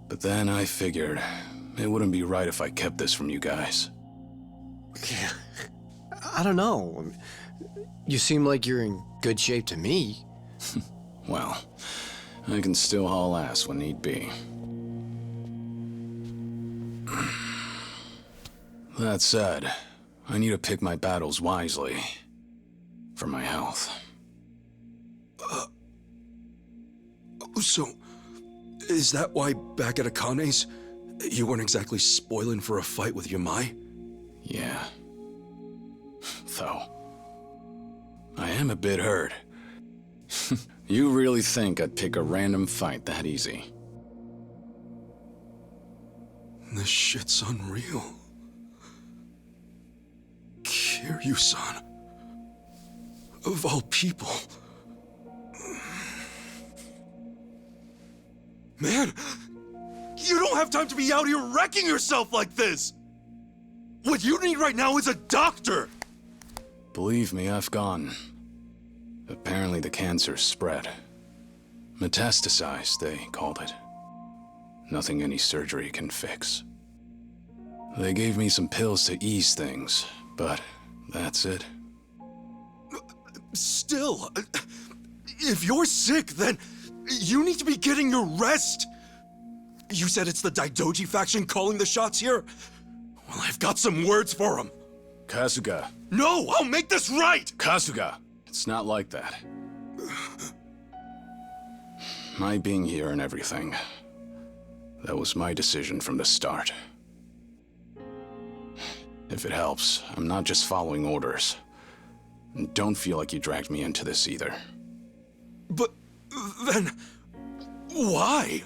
But then I figured it wouldn't be right if I kept this from you guys. I don't know. You seem like you're in good shape to me. Well, I can still haul ass when need be. That said, I need to pick my battles wisely. For my health. So, is that why back at Akane's, you weren't exactly spoiling for a fight with Yamai? Yeah. Though, I am a bit hurt. You really think I'd pick a random fight that easy? This shit's unreal. Kiryu-san. Of all people. Man, you don't have time to be out here wrecking yourself like this! What you need right now is a doctor! Believe me, I've gone. Apparently the cancer's spread. Metastasized, they called it. Nothing any surgery can fix. They gave me some pills to ease things, but that's it. Still, if you're sick, then you need to be getting your rest. You said it's the Daidoji faction calling the shots here? Well, I've got some words for them. Kasuga. No, I'll make this right! Kasuga! It's not like that. My being here and everything, that was my decision from the start. If it helps, I'm not just following orders. And don't feel like you dragged me into this either. But then, why?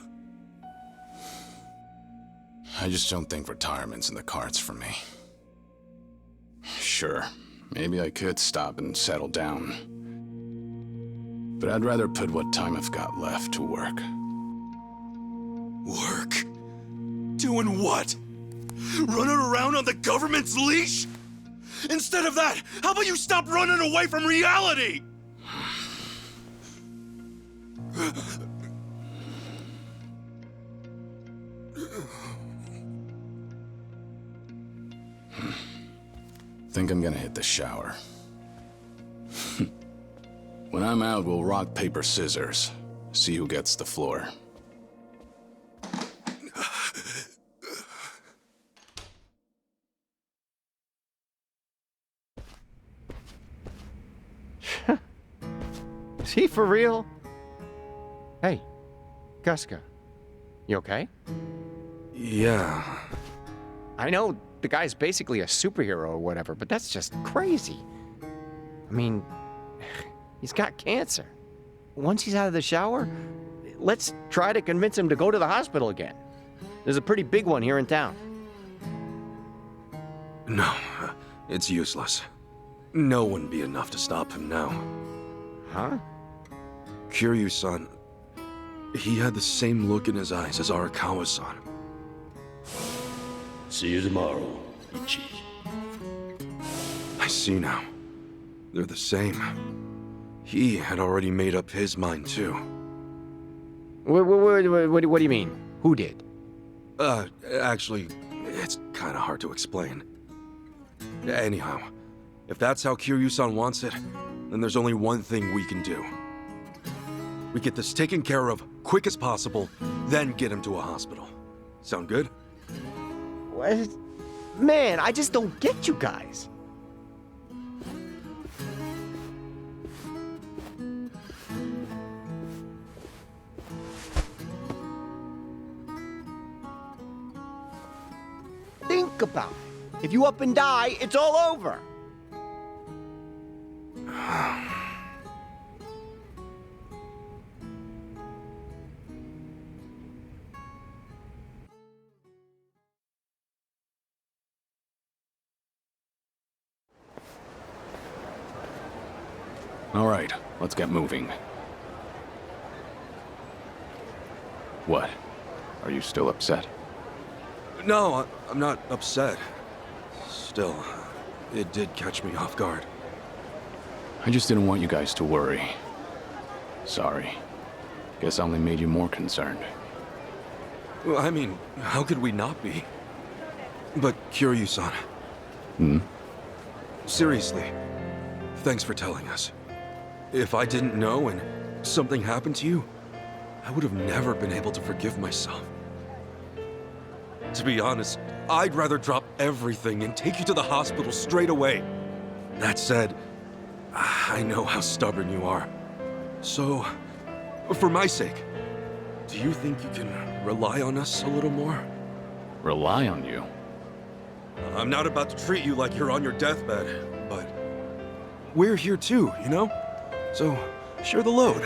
I just don't think retirement's in the cards for me. Sure, maybe I could stop and settle down. But I'd rather put what time I've got left to work. Work? Doing what? Running around on the government's leash? Instead of that, how about you stop running away from reality? Think I'm gonna hit the shower. When I'm out, we'll rock, paper, scissors. See who gets the floor. Is he for real? Hey, Kasuga, you okay? Yeah. I know the guy's basically a superhero or whatever, but that's just crazy. I mean, he's got cancer. Once he's out of the shower, let's try to convince him to go to the hospital again. There's a pretty big one here in town. No, it's useless. No one be enough to stop him now. Huh? Kiryu-san, he had the same look in his eyes as Arakawa-san. See you tomorrow, Ichi. I see now. They're the same. He had already made up his mind, too. What do you mean? Who did? Actually, it's kinda hard to explain. Anyhow, if that's how Kiryu-san wants it, then there's only one thing we can do. We get this taken care of quick as possible, then get him to a hospital. Sound good? What? Man, I just don't get you guys. Think about it. If you up and die, it's all over. All right, let's get moving. What? Are you still upset? No, I'm not upset. Still, it did catch me off guard. I just didn't want you guys to worry. Sorry. Guess I only made you more concerned. Well, I mean, how could we not be? But Kiryu-san. Hmm? Seriously, thanks for telling us. If I didn't know and something happened to you, I would have never been able to forgive myself. To be honest, I'd rather drop everything and take you to the hospital straight away. That said, I know how stubborn you are. So, for my sake, do you think you can rely on us a little more? Rely on you? I'm not about to treat you like you're on your deathbed, but we're here too, you know? So, share the load.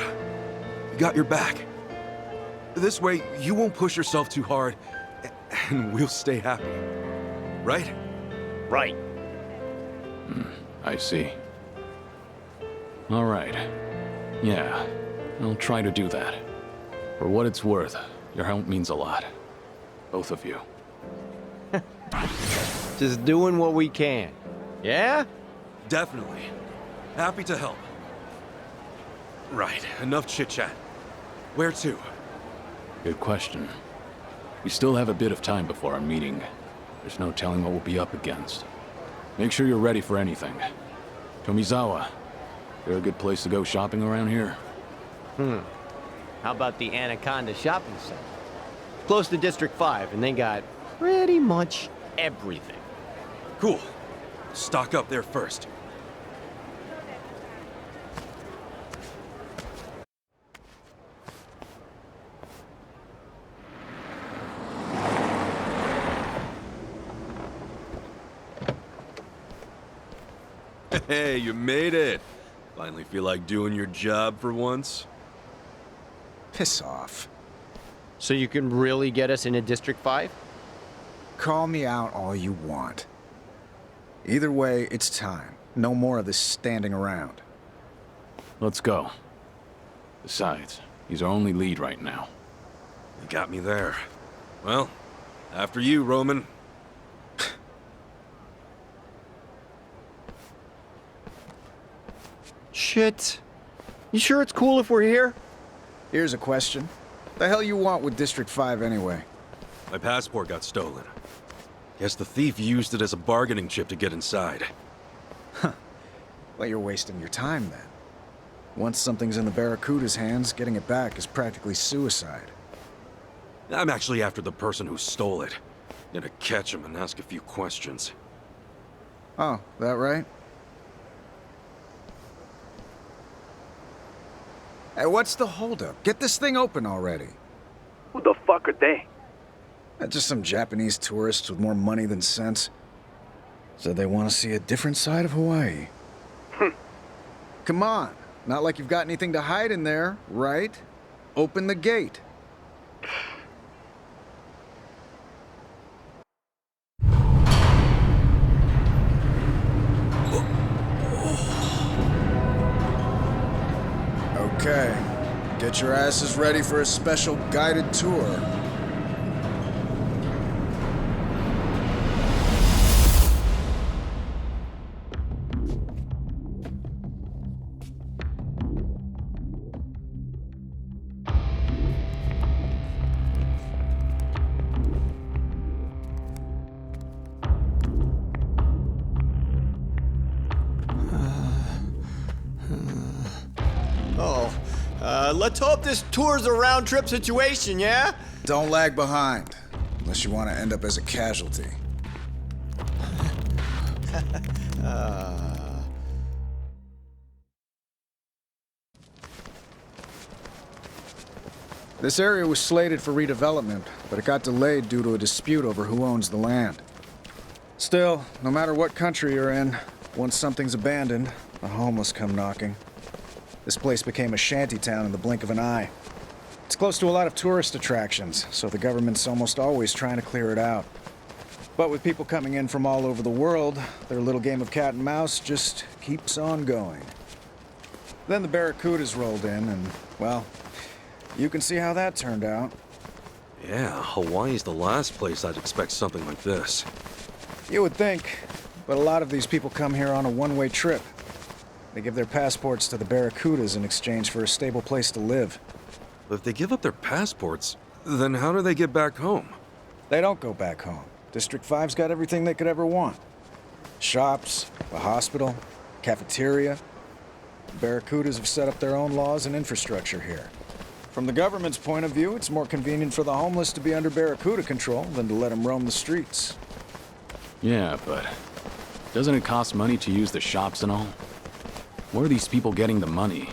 We got your back. This way, you won't push yourself too hard, and we'll stay happy. Right? Right. I see. All right. Yeah, I'll try to do that. For what it's worth, your help means a lot. Both of you. Just doing what we can. Yeah? Definitely. Happy to help. Right, enough chit-chat. Where to? Good question. We still have a bit of time before our meeting. There's no telling what we'll be up against. Make sure you're ready for anything. Tomizawa, there a good place to go shopping around here? How about the Anaconda Shopping Center? Close to District 5, and they got pretty much everything. Cool. Stock up there first. Hey, you made it. Finally feel like doing your job for once? Piss off. So you can really get us into District 5? Call me out all you want. Either way, it's time. No more of this standing around. Let's go. Besides, he's our only lead right now. You got me there. Well, after you, Roman. Shit. You sure it's cool if we're here? Here's a question. The hell you want with District 5 anyway? My passport got stolen. Guess the thief used it as a bargaining chip to get inside. Well, you're wasting your time then. Once something's in the Barracuda's hands, getting it back is practically suicide. I'm actually after the person who stole it. Gonna catch him and ask a few questions. Oh, that right? Hey, what's the holdup? Get this thing open already. Who the fuck are they? Just some Japanese tourists with more money than sense. Said they want to see a different side of Hawaii. Come on. Not like you've got anything to hide in there, right? Open the gate. Okay. Get your asses ready for a special guided tour. Let's hope this tour's a round-trip situation, yeah? Don't lag behind, unless you want to end up as a casualty. This area was slated for redevelopment, but it got delayed due to a dispute over who owns the land. Still, no matter what country you're in, once something's abandoned, the homeless come knocking. This place became a shantytown in the blink of an eye. It's close to a lot of tourist attractions, so the government's almost always trying to clear it out. But with people coming in from all over the world, their little game of cat and mouse just keeps on going. Then the Barracudas rolled in, and, well, you can see how that turned out. Yeah, Hawaii's the last place I'd expect something like this. You would think, but a lot of these people come here on a one-way trip. They give their passports to the Barracudas in exchange for a stable place to live. But if they give up their passports, then how do they get back home? They don't go back home. District 5's got everything they could ever want. Shops, a hospital, cafeteria. The Barracudas have set up their own laws and infrastructure here. From the government's point of view, it's more convenient for the homeless to be under Barracuda control than to let them roam the streets. Yeah, but doesn't it cost money to use the shops and all? Where are these people getting the money?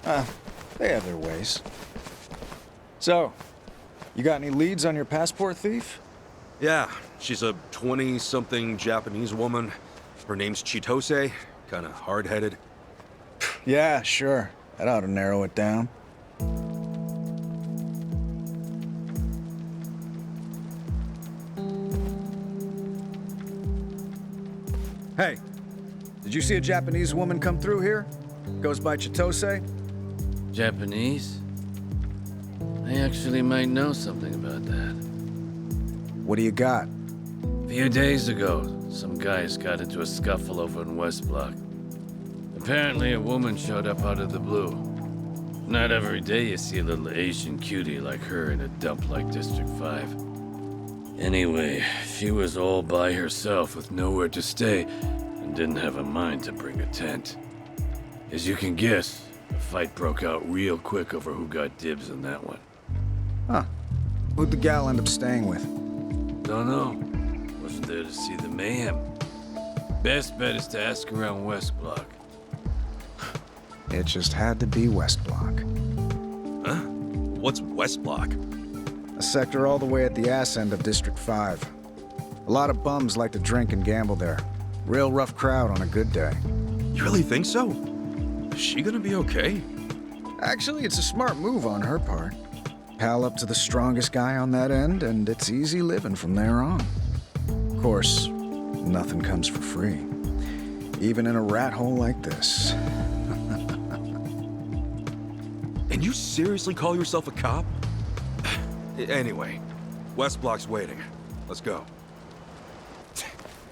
They have their ways. So, you got any leads on your passport thief? Yeah, she's a 20-something Japanese woman. Her name's Chitose, kinda hard-headed. Yeah, sure. That ought to narrow it down. Hey, did you see a Japanese woman come through here? Goes by Chitose? Japanese? I actually might know something about that. What do you got? A few days ago, some guys got into a scuffle over in West Block. Apparently, a woman showed up out of the blue. Not every day you see a little Asian cutie like her in a dump like District 5. Anyway, she was all by herself with nowhere to stay and didn't have a mind to bring a tent. As you can guess, a fight broke out real quick over who got dibs on that one. Huh. Who'd the gal end up staying with? Don't know. Wasn't there to see the mayhem. Best bet is to ask around West Block. It just had to be West Block. Huh? What's West Block? A sector all the way at the ass end of District 5. A lot of bums like to drink and gamble there. Real rough crowd on a good day. You really think so? Is she gonna be okay? Actually, it's a smart move on her part. Pal up to the strongest guy on that end, and it's easy living from there on. Of course, nothing comes for free. Even in a rat hole like this. And you seriously call yourself a cop? Anyway, West Block's waiting. Let's go.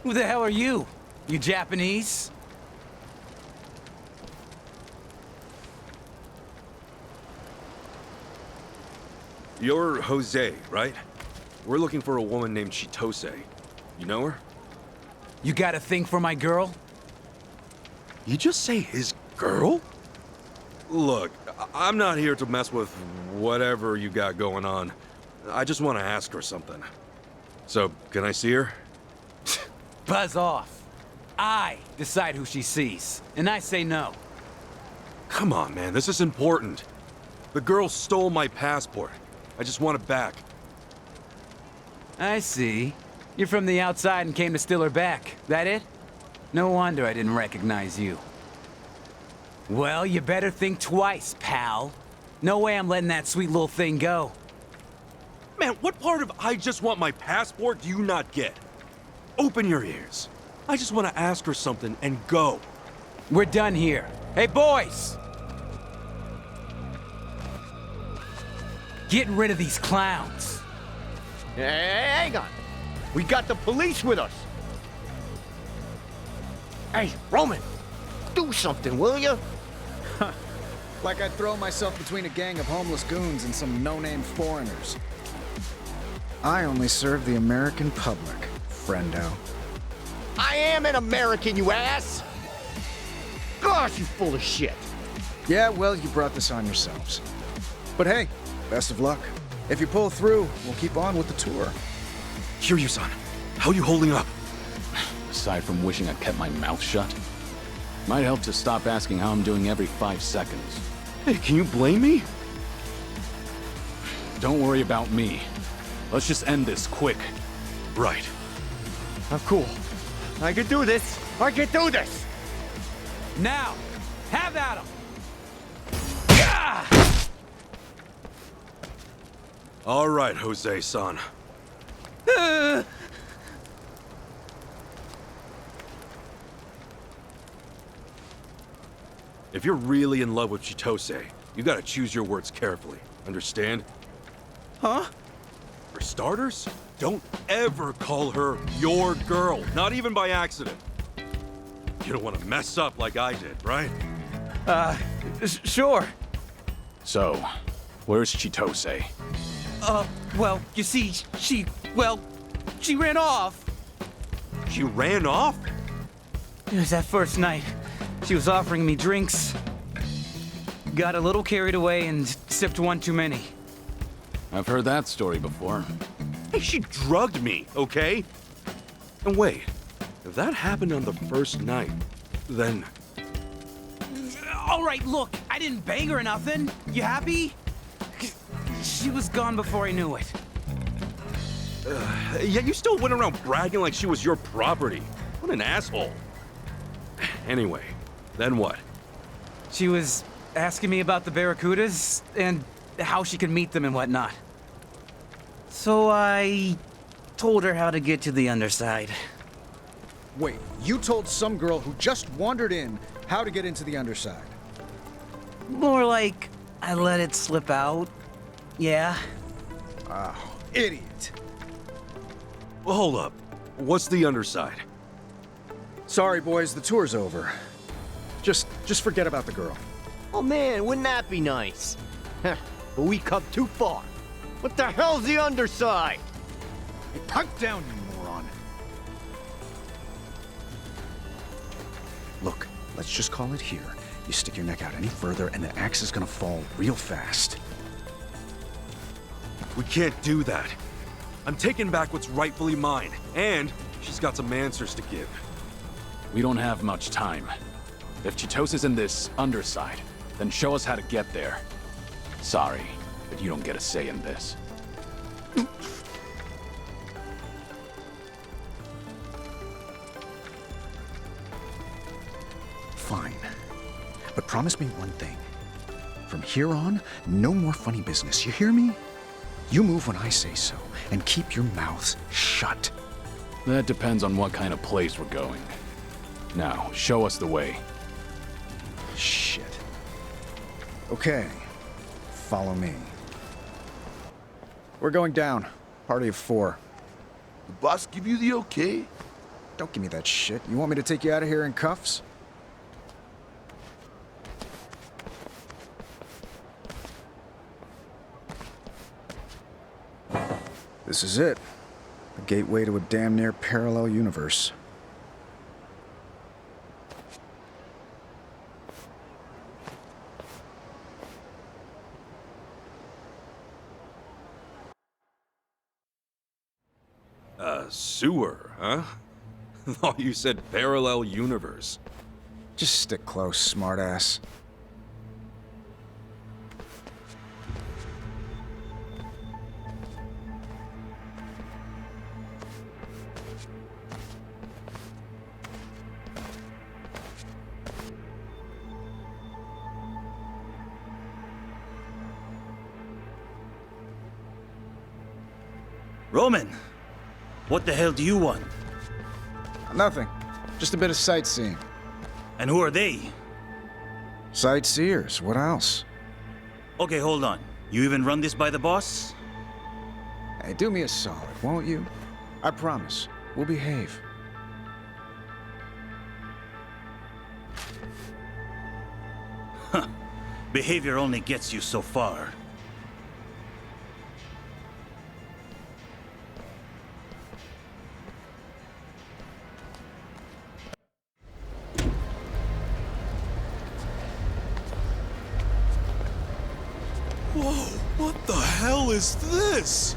Who the hell are you? You Japanese? You're Jose, right? We're looking for a woman named Chitose. You know her? You got a thing for my girl? You just say his girl? Look, I'm not here to mess with whatever you got going on. I just want to ask her something. So, can I see her? Buzz off. I decide who she sees, and I say no. Come on, man, this is important. The girl stole my passport. I just want it back. I see. You're from the outside and came to steal her back. That it? No wonder I didn't recognize you. Well, you better think twice, pal. No way I'm letting that sweet little thing go. Man, what part of I just want my passport do you not get? Open your ears. I just want to ask her something and go. We're done here. Hey, boys! Get rid of these clowns. Hey, hang on. We got the police with us. Hey, Roman, do something, will you? Like I'd throw myself between a gang of homeless goons and some no-name foreigners. I only serve the American public, friendo. I am an American, you ass! Gosh, you full of shit. Yeah, well, you brought this on yourselves. But hey, best of luck. If you pull through, we'll keep on with the tour. Kiryu-san, how are you holding up? Aside from wishing I'd kept my mouth shut, might help to stop asking how I'm doing every 5 seconds. Hey, can you blame me? Don't worry about me. Let's just end this quick. Right. I'm cool. I can do this. I can do this. Now, have at 'em. All right, Jose-san. If you're really in love with Chitose, you gotta choose your words carefully. Understand? Huh? For starters, don't ever call her your girl, not even by accident. You don't want to mess up like I did, right? Sure. So, where's Chitose? Well, you see, she ran off. She ran off? It was that first night. She was offering me drinks. Got a little carried away and sipped one too many. I've heard that story before. Hey, she drugged me, okay? And wait, if that happened on the first night, then... All right, look, I didn't bang her or nothing. You happy? She was gone before I knew it. Yet you still went around bragging like she was your property. What an asshole. Anyway, then what? She was asking me about the Barracudas and how she could meet them and whatnot. So I told her how to get to the underside. Wait, you told some girl who just wandered in how to get into the underside? More like I let it slip out. Yeah. Oh, idiot. Well, hold up. What's the underside? Sorry, boys, the tour's over. Just forget about the girl. Oh man, wouldn't that be nice? But we come too far. What the hell's the underside? Hey, pipe down, you moron. Look, let's just call it here. You stick your neck out any further and the axe is gonna fall real fast. We can't do that. I'm taking back what's rightfully mine, and she's got some answers to give. We don't have much time. If Chitose's in this underside, then show us how to get there. Sorry, but you don't get a say in this. Fine. But promise me one thing. From here on, no more funny business, you hear me? You move when I say so, and keep your mouth shut. That depends on what kind of place we're going. Now, show us the way. Shit. Okay. Follow me. We're going down. Party of 4. The boss give you the okay? Don't give me that shit. You want me to take you out of here in cuffs? This is it. The gateway to a damn near parallel universe. sewer, huh? Thought you said parallel universe. Just stick close, smartass. Roman, what the hell do you want? Nothing. Just a bit of sightseeing. And who are they? Sightseers, what else? Okay, hold on. You even run this by the boss? Hey, do me a solid, won't you? I promise. We'll behave. Huh. Behavior only gets you so far. Whoa, what the hell is this?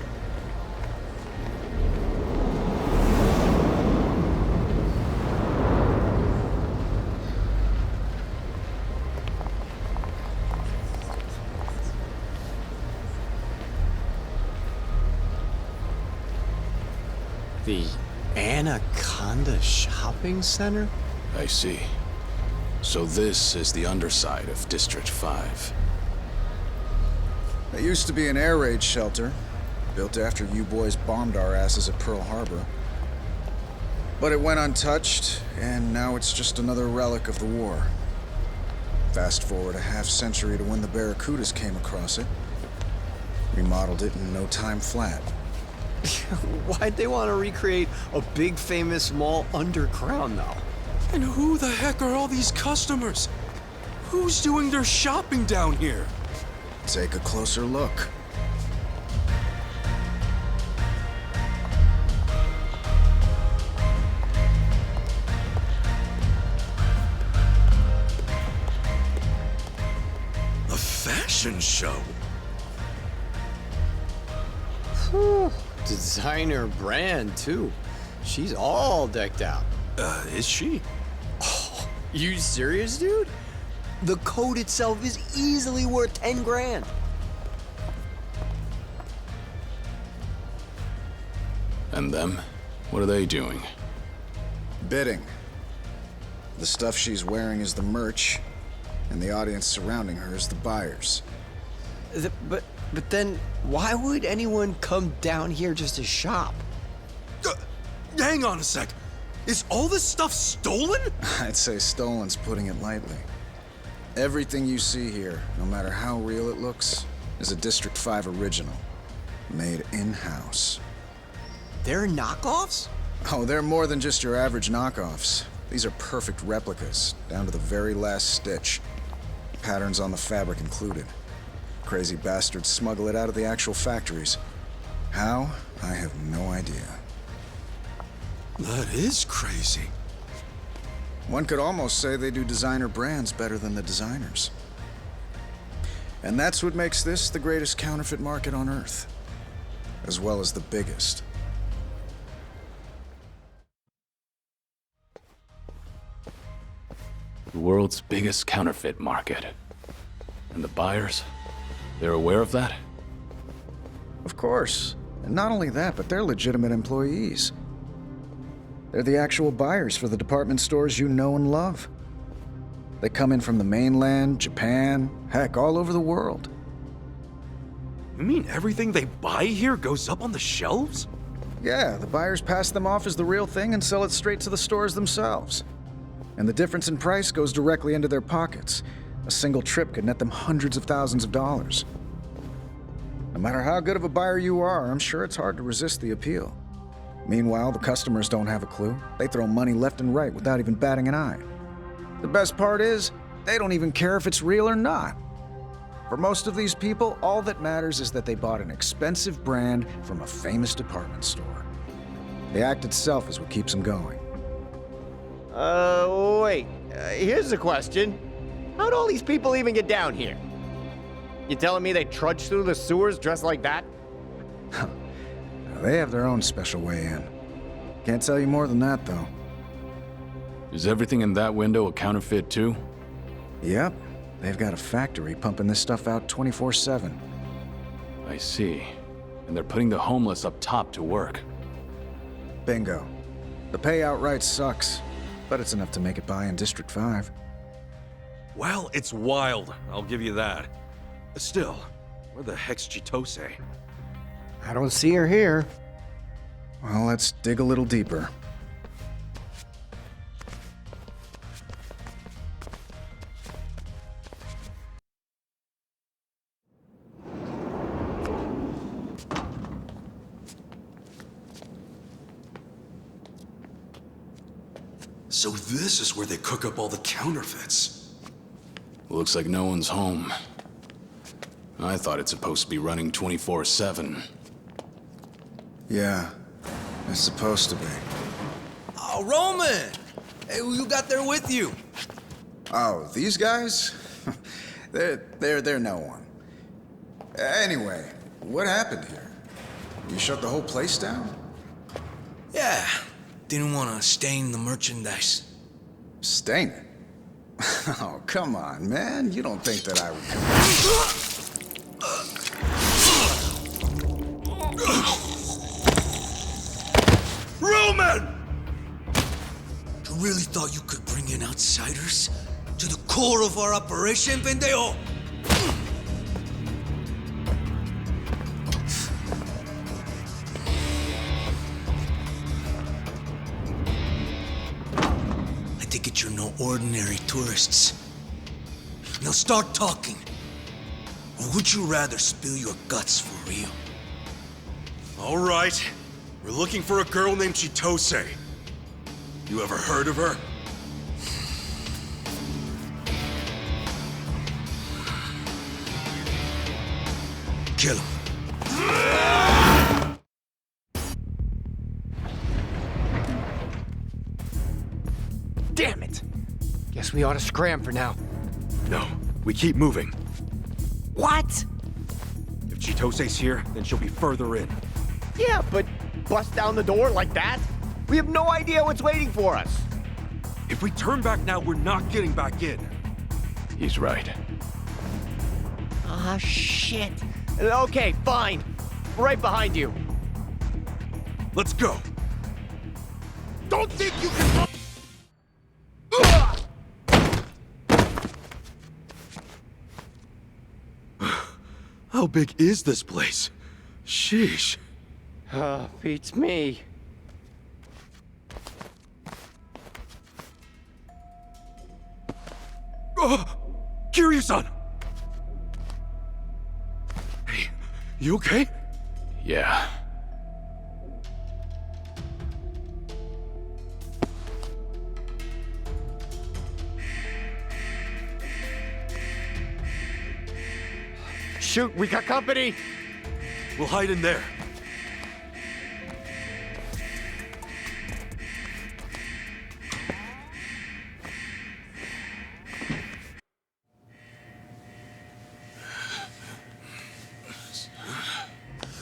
The Anaconda Shopping Center? I see. So this is the underside of District 5. It used to be an air raid shelter, built after you boys bombed our asses at Pearl Harbor. But it went untouched, and now it's just another relic of the war. Fast forward a half-century to when the Barracudas came across it. Remodeled it in no time flat. Why'd they want to recreate a big famous mall underground, though? And who the heck are all these customers? Who's doing their shopping down here? Take a closer look. A fashion show? Whew. Designer brand, too. She's all decked out. Is she? Oh, you serious, dude? The coat itself is easily worth 10 grand. And them? What are they doing? Bidding. The stuff she's wearing is the merch, and the audience surrounding her is the buyers. But then, why would anyone come down here just to shop? Hang on a sec. Is all this stuff stolen? I'd say stolen's putting it lightly. Everything you see here, no matter how real it looks, is a District 5 original. Made in-house. They're knockoffs? Oh, they're more than just your average knockoffs. These are perfect replicas, down to the very last stitch. Patterns on the fabric included. Crazy bastards smuggle it out of the actual factories. How? I have no idea. That is crazy. One could almost say they do designer brands better than the designers. And that's what makes this the greatest counterfeit market on Earth. As well as the biggest. The world's biggest counterfeit market. And the buyers? They're aware of that? Of course. And not only that, but they're legitimate employees. They're the actual buyers for the department stores you know and love. They come in from the mainland, Japan, heck, all over the world. You mean everything they buy here goes up on the shelves? Yeah, the buyers pass them off as the real thing and sell it straight to the stores themselves. And the difference in price goes directly into their pockets. A single trip could net them hundreds of thousands of dollars. No matter how good of a buyer you are, I'm sure it's hard to resist the appeal. Meanwhile, the customers don't have a clue. They throw money left and right without even batting an eye. The best part is, they don't even care if it's real or not. For most of these people, all that matters is that they bought an expensive brand from a famous department store. The act itself is what keeps them going. Wait. Here's the question. How'd all these people even get down here? You telling me they trudged through the sewers dressed like that? They have their own special way in. Can't tell you more than that, though. Is everything in that window a counterfeit too? Yep. They've got a factory pumping this stuff out 24/7. I see. And they're putting the homeless up top to work. Bingo. The pay outright sucks, but it's enough to make it by in District 5. Well, it's wild, I'll give you that. Still, where the heck's Chitose? I don't see her here. Well, let's dig a little deeper. So this is where they cook up all the counterfeits. Looks like no one's home. I thought it's supposed to be running 24/7. Yeah, it's supposed to be. Oh, Roman! Hey, who you got there with you? Oh, these guys? they're no one. Anyway, what happened here? You shut the whole place down? Yeah, didn't want to stain the merchandise. Stain it? Oh, come on, man. You don't think that I would come... Roman! You really thought you could bring in outsiders? To the core of our operation, pendejo? I take it you're no ordinary tourists. Now start talking. Or would you rather spill your guts for real? All right. We're looking for a girl named Chitose. You ever heard of her? Kill him. Damn it! Guess we ought to scram for now. No, we keep moving. What? If Chitose's here, then she'll be further in. Yeah, but bust down the door like that? We have no idea what's waiting for us. If we turn back now, we're not getting back in. He's right. Ah, shit. Okay, fine. Right behind you. Let's go. Don't think you can... How big is this place? Sheesh. Beats me. Kiryu-san! Hey, you okay? Yeah. Shoot, we got company! We'll hide in there.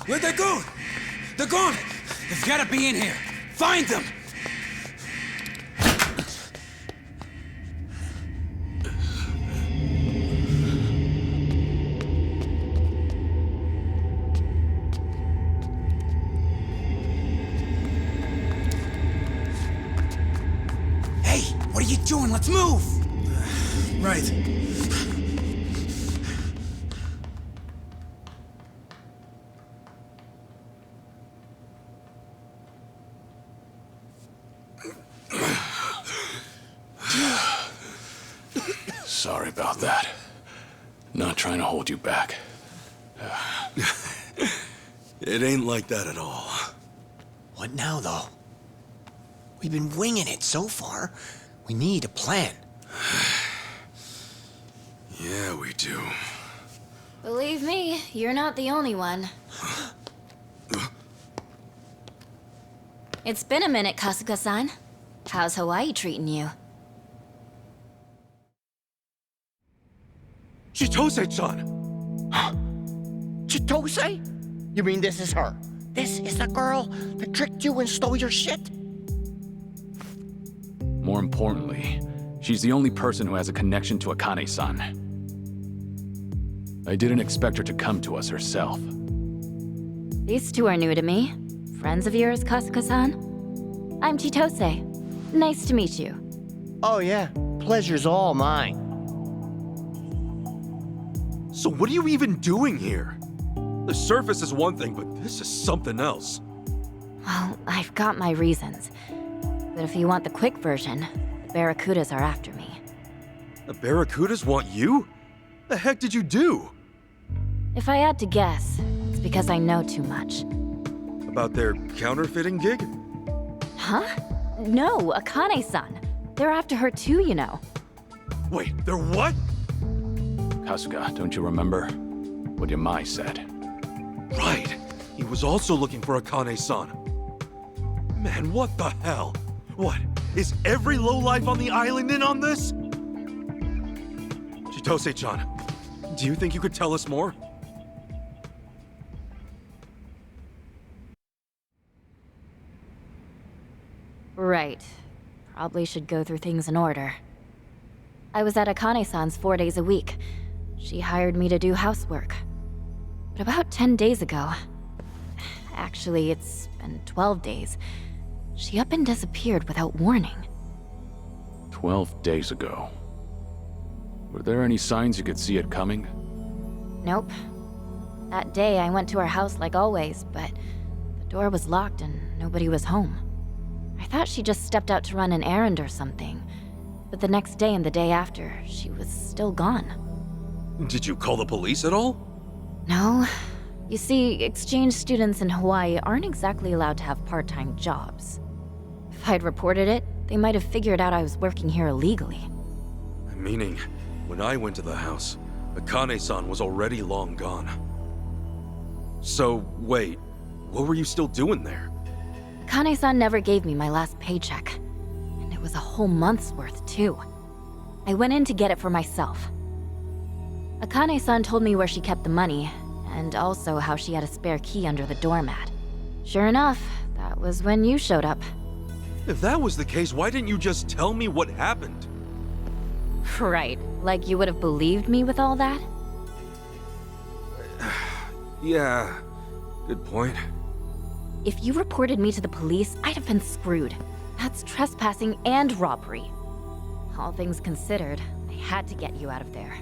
Where'd they go? They're gone! They've gotta be in here! Find them! Hey, what are you doing? Let's move! Right. Sorry about that. Not trying to hold you back. It ain't like that at all. What now, though? We've been winging it so far. We need a plan. Yeah, we do. Believe me, you're not the only one. It's been a minute, Kasuga-san. How's Hawaii treating you? Chitose-chan! Chitose? You mean this is her? This is the girl that tricked you and stole your shit? More importantly, she's the only person who has a connection to Akane-san. I didn't expect her to come to us herself. These two are new to me. Friends of yours, Kasuga-san? I'm Chitose. Nice to meet you. Oh yeah, pleasure's all mine. So what are you even doing here? The surface is one thing, but this is something else. Well, I've got my reasons. But if you want the quick version, the Barracudas are after me. The Barracudas want you? The heck did you do? If I had to guess, it's because I know too much. About their counterfeiting gig? Huh? No, Akane-san. They're after her too, you know. Wait, they're what? Kasuga, don't you remember what Yamai said? Right. He was also looking for Akane-san. Man, what the hell? What? Is every lowlife on the island in on this? Chitose-chan, do you think you could tell us more? Right. Probably should go through things in order. I was at Akane-san's 4 days a week. She hired me to do housework. But about 10 days ago... Actually, it's been 12 days. She up and disappeared without warning. 12 days ago. Were there any signs you could see it coming? Nope. That day, I went to her house like always, but the door was locked and nobody was home. I thought she just stepped out to run an errand or something. But the next day and the day after, she was still gone. Did you call the police at all? No. You see, exchange students in Hawaii aren't exactly allowed to have part-time jobs. If I'd reported it, they might have figured out I was working here illegally. Meaning, when I went to the house, Akane-san was already long gone. So, wait, what were you still doing there? Akane-san never gave me my last paycheck. And it was a whole month's worth, too. I went in to get it for myself. Akane-san told me where she kept the money, and also how she had a spare key under the doormat. Sure enough, that was when you showed up. If that was the case, why didn't you just tell me what happened? Right, like you would have believed me with all that? Yeah, good point. If you reported me to the police, I'd have been screwed. That's trespassing and robbery. All things considered, I had to get you out of there.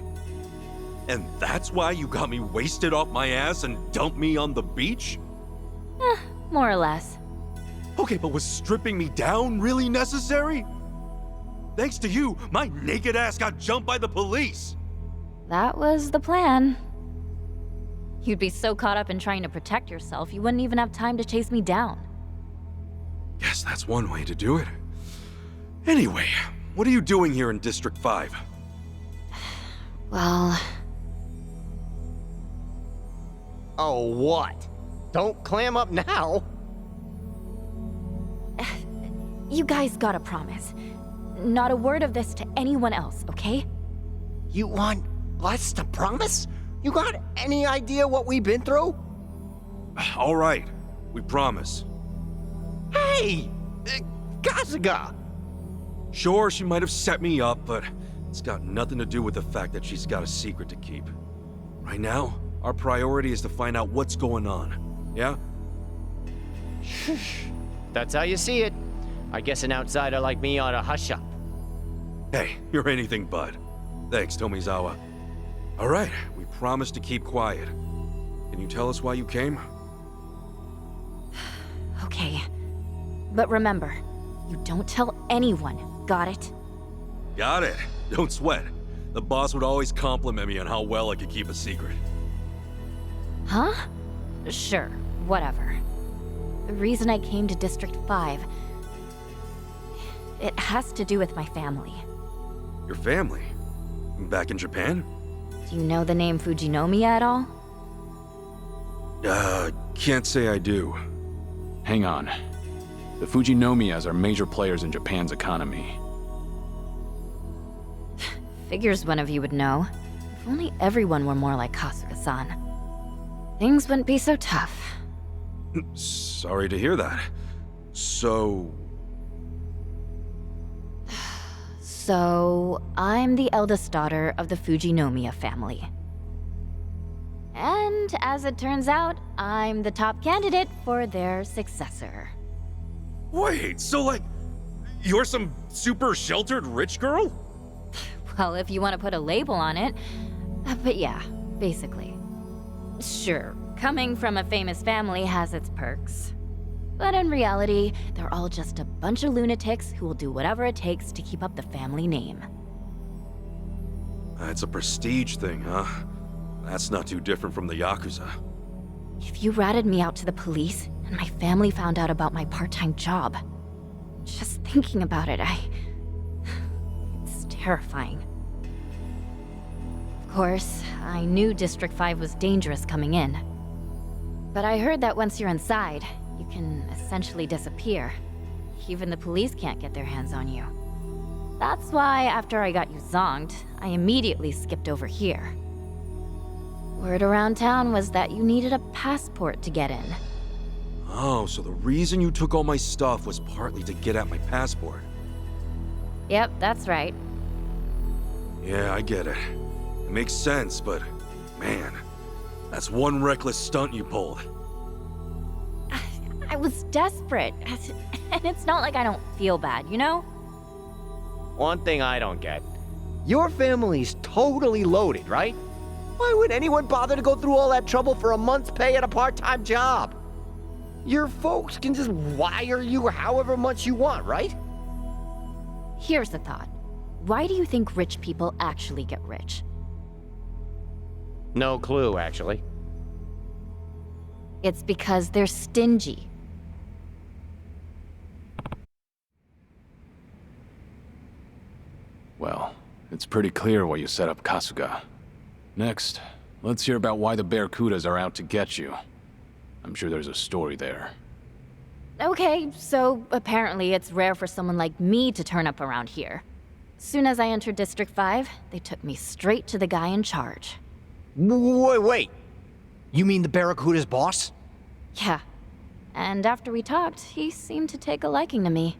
And that's why you got me wasted off my ass and dumped me on the beach? More or less. Okay, but was stripping me down really necessary? Thanks to you, my naked ass got jumped by the police! That was the plan. You'd be so caught up in trying to protect yourself, you wouldn't even have time to chase me down. Guess that's one way to do it. Anyway, what are you doing here in District 5? Well... Oh, what? Don't clam up now! You guys gotta promise. Not a word of this to anyone else, okay? You want us to promise? You got any idea what we've been through? All right, we promise. Hey! Kasuga! Sure, she might have set me up, but it's got nothing to do with the fact that she's got a secret to keep. Right now, our priority is to find out what's going on, yeah? That's how you see it. I guess an outsider like me ought to hush up. Hey, you're anything but. Thanks, Tomizawa. All right, we promise to keep quiet. Can you tell us why you came? Okay. But remember, you don't tell anyone, got it? Got it. Don't sweat. The boss would always compliment me on how well I could keep a secret. Huh? Sure, whatever. The reason I came to District 5... it has to do with my family. Your family? Back in Japan? Do you know the name Fujinomiya at all? Can't say I do. Hang on. The Fujinomiyas are major players in Japan's economy. Figures one of you would know. If only everyone were more like Kasuga-san. Things wouldn't be so tough. Sorry to hear that. So... So, I'm the eldest daughter of the Fujinomiya family. And as it turns out, I'm the top candidate for their successor. Wait, so like, you're some super sheltered rich girl? Well, if you want to put a label on it. But yeah, basically. Sure, coming from a famous family has its perks. But in reality, they're all just a bunch of lunatics who will do whatever it takes to keep up the family name. It's a prestige thing, huh? That's not too different from the Yakuza. If you ratted me out to the police, and my family found out about my part-time job, just thinking about it, it's terrifying. Of course, I knew District 5 was dangerous coming in. But I heard that once you're inside, you can essentially disappear. Even the police can't get their hands on you. That's why, after I got you zonked, I immediately skipped over here. Word around town was that you needed a passport to get in. Oh, so the reason you took all my stuff was partly to get at my passport. Yep, that's right. Yeah, I get it. It makes sense, but man, that's one reckless stunt you pulled. I was desperate. And it's not like I don't feel bad, you know? One thing I don't get. Your family's totally loaded, right? Why would anyone bother to go through all that trouble for a month's pay at a part-time job? Your folks can just wire you however much you want, right? Here's the thought. Why do you think rich people actually get rich? No clue, actually. It's because they're stingy. Well, it's pretty clear why you set up Kasuga. Next, let's hear about why the Barracudas are out to get you. I'm sure there's a story there. Okay, so apparently it's rare for someone like me to turn up around here. Soon as I entered District 5, they took me straight to the guy in charge. Wait. You mean the Barracuda's boss? Yeah. And after we talked, he seemed to take a liking to me.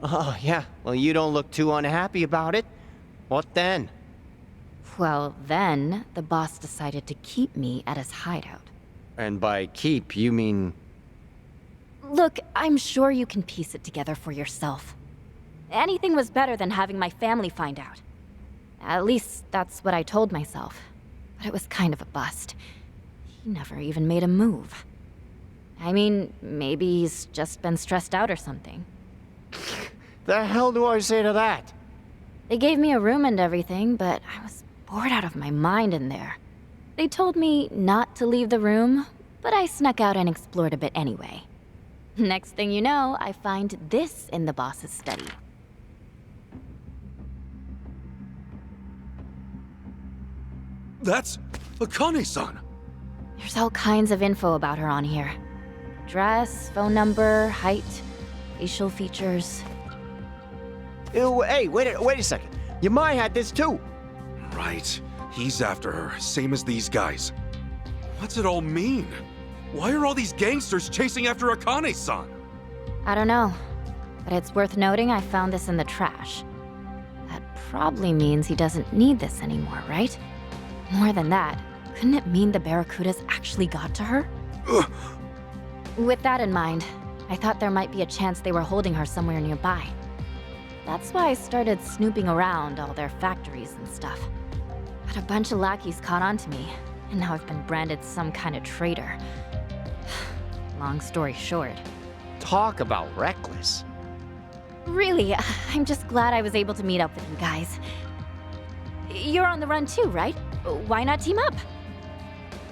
Oh, yeah. Well, you don't look too unhappy about it. What then? Well, then, the boss decided to keep me at his hideout. And by keep, you mean... Look, I'm sure you can piece it together for yourself. Anything was better than having my family find out. At least, that's what I told myself. But it was kind of a bust. He never even made a move. I mean, maybe he's just been stressed out or something. The hell do I say to that? They gave me a room and everything, but I was bored out of my mind in there. They told me not to leave the room, but I snuck out and explored a bit anyway. Next thing you know, I find this in the boss's study. That's Akane-san! There's all kinds of info about her on here. Dress, phone number, height, facial features. Ew, hey, wait a second. Your mind had this too. Right. He's after her, same as these guys. What's it all mean? Why are all these gangsters chasing after Akane-san? I don't know, but it's worth noting I found this in the trash. That probably means he doesn't need this anymore, right? More than that, couldn't it mean the Barracudas actually got to her? Ugh. With that in mind, I thought there might be a chance they were holding her somewhere nearby. That's why I started snooping around all their factories and stuff. But a bunch of lackeys caught on to me, and now I've been branded some kind of traitor. Long story short. Talk about reckless. Really, I'm just glad I was able to meet up with you guys. You're on the run too, right? Why not team up?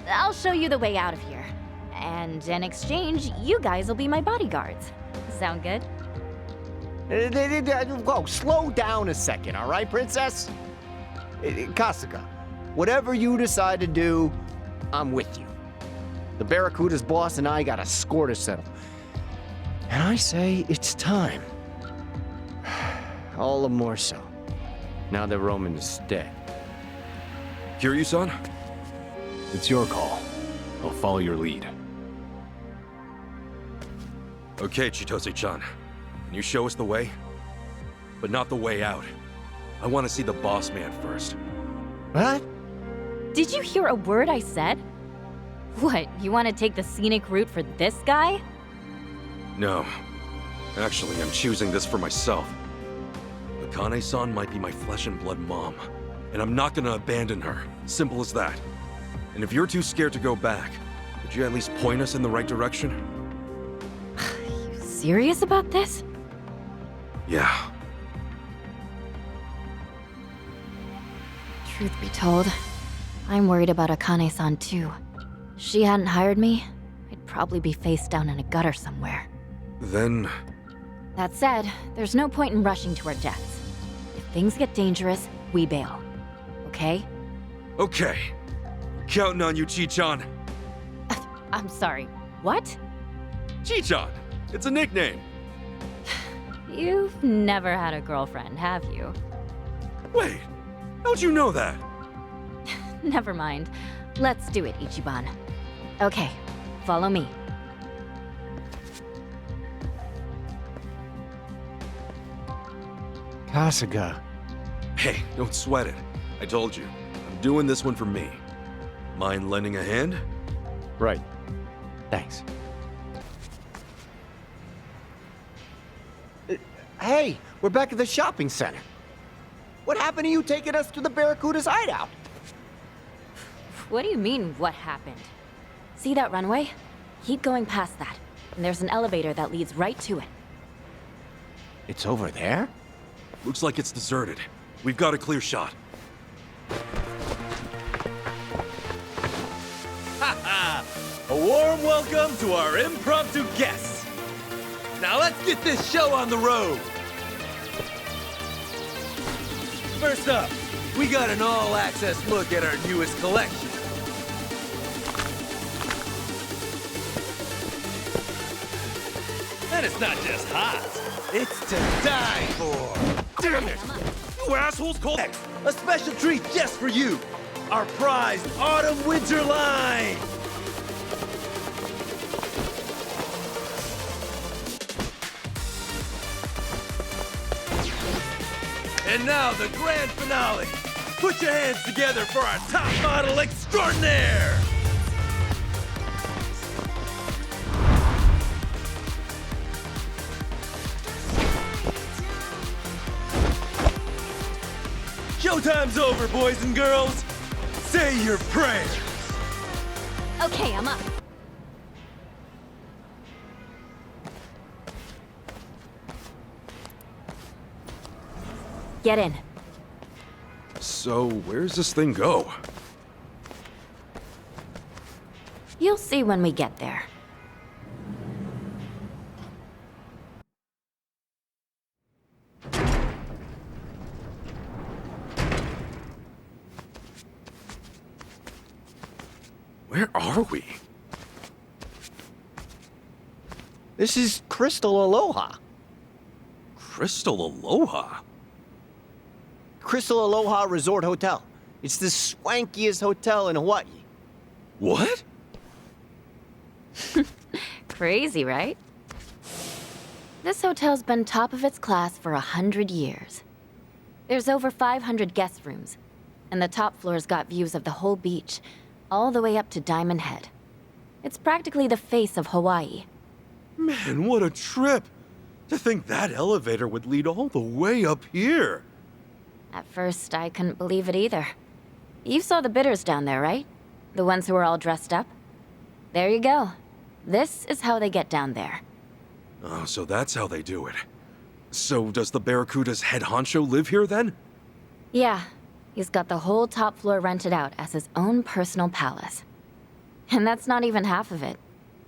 I'll show you the way out of here. And in exchange, you guys will be my bodyguards. Sound good? Whoa, slow down a second, all right, princess? Kasuga, whatever you decide to do, I'm with you. The Barracuda's boss and I got a score to settle. And I say it's time. All the more so, now that Roman is dead. Kiryu-san? It's your call. I'll follow your lead. Okay, Chitose-chan. Can you show us the way? But not the way out. I want to see the boss man first. What? Did you hear a word I said? What, you want to take the scenic route for this guy? No. Actually, I'm choosing this for myself. Akane-san might be my flesh and blood mom, and I'm not gonna abandon her. Simple as that. And if you're too scared to go back, could you at least point us in the right direction? You serious about this? Yeah. Truth be told, I'm worried about Akane-san too. If she hadn't hired me, I'd probably be face down in a gutter somewhere. Then... That said, there's no point in rushing to our deaths. If things get dangerous, we bail. Okay? Okay. Counting on you, Chi-chan. I'm sorry, what? Chi-chan! It's a nickname! You've never had a girlfriend, have you? Wait, how'd you know that? Never mind. Let's do it, Ichiban. Okay, follow me. Kasuga. Hey, don't sweat it. I told you. I'm doing this one for me. Mind lending a hand? Right. Thanks. Hey, we're back at the shopping center. What happened to you taking us to the Barracuda's hideout? What do you mean, what happened? See that runway? Keep going past that, and there's an elevator that leads right to it. It's over there? Looks like it's deserted. We've got a clear shot. Ha! A warm welcome to our impromptu guests. Now let's get this show on the road. First up, we got an all-access look at our newest collection. And it's not just hot, it's to die for. Damn it! You assholes called it! A special treat just for you! Our prized autumn-winter line! And now the grand finale! Put your hands together for our top model extraordinaire! Showtime's over, boys and girls! Say your prayers! Okay, I'm up. Get in. So, where's this thing go? You'll see when we get there. Where are we? This is Crystal Aloha. Crystal Aloha? Crystal Aloha Resort Hotel. It's the swankiest hotel in Hawaii. What? Crazy, right? This hotel's been top of its class for 100 years. There's over 500 guest rooms, and the top floor's got views of the whole beach, all the way up to Diamond Head. It's practically the face of Hawaii. Man, what a trip! To think that elevator would lead all the way up here! At first, I couldn't believe it either. You saw the bidders down there, right? The ones who were all dressed up? There you go. This is how they get down there. Oh, so that's how they do it. So does the Barracuda's head honcho live here then? Yeah, he's got the whole top floor rented out as his own personal palace. And that's not even half of it.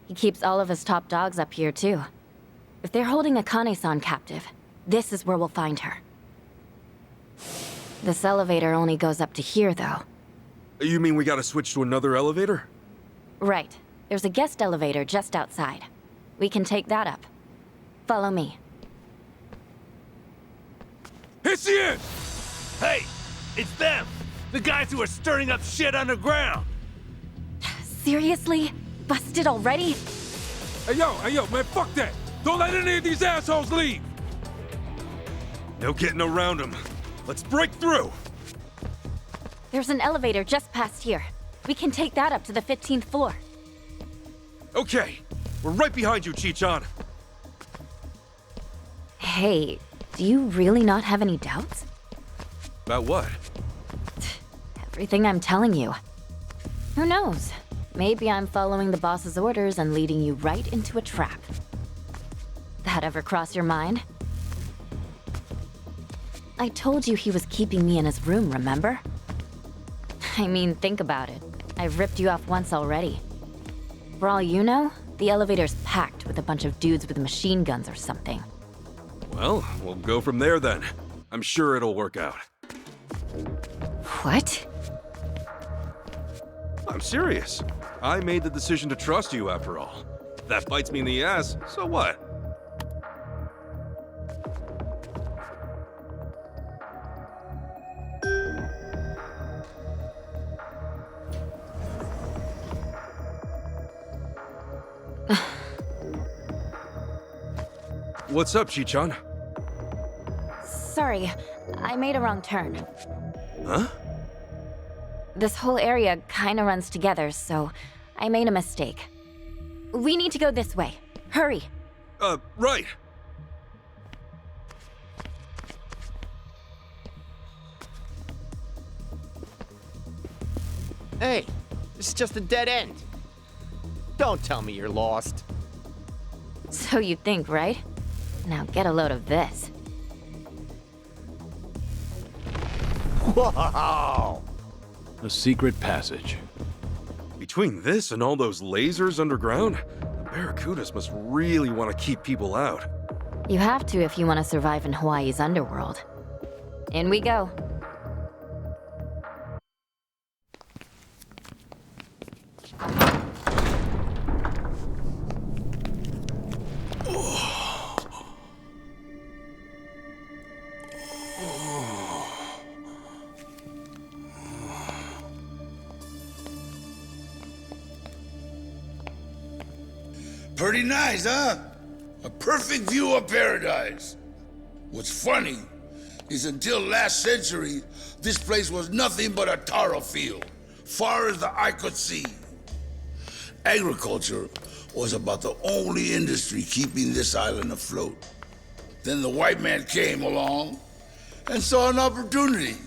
He keeps all of his top dogs up here, too. If they're holding Akane-san captive, this is where we'll find her. This elevator only goes up to here, though. You mean we gotta switch to another elevator? Right. There's a guest elevator just outside. We can take that up. Follow me. It's the end! Hey, it's them! The guys who are stirring up shit underground! Seriously? Busted already? Hey yo, man, fuck that! Don't let any of these assholes leave! No getting around them. Let's break through! There's an elevator just past here. We can take that up to the 15th floor. Okay, we're right behind you, Chi-chan. Hey, do you really not have any doubts? About what? Everything I'm telling you. Who knows? Maybe I'm following the boss's orders and leading you right into a trap. That ever cross your mind? I told you he was keeping me in his room, remember? I mean, think about it. I've ripped you off once already. For all you know, the elevator's packed with a bunch of dudes with machine guns or something. Well, we'll go from there then. I'm sure it'll work out. What? I'm serious. I made the decision to trust you after all. If that bites me in the ass, so what? What's up, Chi-chan? Sorry, I made a wrong turn. Huh? This whole area kinda runs together, so I made a mistake. We need to go this way. Hurry. Right. Hey, this is just a dead end. Don't tell me you're lost. So you think, right? Now get a load of this. Wow! A secret passage. Between this and all those lasers underground, the Barracudas must really want to keep people out. You have to if you want to survive in Hawaii's underworld. In we go. Pretty nice, huh? A perfect view of paradise. What's funny is until last century, this place was nothing but a taro field, far as the eye could see. Agriculture was about the only industry keeping this island afloat. Then the white man came along and saw an opportunity.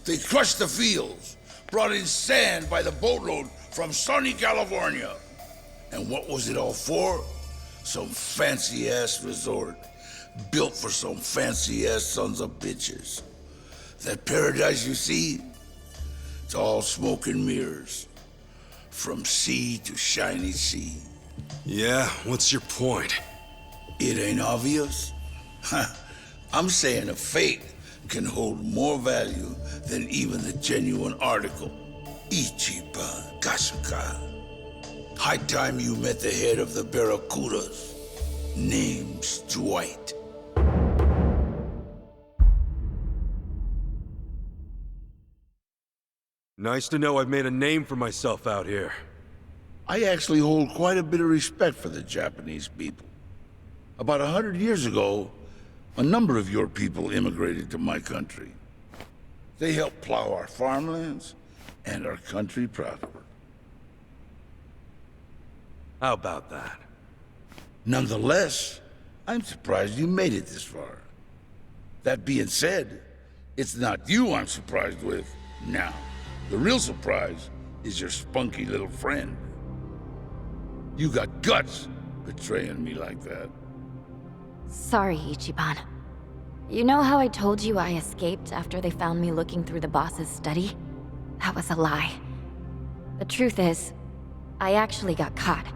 They crushed the fields, brought in sand by the boatload from sunny California. And what was it all for? Some fancy-ass resort, built for some fancy-ass sons of bitches. That paradise you see, it's all smoke and mirrors. From sea to shiny sea. Yeah, what's your point? It ain't obvious? I'm saying a fake can hold more value than even the genuine article. Ichiban, Kasuga. High time you met the head of the Barracudas. Name's Dwight. Nice to know I've made a name for myself out here. I actually hold quite a bit of respect for the Japanese people. About 100 years ago, a number of your people immigrated to my country. They helped plow our farmlands, and our country prospered. How about that? Nonetheless, I'm surprised you made it this far. That being said, it's not you I'm surprised with now. The real surprise is your spunky little friend. You got guts betraying me like that. Sorry, Ichiban. You know how I told you I escaped after they found me looking through the boss's study? That was a lie. The truth is, I actually got caught.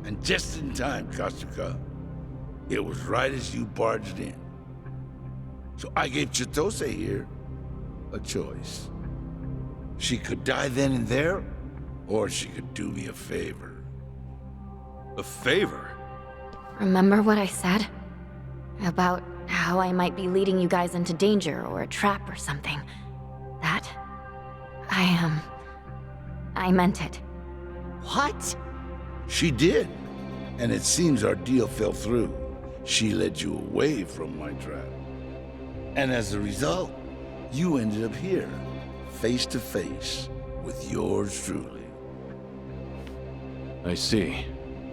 And just in time, Kasuga. It was right as you barged in. So I gave Chitose here a choice. She could die then and there, or she could do me a favor. A favor? Remember what I said? About how I might be leading you guys into danger or a trap or something. That? I meant it. What? She did. And it seems our deal fell through. She led you away from my trap. And as a result, you ended up here, face to face with yours truly. I see.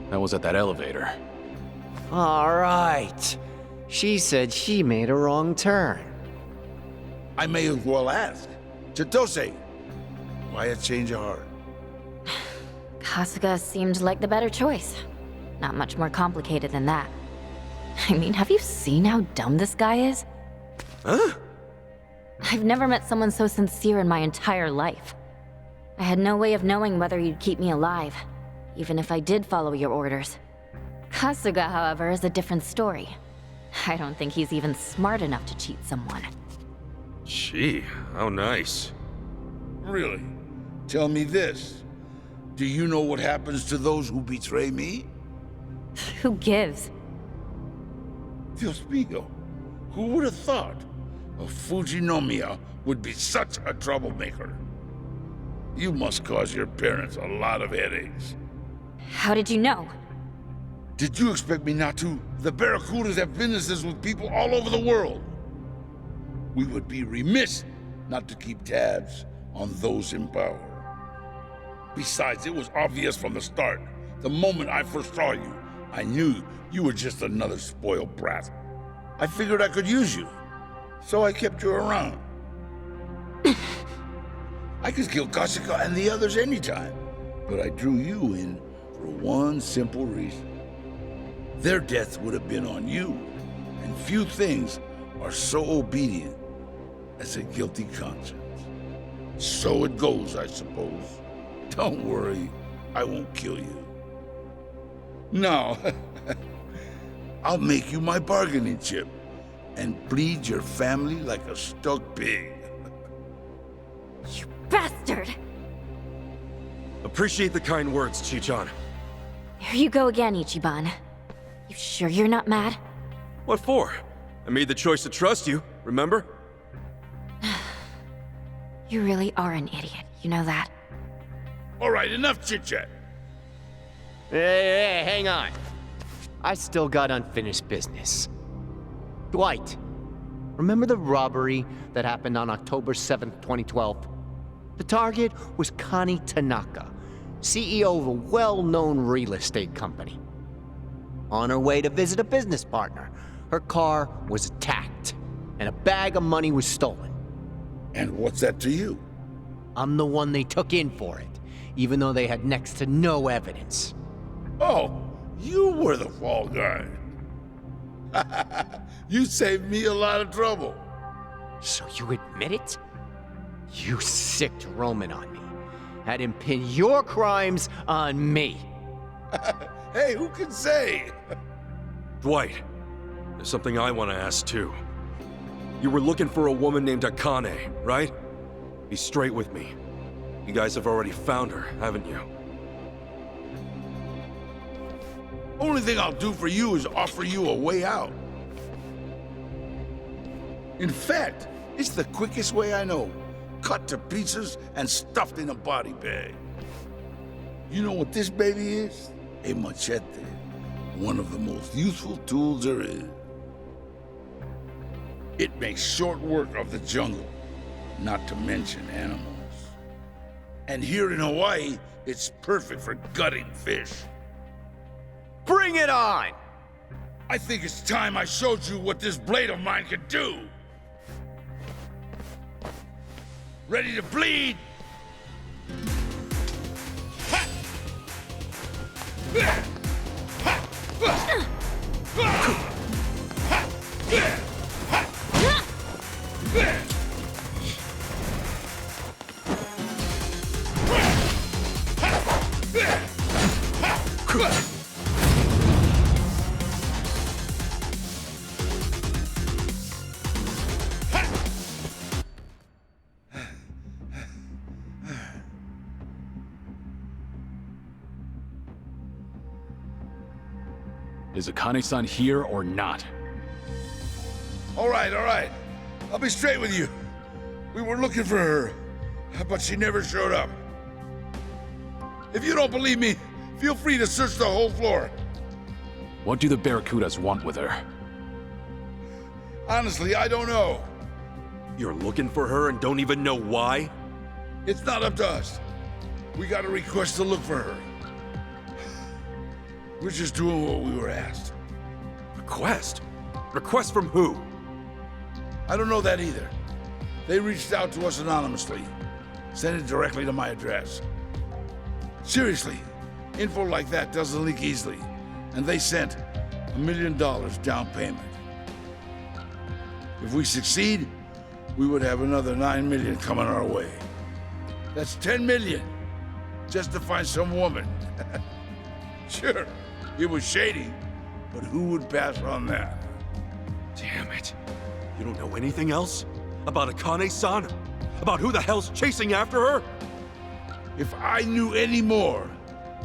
That was at that elevator. All right. She said she made a wrong turn. I may as well ask. Chitose, why a change of heart? Kasuga seemed like the better choice. Not much more complicated than that. I mean, have you seen how dumb this guy is? Huh? I've never met someone so sincere in my entire life. I had no way of knowing whether you'd keep me alive, even if I did follow your orders. Kasuga, however, is a different story. I don't think he's even smart enough to cheat someone. Gee, how nice. Really? Tell me this. Do you know what happens to those who betray me? Who gives? Dios mío, who would have thought a Fujinomiya would be such a troublemaker? You must cause your parents a lot of headaches. How did you know? Did you expect me not to? The Barracudas have businesses with people all over the world. We would be remiss not to keep tabs on those in power. Besides, it was obvious from the start. The moment I first saw you, I knew you were just another spoiled brat. I figured I could use you, so I kept you around. I could kill Kasuga and the others anytime, but I drew you in for one simple reason. Their death would have been on you, and few things are so obedient as a guilty conscience. So it goes, I suppose. Don't worry, I won't kill you. No, I'll make you my bargaining chip and bleed your family like a stuck pig. You bastard! Appreciate the kind words, Chichan. There you go again, Ichiban. You sure you're not mad? What for? I made the choice to trust you, remember? You really are an idiot, you know that? All right, enough chit-chat. Hey, hang on. I still got unfinished business. Dwight, remember the robbery that happened on October 7th, 2012? The target was Connie Tanaka, CEO of a well-known real estate company. On her way to visit a business partner, her car was attacked, and a bag of money was stolen. And what's that to you? I'm the one they took in for it, even though they had next to no evidence. Oh, you were the fall guy. You saved me a lot of trouble. So you admit it? You sicked Roman on me. Had him pin your crimes on me. Hey, who can say? Dwight, there's something I want to ask too. You were looking for a woman named Akane, right? Be straight with me. You guys have already found her, haven't you? Only thing I'll do for you is offer you a way out. In fact, it's the quickest way I know. Cut to pieces and stuffed in a body bag. You know what this baby is? A machete. One of the most useful tools there is. It makes short work of the jungle, not to mention animals. And here in Hawaii, it's perfect for gutting fish. Bring it on! I think it's time I showed you what this blade of mine can do. Ready to bleed? Ha! Ha! Ha! Is Akane-san here or not? All right. I'll be straight with you. We were looking for her, but she never showed up. If you don't believe me, feel free to search the whole floor. What do the Barracudas want with her? Honestly, I don't know. You're looking for her and don't even know why? It's not up to us. We got a request to look for her. We're just doing what we were asked. Request? Request from who? I don't know that either. They reached out to us anonymously. Sent it directly to my address. Seriously, info like that doesn't leak easily. And they sent $1 million down payment. If we succeed, we would have another 9 million coming our way. That's 10 million, just to find some woman. Sure, it was shady, but who would pass on that? Damn it. You don't know anything else? About Akane-san? About who the hell's chasing after her? If I knew any more,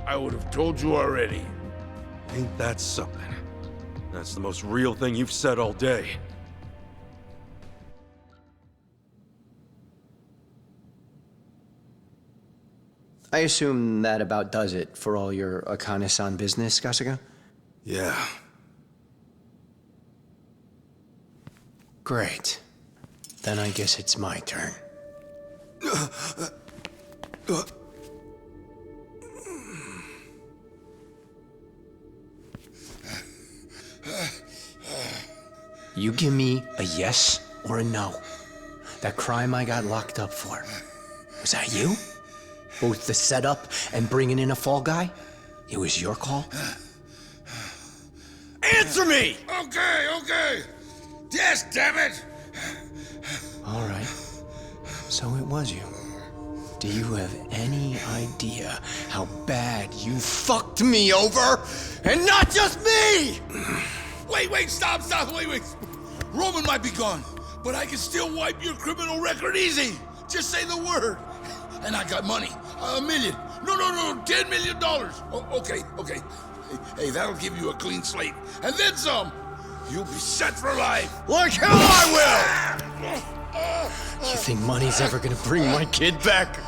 I would have told you already. Ain't that something? That's the most real thing you've said all day. I assume that about does it for all your Akane-san business, Kasuga? Yeah. Great. Then I guess it's my turn. You give me a yes or a no. That crime I got locked up for. Was that you? Both the setup and bringing in a fall guy? It was your call? Answer me! Okay. Yes, damn it! All right. So it was you. Do you have any idea how bad you fucked me over? And not just me! Wait, stop, wait. Roman might be gone, but I can still wipe your criminal record easy. Just say the word. And I got money. $1 million. No, $10 million. Oh, okay. Hey, that'll give you a clean slate. And then some. You'll be set for life. Like hell I will! You think money's ever gonna bring my kid back?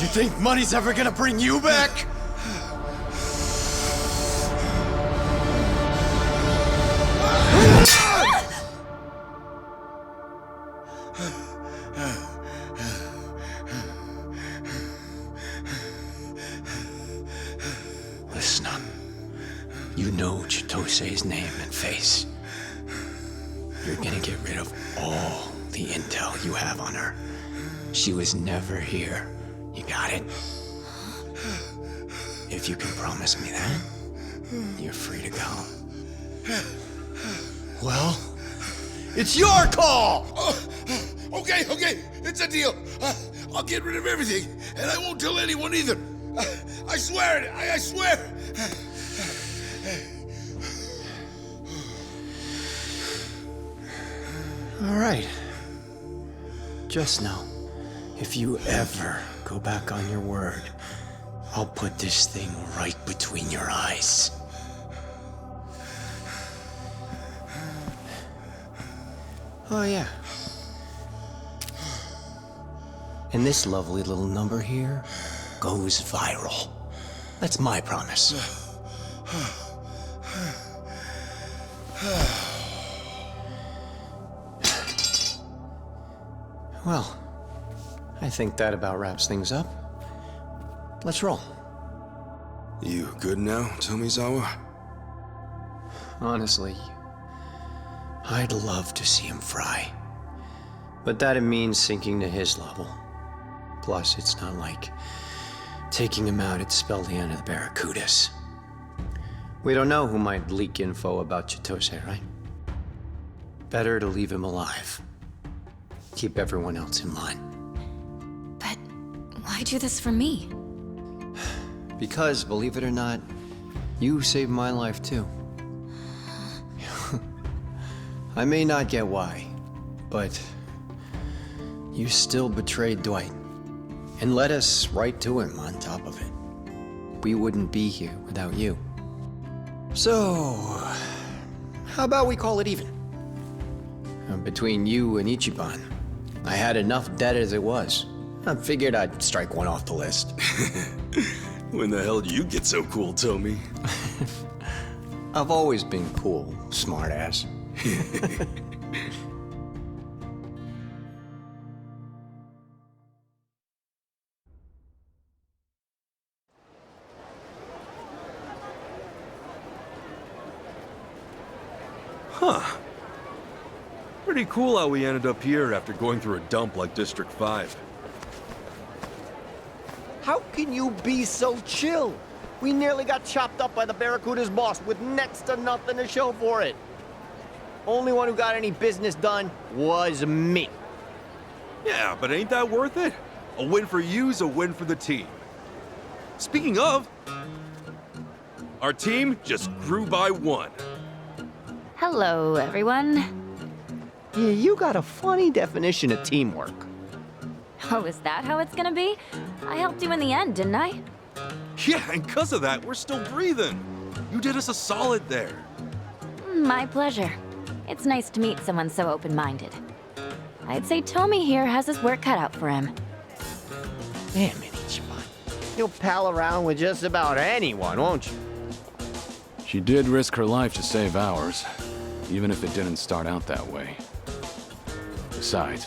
You think money's ever gonna bring you back? Listen up. You know Chitose's name and face. You're gonna get rid of all the intel you have on her. She was never here. You got it? If you can promise me that, you're free to go. Well, it's your call! Okay, it's a deal. I'll get rid of everything, and I won't tell anyone either. I swear it, I swear. All right. Just know, if you ever go back on your word, I'll put this thing right between your eyes. Oh, yeah. And this lovely little number here goes viral. That's my promise. Well, I think that about wraps things up. Let's roll. You good now, Tomizawa? Honestly, I'd love to see him fry. But that'd mean sinking to his level. Plus, it's not like taking him out would spell the end of the Barracudas. We don't know who might leak info about Chitose, right? Better to leave him alive. Keep everyone else in line. But why do this for me? Because, believe it or not, you saved my life too. I may not get why, but you still betrayed Dwight and led us right to him on top of it. We wouldn't be here without you. So, how about we call it even? Between you and Ichiban, I had enough debt as it was. I figured I'd strike one off the list. When the hell do you get so cool, Tomi? I've always been cool, smartass. Huh. Pretty cool how we ended up here after going through a dump like District 5. How can you be so chill? We nearly got chopped up by the Barracuda's boss with next to nothing to show for it. Only one who got any business done was me. Yeah, but ain't that worth it? A win for you's a win for the team. Speaking of, our team just grew by 1. Hello, everyone. Yeah, you got a funny definition of teamwork. Oh, is that how it's gonna be? I helped you in the end, didn't I? Yeah, and because of that, we're still breathing. You did us a solid there. My pleasure. It's nice to meet someone so open-minded. I'd say Tommy here has his work cut out for him. Damn it, Ichiban. You'll pal around with just about anyone, won't you? She did risk her life to save ours, even if it didn't start out that way. Besides,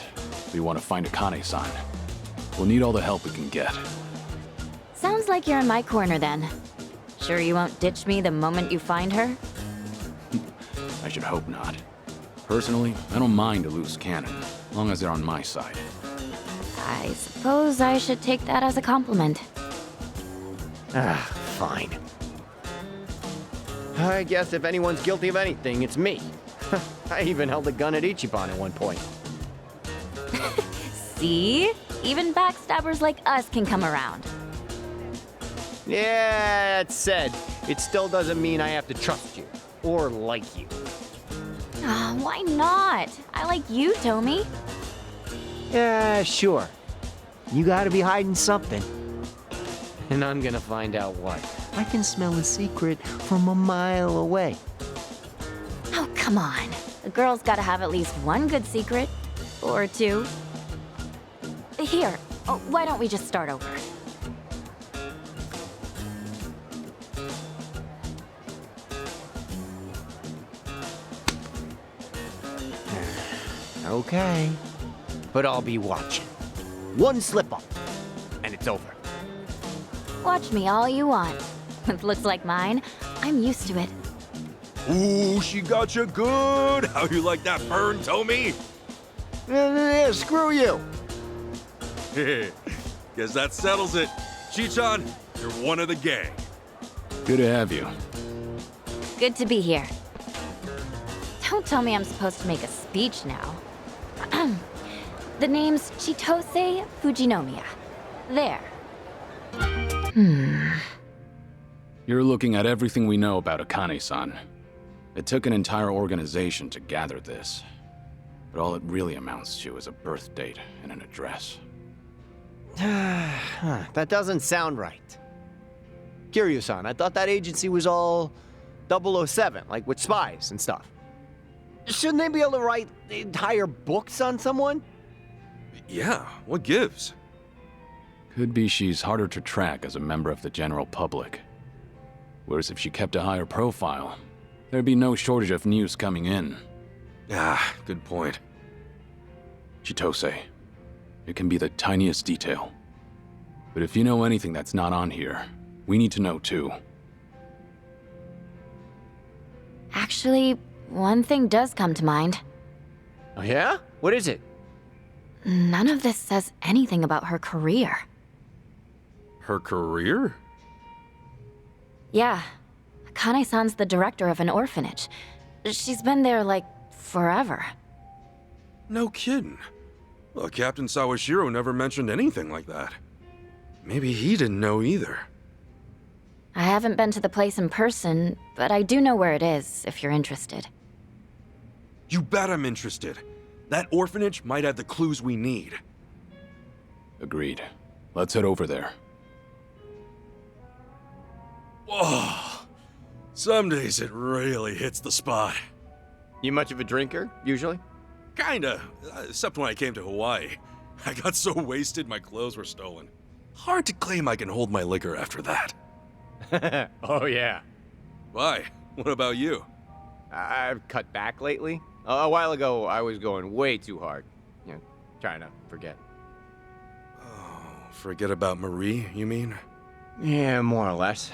we want to find Akane-san. We'll need all the help we can get. Sounds like you're in my corner then. Sure you won't ditch me the moment you find her? I should hope not. Personally, I don't mind a loose cannon, as long as they're on my side. I suppose I should take that as a compliment. Ah, fine. I guess if anyone's guilty of anything, it's me. I even held a gun at Ichiban at one point. See? Even backstabbers like us can come around. Yeah, that said, it still doesn't mean I have to trust you. Or like you. Why not? I like you, Tommy. Yeah, sure. You gotta be hiding something. And I'm gonna find out what. I can smell a secret from a mile away. Oh, come on. A girl's gotta have at least one good secret. Or two. Here, why don't we just start over? Okay. But I'll be watching. One slip up, and it's over. Watch me all you want. With looks like mine, I'm used to it. Ooh, she got you good. How you like that burn, Tommy? Yeah, screw you. Guess that settles it. Chichan, you're one of the gang. Good to have you. Good to be here. Don't tell me I'm supposed to make a speech now. The name's Chitose Fujinomiya. There. You're looking at everything we know about Akane-san. It took an entire organization to gather this. But all it really amounts to is a birth date and an address. That doesn't sound right. Kiryu-san, I thought that agency was all 007, like with spies and stuff. Shouldn't they be able to write entire books on someone? Yeah, what gives? Could be she's harder to track as a member of the general public. Whereas if she kept a higher profile, there'd be no shortage of news coming in. Ah, good point. Chitose, it can be the tiniest detail. But if you know anything that's not on here, we need to know too. Actually, one thing does come to mind. Oh yeah? What is it? None of this says anything about her career. Her career? Yeah. Akane-san's the director of an orphanage. She's been there, like, forever. No kidding. Well, Captain Sawashiro never mentioned anything like that. Maybe he didn't know either. I haven't been to the place in person, but I do know where it is, if you're interested. You bet I'm interested. That orphanage might have the clues we need. Agreed. Let's head over there. Whoa. Some days it really hits the spot. You much of a drinker, usually? Kinda, except when I came to Hawaii. I got so wasted my clothes were stolen. Hard to claim I can hold my liquor after that. Oh yeah. Why? What about you? I've cut back lately. A while ago, I was going way too hard. You know, trying to forget. Oh, forget about Marie, you mean? Yeah, more or less.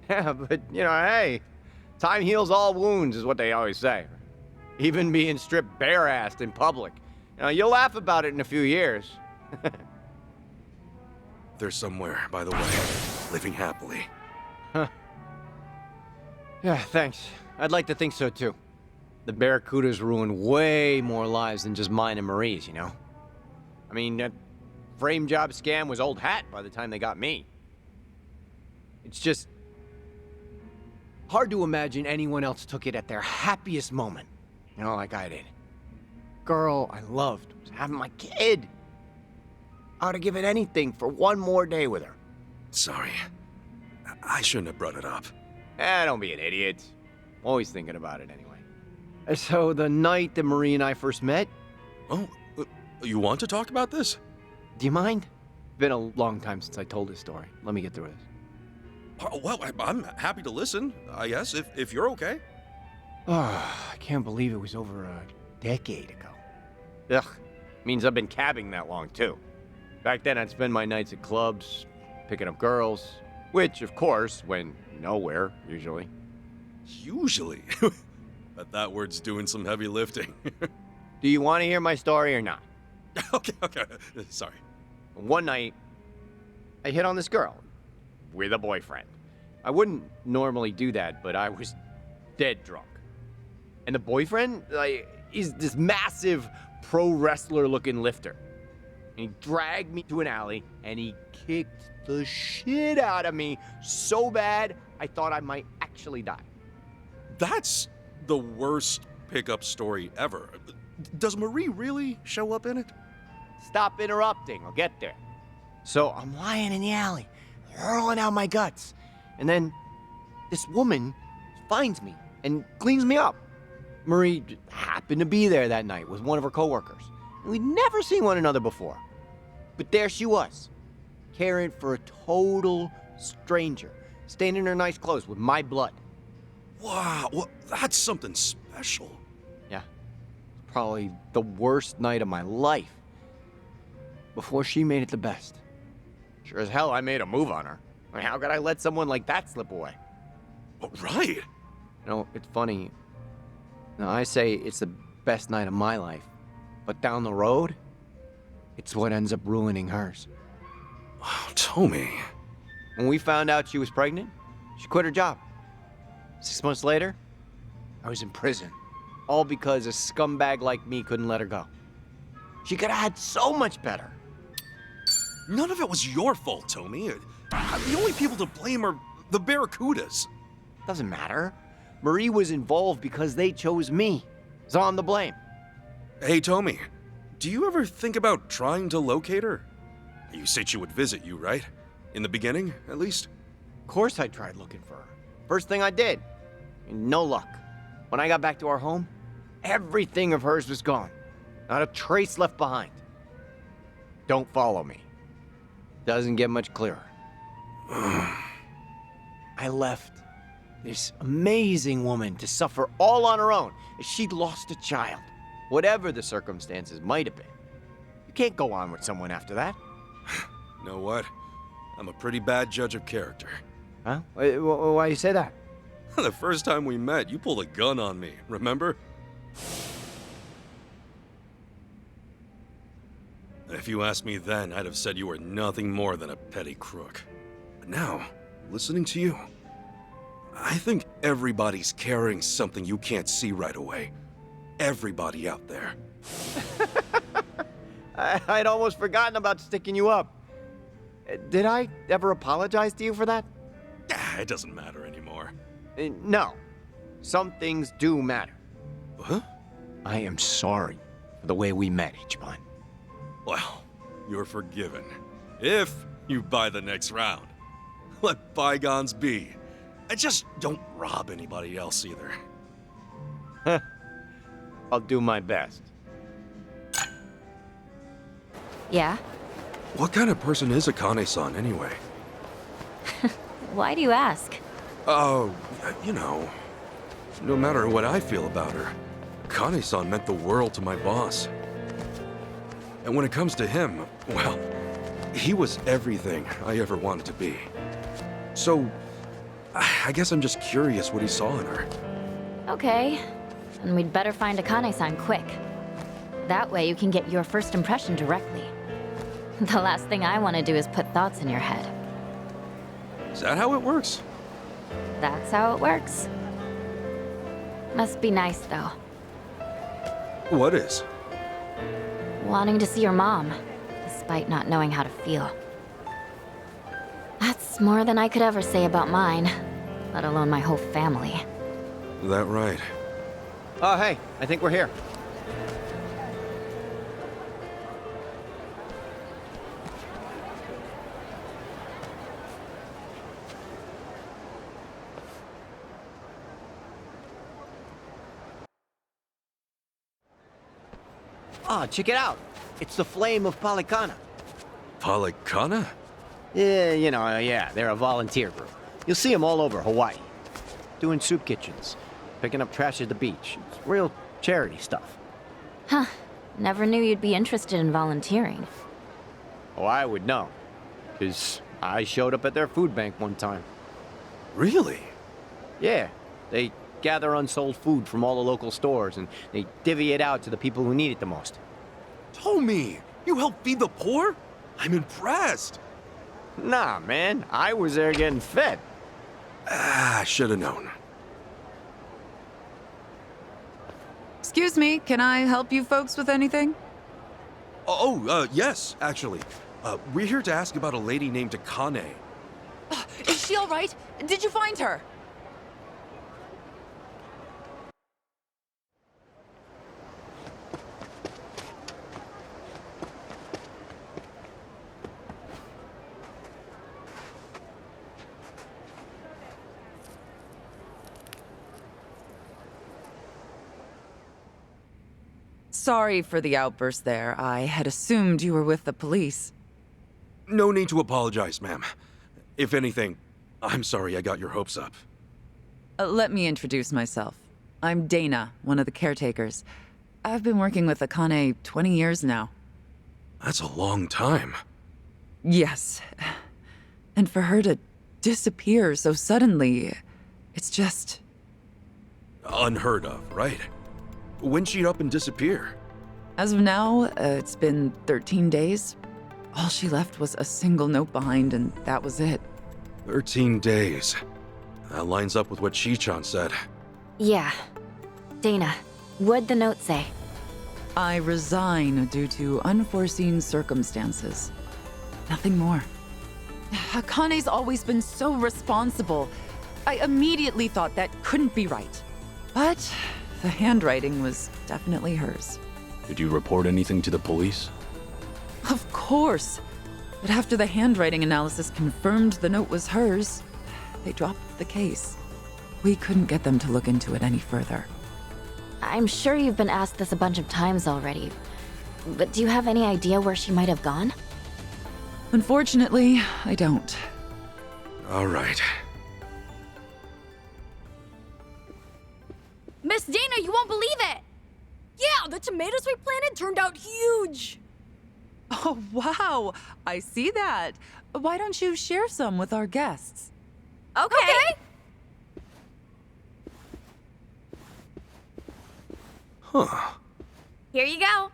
Yeah, but, you know, hey, time heals all wounds is what they always say. Even being stripped bare-assed in public. You know, you'll laugh about it in a few years. They're somewhere, by the way, living happily. Huh. Yeah, thanks. I'd like to think so, too. The Barracudas ruined way more lives than just mine and Marie's, you know? I mean, that frame job scam was old hat by the time they got me. It's just hard to imagine anyone else took it at their happiest moment, you know, like I did. Girl I loved was having my kid. I would have given anything for one more day with her. Sorry. I shouldn't have brought it up. Don't be an idiot. Always thinking about it anyway. So the night that Marie and I first met... Oh, you want to talk about this? Do you mind? Been a long time since I told this story. Let me get through this. Well, I'm happy to listen, I guess, if you're okay. Oh, I can't believe it was over a decade ago. Ugh, means I've been cabbing that long, too. Back then, I'd spend my nights at clubs, picking up girls, which, of course, went nowhere, usually. Usually? Bet that word's doing some heavy lifting. Do you want to hear my story or not? Okay, sorry. One night, I hit on this girl with a boyfriend. I wouldn't normally do that, but I was dead drunk. And the boyfriend, is this massive pro wrestler-looking lifter. And he dragged me to an alley, and he kicked the shit out of me so bad, I thought I might actually die. That's the worst pickup story ever. Does Marie really show up in it? Stop interrupting, I'll get there. So I'm lying in the alley, hurling out my guts. And then this woman finds me and cleans me up. Marie happened to be there that night with one of her coworkers. And we'd never seen one another before. But there she was, caring for a total stranger, staying in her nice clothes with my blood. Wow, well, that's something special. Yeah, probably the worst night of my life. Before she made it the best. Sure as hell I made a move on her. I mean, how could I let someone like that slip away? Oh, right. You know, it's funny. Now, I say it's the best night of my life, but down the road, it's what ends up ruining hers. Oh, Tommy. When we found out she was pregnant, she quit her job. 6 months later, I was in prison. All because a scumbag like me couldn't let her go. She could have had so much better. None of it was your fault, Tommy. The only people to blame are the Barracudas. Doesn't matter. Marie was involved because they chose me. So I'm to blame. Hey, Tommy, do you ever think about trying to locate her? You said she would visit you, right? In the beginning, at least? Of course I tried looking for her. First thing I did. No luck. When I got back to our home, everything of hers was gone. Not a trace left behind. Don't follow me. Doesn't get much clearer. I left this amazing woman to suffer all on her own as she'd lost a child. Whatever the circumstances might have been. You can't go on with someone after that. Know what? I'm a pretty bad judge of character. Huh? Why do you say that? The first time we met, you pulled a gun on me, remember? If you asked me then, I'd have said you were nothing more than a petty crook. But now, listening to you, I think everybody's carrying something you can't see right away. Everybody out there. I'd almost forgotten about sticking you up. Did I ever apologize to you for that? It doesn't matter anymore. No. Some things do matter. Huh? I am sorry for the way we met, Ichiban. Well, you're forgiven. If you buy the next round. Let bygones be. And just don't rob anybody else either. I'll do my best. Yeah? What kind of person is Akane-san anyway? Why do you ask? Oh, you know, no matter what I feel about her, Akane-san meant the world to my boss. And when it comes to him, well, he was everything I ever wanted to be. So, I guess I'm just curious what he saw in her. Okay, then we'd better find Akane-san quick. That way you can get your first impression directly. The last thing I want to do is put thoughts in your head. Is that how it works? That's how it works. Must be nice, though. What is? Wanting to see your mom, despite not knowing how to feel. That's more than I could ever say about mine, let alone my whole family. That right. Oh, hey, I think we're here. Oh, check it out. It's the Flame of Palikana. Palikana? Yeah, yeah, they're a volunteer group. You'll see them all over Hawaii. Doing soup kitchens, picking up trash at the beach. It's real charity stuff. Huh. Never knew you'd be interested in volunteering. Oh, I would know. Because I showed up at their food bank one time. Really? Yeah. They gather unsold food from all the local stores, and they divvy it out to the people who need it the most. Tommy, you help feed the poor? I'm impressed. Nah, man. I was there getting fed. I should have known. Excuse me, can I help you folks with anything? Yes, actually. We're here to ask about a lady named Akane. Is she all right? Did you find her? Sorry for the outburst there. I had assumed you were with the police. No need to apologize, ma'am. If anything, I'm sorry I got your hopes up. Let me introduce myself. I'm Dana, one of the caretakers. I've been working with Akane 20 years now. That's a long time. Yes. And for her to disappear so suddenly, it's just... Unheard of, right? When'd she up and disappear? As of now, it's been 13 days. All she left was a single note behind, and that was it. 13 days. That lines up with what Shi-chan said. Yeah. Dana, what'd the note say? I resign due to unforeseen circumstances. Nothing more. Akane's always been so responsible. I immediately thought that couldn't be right. But the handwriting was definitely hers. Did you report anything to the police? Of course. But after the handwriting analysis confirmed the note was hers, they dropped the case. We couldn't get them to look into it any further. I'm sure you've been asked this a bunch of times already, but do you have any idea where she might have gone? Unfortunately, I don't. All right. Miss Dana, you won't believe it! Yeah, the tomatoes we planted turned out huge! Oh, wow! I see that. Why don't you share some with our guests? Okay! Huh. Here you go.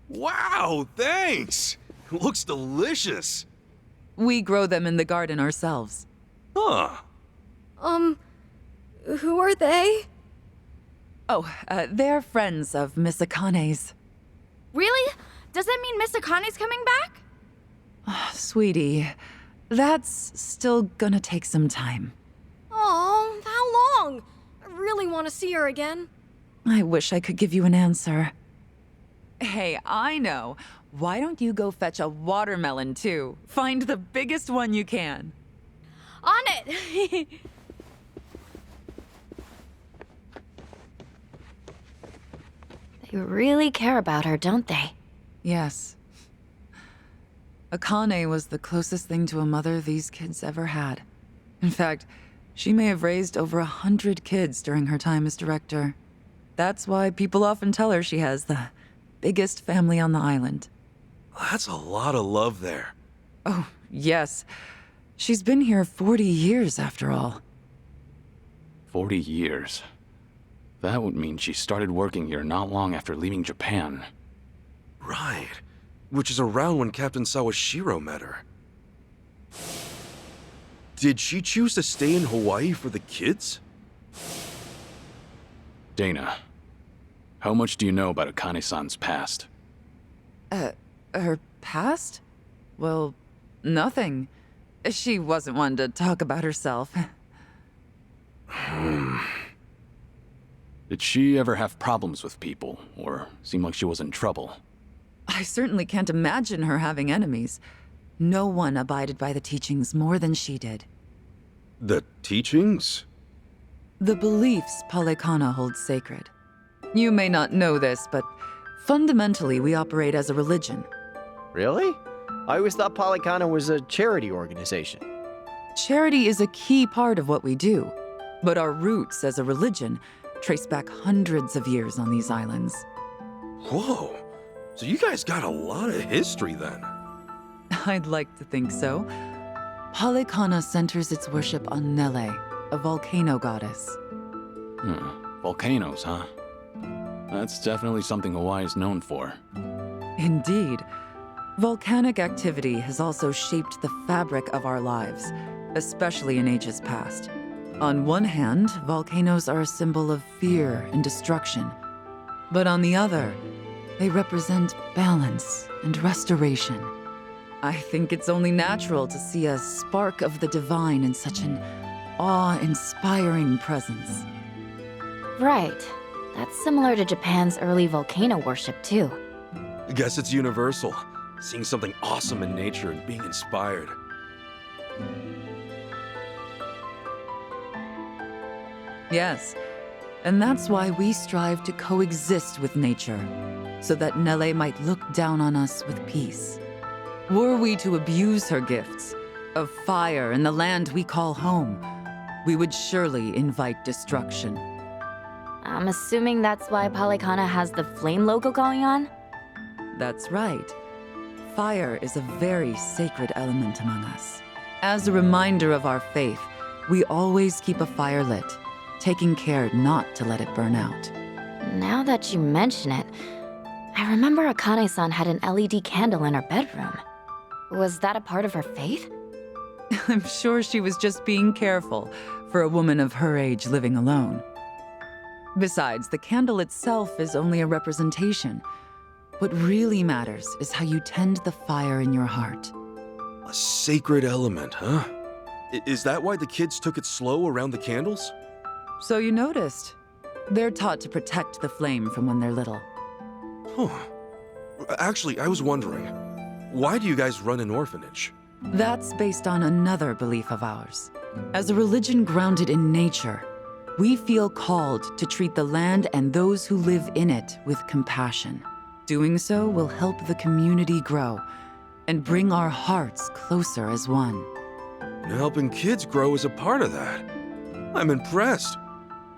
Wow, thanks! Looks delicious. We grow them in the garden ourselves. Huh. Who are they? Oh, they're friends of Miss Akane's. Really? Does that mean Miss Akane's coming back? Oh, sweetie, that's still gonna take some time. Oh, how long? I really want to see her again. I wish I could give you an answer. Hey, I know. Why don't you go fetch a watermelon, too? Find the biggest one you can. On it! They really care about her, don't they? Yes. Akane was the closest thing to a mother these kids ever had. In fact, she may have raised over 100 kids during her time as director. That's why people often tell her she has the biggest family on the island. That's a lot of love there. Oh, yes. She's been here 40 years, after all. 40 years. That would mean she started working here not long after leaving Japan. Right. Which is around when Captain Sawashiro met her. Did she choose to stay in Hawaii for the kids? Dana, how much do you know about Akane-san's past? Her past? Well, nothing. She wasn't one to talk about herself. Did she ever have problems with people, or seem like she was in trouble? I certainly can't imagine her having enemies. No one abided by the teachings more than she did. The teachings? The beliefs Palekana holds sacred. You may not know this, but fundamentally we operate as a religion. Really? I always thought Palekana was a charity organization. Charity is a key part of what we do, but our roots as a religion trace back hundreds of years on these islands. Whoa. So you guys got a lot of history then. I'd like to think so. Palekana centers its worship on Nele, a volcano goddess. Volcanoes, huh? That's definitely something Hawaii is known for. Indeed. Volcanic activity has also shaped the fabric of our lives, especially in ages past. On one hand, volcanoes are a symbol of fear and destruction. But on the other, they represent balance and restoration. I think it's only natural to see a spark of the divine in such an awe-inspiring presence. Right. That's similar to Japan's early volcano worship, too. I guess it's universal. Seeing something awesome in nature and being inspired. Yes, and that's why we strive to coexist with nature, so that Nele might look down on us with peace. Were we to abuse her gifts of fire and the land we call home, we would surely invite destruction. I'm assuming that's why Palekana has the flame logo going on? That's right. Fire is a very sacred element among us. As a reminder of our faith, we always keep a fire lit, taking care not to let it burn out. Now that you mention it, I remember Akane-san had an LED candle in her bedroom. Was that a part of her faith? I'm sure she was just being careful for a woman of her age living alone. Besides, the candle itself is only a representation. What really matters is how you tend the fire in your heart. A sacred element, huh? Is that why the kids took it slow around the candles? So you noticed. They're taught to protect the flame from when they're little. Huh. Actually, I was wondering, why do you guys run an orphanage? That's based on another belief of ours. As a religion grounded in nature, we feel called to treat the land and those who live in it with compassion. Doing so will help the community grow and bring our hearts closer as one. And helping kids grow is a part of that. I'm impressed.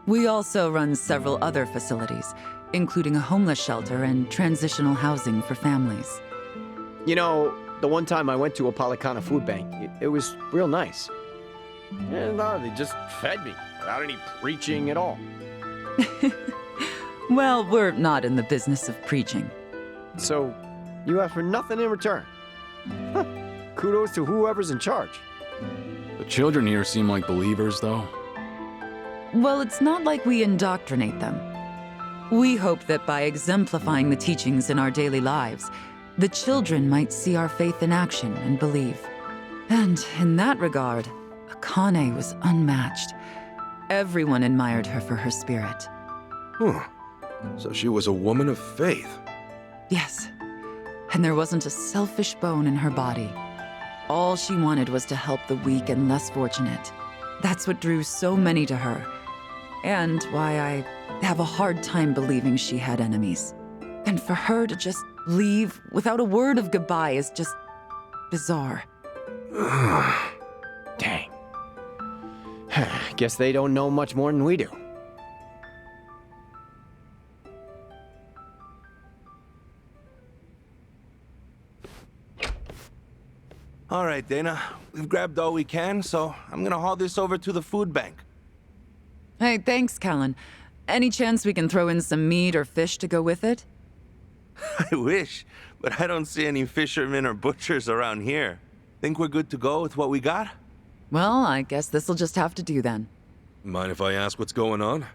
We also run several other facilities, including a homeless shelter and transitional housing for families. You know, the one time I went to a Palekana food bank, it was real nice. And they just fed me without any preaching at all. Well, we're not in the business of preaching. So, you ask for nothing in return. Huh. Kudos to whoever's in charge. The children here seem like believers, though. Well, it's not like we indoctrinate them. We hope that by exemplifying the teachings in our daily lives, the children might see our faith in action and believe. And in that regard, Akane was unmatched. Everyone admired her for her spirit. Huh. So she was a woman of faith. Yes. And there wasn't a selfish bone in her body. All she wanted was to help the weak and less fortunate. That's what drew so many to her. And why I have a hard time believing she had enemies. And for her to just leave without a word of goodbye is just bizarre. Dang. Guess they don't know much more than we do. All right, Dana. We've grabbed all we can, so I'm gonna haul this over to the food bank. Hey, thanks, Callan. Any chance we can throw in some meat or fish to go with it? I wish, but I don't see any fishermen or butchers around here. Think we're good to go with what we got? Well, I guess this'll just have to do then. Mind if I ask what's going on?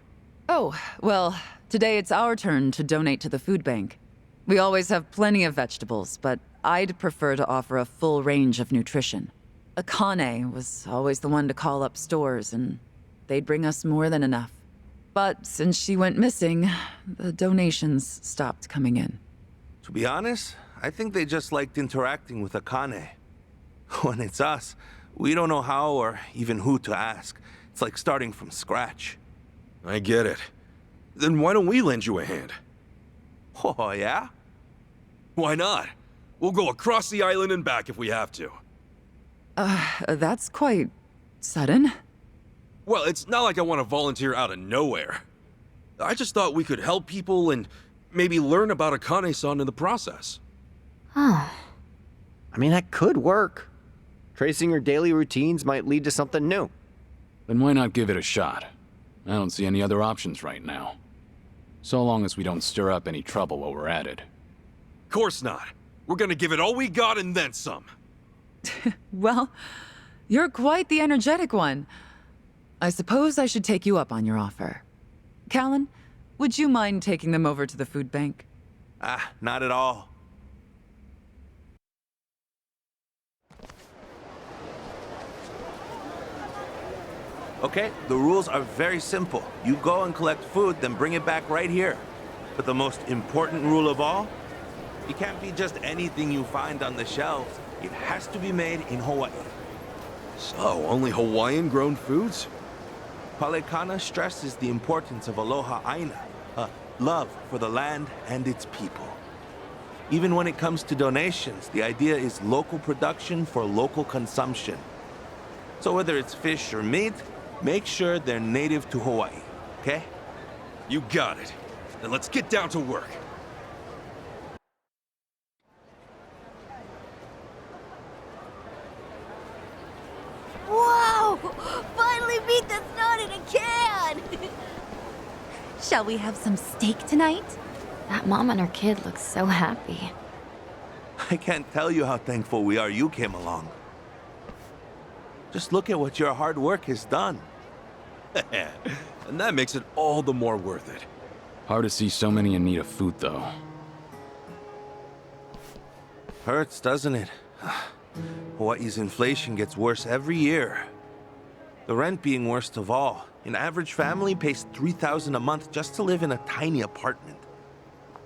Oh, well, today it's our turn to donate to the food bank. We always have plenty of vegetables, but I'd prefer to offer a full range of nutrition. Akane was always the one to call up stores, and they'd bring us more than enough. But since she went missing, the donations stopped coming in. To be honest, I think they just liked interacting with Akane. When it's us, we don't know how or even who to ask. It's like starting from scratch. I get it. Then why don't we lend you a hand? Oh, yeah? Why not? We'll go across the island and back if we have to. That's quite sudden. Well, it's not like I want to volunteer out of nowhere. I just thought we could help people and maybe learn about Akane-san in the process. I mean, that could work. Tracing your daily routines might lead to something new. Then why not give it a shot? I don't see any other options right now. So long as we don't stir up any trouble while we're at it. Course not. We're gonna give it all we got and then some. Well, you're quite the energetic one. I suppose I should take you up on your offer. Callan, would you mind taking them over to the food bank? Not at all. Okay, the rules are very simple. You go and collect food, then bring it back right here. But the most important rule of all, it can't be just anything you find on the shelves. It has to be made in Hawaii. So, only Hawaiian-grown foods? Palekana stresses the importance of aloha aina, love for the land and its people. Even when it comes to donations, the idea is local production for local consumption. So whether it's fish or meat, make sure they're native to Hawaii, okay? You got it. Then let's get down to work. Whoa! Finally meat that's not in a can! Shall we have some steak tonight? That mom and her kid look so happy. I can't tell you how thankful we are you came along. Just look at what your hard work has done. And that makes it all the more worth it. Hard to see so many in need of food, though. Hurts, doesn't it? Hawaii's inflation gets worse every year. The rent being worst of all. An average family pays $3,000 a month just to live in a tiny apartment.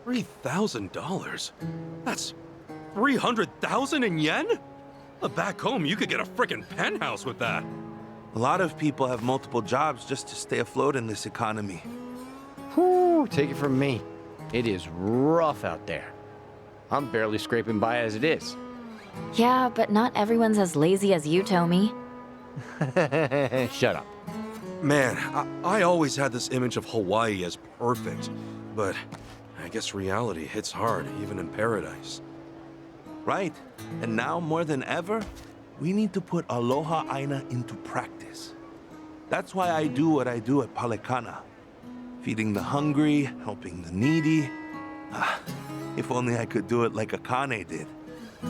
$3,000? That's 300,000 in yen? Back home, you could get a frickin' penthouse with that. A lot of people have multiple jobs just to stay afloat in this economy. Whew, take it from me. It is rough out there. I'm barely scraping by as it is. Yeah, but not everyone's as lazy as you, Tommy. Shut up. Man, I always had this image of Hawaii as perfect, but I guess reality hits hard, even in paradise. Right, and now more than ever, we need to put aloha aina into practice. That's why I do what I do at Palekana. Feeding the hungry, helping the needy. If only I could do it like Akane did.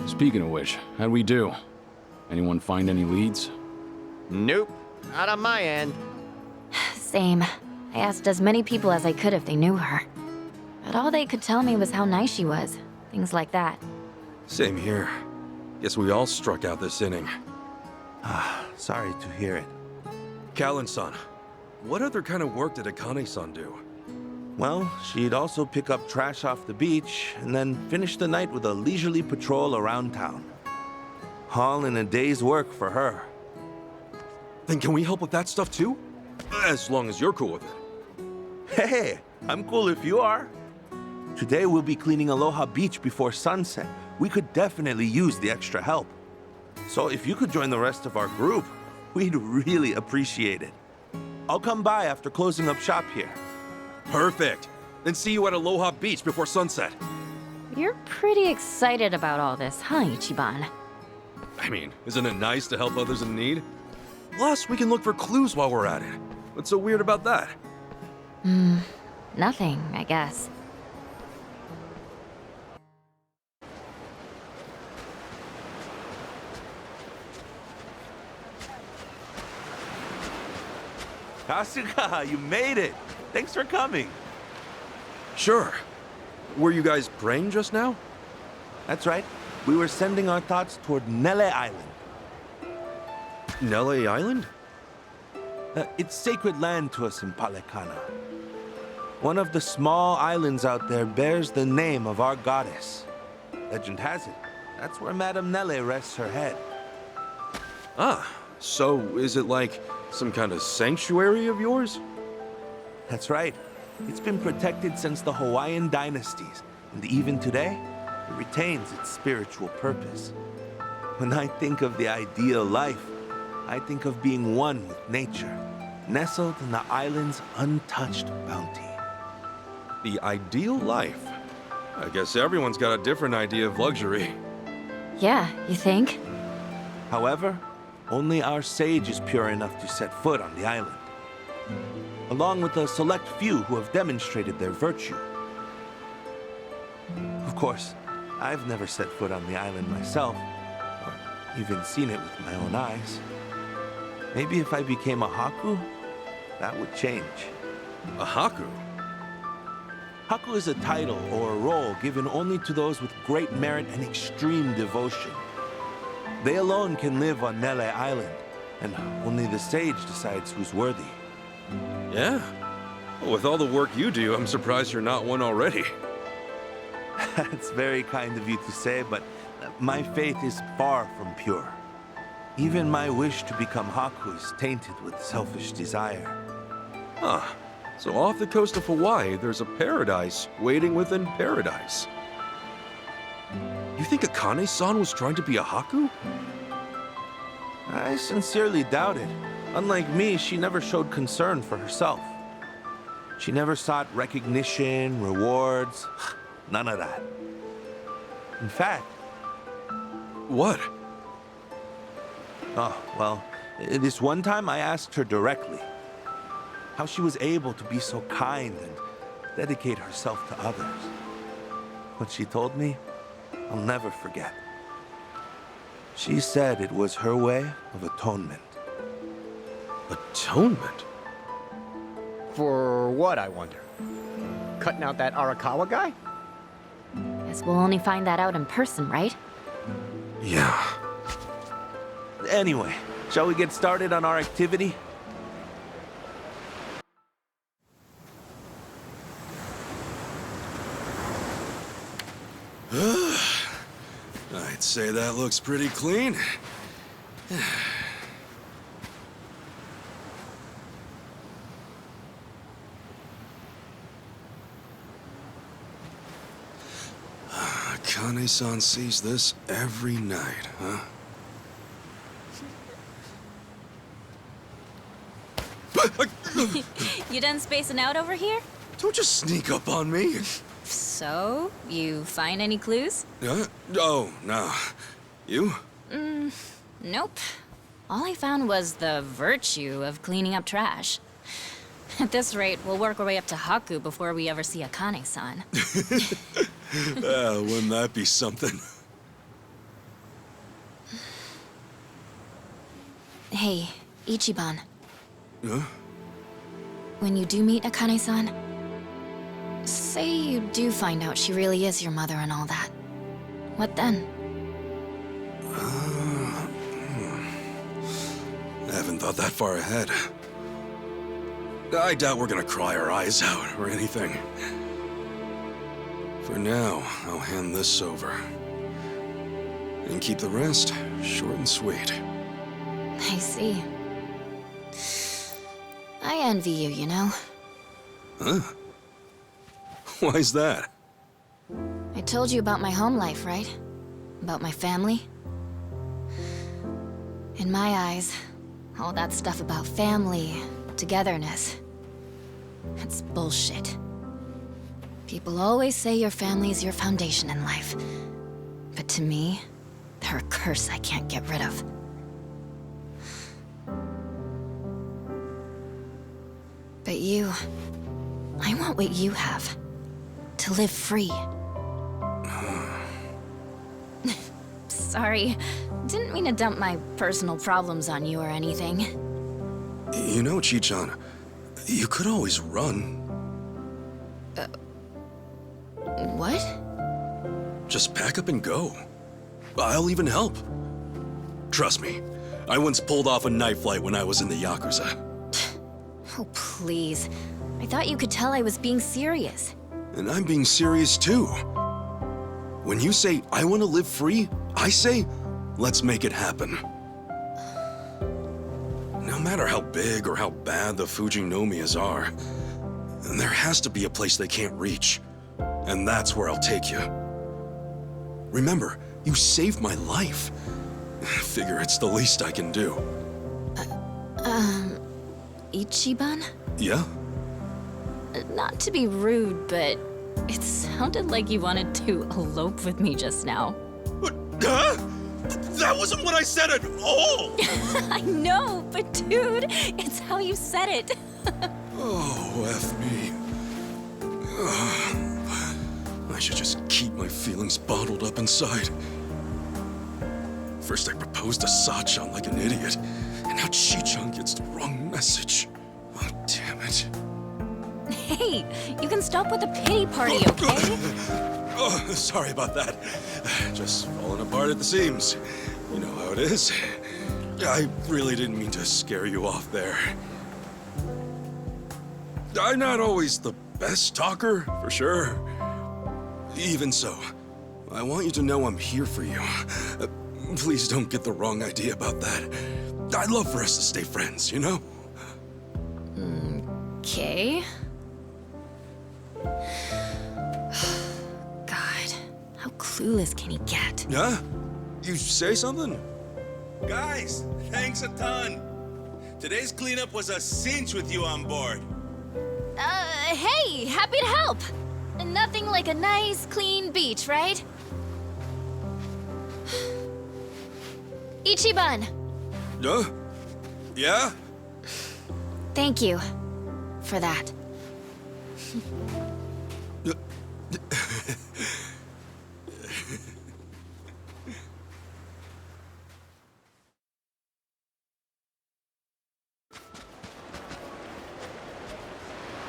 Speaking of which, how'd we do? Anyone find any leads? Nope, not on my end. Same. I asked as many people as I could if they knew her. But all they could tell me was how nice she was. Things like that. Same here. Guess we all struck out this inning. Sorry to hear it. Callan-san, what other kind of work did Akane-san do? Well, she'd also pick up trash off the beach, and then finish the night with a leisurely patrol around town. All in a day's work for her. Then can we help with that stuff too? As long as you're cool with it. Hey, I'm cool if you are. Today we'll be cleaning Aloha Beach before sunset. We could definitely use the extra help. So if you could join the rest of our group, we'd really appreciate it. I'll come by after closing up shop here. Perfect. Then see you at Aloha Beach before sunset. You're pretty excited about all this, huh, Ichiban? I mean, isn't it nice to help others in need? Plus, we can look for clues while we're at it. What's so weird about that? Nothing, I guess. Kasuga, you made it! Thanks for coming. Sure. Were you guys praying just now? That's right. We were sending our thoughts toward Nele Island. Nele Island? It's sacred land to us in Palekana. One of the small islands out there bears the name of our goddess. Legend has it, that's where Madame Nele rests her head. Ah, so is it like some kind of sanctuary of yours? That's right. It's been protected since the Hawaiian dynasties, and even today, it retains its spiritual purpose. When I think of the ideal life, I think of being one with nature, nestled in the island's untouched bounty. The ideal life? I guess everyone's got a different idea of luxury. Yeah, you think? However, only our sage is pure enough to set foot on the island, along with a select few who have demonstrated their virtue. Of course, I've never set foot on the island myself, or even seen it with my own eyes. Maybe if I became a Haku, that would change. A Haku? Haku is a title or a role given only to those with great merit and extreme devotion. They alone can live on Nele Island, and only the sage decides who's worthy. Yeah? Well, with all the work you do, I'm surprised you're not one already. That's very kind of you to say, but my faith is far from pure. Even my wish to become Haku is tainted with selfish desire. Huh. So off the coast of Hawaii, there's a paradise waiting within paradise. You think Akane-san was trying to be a Haku? I sincerely doubt it. Unlike me, she never showed concern for herself. She never sought recognition, rewards, none of that. In fact... What? Oh, well, this one time I asked her directly how she was able to be so kind and dedicate herself to others. What she told me, I'll never forget. She said it was her way of atonement. Atonement? For what, I wonder? Cutting out that Arakawa guy? Guess we'll only find that out in person, right? Yeah. Anyway, shall we get started on our activity? I'd say that looks pretty clean. Akane-san sees this every night, huh? You done spacing out over here? Don't just sneak up on me. So, you find any clues? Oh, no. You? Nope. All I found was the virtue of cleaning up trash. At this rate, we'll work our way up to Haku before we ever see Akane-san. Wouldn't that be something? Hey, Ichiban. Huh? When you do meet Akane-san, say you do find out she really is your mother and all that. What then? I haven't thought that far ahead. I doubt we're gonna cry our eyes out or anything. For now, I'll hand this over. And keep the rest short and sweet. I see. I envy you, you know? Huh? Why's that? I told you about my home life, right? About my family? In my eyes, all that stuff about family, togetherness, it's bullshit. People always say your family is your foundation in life. But to me, they're a curse I can't get rid of. But you... I want what you have. To live free. Sorry. Didn't mean to dump my personal problems on you or anything. You know, Chi-chan, you could always run. What? Just pack up and go. I'll even help. Trust me, I once pulled off a night flight when I was in the Yakuza. Oh, please. I thought you could tell I was being serious. And I'm being serious too. When you say, I want to live free, I say, let's make it happen. No matter how big or how bad the Fujinomias are, there has to be a place they can't reach. And that's where I'll take you. Remember, you saved my life. Figure it's the least I can do. Ichiban? Yeah? Not to be rude, but it sounded like you wanted to elope with me just now. Huh? That wasn't what I said at all! I know, but dude, it's how you said it. Oh, F me. I should just keep my feelings bottled up inside. First I proposed to Sachan like an idiot, and now Chi-chan gets the wrong message. Oh, damn it. Hey, you can stop with the pity party, okay? Oh, sorry about that. Just falling apart at the seams. You know how it is. I really didn't mean to scare you off there. I'm not always the best talker, for sure. Even so, I want you to know I'm here for you. Please don't get the wrong idea about that. I'd love for us to stay friends, you know? Okay. God, how clueless can he get? Huh? You say something? Guys, thanks a ton. Today's cleanup was a cinch with you on board. Hey, happy to help. Nothing like a nice, clean beach, right? Ichiban! Yeah? Thank you for that.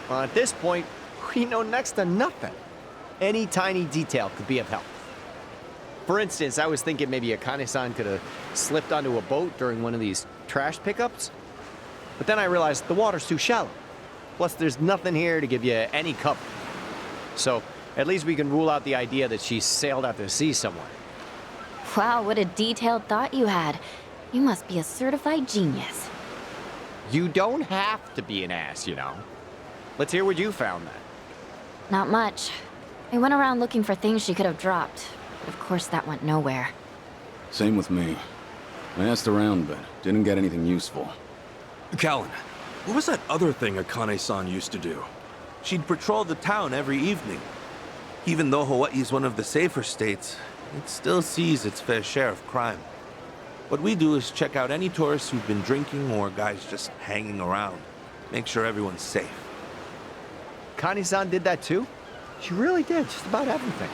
Well, at this point, we know next to nothing. Any tiny detail could be of help. For instance, I was thinking maybe Akane-san could have slipped onto a boat during one of these trash pickups. But then I realized the water's too shallow. Plus, there's nothing here to give you any cover. So, at least we can rule out the idea that she sailed out to sea somewhere. Wow, what a detailed thought you had. You must be a certified genius. You don't have to be an ass, you know. Let's hear what you found then. Not much. I went around looking for things she could have dropped, but of course that went nowhere. Same with me. I asked around, but didn't get anything useful. Callan, what was that other thing Akane-san used to do? She'd patrol the town every evening. Even though Hawaii's one of the safer states, it still sees its fair share of crime. What we do is check out any tourists who've been drinking or guys just hanging around. Make sure everyone's safe. Kani-san did that too? She really did, just about everything.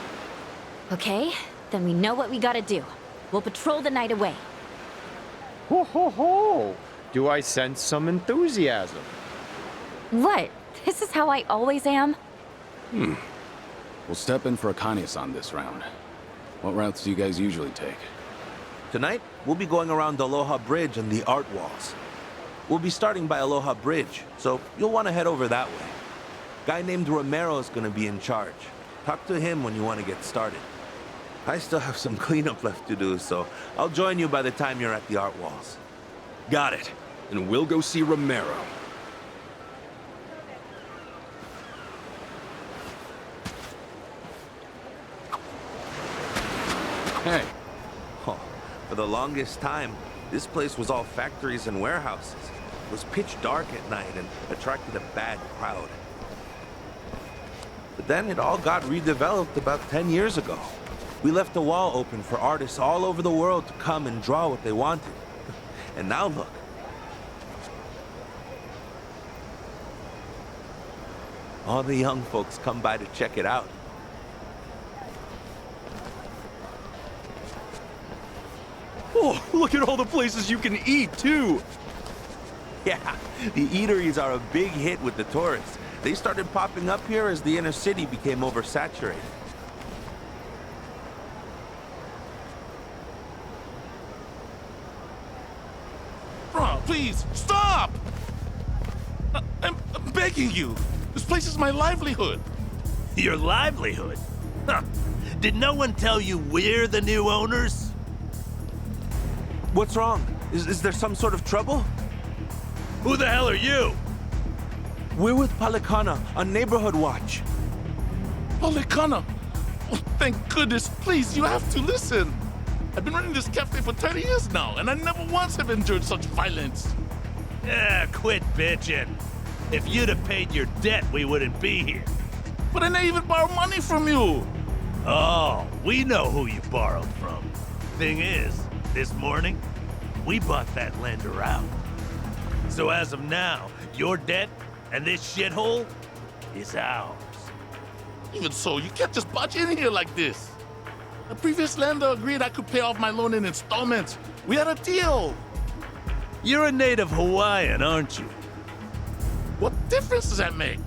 Okay, then we know what we gotta do. We'll patrol the night away. Ho ho ho! Do I sense some enthusiasm? What? This is how I always am? We'll step in for Akane-san this round. What routes do you guys usually take? Tonight, we'll be going around Aloha Bridge and the art walls. We'll be starting by Aloha Bridge, so you'll want to head over that way. Guy named Romero is going to be in charge. Talk to him when you want to get started. I still have some cleanup left to do, so I'll join you by the time you're at the art walls. Got it. And we'll go see Romero. Hey. Oh, for the longest time, this place was all factories and warehouses. It was pitch dark at night and attracted a bad crowd. But then it all got redeveloped about 10 years ago. We left a wall open for artists all over the world to come and draw what they wanted. And now look. All the young folks come by to check it out. Oh, look at all the places you can eat, too! Yeah, the eateries are a big hit with the tourists. They started popping up here as the inner city became oversaturated. Bro, please, stop! I'm begging you. This place is my livelihood. Your livelihood? Huh. Did no one tell you we're the new owners? What's wrong? Is there some sort of trouble? Who the hell are you? We're with Palikana on neighborhood watch. Palikana? Oh, thank goodness. Please, you have to listen. I've been running this cafe for 30 years now, and I never once have endured such violence. Quit bitching. If you'd have paid your debt, we wouldn't be here. But I never even borrowed money from you. Oh, we know who you borrowed from. Thing is, this morning, we bought that lender out. So as of now, your debt and this shithole is ours. Even so, you can't just barge in here like this. The previous lender agreed I could pay off my loan in installments. We had a deal. You're a native Hawaiian, aren't you? What difference does that make?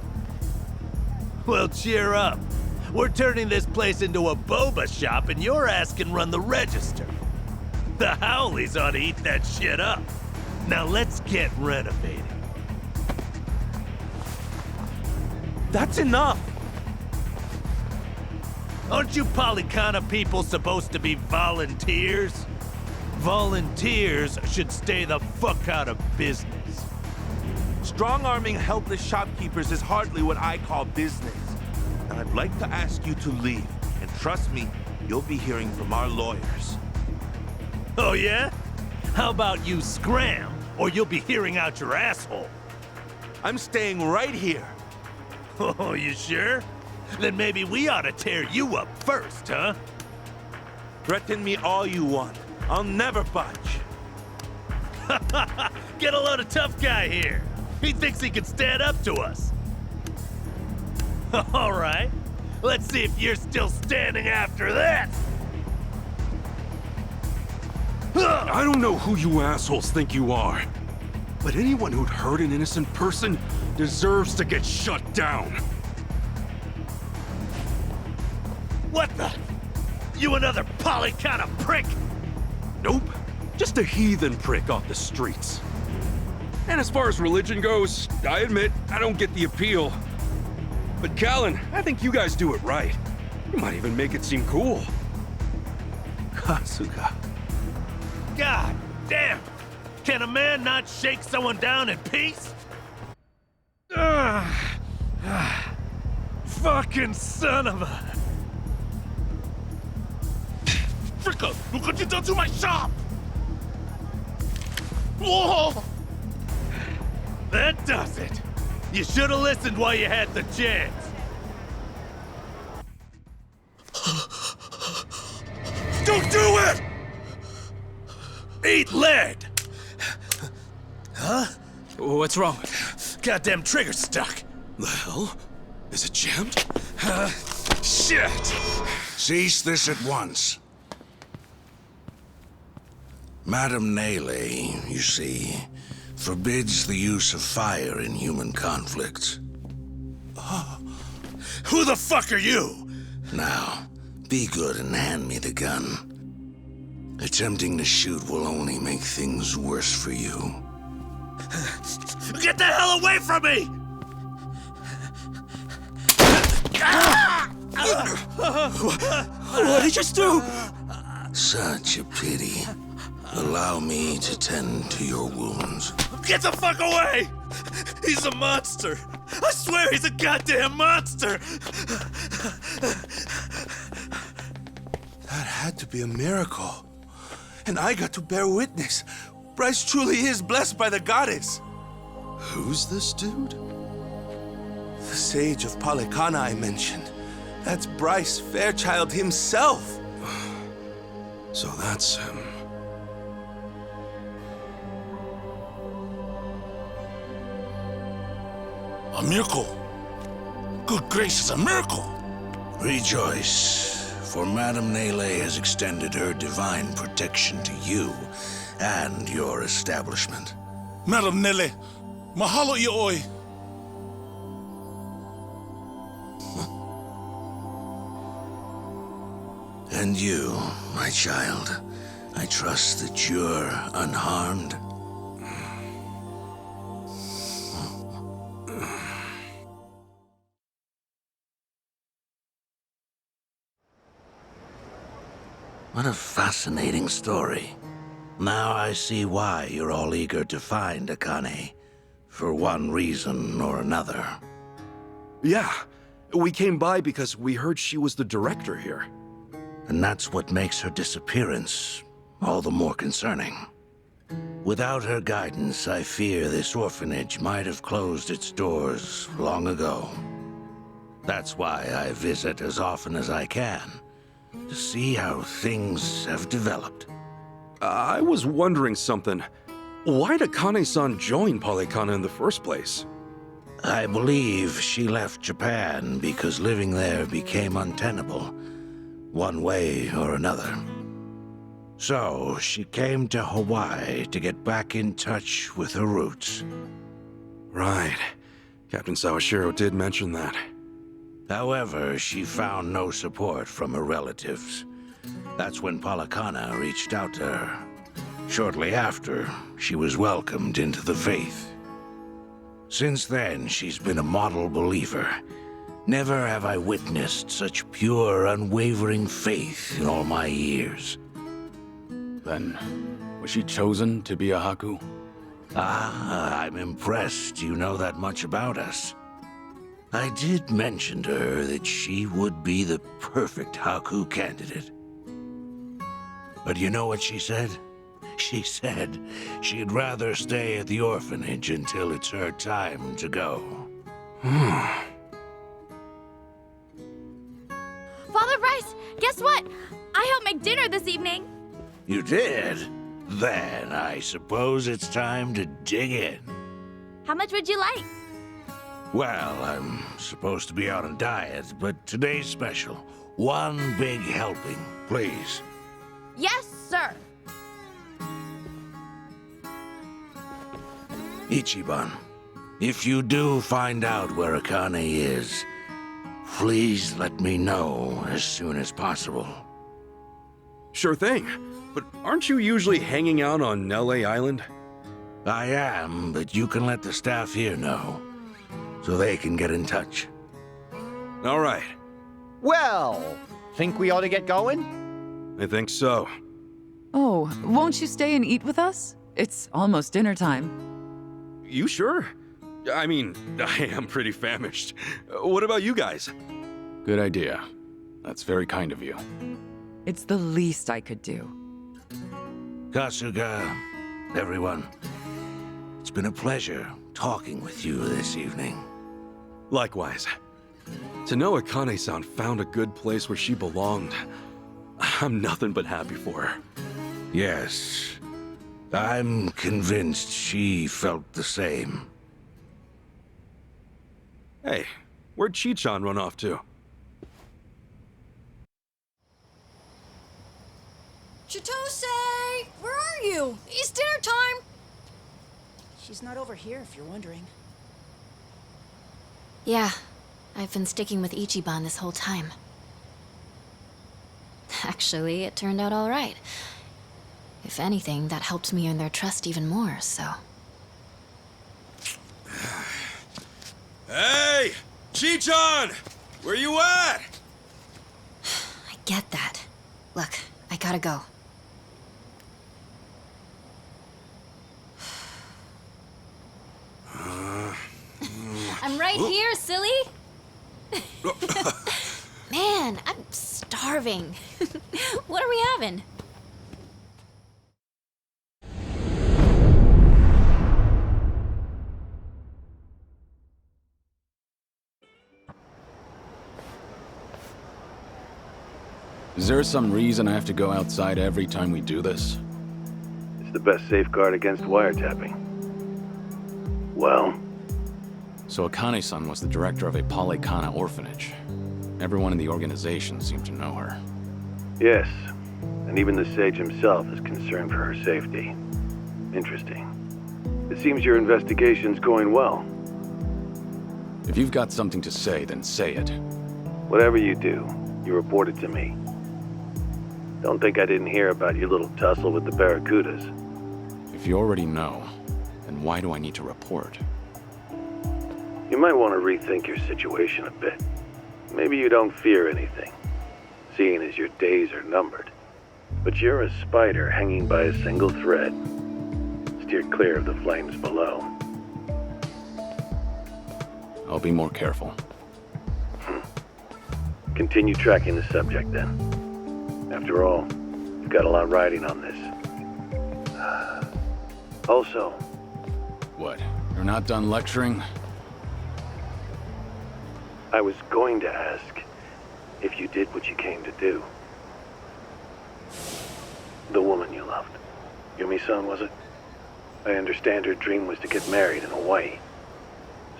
Well, cheer up. We're turning this place into a boba shop and your ass can run the register. The Howleys ought to eat that shit up. Now let's get renovating. That's enough! Aren't you Palikana people supposed to be volunteers? Volunteers should stay the fuck out of business. Strong-arming helpless shopkeepers is hardly what I call business. And I'd like to ask you to leave. And trust me, you'll be hearing from our lawyers. Oh yeah? How about you scram, or you'll be hearing out your asshole? I'm staying right here. Oh, you sure? Then maybe we ought to tear you up first, huh? Threaten me all you want. I'll never budge. Get a load of tough guy here. He thinks he can stand up to us. All right. Let's see if you're still standing after this. I don't know who you assholes think you are, but anyone who'd hurt an innocent person deserves to get shut down. What the? You another Palikana prick? Nope. Just a heathen prick off the streets. And as far as religion goes, I admit I don't get the appeal. But Callan, I think you guys do it right. You might even make it seem cool. Kasuga. God damn! Can a man not shake someone down in peace? Fucking son of a... Fricka, look what you done to my shop! Whoa! That does it. You should have listened while you had the chance. Don't do it! Eat lead! Huh? What's wrong? Goddamn trigger stuck. The hell? Is it jammed? Shit! Cease this at once. Madame Nele, you see, forbids the use of fire in human conflicts. Who the fuck are you? Now, be good and hand me the gun. Attempting to shoot will only make things worse for you. Get the hell away from me! What did you just do? Such a pity. Allow me to tend to your wounds. Get the fuck away! He's a monster! I swear he's a goddamn monster! That had to be a miracle. And I got to bear witness. Bryce truly is blessed by the goddess. Who's this dude? The sage of Palikana I mentioned. That's Bryce Fairchild himself. So that's him. A miracle. Good gracious, a miracle! Rejoice, for Madame Nele has extended her divine protection to you and your establishment. Madam Nele, mahalo ioi. And you, my child, I trust that you're unharmed. What a fascinating story. Now I see why you're all eager to find Akane, for one reason or another. Yeah, we came by because we heard she was the director here. And that's what makes her disappearance all the more concerning. Without her guidance, I fear this orphanage might have closed its doors long ago. That's why I visit as often as I can, to see how things have developed. I was wondering something. Why'd Akane-san join Polycana in the first place? I believe she left Japan because living there became untenable, one way or another. So she came to Hawaii to get back in touch with her roots. Right. Captain Sawashiro did mention that. However, she found no support from her relatives. That's when Polycana reached out to her. Shortly after, she was welcomed into the faith. Since then, she's been a model believer. Never have I witnessed such pure, unwavering faith in all my years. Then, was she chosen to be a Haku? Ah, I'm impressed you know that much about us. I did mention to her that she would be the perfect Haku candidate. But you know what she said? She said she'd rather stay at the orphanage until it's her time to go. Father Bryce, guess what? I helped make dinner this evening. You did? Then I suppose it's time to dig in. How much would you like? Well, I'm supposed to be on a diet, but today's special. One big helping, please. Yes, sir. Ichiban, if you do find out where Akane is, please let me know as soon as possible. Sure thing. But aren't you usually hanging out on Nele Island? I am, but you can let the staff here know, so they can get in touch. All right. Well, think we ought to get going? I think so. Oh, won't you stay and eat with us? It's almost dinner time. You sure? I mean, I am pretty famished. What about you guys? Good idea. That's very kind of you. It's the least I could do. Kasuga, everyone, it's been a pleasure talking with you this evening. Likewise. To know Akane-san found a good place where she belonged, I'm nothing but happy for her. Yes, I'm convinced she felt the same. Hey, where'd Chi-chan run off to? Chitose! Where are you? It's dinner time! She's not over here, if you're wondering. Yeah, I've been sticking with Ichiban this whole time. Actually, it turned out all right. If anything, that helped me earn their trust even more, so... Hey! Chi-chan! Where you at? I get that. Look, I gotta go. I'm right here, silly! Man, I'm starving. What are we having? Is there some reason I have to go outside every time we do this? It's the best safeguard against wiretapping. Well, So Akane-san was the director of a Kana orphanage. Everyone in the organization seemed to know her. Yes, and even the sage himself is concerned for her safety. Interesting. It seems your investigation's going well. If you've got something to say, then say it. Whatever you do, you report it to me. Don't think I didn't hear about your little tussle with the Barracudas. If you already know, then why do I need to report? You might want to rethink your situation a bit. Maybe you don't fear anything, seeing as your days are numbered. But you're a spider hanging by a single thread. Steer clear of the flames below. I'll be more careful. Continue tracking the subject then. After all, you've got a lot riding on this. Also... What? You're not done lecturing? I was going to ask if you did what you came to do. The woman you loved. Yumi-san, was it? I understand her dream was to get married in Hawaii.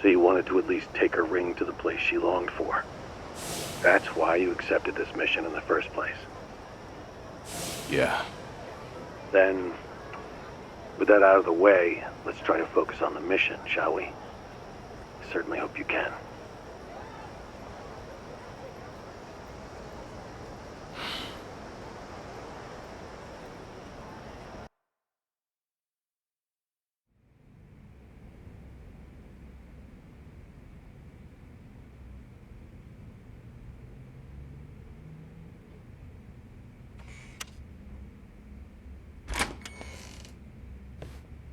So you wanted to at least take her ring to the place she longed for. That's why you accepted this mission in the first place. Yeah. Then, with that out of the way, let's try to focus on the mission, shall we? I certainly hope you can.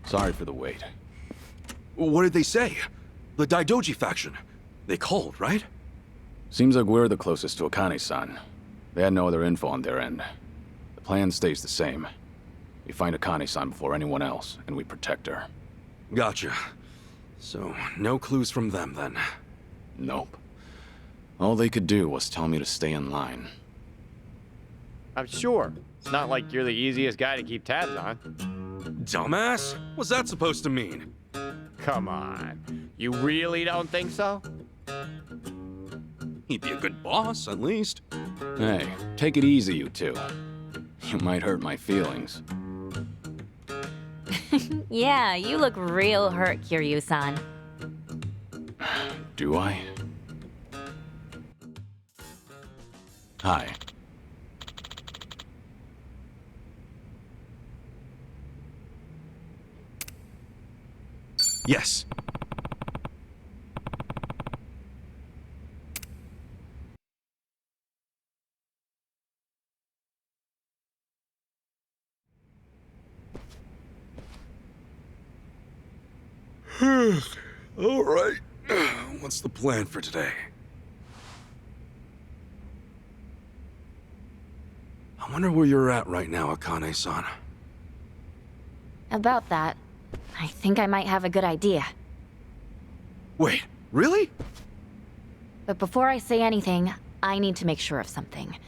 Sorry for the wait. What did they say? The Daidoji faction. They called, right? Seems like we're the closest to Akane-san. They had no other info on their end. The plan stays the same. We find Akane-san before anyone else, and we protect her. Gotcha. So, no clues from them, then? Nope. All they could do was tell me to stay in line. I'm sure. It's not like you're the easiest guy to keep tabs on. Dumbass? What's that supposed to mean? Come on. You really don't think so? He'd be a good boss, at least. Hey, take it easy, you two. You might hurt my feelings. Yeah, you look real hurt, Kiryu-san. Do I? Hi. Yes. All right. What's the plan for today? I wonder where you're at right now, Akane-san. About that, I think I might have a good idea. Wait, really? But before I say anything, I need to make sure of something.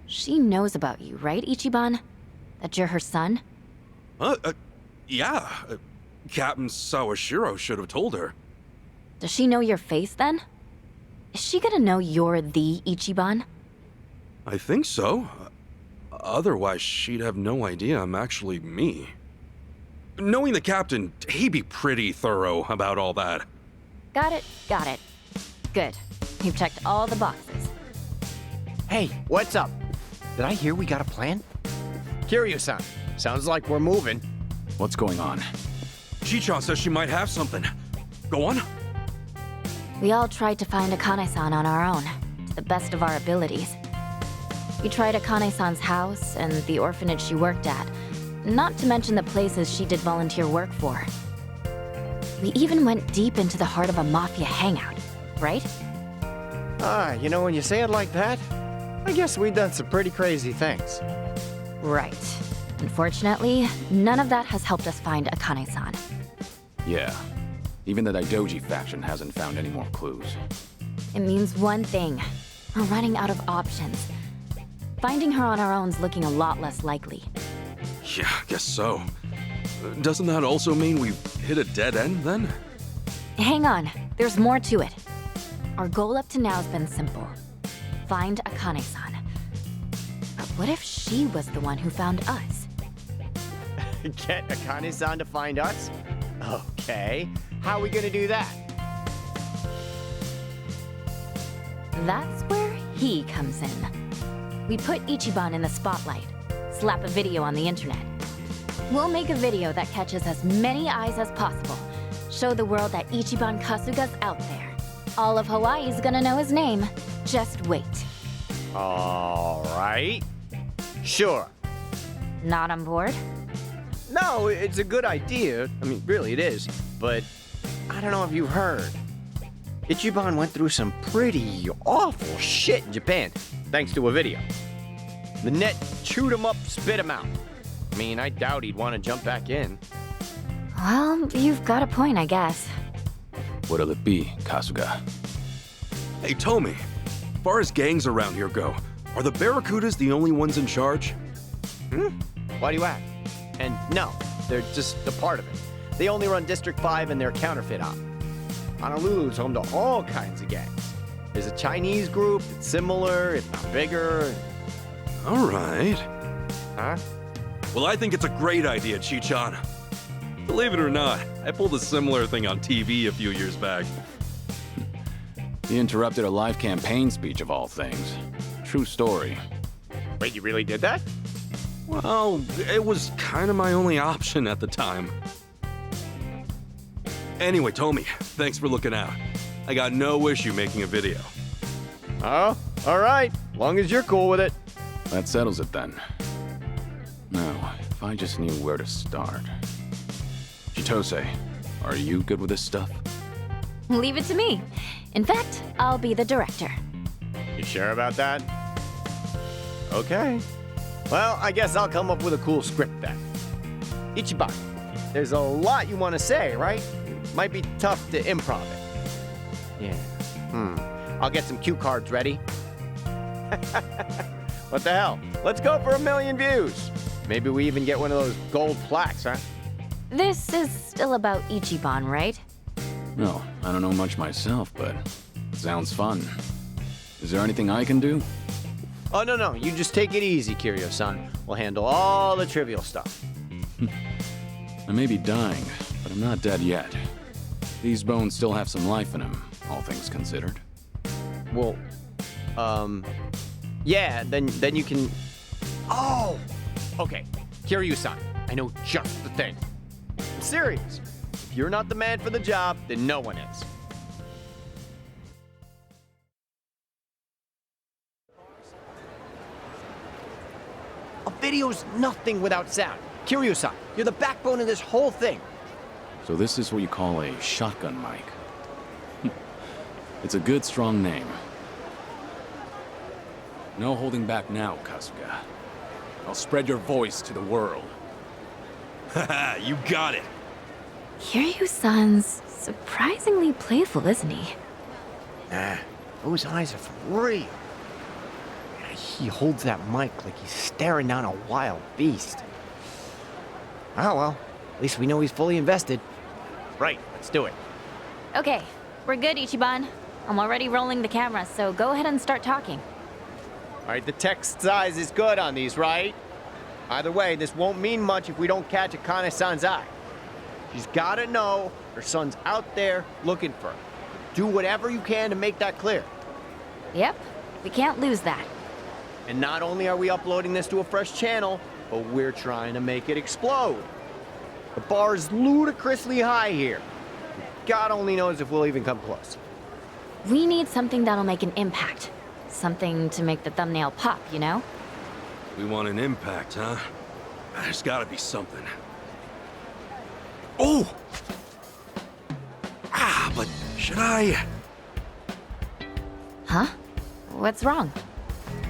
She knows about you, right, Ichiban? That you're her son? Yeah. Captain Sawashiro should have told her. Does she know your face, then? Is she gonna know you're the Ichiban? I think so. Otherwise, she'd have no idea I'm actually me. Knowing the captain, he'd be pretty thorough about all that. Got it, got it. Good. You've checked all the boxes. Hey, what's up? Did I hear we got a plan? Kiryu-san, sounds like we're moving. What's going on? Chichan says she might have something. Go on. We all tried to find Akane-san on our own, to the best of our abilities. We tried Akane-san's house and the orphanage she worked at, not to mention the places she did volunteer work for. We even went deep into the heart of a mafia hangout, right? You know, when you say it like that, I guess we've done some pretty crazy things. Right. Unfortunately, none of that has helped us find Akane-san. Yeah. Even the Daidoji faction hasn't found any more clues. It means one thing. We're running out of options. Finding her on our own's looking a lot less likely. Yeah, guess so. Doesn't that also mean we've hit a dead end, then? hang on. There's more to it. Our goal up to now has been simple. Find Akane-san. But what if she was the one who found us? Get Akane-san to find us? Okay. How are we gonna do that? That's where he comes in. We put Ichiban in the spotlight. Slap a video on the internet. We'll make a video that catches as many eyes as possible. Show the world that Ichiban Kasuga's out there. All of Hawaii's gonna know his name. Just wait. All right. Sure. Not on board? No, it's a good idea. I mean, really, it is. But I don't know if you've heard. Ichiban went through some pretty awful shit in Japan, thanks to a video. The net chewed him up, spit him out. I mean, I doubt he'd want to jump back in. Well, you've got a point, I guess. What'll it be, Kasuga? Hey, Tommy, as far as gangs around here go, are the Barracudas the only ones in charge? Why do you ask? And no, they're just a part of it. They only run District 5 and their counterfeit op. Honolulu's home to all kinds of gangs. There's a Chinese group that's similar, if not bigger. All right. Huh? Well, I think it's a great idea, Chi-chan. Believe it or not, I pulled a similar thing on TV a few years back. He interrupted a live campaign speech of all things. True story. Wait, you really did that? Well, it was kind of my only option at the time. Anyway, Tommy, thanks for looking out. I got no issue making a video. Oh, all right. Long as you're cool with it. That settles it then. Now, if I just knew where to start. Chitose, are you good with this stuff? Leave it to me. In fact, I'll be the director. You sure about that? Okay. Well, I guess I'll come up with a cool script then. Ichiban, there's a lot you want to say, right? It might be tough to improv it. Yeah. I'll get some cue cards ready. What the hell? Let's go for 1 million views. Maybe we even get one of those gold plaques, huh? This is still about Ichiban, right? No, I don't know much myself, but it sounds fun. Is there anything I can do? Oh, no. You just take it easy, Kiryu-san. We'll handle all the trivial stuff. I may be dying, but I'm not dead yet. These bones still have some life in them, all things considered. Well, yeah, then you can... Oh! Okay, Kiryu-san, I know just the thing. I'm serious. If you're not the man for the job, then no one is. A video's nothing without sound. Kiryu-san, you're the backbone of this whole thing. So this is what you call a shotgun mic. It's a good, strong name. No holding back now, Kasuga. I'll spread your voice to the world. Haha, you got it. Kiryu-san's surprisingly playful, isn't he? Nah, those eyes are for real. He holds that mic like he's staring down a wild beast. Oh well, at least we know he's fully invested. Right, let's do it. Okay, we're good, Ichiban. I'm already rolling the camera, so go ahead and start talking. All right, the text size is good on these, right? Either way, this won't mean much if we don't catch Akane-san's eye. She's gotta know her son's out there looking for her. Do whatever you can to make that clear. Yep, we can't lose that. And not only are we uploading this to a fresh channel, but we're trying to make it explode. The bar is ludicrously high here. God only knows if we'll even come close. We need something that'll make an impact. Something to make the thumbnail pop, you know? We want an impact, huh? There's gotta be something. Oh! But should I... Huh? What's wrong?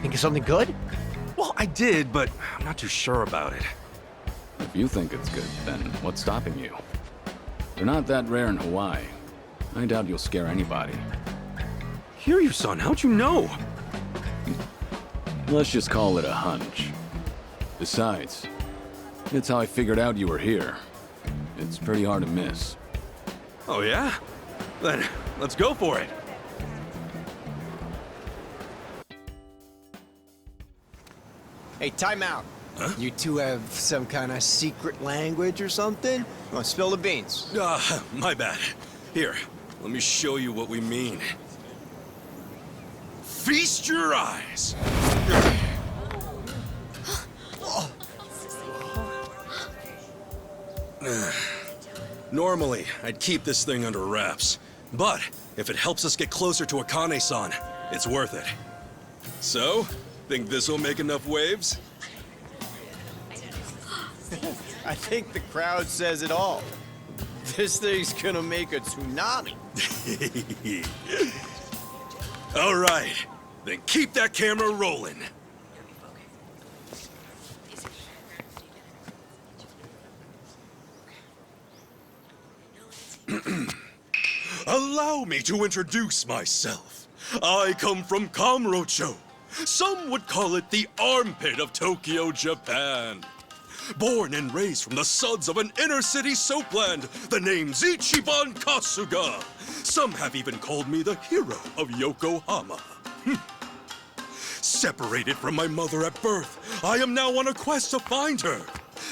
Think of something good? Well, I did, but I'm not too sure about it. If you think it's good, then what's stopping you? They're not that rare in Hawaii. I doubt you'll scare anybody. Kiryu-san, how'd you know? Let's just call it a hunch. Besides, it's how I figured out you were here. It's pretty hard to miss. Oh yeah? Then, let's go for it. Hey, time out. Huh? You two have some kind of secret language or something? Oh, spill the beans. My bad. Here, let me show you what we mean. Feast your eyes! Normally, I'd keep this thing under wraps. But, if it helps us get closer to Akane-san, it's worth it. So, think this'll make enough waves? I think the crowd says it all. This thing's gonna make a tsunami. All right, then keep that camera rolling. Allow me to introduce myself. I come from Kamurocho. Some would call it the armpit of Tokyo, Japan. Born and raised from the suds of an inner-city soapland, the name's Ichiban Kasuga. Some have even called me the hero of Yokohama. Separated from my mother at birth, I am now on a quest to find her.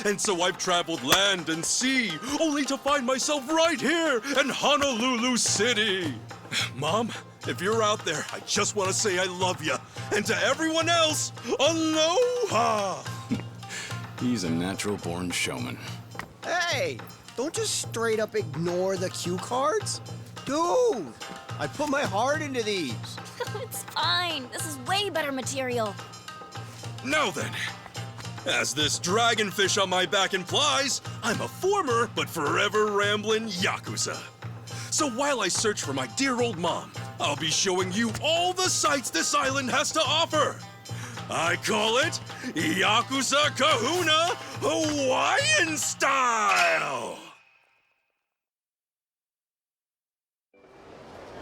And so I've traveled land and sea, only to find myself right here in Honolulu City. Mom, if you're out there, I just want to say I love you. And to everyone else, aloha! He's a natural-born showman. Hey, don't just straight up ignore the cue cards. Dude, I put my heart into these. It's fine. This is way better material. Now then, as this dragonfish on my back implies, I'm a former but forever rambling Yakuza. So while I search for my dear old mom, I'll be showing you all the sights this island has to offer. I call it Yakuza Kahuna Hawaiian Style!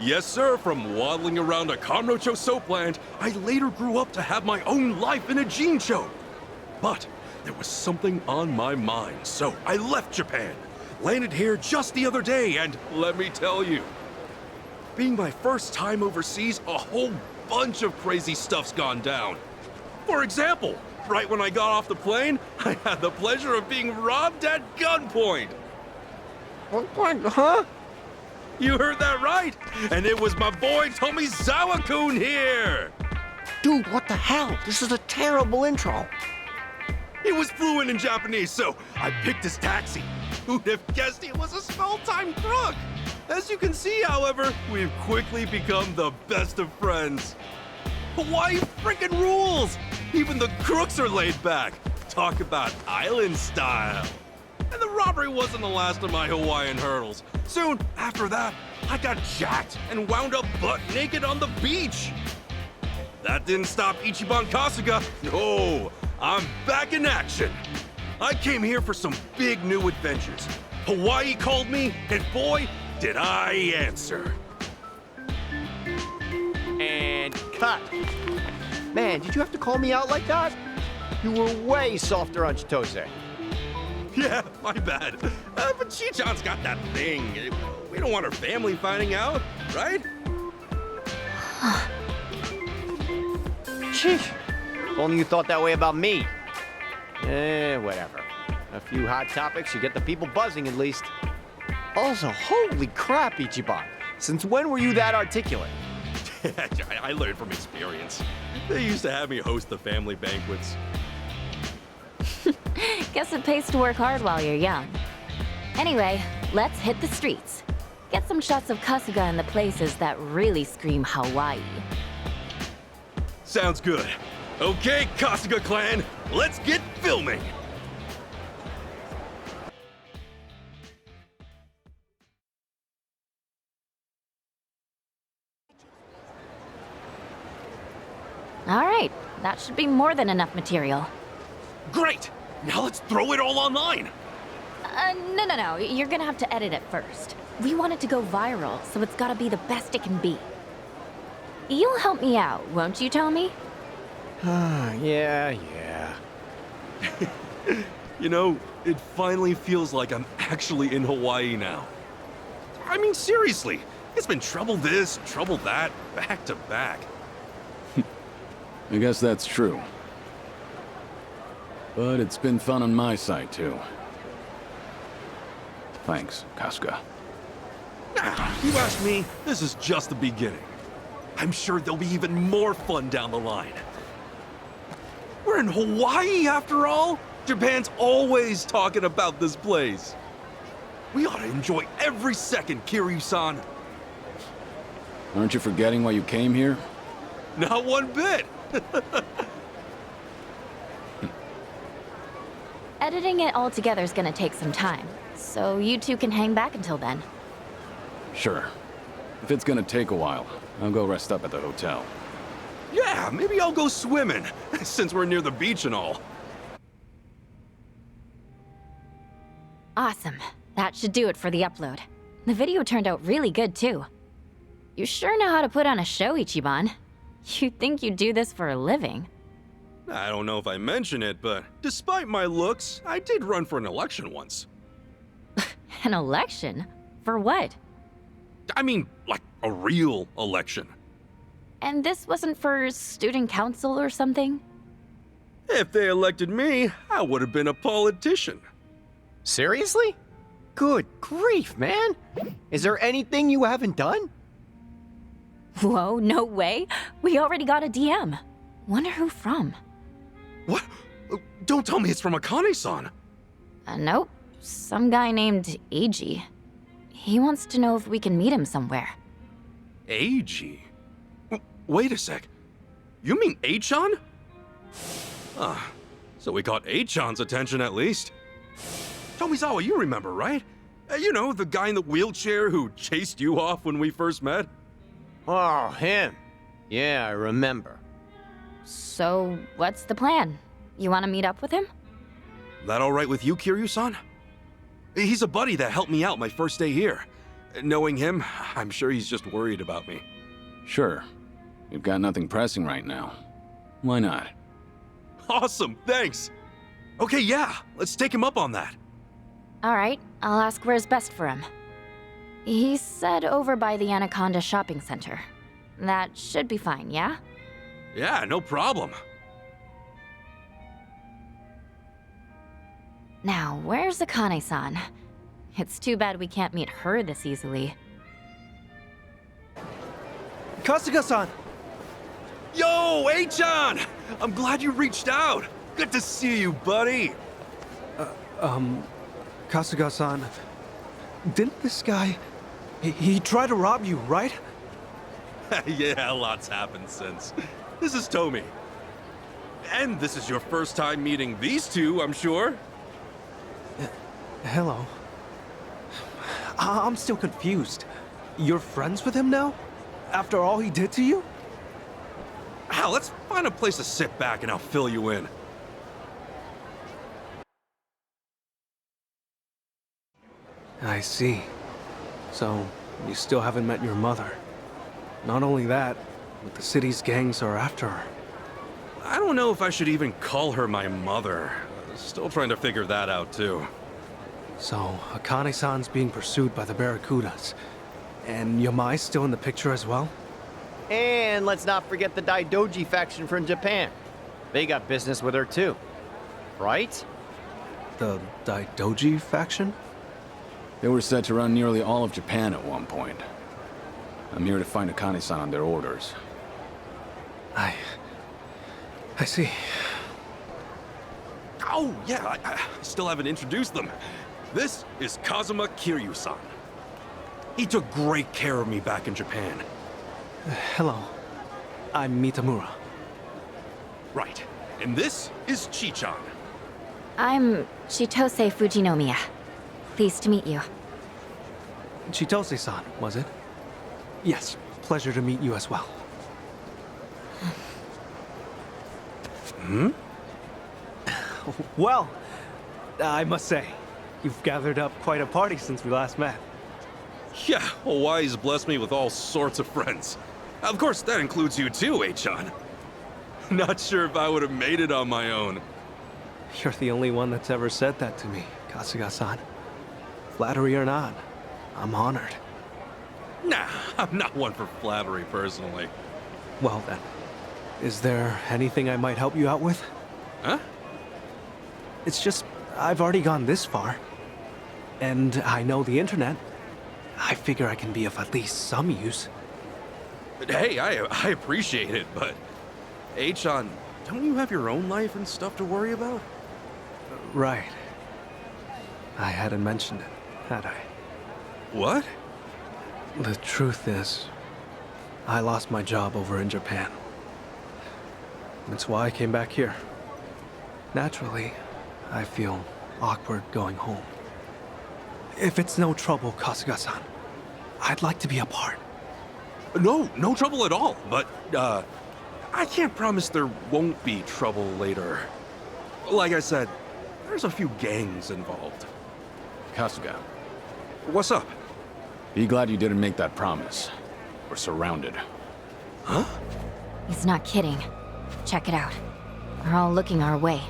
Yes, sir, from waddling around a Kamurocho soapland, I later grew up to have my own life in a Jincho. But there was something on my mind, so I left Japan. Landed here just the other day, and let me tell you, being my first time overseas, a whole bunch of crazy stuff's gone down. For example, right when I got off the plane, I had the pleasure of being robbed at gunpoint. What? Huh? You heard that right, and it was my boy Tomizawa-kun here. Dude, what the hell? This is a terrible intro. He was fluent in Japanese, so I picked his taxi. Who'd have guessed he was a small-time crook? As you can see, however, we've quickly become the best of friends. Hawaii freaking rules! Even the crooks are laid back. Talk about island style. And the robbery wasn't the last of my Hawaiian hurdles. Soon after that, I got jacked and wound up butt naked on the beach. That didn't stop Ichiban Kasuga. No, I'm back in action. I came here for some big new adventures. Hawaii called me, and boy, did I answer. And cut. Man, did you have to call me out like that? You were way softer on Chitose. Yeah, my bad. But Chi-chan's got that thing. We don't want her family finding out, right? Sheesh. If only you thought that way about me. Whatever. A few hot topics should get the people buzzing at least. Also, holy crap, Ichiban. Since when were you that articulate? I learned from experience. They used to have me host the family banquets. Guess it pays to work hard while you're young. Anyway, let's hit the streets. Get some shots of Kasuga in the places that really scream Hawaii. Sounds good. Okay, Kasuga clan, let's get filming! All right, that should be more than enough material. Great! Now let's throw it all online! No. You're gonna have to edit it first. We want it to go viral, so it's gotta be the best it can be. You'll help me out, won't you, Tommy? Yeah. You know, it finally feels like I'm actually in Hawaii now. I mean, seriously, It's been trouble this, trouble that, back to back. I guess that's true. But it's been fun on my side, too. Thanks, Kasuga. You ask me, this is just the beginning. I'm sure there'll be even more fun down the line. We're in Hawaii, after all. Japan's always talking about this place. We ought to enjoy every second, Kiryu-san. Aren't you forgetting why you came here? Not one bit. Editing it all together is gonna take some time, so you two can hang back until then. Sure. If it's gonna take a while, I'll go rest up at the hotel. Yeah, maybe I'll go swimming, since we're near the beach and all. Awesome. That should do it for the upload. The video turned out really good, too. You sure know how to put on a show, Ichiban. You'd think you'd do this for a living. I don't know if I mention it, but despite my looks, I did run for an election once. An election? For what? I mean, like a real election. And this wasn't for student council or something? If they elected me, I would have been a politician. Seriously? Good grief, man! Is there anything you haven't done? Whoa, no way. We already got a DM. Wonder who from. What? Don't tell me it's from Akane-san. Nope. Some guy named Eiji. He wants to know if we can meet him somewhere. Eiji? Wait a sec. You mean Achan? Ah, so we caught Achan's attention at least. Tomizawa, you remember, right? You know, the guy in the wheelchair who chased you off when we first met? Oh, him. Yeah, I remember. So, what's the plan? You want to meet up with him? That all right with you, Kiryu-san? He's a buddy that helped me out my first day here. Knowing him, I'm sure he's just worried about me. Sure. You've got nothing pressing right now. Why not? Awesome, thanks! Okay, yeah, let's take him up on that. Alright, I'll ask where's best for him. He said over by the Anaconda Shopping Center. That should be fine, yeah? Yeah, no problem. Now, where's Akane-san? It's too bad we can't meet her this easily. Kasuga-san! Yo, Achan! I'm glad you reached out. Good to see you, buddy. Kasuga-san, didn't this guy... He tried to rob you, right? Yeah, lots happened since. This is Tomi. And this is your first time meeting these two, I'm sure? Hello. I'm still confused. You're friends with him now? After all he did to you? Hell, let's find a place to sit back and I'll fill you in. I see. So, you still haven't met your mother. Not only that, but the city's gangs are after her. I don't know if I should even call her my mother. Still trying to figure that out, too. So, Akane-san's being pursued by the Barracudas. And Yamai's still in the picture as well? And let's not forget the Daidoji faction from Japan. They got business with her too. Right? The Daidoji faction? They were said to run nearly all of Japan at one point. I'm here to find Akane-san on their orders. I see. Oh, yeah, I still haven't introduced them. This is Kazuma Kiryu-san. He took great care of me back in Japan. Hello. I'm Mitamura. Right. And this is Chichan. I'm Chitose Fujinomiya. Pleased to meet you. Chitose-san, was it? Yes, pleasure to meet you as well. Well, I must say, you've gathered up quite a party since we last met. Yeah, Hawaii's blessed me with all sorts of friends. Of course, that includes you too, Achan. Not sure if I would have made it on my own. You're the only one that's ever said that to me, Kasuga-san. Flattery or not, I'm honored. Nah, I'm not one for flattery personally. Well then, is there anything I might help you out with? Huh? It's just, I've already gone this far. And I know the internet. I figure I can be of at least some use. Hey, I appreciate it, but... Achan, don't you have your own life and stuff to worry about? Right. I hadn't mentioned it, had I? What? The truth is, I lost my job over in Japan. That's why I came back here. Naturally, I feel awkward going home. If it's no trouble, Kasuga-san, I'd like to be a part. No trouble at all, but, I can't promise there won't be trouble later. Like I said, there's a few gangs involved. Kasuga. What's up? Be glad you didn't make that promise. We're surrounded. Huh? He's not kidding. Check it out. They're all looking our way.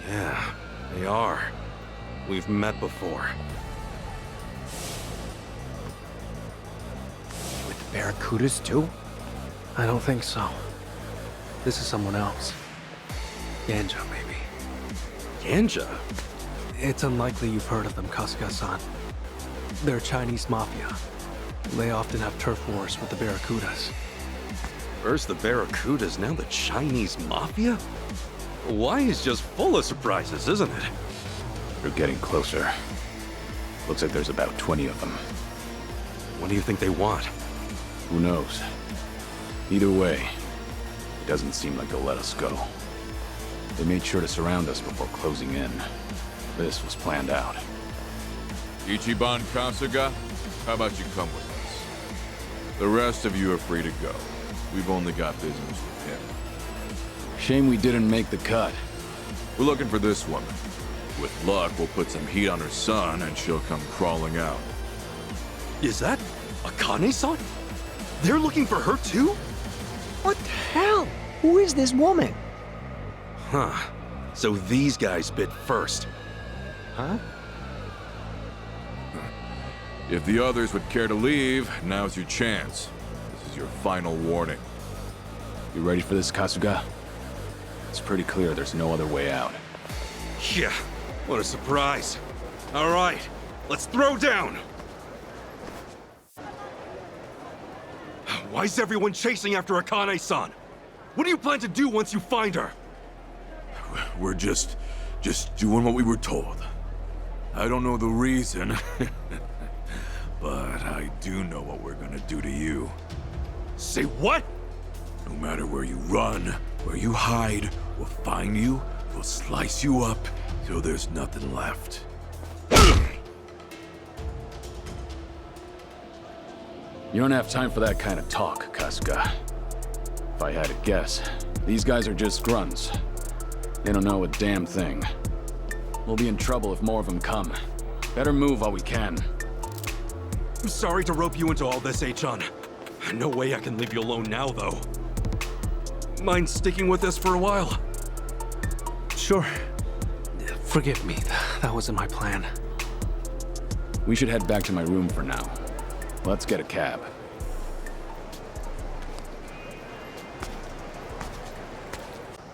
Yeah, they are. We've met before. With barracudas too? I don't think so. This is someone else. Ganja, maybe. Ganja? It's unlikely you've heard of them, Kasuga-san. They're Chinese mafia. They often have turf wars with the barracudas. First the barracudas, now the Chinese mafia? Hawaii's just full of surprises, isn't it? They're getting closer. Looks like there's about 20 of them. What do you think they want? Who knows? Either way, it doesn't seem like they'll let us go. They made sure to surround us before closing in. This was planned out. Ichiban Kasuga, how about you come with us? The rest of you are free to go. We've only got business with him. Shame we didn't make the cut. We're looking for this woman. With luck, we'll put some heat on her son and she'll come crawling out. Is that Akane-san? They're looking for her too? What the hell? Who is this woman? Huh. So these guys bid first. Huh? If the others would care to leave, now's your chance. This is your final warning. You ready for this, Kasuga? It's pretty clear there's no other way out. Yeah, what a surprise. All right, let's throw down. Why's everyone chasing after Akane-san? What do you plan to do once you find her? We're just doing what we were told. I don't know the reason, but I do know what we're gonna do to you. Say what? No matter where you run, where you hide, we'll find you, we'll slice you up till there's nothing left. You don't have time for that kind of talk, Kasuga. If I had to guess, these guys are just grunts. They don't know a damn thing. We'll be in trouble if more of them come. Better move while we can. I'm sorry to rope you into all this, Achan. No way I can leave you alone now, though. Mind sticking with us for a while? Sure. Forgive me, that wasn't my plan. We should head back to my room for now. Let's get a cab.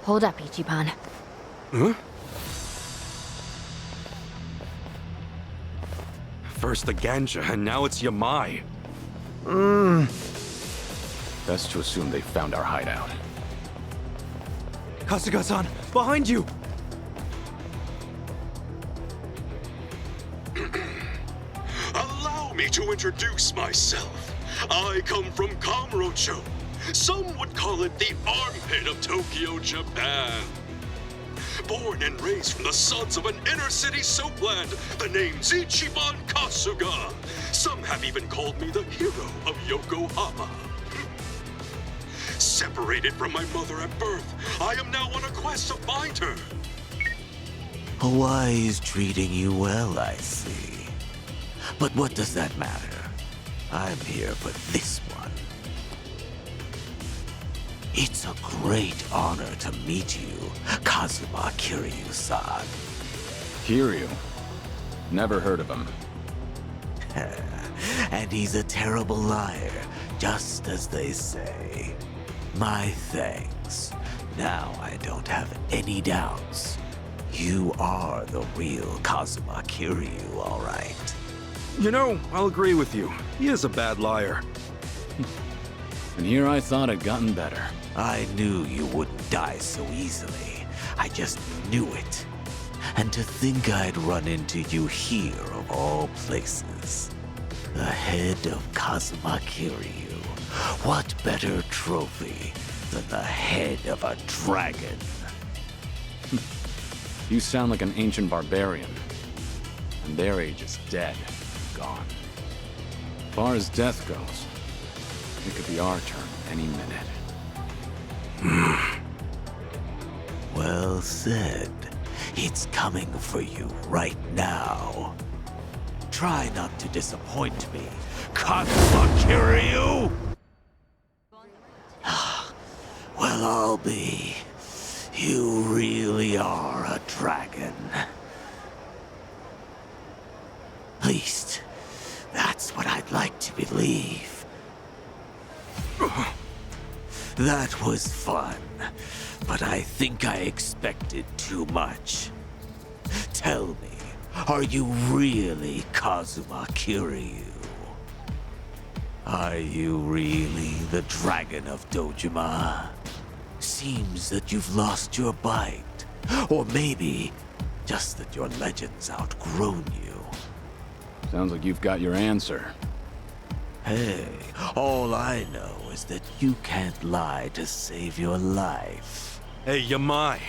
Hold up, Ichiban. Huh? First the Ganja, and now it's Yamai. Best to assume they found our hideout. Kasuga-san, behind you! Allow me to introduce myself. I come from Kamurocho. Some would call it the armpit of Tokyo, Japan. Born and raised from the sons of an inner-city soapland, the name's Ichiban Kasuga. Some have even called me the hero of Yokohama. Separated from my mother at birth, I am now on a quest to find her. Hawaii's treating you well, I see. But what does that matter? I'm here for this one. It's a great honor to meet you, Kazuma Kiryu-san. Kiryu? Never heard of him. And he's a terrible liar, just as they say. My thanks. Now I don't have any doubts. You are the real Kazuma Kiryu, all right. You know, I'll agree with you. He is a bad liar. And here I thought I'd gotten better. I knew you wouldn't die so easily. I just knew it. And to think I'd run into you here of all places. The head of Kazuma Kiryu. What better trophy than the head of a dragon? You sound like an ancient barbarian. And their age is dead. Gone. As far as death goes, it could be our turn any minute. Well said. It's coming for you right now. Try not to disappoint me, Kazuma Kiryu! Well, I'll be. You really are a dragon. At least, that's what I'd like to believe. That was fun, but I think I expected too much. Tell me, are you really Kazuma Kiryu? Are you really the Dragon of Dojima? Seems that you've lost your bite. Or maybe just that your legend's outgrown you. Sounds like you've got your answer. Hey, all I know is that you can't lie to save your life. Hey, Yamai.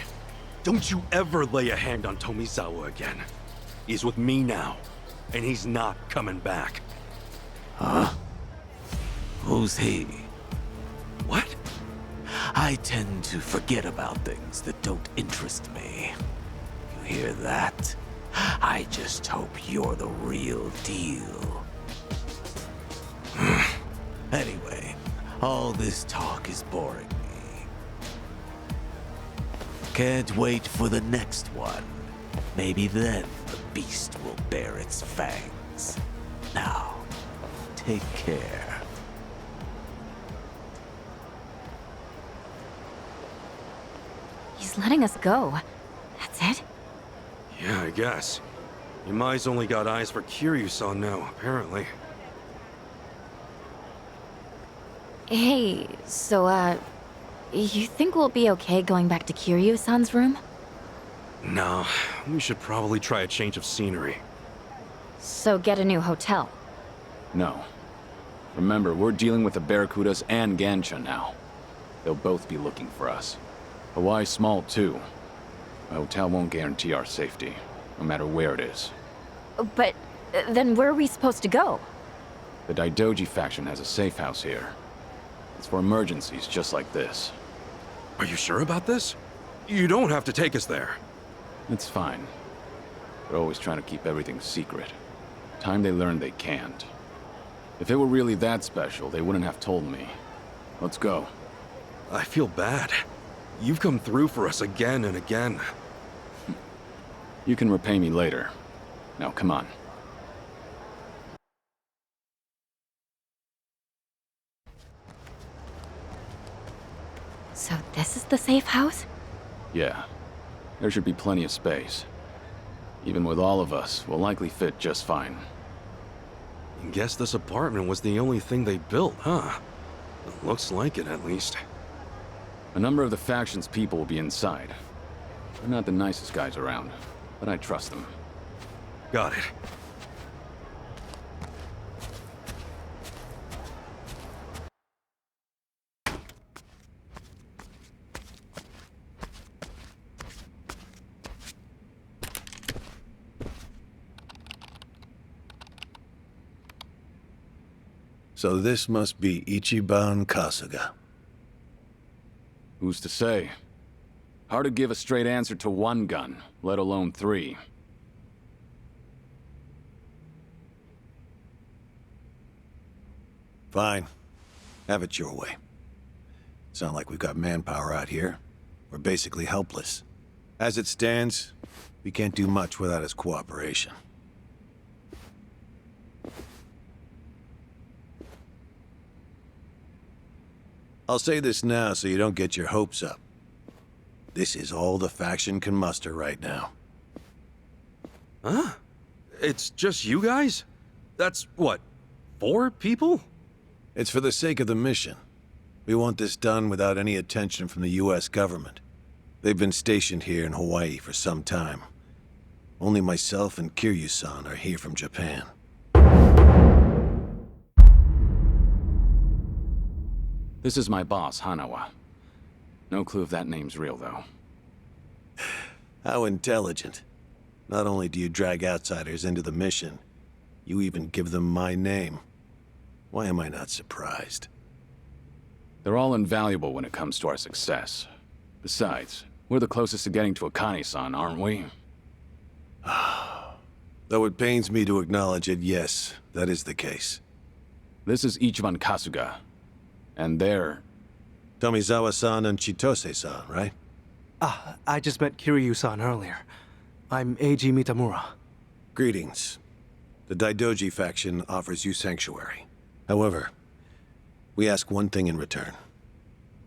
Don't you ever lay a hand on Tomizawa again. He's with me now, and he's not coming back. Huh? Who's he? What? I tend to forget about things that don't interest me. You hear that? I just hope you're the real deal. Anyway, all this talk is boring me. Can't wait for the next one. Maybe then the beast will bare its fangs. Now, take care. He's letting us go. That's it? Yeah, I guess. Yamai's only got eyes for Kiryu-san now, apparently. Hey, so, you think we'll be okay going back to Kiryu-san's room? No, we should probably try a change of scenery. So get a new hotel? No. Remember, we're dealing with the Barracudas and Gansha now. They'll both be looking for us. Hawaii's small, too. A hotel won't guarantee our safety, no matter where it is. But then where are we supposed to go? The Daidoji faction has a safe house here. It's for emergencies just like this. Are you sure about this? You don't have to take us there. It's fine. They're always trying to keep everything secret. Time they learn they can't. If it were really that special, they wouldn't have told me. Let's go. I feel bad. You've come through for us again and again. You can repay me later. Now, come on. So this is the safe house? Yeah. There should be plenty of space. Even with all of us, we'll likely fit just fine. Guess this apartment was the only thing they built, huh? It looks like it, at least. A number of the faction's people will be inside. They're not the nicest guys around, but I trust them. Got it. So this must be Ichiban Kasuga. Who's to say? Hard to give a straight answer to one gun, let alone three. Fine. Have it your way. It's not like we've got manpower out here. We're basically helpless. As it stands, we can't do much without his cooperation. I'll say this now so you don't get your hopes up. This is all the faction can muster right now. Huh? It's just you guys? That's, what, 4 people? It's for the sake of the mission. We want this done without any attention from the US government. They've been stationed here in Hawaii for some time. Only myself and Kiryu-san are here from Japan. This is my boss, Hanawa. No clue if that name's real, though. How intelligent. Not only do you drag outsiders into the mission, you even give them my name. Why am I not surprised? They're all invaluable when it comes to our success. Besides, we're the closest to getting to Akane-san, aren't we? Though it pains me to acknowledge it, yes, that is the case. This is Ichiban Kasuga. And they're... Tomizawa-san and Chitose-san, right? Ah, I just met Kiryu-san earlier. I'm Eiji Mitamura. Greetings. The Daidoji faction offers you sanctuary. However, we ask one thing in return.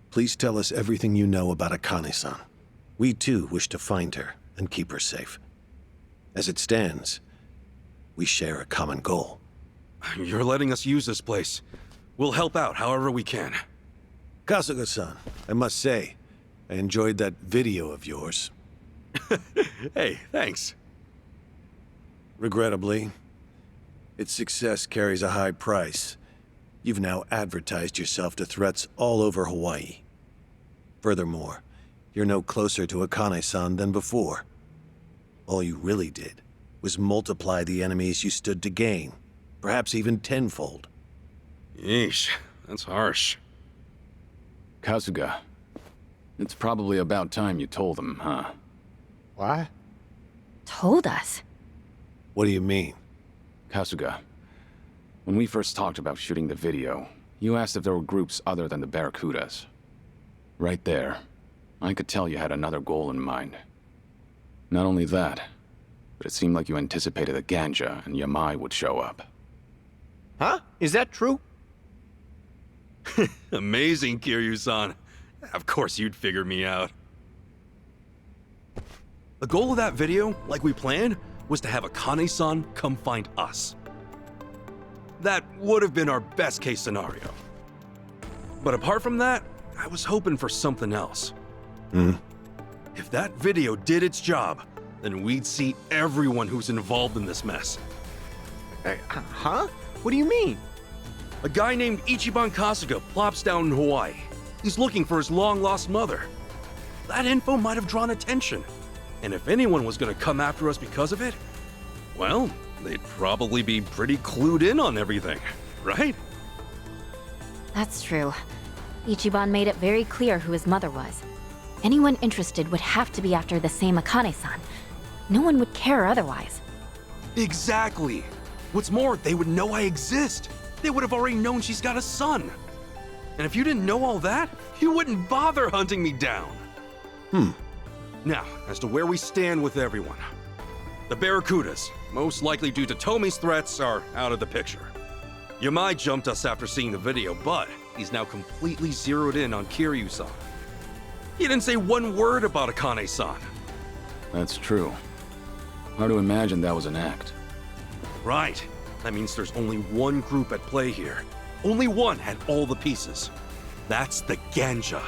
Please tell us everything you know about Akane-san. We too wish to find her and keep her safe. As it stands, we share a common goal. You're letting us use this place. We'll help out however we can. Kasuga-san, I must say, I enjoyed that video of yours. Hey, thanks. Regrettably, its success carries a high price. You've now advertised yourself to threats all over Hawaii. Furthermore, you're no closer to Akane-san than before. All you really did was multiply the enemies you stood to gain, perhaps even tenfold. Yeesh, that's harsh. Kasuga, it's probably about time you told them, huh? What? Told us? What do you mean? Kasuga, when we first talked about shooting the video, you asked if there were groups other than the Barracudas. Right there, I could tell you had another goal in mind. Not only that, but it seemed like you anticipated that Ganja and Yamai would show up. Huh? Is that true? Amazing, Kiryu-san. Of course you'd figure me out. The goal of that video, like we planned, was to have Akane-san come find us. That would have been our best case scenario. But apart from that, I was hoping for something else. If that video did its job, then we'd see everyone who's involved in this mess. Huh? What do you mean? A guy named Ichiban Kasuga plops down in Hawaii. He's looking for his long-lost mother. That info might have drawn attention. And if anyone was gonna come after us because of it, well, they'd probably be pretty clued in on everything, right? That's true. Ichiban made it very clear who his mother was. Anyone interested would have to be after the same Akane-san. No one would care otherwise. Exactly. What's more, they would know I exist. They would have already known she's got a son. And if you didn't know all that, you wouldn't bother hunting me down. Now, as to where we stand with everyone. The Barracudas, most likely due to Tomi's threats, are out of the picture. Yamai jumped us after seeing the video, but he's now completely zeroed in on Kiryu-san. He didn't say one word about Akane-san. That's true. Hard to imagine that was an act. Right. That means there's only one group at play here. Only one had all the pieces. That's the Ganja.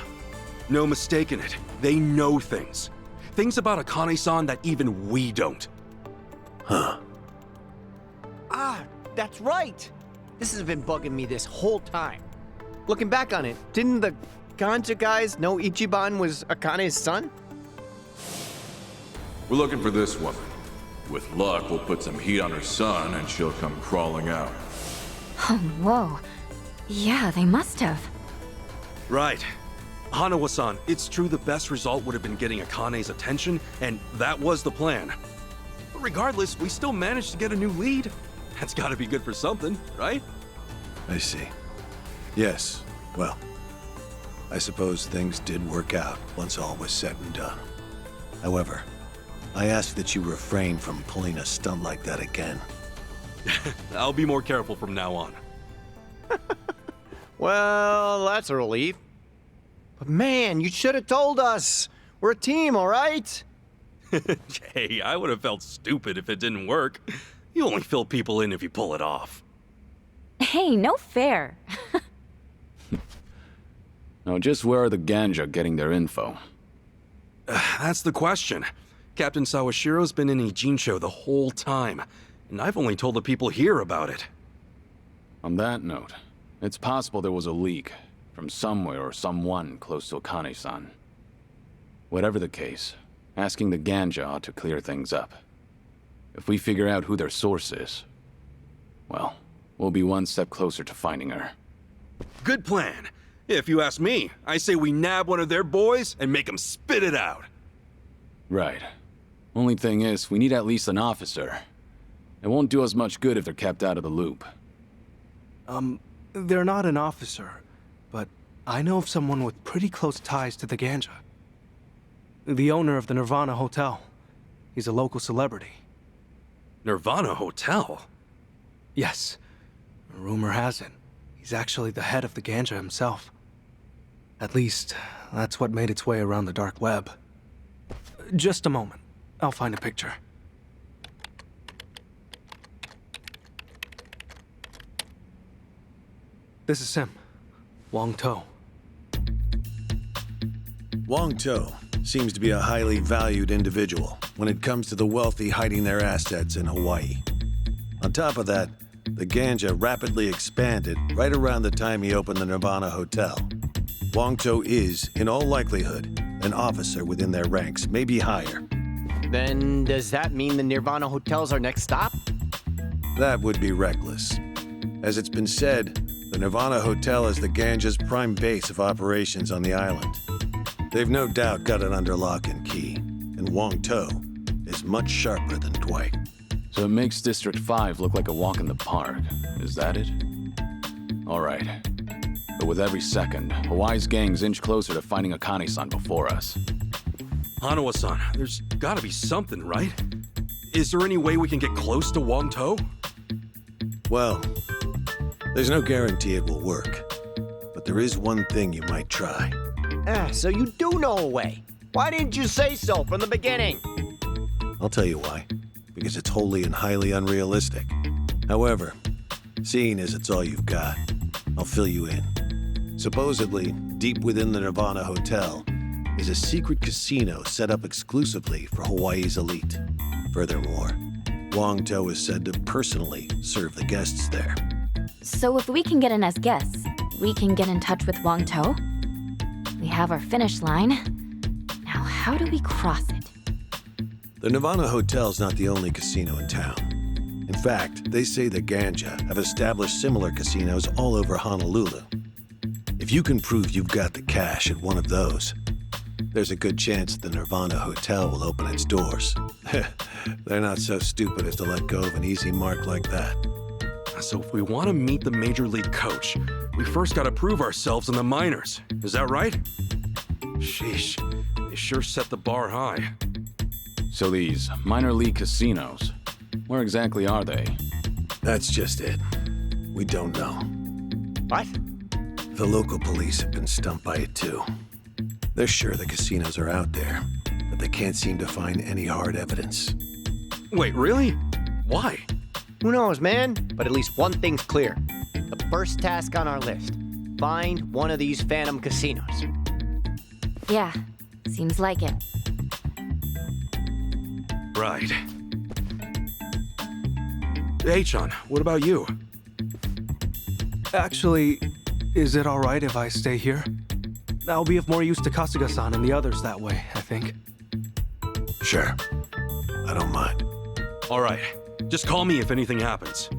No mistaking it. They know things. Things about Akane-san that even we don't. Huh. Ah, that's right. This has been bugging me this whole time. Looking back on it, didn't the Ganja guys know Ichiban was Akane's son? We're looking for this woman. With luck, we'll put some heat on her son and she'll come crawling out. Oh, whoa. Yeah, they must have. Right. Hanawa-san, it's true the best result would have been getting Akane's attention, and that was the plan. But regardless, we still managed to get a new lead. That's gotta be good for something, right? I see. Yes, well, I suppose things did work out once all was said and done. However, I ask that you refrain from pulling a stunt like that again. I'll be more careful from now on. Well, that's a relief. But man, you should have told us. We're a team, all right? Hey, I would have felt stupid if it didn't work. You only fill people in if you pull it off. Hey, no fair. Now, just where are the Ganja getting their info? That's the question. Captain Sawashiro's been in Ijincho the whole time, and I've only told the people here about it. On that note, it's possible there was a leak from somewhere or someone close to Akane-san. Whatever the case, asking the Ganja ought to clear things up. If we figure out who their source is, well, we'll be one step closer to finding her. Good plan. If you ask me, I say we nab one of their boys and make them spit it out. Right. Only thing is, we need at least an officer. It won't do us much good if they're kept out of the loop. They're not an officer, but I know of someone with pretty close ties to the Ganja. The owner of the Nirvana Hotel. He's a local celebrity. Nirvana Hotel? Yes. Rumor has it, he's actually the head of the Ganja himself. At least, that's what made its way around the dark web. Just a moment. I'll find a picture. This is him, Wong To. Wong To seems to be a highly valued individual when it comes to the wealthy hiding their assets in Hawaii. On top of that, the Ganja rapidly expanded right around the time he opened the Nirvana Hotel. Wong To is, in all likelihood, an officer within their ranks, maybe higher. Then does that mean the Nirvana Hotel's our next stop? That would be reckless. As it's been said, the Nirvana Hotel is the Ganja's prime base of operations on the island. They've no doubt got it under lock and key, and Wong To is much sharper than Dwight. So it makes District 5 look like a walk in the park. Is that it? All right. But with every second, Hawaii's gangs inch closer to finding Akane-san before us. Hanawa-san, there's gotta be something, right? Is there any way we can get close to Wong To? Well, there's no guarantee it will work. But there is one thing you might try. So you do know a way. Why didn't you say so from the beginning? I'll tell you why. Because it's wholly and highly unrealistic. However, seeing as it's all you've got, I'll fill you in. Supposedly, deep within the Nirvana Hotel is a secret casino set up exclusively for Hawaii's elite. Furthermore, Wong To is said to personally serve the guests there. So if we can get in as guests, we can get in touch with Wong To? We have our finish line. Now how do we cross it? The Nirvana Hotel's not the only casino in town. In fact, they say the Ganja have established similar casinos all over Honolulu. If you can prove you've got the cash at one of those, there's a good chance the Nirvana Hotel will open its doors. They're not so stupid as to let go of an easy mark like that. So if we want to meet the Major League coach, we first gotta prove ourselves in the minors. Is that right? Sheesh, they sure set the bar high. So these minor league casinos, where exactly are they? That's just it. We don't know. What? The local police have been stumped by it too. They're sure the casinos are out there, but they can't seem to find any hard evidence. Wait, really? Why? Who knows, man? But at least one thing's clear. The first task on our list. Find one of these phantom casinos. Yeah, seems like it. Right. Hey, Chan, what about you? Actually, is it all right if I stay here? I'll be of more use to Kasuga-san and the others that way, I think. Sure. I don't mind. All right. Just call me if anything happens.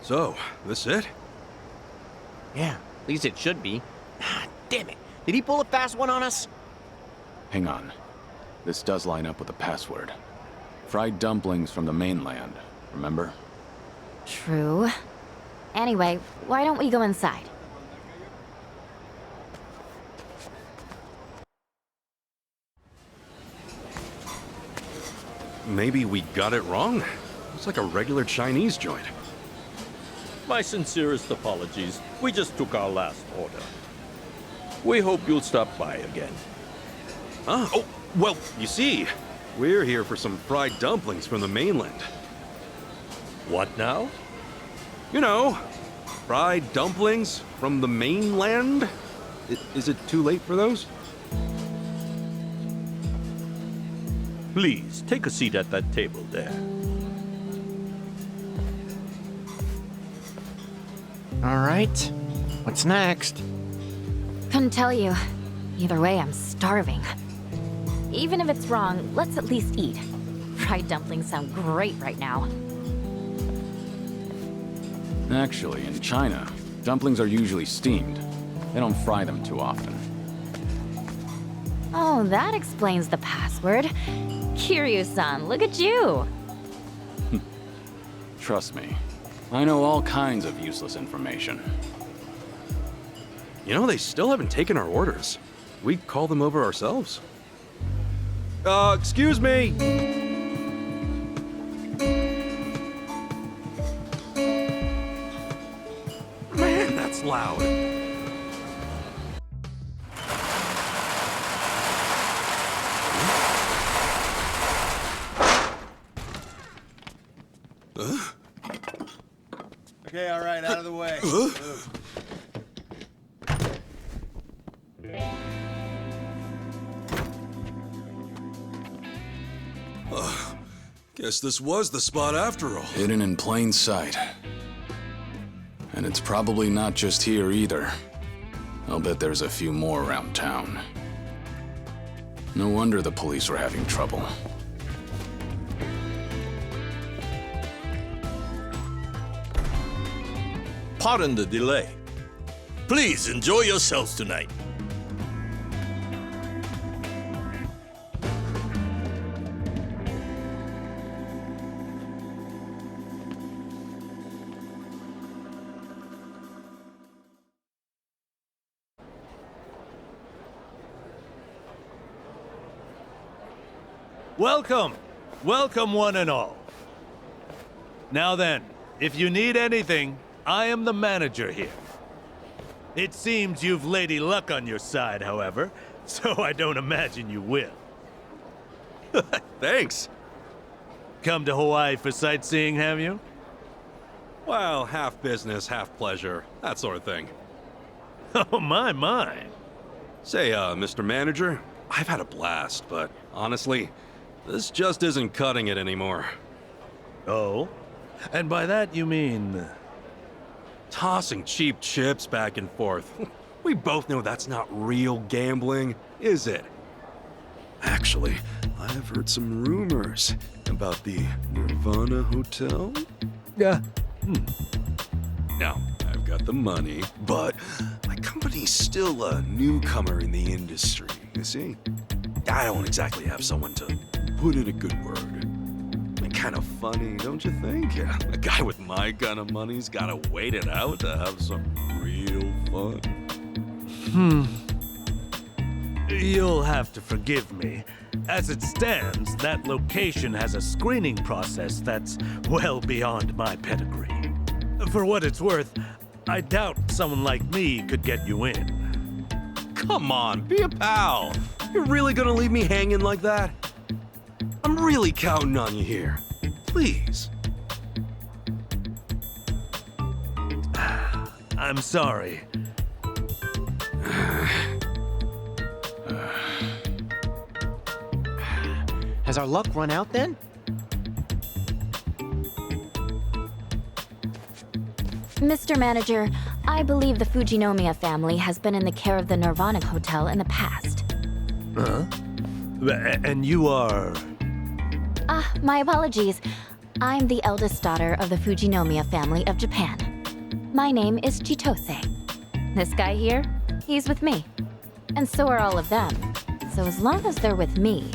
So, this it? Yeah, at least it should be. Ah, damn it. Did he pull a fast one on us? Hang on. This does line up with the password. Fried dumplings from the mainland, remember? True. Anyway, why don't we go inside? Maybe we got it wrong? It's like a regular Chinese joint. My sincerest apologies. We just took our last order. We hope you'll stop by again. Oh, well, you see, we're here for some fried dumplings from the mainland. What now? You know, fried dumplings from the mainland? Is it too late for those? Please, take a seat at that table there. All right. What's next? Couldn't tell you. Either way, I'm starving. Even if it's wrong, let's at least eat. Fried dumplings sound great right now. Actually, in China, dumplings are usually steamed. They don't fry them too often. Oh, that explains the password. Kiryu-san, look at you! Trust me, I know all kinds of useless information. You know, they still haven't taken our orders. We call them over ourselves. Excuse me! Man, that's loud. Okay, all right, out of the way. Guess this was the spot after all. Hidden in plain sight. And it's probably not just here either. I'll bet there's a few more around town. No wonder the police were having trouble. Pardon the delay. Please enjoy yourselves tonight. Welcome! Welcome, one and all. Now then, if you need anything, I am the manager here. It seems you've Lady Luck on your side, however, so I don't imagine you will. Thanks. Come to Hawaii for sightseeing, have you? Well, half business, half pleasure, that sort of thing. Oh, my. Say, Mr. Manager, I've had a blast, but honestly, this just isn't cutting it anymore. Oh? And by that you mean... Tossing cheap chips back and forth. We both know that's not real gambling, is it? Actually, I've heard some rumors about the Nirvana Hotel. Yeah. Now, I've got the money, but my company's still a newcomer in the industry, you see? I don't exactly have someone to put in a good word. Kind of funny, don't you think? Yeah, a guy with my kind of money's gotta wait it out to have some real fun. You'll have to forgive me. As it stands, that location has a screening process that's well beyond my pedigree. For what it's worth, I doubt someone like me could get you in. Come on, be a pal. You're really gonna leave me hanging like that? I'm really counting on you here. Please. I'm sorry. Has our luck run out then? Mr. Manager, I believe the Fujinomiya family has been in the care of the Nirvana Hotel in the past. Huh? And you are... My apologies. I'm the eldest daughter of the Fujinomiya family of Japan. My name is Chitose. This guy here, he's with me. And so are all of them. So as long as they're with me,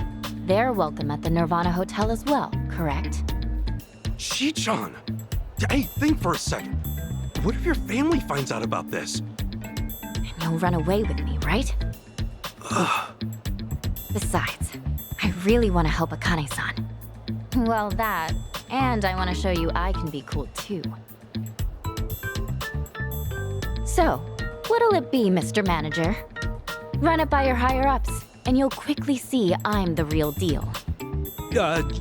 they're welcome at the Nirvana Hotel as well, correct? Chi-chan! Hey, think for a second. What if your family finds out about this? And you'll run away with me, right? Besides, I really want to help Akane-san. Well, that, and I want to show you I can be cool too. So, what'll it be, Mr. Manager? Run it by your higher-ups, and you'll quickly see I'm the real deal.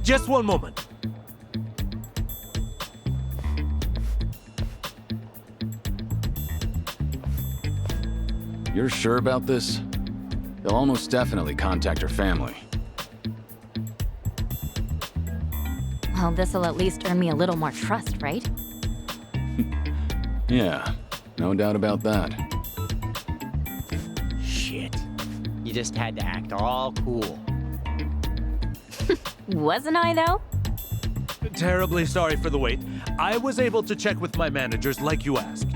Just one moment. You're sure about this? They'll almost definitely contact her family. Well, this'll at least earn me a little more trust, right? Yeah, no doubt about that. Shit. You just had to act all cool. Wasn't I, though? Terribly sorry for the wait. I was able to check with my managers like you asked.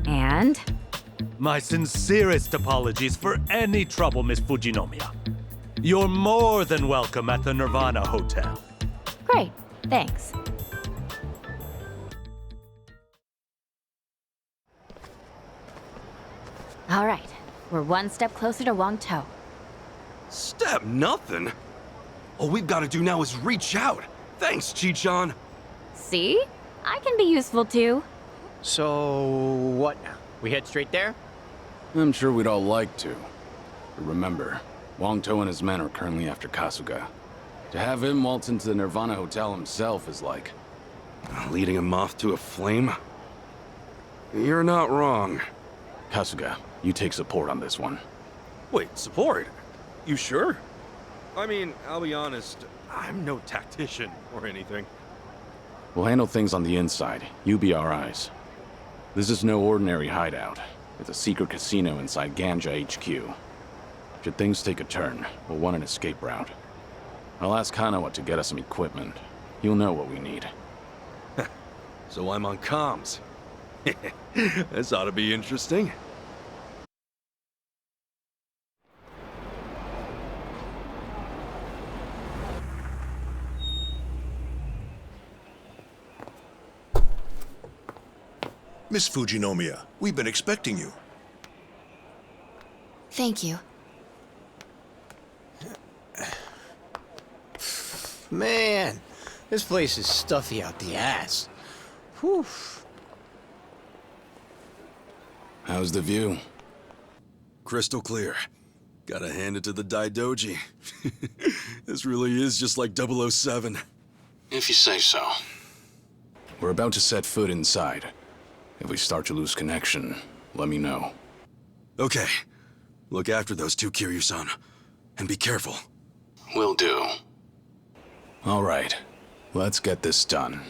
And? My sincerest apologies for any trouble, Miss Fujinomiya. You're more than welcome at the Nirvana Hotel. Great, thanks. All right, we're one step closer to Wangtou. Step nothing? All we've got to do now is reach out. Thanks, Chi-chan. See? I can be useful too. So, what now? We head straight there? I'm sure we'd all like to. But remember, Wangtou and his men are currently after Kasuga. To have him waltz into the Nirvana Hotel himself is like... leading a moth to a flame? You're not wrong. Kasuga, you take support on this one. Wait, support? You sure? I mean, I'll be honest, I'm no tactician or anything. We'll handle things on the inside. You be our eyes. This is no ordinary hideout. It's a secret casino inside Ganja HQ. Should things take a turn, we'll want an escape route. I'll ask Hanawa to get us some equipment. He'll know what we need. So I'm on comms. This ought to be interesting. Miss Fujinomiya, we've been expecting you. Thank you. Man, this place is stuffy out the ass. Whew. How's the view? Crystal clear. Gotta hand it to the Daidoji. This really is just like 007. If you say so. We're about to set foot inside. If we start to lose connection, let me know. Okay. Look after those two, Kiryu-san. And be careful. Will do. All right. Let's get this done.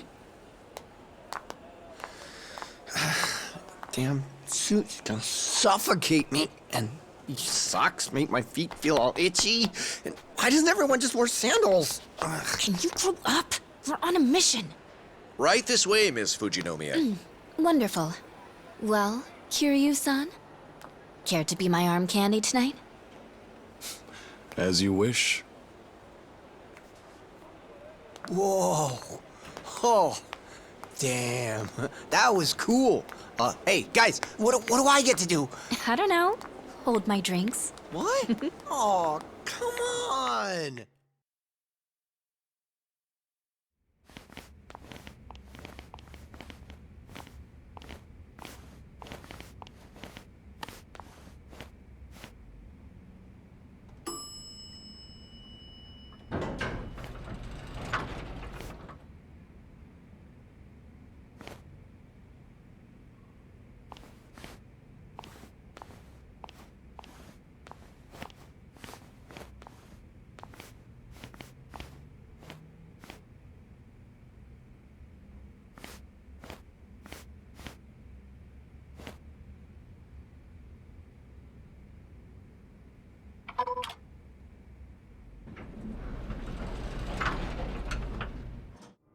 Damn suit's gonna suffocate me, and these socks make my feet feel all itchy. And why doesn't everyone just wear sandals? Can you grow up? We're on a mission. Right this way, Miss Fujinomiya. Wonderful. Well, Kiryu-san? Care to be my arm candy tonight? As you wish. Whoa. Oh. Damn. That was cool. Hey, guys, what do I get to do? I don't know. Hold my drinks. What? Oh, come on.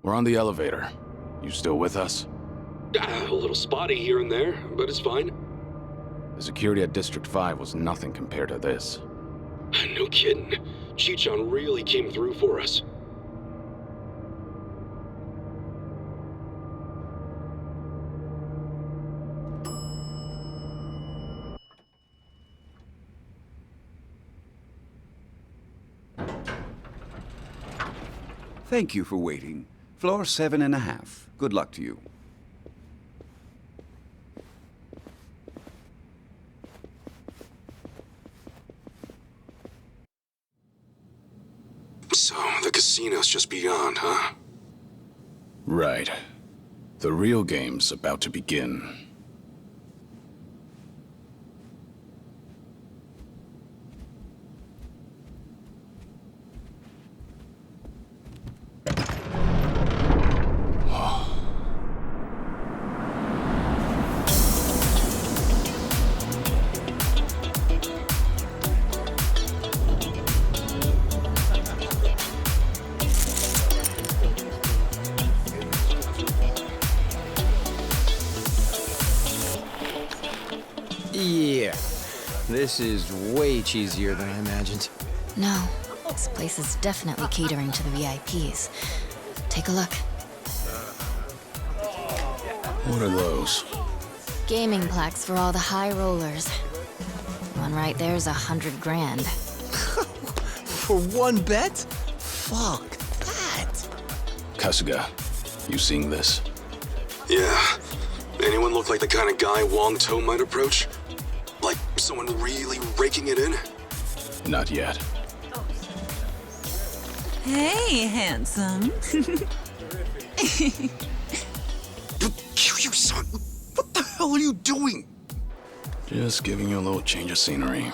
We're on the elevator. You still with us? A little spotty here and there, but it's fine. The security at District 5 was nothing compared to this. No kidding. Chi-chan really came through for us. Thank you for waiting. Floor 7.5. Good luck to you. casino's just beyond, huh? Right. The real game's about to begin. Yeah. This is way cheesier than I imagined. No, this place is definitely catering to the VIPs. Take a look. What are those? Gaming plaques for all the high rollers. One right there's 100 grand. For one bet? Fuck that. Kasuga, you seeing this? Yeah. Anyone look like the kind of guy Wong To might approach? Like someone really raking it in? Not yet. Hey, handsome. Kiryu, son, what the hell are you doing? Just giving you a little change of scenery.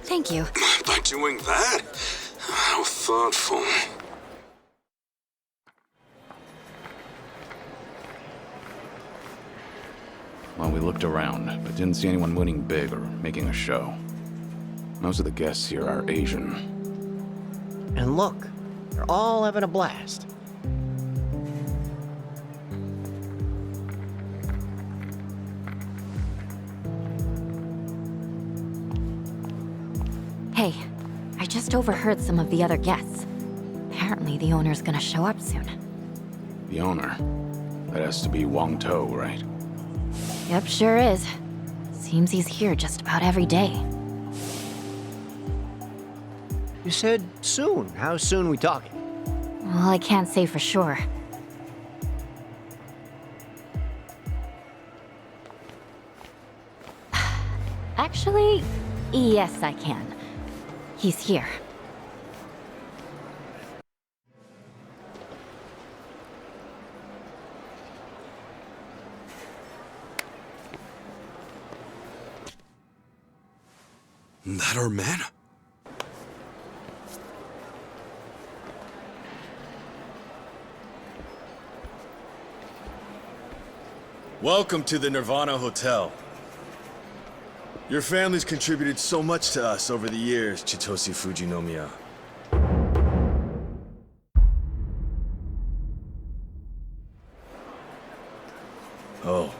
Thank you. By doing that? How thoughtful. Well, we looked around, but didn't see anyone winning big or making a show. Most of the guests here are Asian. And look, they're all having a blast. Hey, I just overheard some of the other guests. Apparently the owner's gonna show up soon. The owner? That has to be Wong To, right? Yep, sure is. Seems he's here just about every day. You said soon. How soon we talking? Well, I can't say for sure. Actually, yes, I can. He's here. That our man? Welcome to the Nirvana Hotel. Your family's contributed so much to us over the years, Chitoshi Fujinomiya. Oh,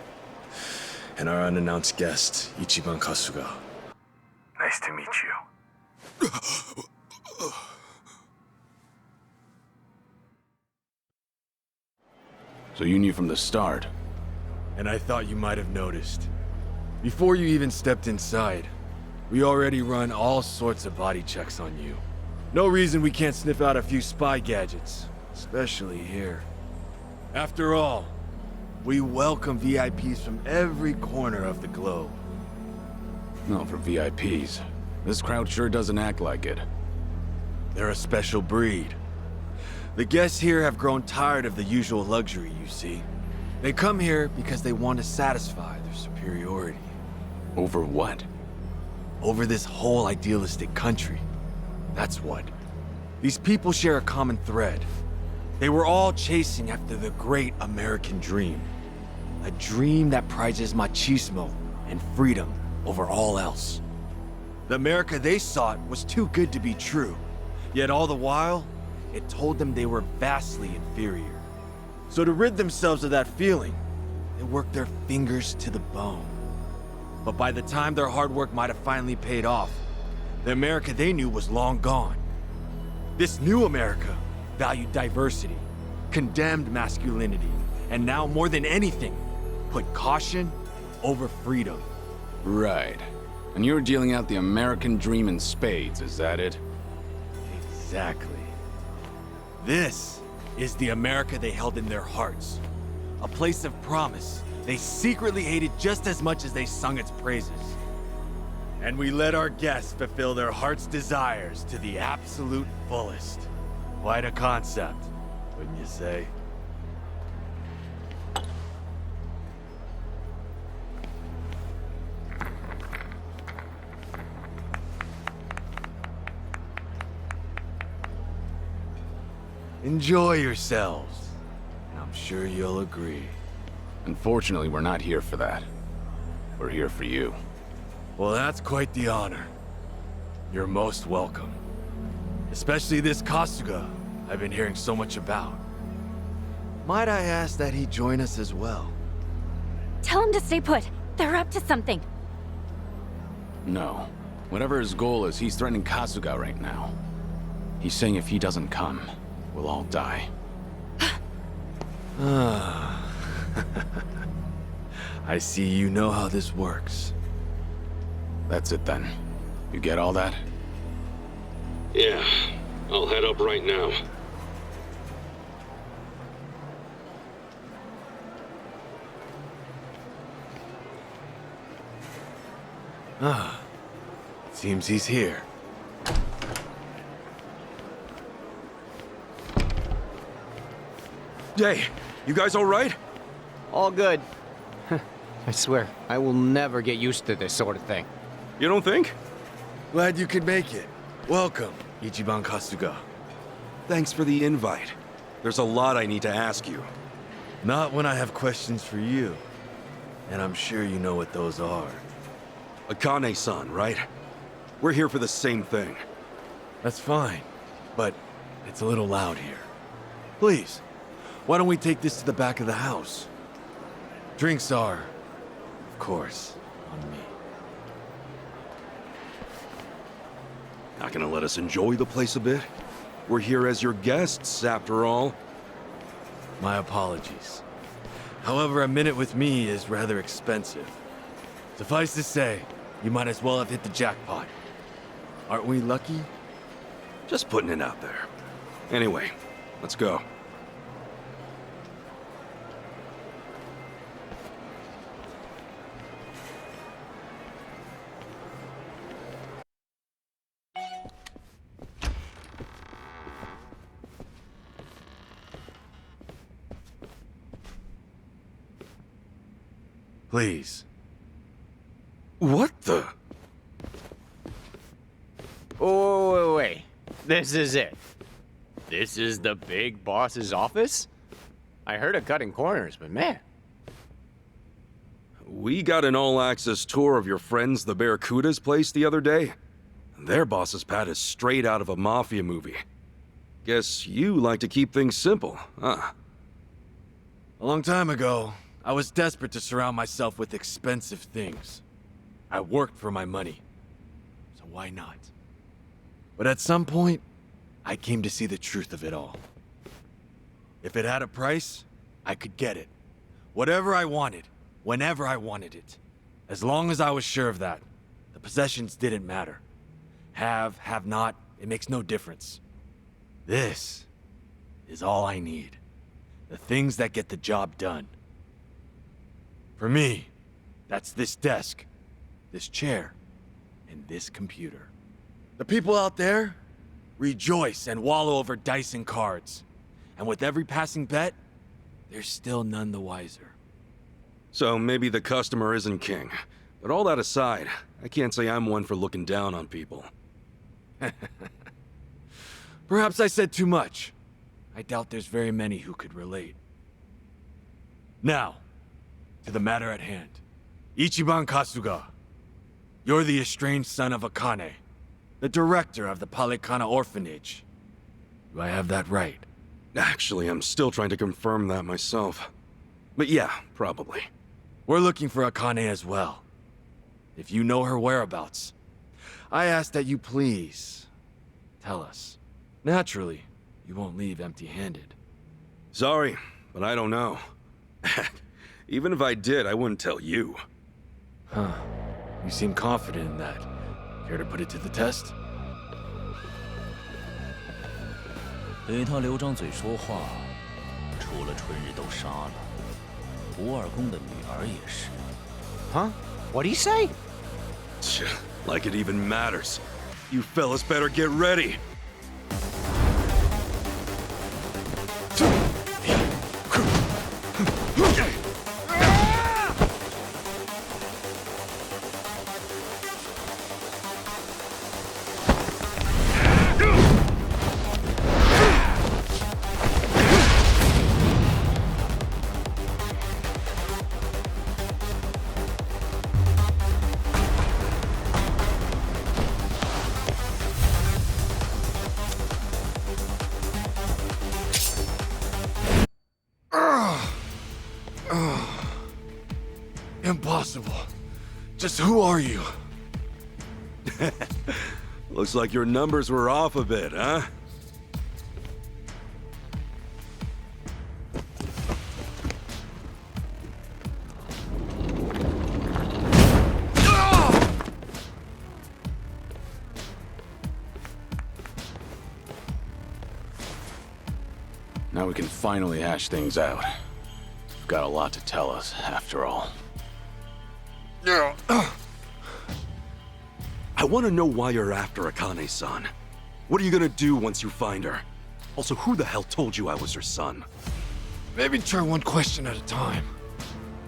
and our unannounced guest, Ichiban Kasuga. Nice to meet you. So you knew from the start? And I thought you might have noticed. Before you even stepped inside, we already run all sorts of body checks on you. No reason we can't sniff out a few spy gadgets, especially here. After all, we welcome VIPs from every corner of the globe. No, for VIPs. This crowd sure doesn't act like it. They're a special breed. The guests here have grown tired of the usual luxury, you see. They come here because they want to satisfy their superiority. Over what? Over this whole idealistic country. That's what. These people share a common thread. They were all chasing after the great American dream. A dream that prizes machismo and freedom over all else. The America they sought was too good to be true. Yet all the while, it told them they were vastly inferior. So to rid themselves of that feeling, they worked their fingers to the bone. But by the time their hard work might have finally paid off, the America they knew was long gone. This new America valued diversity, condemned masculinity, and now more than anything, put caution over freedom. Right. And you're dealing out the American dream in spades, is that it? Exactly. This is the America they held in their hearts. A place of promise they secretly hated just as much as they sung its praises. And we let our guests fulfill their heart's desires to the absolute fullest. Quite a concept, wouldn't you say? Enjoy yourselves. And I'm sure you'll agree. Unfortunately, we're not here for that. We're here for you. Well, that's quite the honor. You're most welcome. Especially this Kasuga I've been hearing so much about. Might I ask that he join us as well? Tell him to stay put. They're up to something. No. Whatever his goal is, he's threatening Kasuga right now. He's saying if he doesn't come, we'll all die. I see you know how this works. That's it then. You get all that? Yeah, I'll head up right now. Seems he's here. Hey, you guys all right? All good. I swear, I will never get used to this sort of thing. You don't think? Glad you could make it. Welcome, Ichiban Kasuga. Thanks for the invite. There's a lot I need to ask you. Not when I have questions for you. And I'm sure you know what those are. Akane-san, right? We're here for the same thing. That's fine, but it's a little loud here. Please, why don't we take this to the back of the house? Drinks are, of course, on me. Not gonna let us enjoy the place a bit? We're here as your guests, after all. My apologies. However, a minute with me is rather expensive. Suffice to say, you might as well have hit the jackpot. Aren't we lucky? Just putting it out there. Anyway, let's go. Please. What the? Oh, wait. This is it. This is the big boss's office? I heard of cutting corners, but man. We got an all-access tour of your friends the Barracuda's place the other day. Their boss's pad is straight out of a mafia movie. Guess you like to keep things simple, huh? A long time ago, I was desperate to surround myself with expensive things. I worked for my money, so why not? But at some point, I came to see the truth of it all. If it had a price, I could get it. Whatever I wanted, whenever I wanted it. As long as I was sure of that, the possessions didn't matter. Have not, it makes no difference. This is all I need. The things that get the job done. For me, that's this desk, this chair, and this computer. The people out there rejoice and wallow over dice and cards. And with every passing bet, they're still none the wiser. So maybe the customer isn't king. But all that aside, I can't say I'm one for looking down on people. Perhaps I said too much. I doubt there's very many who could relate. Now, to the matter at hand. Ichiban Kasuga. You're the estranged son of Akane, the director of the Palikana orphanage. Do I have that right? Actually, I'm still trying to confirm that myself. But yeah, probably. We're looking for Akane as well. If you know her whereabouts, I ask that you please tell us. Naturally, you won't leave empty-handed. Sorry, but I don't know. Even if I did, I wouldn't tell you. Huh. You seem confident in that. Care to put it to the test? 给他留张嘴说话，除了春日都杀了，不二公的女儿也是。Huh? What'd he say? Like it even matters. You fellas better get ready. Impossible. Just who are you? Looks like your numbers were off a bit, huh? Now we can finally hash things out. You've got a lot to tell us, after all. I want to know why you're after Akane-san. What are you gonna do once you find her? Also, who the hell told you I was her son? Maybe try one question at a time.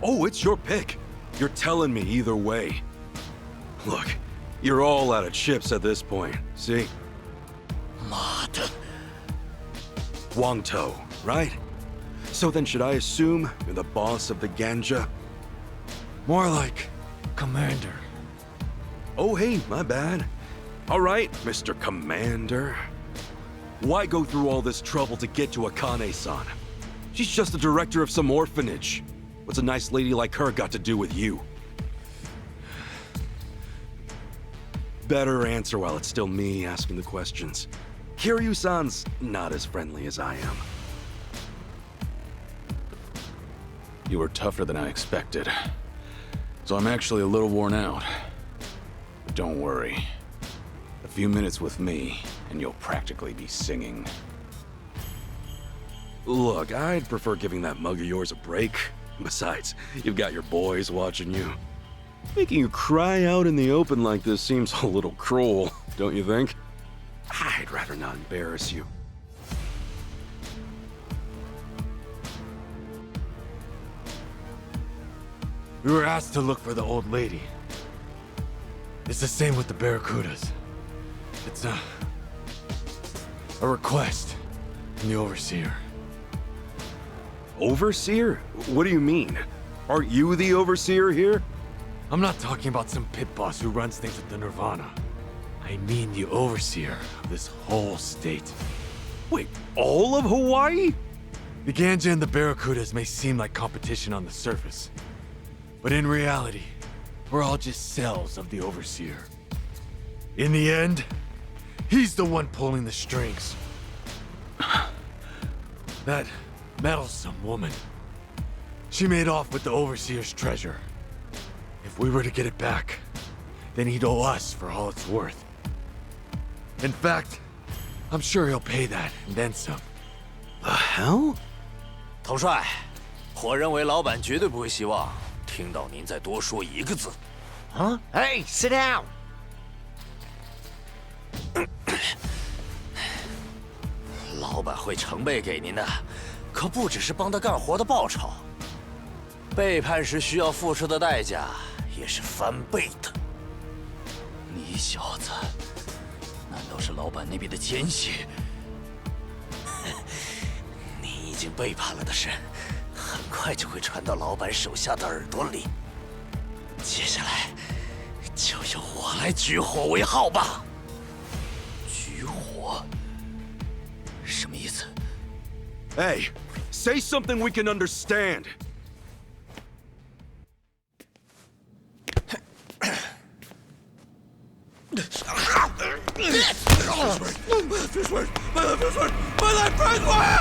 Oh, it's your pick. You're telling me either way. Look, you're all out of chips at this point, see? Wangto, right? So then should I assume you're the boss of the Ganja? More like commander. Oh, hey, my bad. All right, Mr. Commander. Why go through all this trouble to get to Akane-san? She's just the director of some orphanage. What's a nice lady like her got to do with you? Better answer while it's still me asking the questions. Kiryu-san's not as friendly as I am. You were tougher than I expected. So I'm actually a little worn out. But don't worry. A few minutes with me, and you'll practically be singing. Look, I'd prefer giving that mug of yours a break. Besides, you've got your boys watching you. Making you cry out in the open like this seems a little cruel, don't you think? I'd rather not embarrass you. We were asked to look for the old lady. It's the same with the Barracudas. It's a request from the Overseer. Overseer? What do you mean? Aren't you the Overseer here? I'm not talking about some pit boss who runs things at the Nirvana. I mean the Overseer of this whole state. Wait, all of Hawaii? The Ganja and the Barracudas may seem like competition on the surface, but in reality, we're all just cells of the Overseer. In the end, he's the one pulling the strings. That meddlesome woman. She made off with the Overseer's treasure. If we were to get it back, then he'd owe us for all it's worth. In fact, I'm sure he'll pay that and then some. The hell? 统帅，我认为老板绝对不会希望听到您再多说一个字。Huh? Hey, sit down. 老板会成倍给您的，可不只是帮他干活的报酬，背叛时需要付出的代价也是翻倍的。你小子，难道是老板那边的奸细？你已经背叛了的事，很快就会传到老板手下的耳朵里。接下来，就由我来举火为号吧。举火？什么意思？ Hey, say something we can understand. This way! My left is right! My left is right!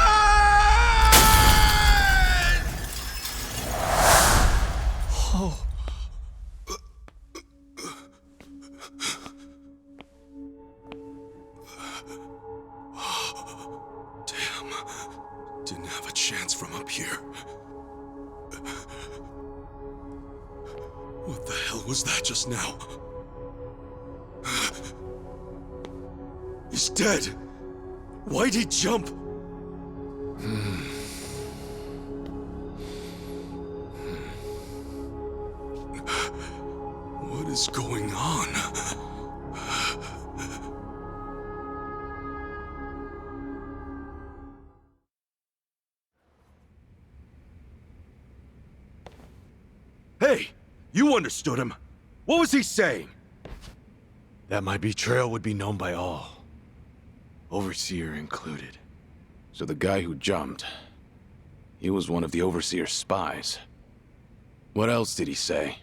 Oh. Damn. Didn't have a chance from up here. What the hell was that just now? He's dead. Why'd he jump? What is going on? Hey, you understood him. What was he saying? That my betrayal would be known by all. Overseer included. So the guy who jumped, he was one of the Overseer's spies. What else did he say?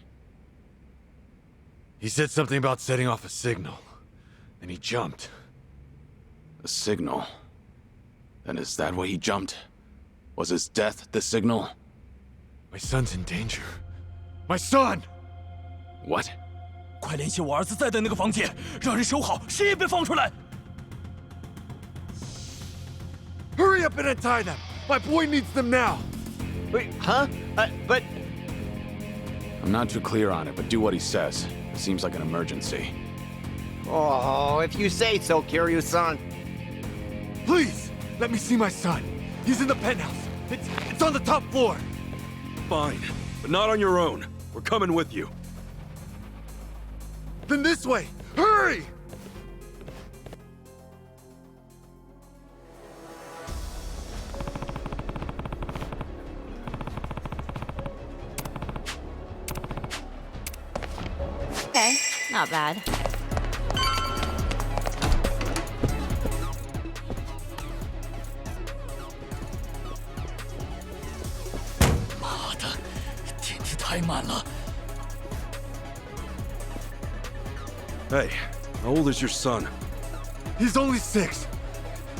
He said something about setting off a signal. And he jumped. A signal? Then is that why he jumped? Was his death the signal? My son's in danger. My son! What? 快联系我儿子在的那个房间，让人守好，谁也别放出来。 Hurry up and untie them! My boy needs them now! Wait, huh? But... I'm not too clear on it, but do what he says. It seems like an emergency. Oh, if you say so, Kiryu-san. Please, let me see my son. He's in the penthouse. It's on the top floor. Fine, but not on your own. We're coming with you. Then this way! Hurry! Okay, not bad. Hey, how old is your son? He's only 6.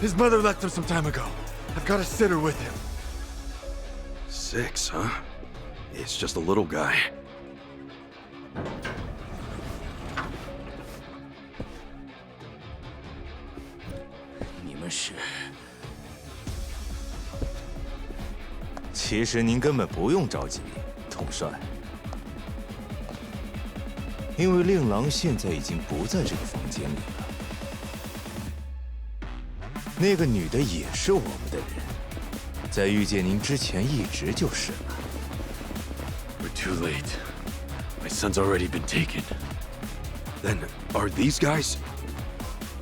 His mother left him some time ago. I've got a sitter with him. 6, huh? It's just a little guy. You 其实您根本不用着急，统帅，因为令郎现在已经不在这个房间里了。那个女的也是我们的人，在遇见您之前一直就是了。We're too late. My son's already been taken. Then, are these guys?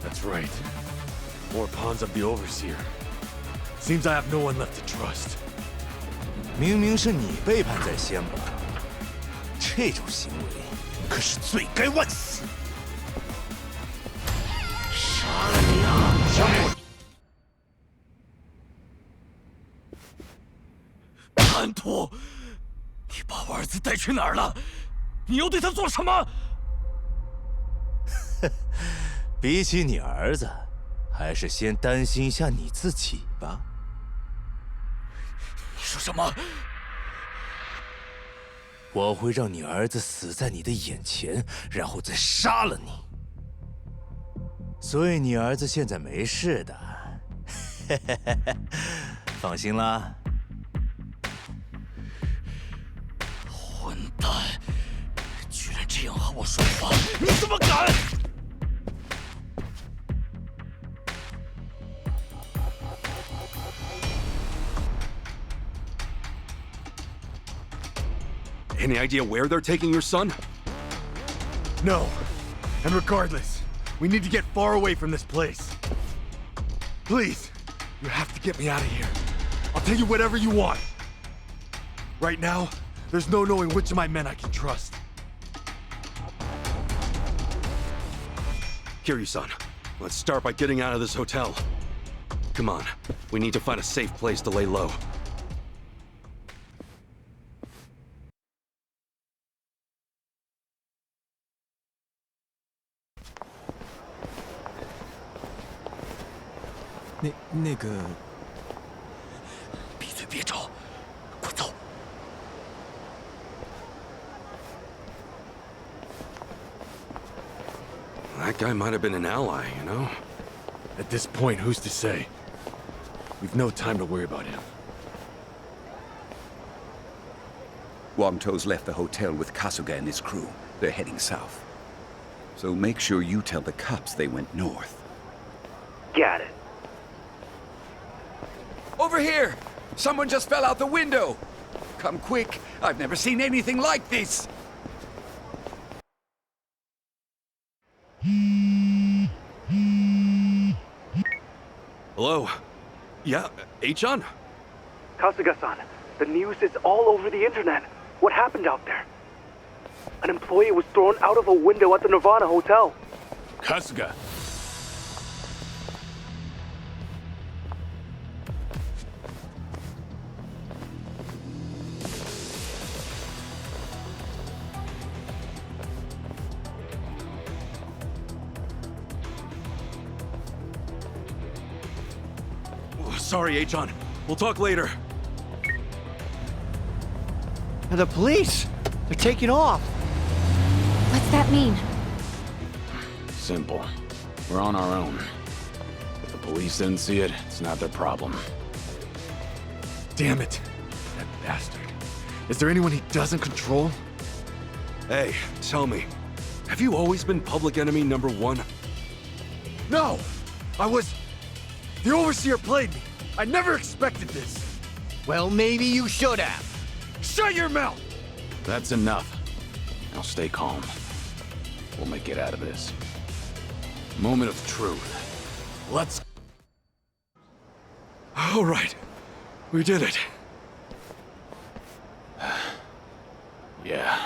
That's right. More pawns of the Overseer. Seems I have no one left to trust. 明明是你背叛在先吧？这种行为可是罪该万死！杀了你啊！杀我！叛徒！你把我儿子带去哪儿了？你要对他做什么？比起你儿子，还是先担心一下你自己吧。 你说什么？我会让你儿子死在你的眼前，然后再杀了你。所以你儿子现在没事的，放心啦。混蛋！居然这样和我说话，你怎么敢？ Any idea where they're taking your son? No. And regardless, we need to get far away from this place. Please, you have to get me out of here. I'll tell you whatever you want. Right now, there's no knowing which of my men I can trust. Kiryu-san, let's start by getting out of this hotel. Come on, we need to find a safe place to lay low. That guy might have been an ally, you know? At this point, who's to say? We've no time to worry about him. Wamto's left the hotel with Kasuga and his crew. They're heading south. So make sure you tell the cops they went north. Got it. Over here! Someone just fell out the window! Come quick! I've never seen anything like this! Hello? Yeah, H-chan? Kasuga-san, the news is all over the internet. What happened out there? An employee was thrown out of a window at the Nirvana Hotel. Kasuga! Sorry, H-on. We'll talk later. The police! They're taking off! What's that mean? Simple. We're on our own. If the police didn't see it, it's not their problem. Damn it. That bastard. Is there anyone he doesn't control? Hey, tell me, have you always been public enemy number one? No! The Overseer played me. I never expected this. Well, maybe you should have. Shut your mouth! That's enough. Now stay calm. We'll make it out of this. Moment of truth. Let's... All right. We did it. Yeah.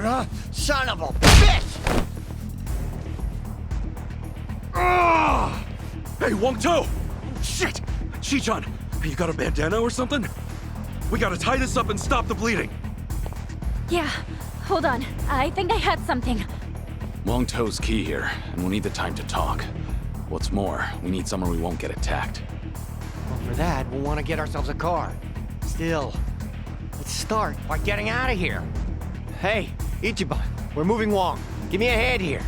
Ah! Son of a bitch! Ah! Hey, Wong-To! Shit! Chi-chan, you got a bandana or something? We gotta tie this up and stop the bleeding. Yeah, hold on. I think I had something. Wong-To's key here, and we'll need the time to talk. What's more, we need somewhere we won't get attacked. Well, for that, we'll want to get ourselves a car. Still, let's start by getting out of here. Hey, Ichiban, we're moving Wong. Give me a hand here.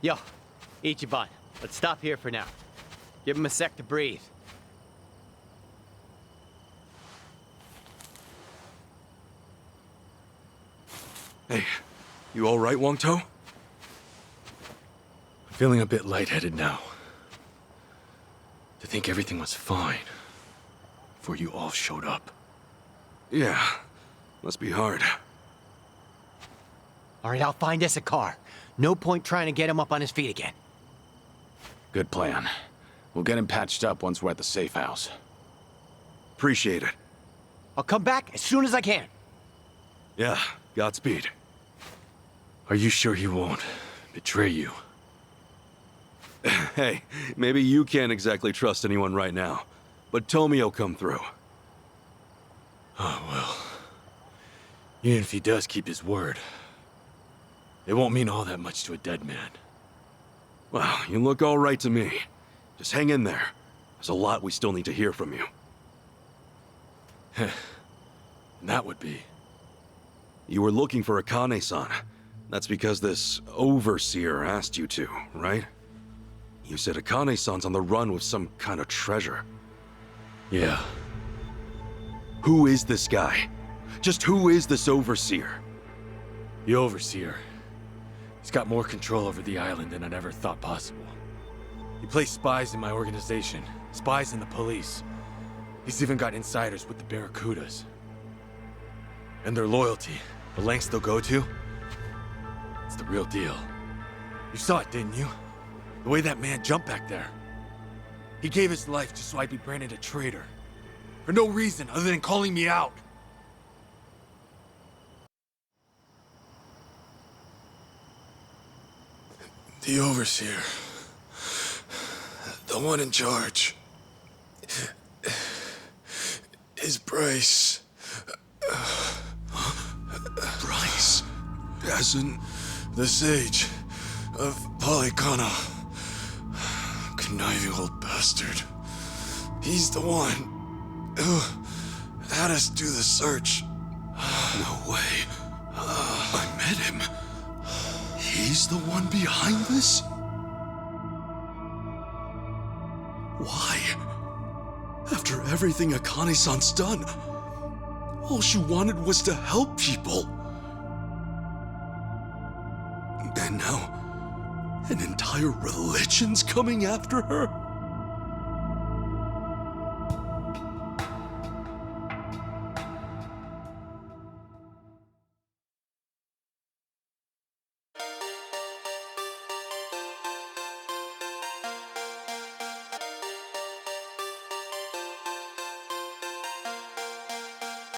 Yo, Ichiban, let's stop here for now. Give him a sec to breathe. Hey, you all right, Wong-To? I'm feeling a bit lightheaded now. To think everything was fine before you all showed up. Yeah, must be hard. All right, I'll find us a car. No point trying to get him up on his feet again. Good plan. We'll get him patched up once we're at the safe house. Appreciate it. I'll come back as soon as I can. Yeah, Godspeed. Are you sure he won't betray you? Hey, maybe you can't exactly trust anyone right now, but Tomio'll come through. Oh, well. Even if he does keep his word, it won't mean all that much to a dead man. Well, you look all right to me. Just hang in there. There's a lot we still need to hear from you. And that would be? You were looking for Akane-san. That's because this overseer asked you to, right? You said Akane-san's on the run with some kind of treasure. Yeah. Who is this guy? Just who is this overseer? The overseer. He's got more control over the island than I'd ever thought possible. He plays spies in my organization, spies in the police. He's even got insiders with the Barracudas. And their loyalty, the lengths they'll go to, it's the real deal. You saw it, didn't you? The way that man jumped back there. He gave his life just so I'd be branded a traitor. For no reason other than calling me out. The Overseer. The one in charge. Is Bryce. Bryce? As in... The Sage of Polycana. Conniving old bastard. He's the one who had us do the search. No way. I met him. He's the one behind this? Why? After everything Akane-san's done, all she wanted was to help people. And now, an entire religion's coming after her?